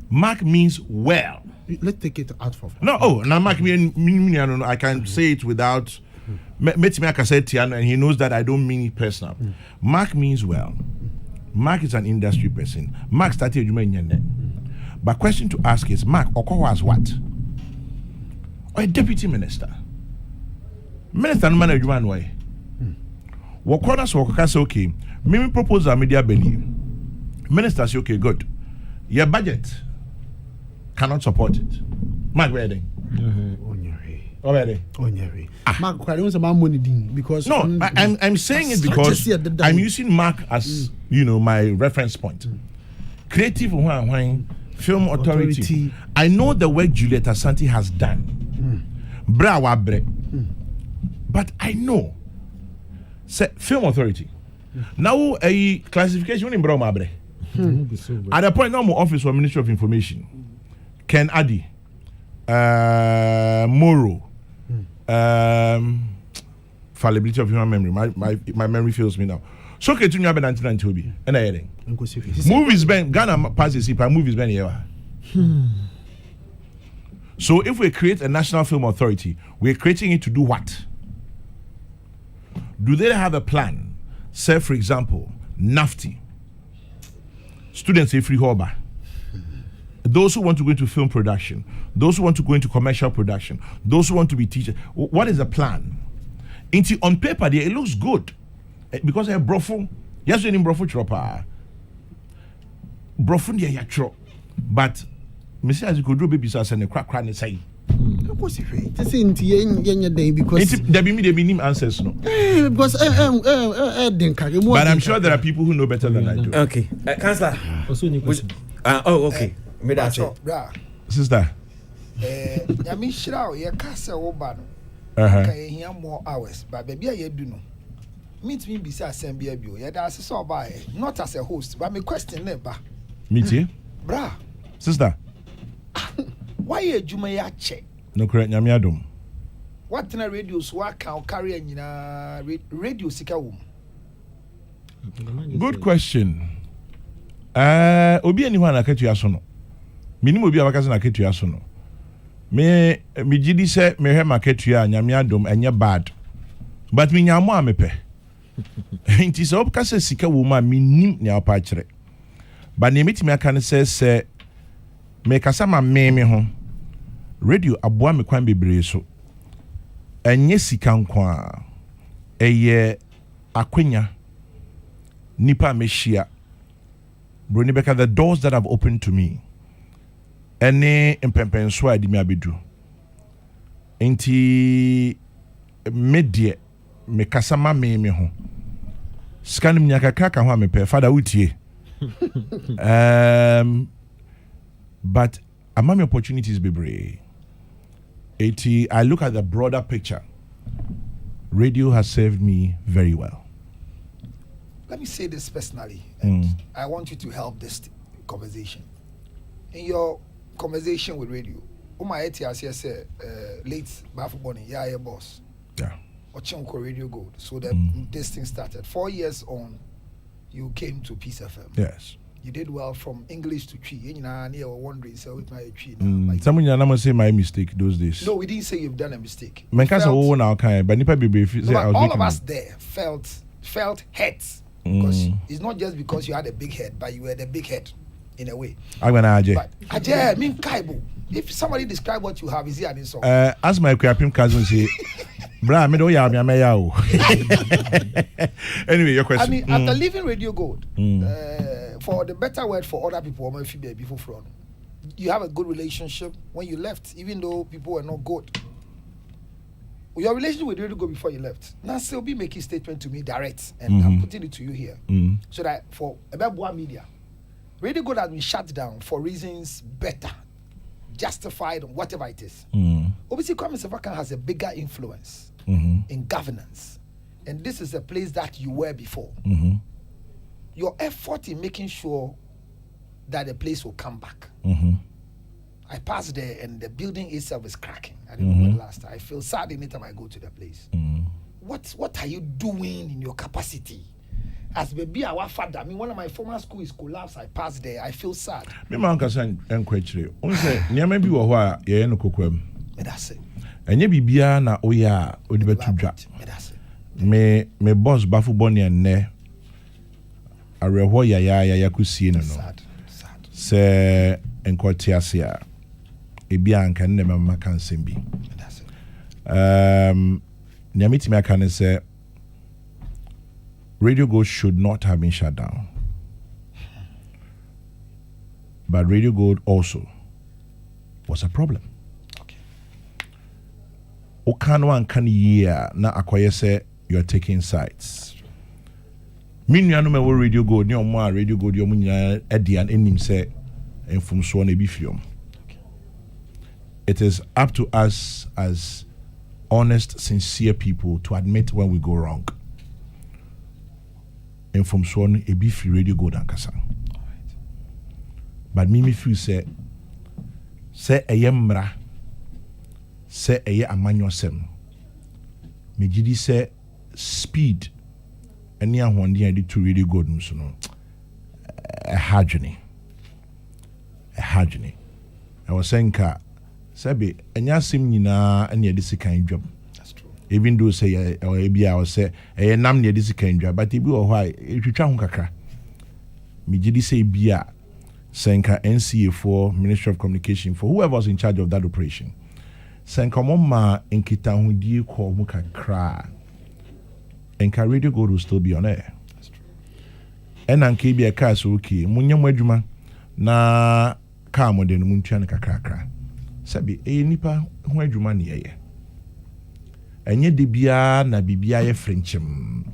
Mark means well. Let's take it out for. No, now Mark I can say it without. I can say it, and he knows that I don't mean it personal. Mark means well. Mark is an industry person. Mark started but question to ask is Mark Oko was what? Or a deputy minister? Minister no man one way. What corners work say okay. Maybe propose a media belly. Minister say okay, good. Your budget cannot support it. Mark Wedding. Already. Mark, money because no, I'm saying it because I'm using Mark as my reference point. Creative Film Authority. I know the work Juliet Asante has done. But I know Film Authority. Now a classification in Bromabre. At the point now my office for Ministry of Information. Ken Addy, Moro, fallibility of human memory. My memory fails me now. So okay, to you have 1990 and I movies been Ghana passes if movies been here. So if we create a national film authority, we're creating it to do what? Do they have a plan? Say for example, NAFTI, students a free harbor. Those who want to go into film production, those who want to go into commercial production, those who want to be teachers. What is the plan? On paper, it looks good because I have brofo. Yes, you need brofo chopper. Brofo dia yatro, but Mr. As you could do baby and a crack and say. Because there be name answers no. Because but I'm sure there are people who know better than I do. Okay, Councillor. Okay. Sister. Yami Shrao, your castle Obano. Okay, here more hours, but baby, I do know. Meet me beside Assembly, yet as a saw by, not as a host, but me question never. Meet you? Bra. Sister. Why a Jumaya check? No correct Yamiadum. What in a radio swag can carry in a radio sikawum? Good question. Obi anyone aketu asono. Minimum obi abakaze na aketu asono. Me gidi say me he maketu ya Nyamiadom enye bad. But me nyamo amepe. Nti so obkase sika wo ma minim ne apa kire. But ne metimi aka ne say me kasa ma me ho. Radio aboa me kwan bebre so. Enye sika nkwa. Eye akwenya nipa mehia. Bruni Beka, the doors that have opened to me. Any impempenso adi mi abedu. Enti media me kasama me ho. Scan me nyakaka ka ho me pe father utie. But among opportunities bebre. I look at the broader picture. Radio has served me very well. Let me say this personally, and I want you to help this conversation. In your conversation with radio, my ATS said late Bafuboni, yeah, boss. Yeah. Ochinko Radio Gold. So this thing started. 4 years on, you came to Peace FM. Yes. You did well from English to Tree. You were wondering, so with my Tree. Someone you never say my mistake those days. No, we didn't say you've done a mistake. But all of us there felt hurt because it's not just because you had a big head, but you were the big head in a way. I'm gonna Ajay, I mean Kaibo. If somebody describe what you have, is he an insult? As my Kwapim cousin say, bra, me don't ya me yao. Anyway, your question. I mean, after leaving Radio Gold, for the better word for other people, before front, you have a good relationship when you left, even though people were not good. Your relationship with Radio Gold before you left. Now, still be making statement to me direct, and I'm putting it to you here, so that for Ebebua Media, Radio Gold has been shut down for reasons better. Justified on whatever it is. Obviously, Kwame Sefakan has a bigger influence in governance, and this is a place that you were before. Your effort in making sure that the place will come back. I passed there, and the building itself is cracking. I didn't know last time. I feel sad anytime I go to the place. What are you doing in your capacity? As baby, our father, I mean, one of my former schools collapsed. I passed there. I feel sad. Me man kasa enkwechire. Onse nyama bi wo ho a ye no kokwam. Me da se. Enye bibia na oya odi betu dwa. Me da se. Me boss bafu boni enne. Areho ya kusie no. Sad. Se enkwoti ase a ebi anka nne mama kan sembi. Me da se. Nyama timi aka ne se Radio Gold should not have been shut down. But Radio Gold also was a problem. Okay. Okano and can year na akoye say you are taking sides. Minyanu me Radio Gold, ni omo Radio Gold yo munya edian enim say enfumso na bi fiom. It is up to us as honest, sincere people to admit when we go wrong. And from Swan, a beef Radio Gold and Kasa. But Mimi feel say a yemra, say a ye amanyo sem. Mejidi say speed, and near one day I did to Radio Gold, no, a hajani. I was saying, Sabi, and yasim nina, and ye this kind job. Even though say or maybe I was say nam near this kind job, but it be or why if you try kakra. Me jidi say bia senka NCA for Ministry of Communication for whoever was in charge of that operation. Senka mama enkita hudi ko mu kakra. Enka Radio Gold will still be on air. That's true. And anke bi a car so okay, munya mu adwuma na car mo de no muntua ne kakra. Sabi nipa ho adwuma ne ye. Enye de bia na bibia ye frenchim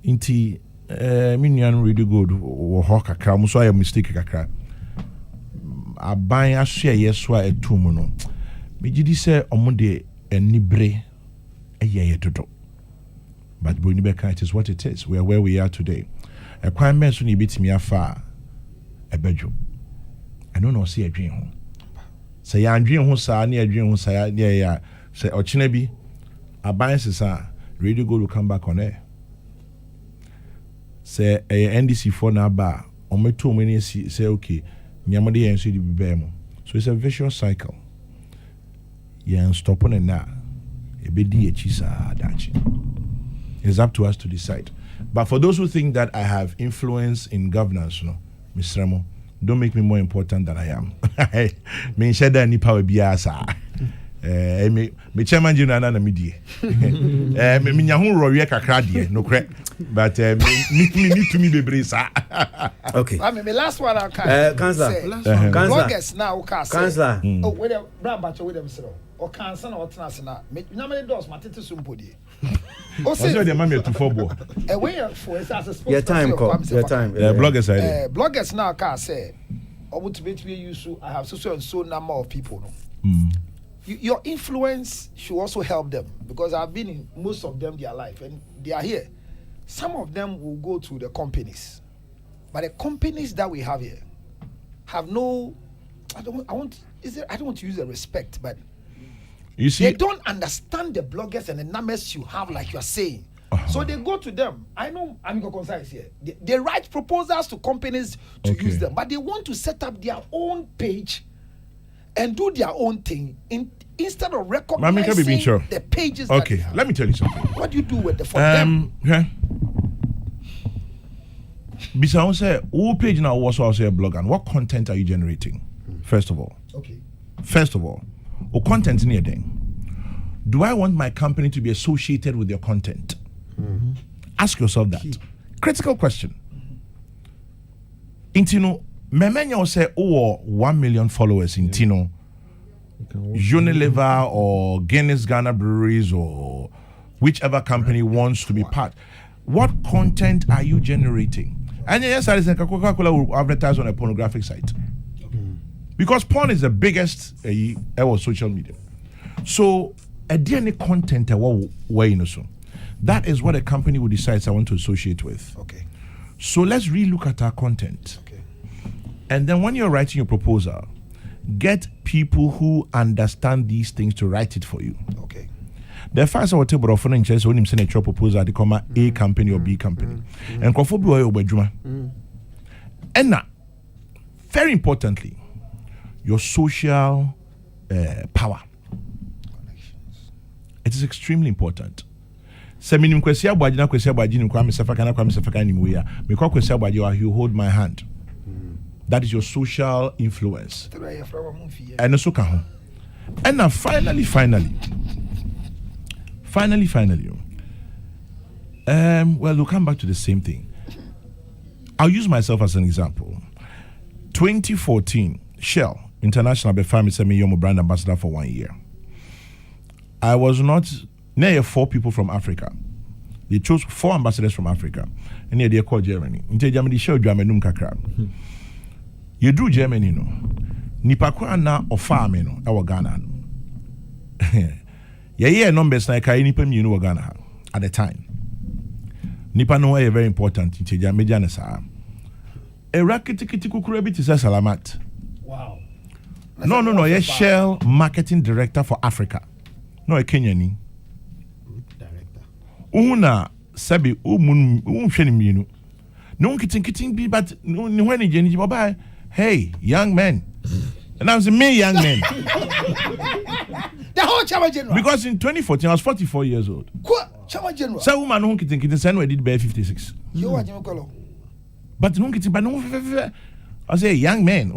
inti minian Radio Gold wo ho kakra mo so aye mistake kakra aban ahwe yeso a etum no megidi se omude enibre eye dodo but boni be kan it is what it is. We are where we are today. A kwan men so ni betimi afa ebedwo I don't know see adwen ho say ya adwen ho saa na adwen ho saa ya say ochina bi Aban sisa Radio Gold will come back on air. Say NDC for na ba ometo many say okay nyamade yen so di bibem. So it's a vicious cycle. Yen stop on na ebedi echi sa dachi. It's up to us to decide. But for those who think that I have influence in governance, no, Mr. Ramo, don't make me more important than I am. Me sheda ni power biasa. Me chairman general na medie me nya ho rowe kakra de no kre but me to me bebre sa okay I mean my last one I Councillor bloggers now Councillor oh with them brand batch with them sir o cancer na whatna se na me na me dos matete sumpo die o say the mama to football way for as a sports your time bloggers now can say obu to be use I have so number of people no your influence should also help them because I've been in most of them their life and they are here. Some of them will go to the companies, but the companies that we have here have no. I don't want to use the respect, but You see, they don't understand the bloggers and the numbers you have, like you are saying. So they go to them. I know Amigo Konsa is here. They write proposals to companies to use them, but they want to set up their own page and do their own thing instead of recognizing the pages. Okay, let me tell you something. What do you do with the for them? Bisa say, who page now was also a blog, and what content are you generating? First of all. Okay. First of all, or content near then. Do I want my company to be associated with your content? Ask yourself that. Critical question. Intino, Memenya will say, 1 million followers in Tino, Unilever or Guinness Ghana Breweries or whichever company wants to be part. What content are you generating? And yes, I think Coca-Cola will advertise on a pornographic site. Because porn is the biggest social media. So, a DNA content that is what a company will decide I want to associate with. Okay. So let's relook at our content. Okay. And then when you're writing your proposal, get people who understand these things to write it for you. Okay. The first I will tell you when him send a proposal, they come A company or B company. And and now, very importantly, your social power. It is extremely important. You hold my hand. That is your social influence. And also and now finally, well, we'll come back to the same thing. I'll use myself as an example. 2014, Shell International Befami sent me your brand ambassador for 1 year. I was not near 4 people from Africa. They chose 4 ambassadors from Africa. And they called Germany. Into Germany, show Germany kakra. You do Germany, no. Nipakwa na ofame no, ewa Ghana. Yeah, numbers na kai nipa mi no Ghana at the time. Nipa no very important. Into Germany na sa. Erakiti kukura bi tisa Salamat. Wow. No. Yes, Shell marketing director for Africa. No, a Kenyan. Una sabi sheni minu. No kitting be but no when you bye. Hey, young man. And I was me young man. The whole Chama General. Because in 2014 I was 44 years old. Chama General. So woman who kitting send we did bear 56. You watch him color. But no kitting but no I say young man.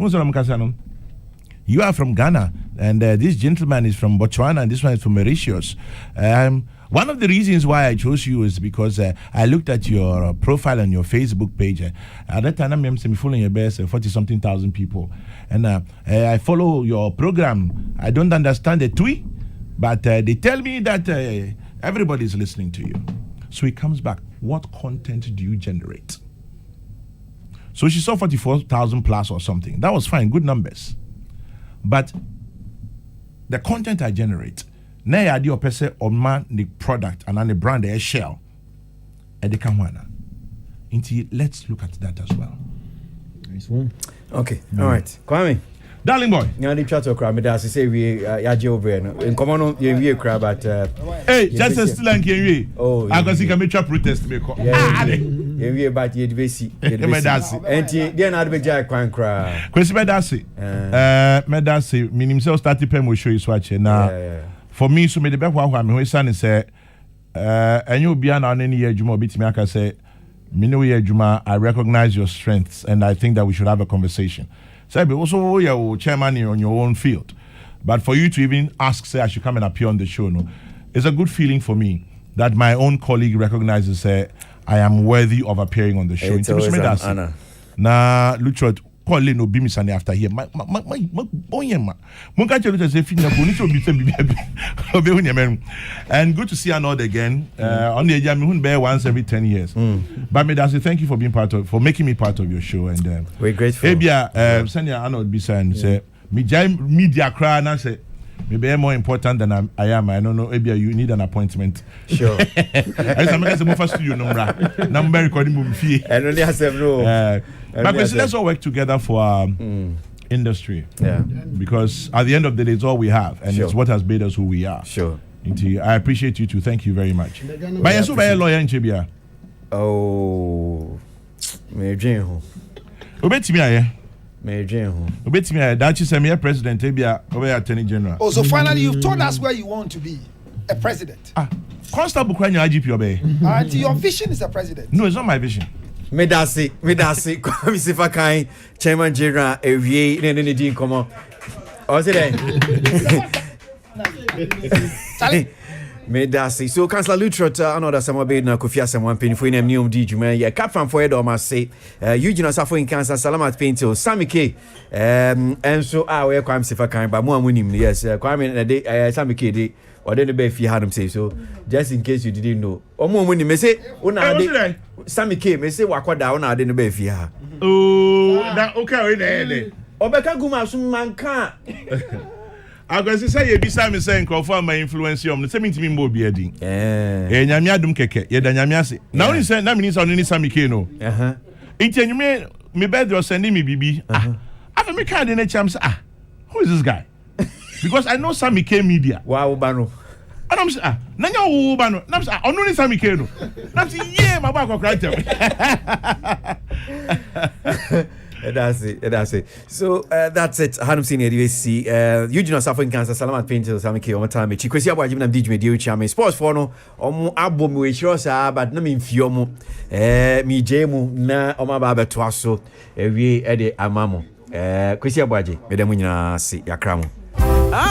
You are from Ghana, and this gentleman is from Botswana, and this one is from Mauritius. One of the reasons why I chose you is because I looked at your profile on your Facebook page. At that time, I'm following your best 40-something thousand people. And I follow your program. I don't understand the tweet, but they tell me that everybody is listening to you. So he comes back. What content do you generate? So she saw 44,000 plus or something. That was fine, good numbers. But the content I generate, now I do person on man the product and on the brand the Shell, and the Kamwana. Let's look at that as well. Nice one. Okay, all right, Kwame. Darling boy. You need to crowd me. That's say we yaje over in common on you crowd, but hey, just a still and you. Oh, I can see can make protest me. Yeah, but you debesi. And then I'd be jack kwan cry. Kwesi medasi. Medasi. Me himself started pen will show you swatch now. For me, so me the back one me son say and you be an any year juma bit me aka say me know year juma I recognize your strengths and I think that we should have a conversation. So be also your chairman on your own field. But for you to even ask say I should come and appear on the show, no, it's a good feeling for me that my own colleague recognizes I am worthy of appearing on the show. It's always an honor. Na Luchot call no be misane after here. My and good to see Arnold again. On the Jamihun Bear once every 10 years. But me that's thank you for being for making me part of your show and we're grateful. Ebia Sanya Arnold Bisa and say media cry and I say maybe more important than I am. I don't know. Maybe you need an appointment. Sure. I'm going to studio number recording movie. And only has several. But let's all work together for industry. Yeah. Because at the end of the day, it's all we have, and Sure. it's what has made us who we are. Sure. I appreciate you too. Thank you very much. But yes, by a lawyer in Chibia. Oh, me dream ho. Obetimi aye. Me dream ho. Obetimi aye. That you say me a president, Ebia, Obe Attorney General. Oh, so finally you've told us where you want to be, a president. Constable Kwanyo IGP Obe. And your vision is a president. No, it's not my vision. Me dasi, Kwame Sifakai, Chairman General, Ewie, ne din komo. O se den. Me dasi. So Councillor Lutrot, another some be na Kofi Asem pen for name new di djuma ye cap from for do ma say Eugene Osafo in Kansas Salamat Paintil Sammy K and so we Kwame Sifakai ba mo amunim yes Kwame na dey Sammy K dey or then be fi hanum say so just in case you didn't know omo amunim me say una dey Sammy K me say wakoda una dey no be fi ha oh that okay we there obeka guma sum manka I go say you be Sammy say nkrofo my influence you say me ntimi mbo bi adin nyame adum keke ye da nyame ase na only say na minister only Sammy K no nti enyume me birthday send me bibi after me card in cham say who is this guy because I know Sammy K media wow bano and I'm say nanya wo bano na say only Sammy K no na say yeah my back akra tell That's it. So that's it. Hanum senior DVC. Eugene Osafo in Kansas. Salamat Paintil. Sammy K. One time. Chikwesi abo ajibina mdiji medio chame. Sports for no. Omu abo mwe shirosa but na mi mfiomu. Mi jemu na oma babe tuaso. Ewe ede amamo. Kwesi abo aji. Medemu nyina si yakramu.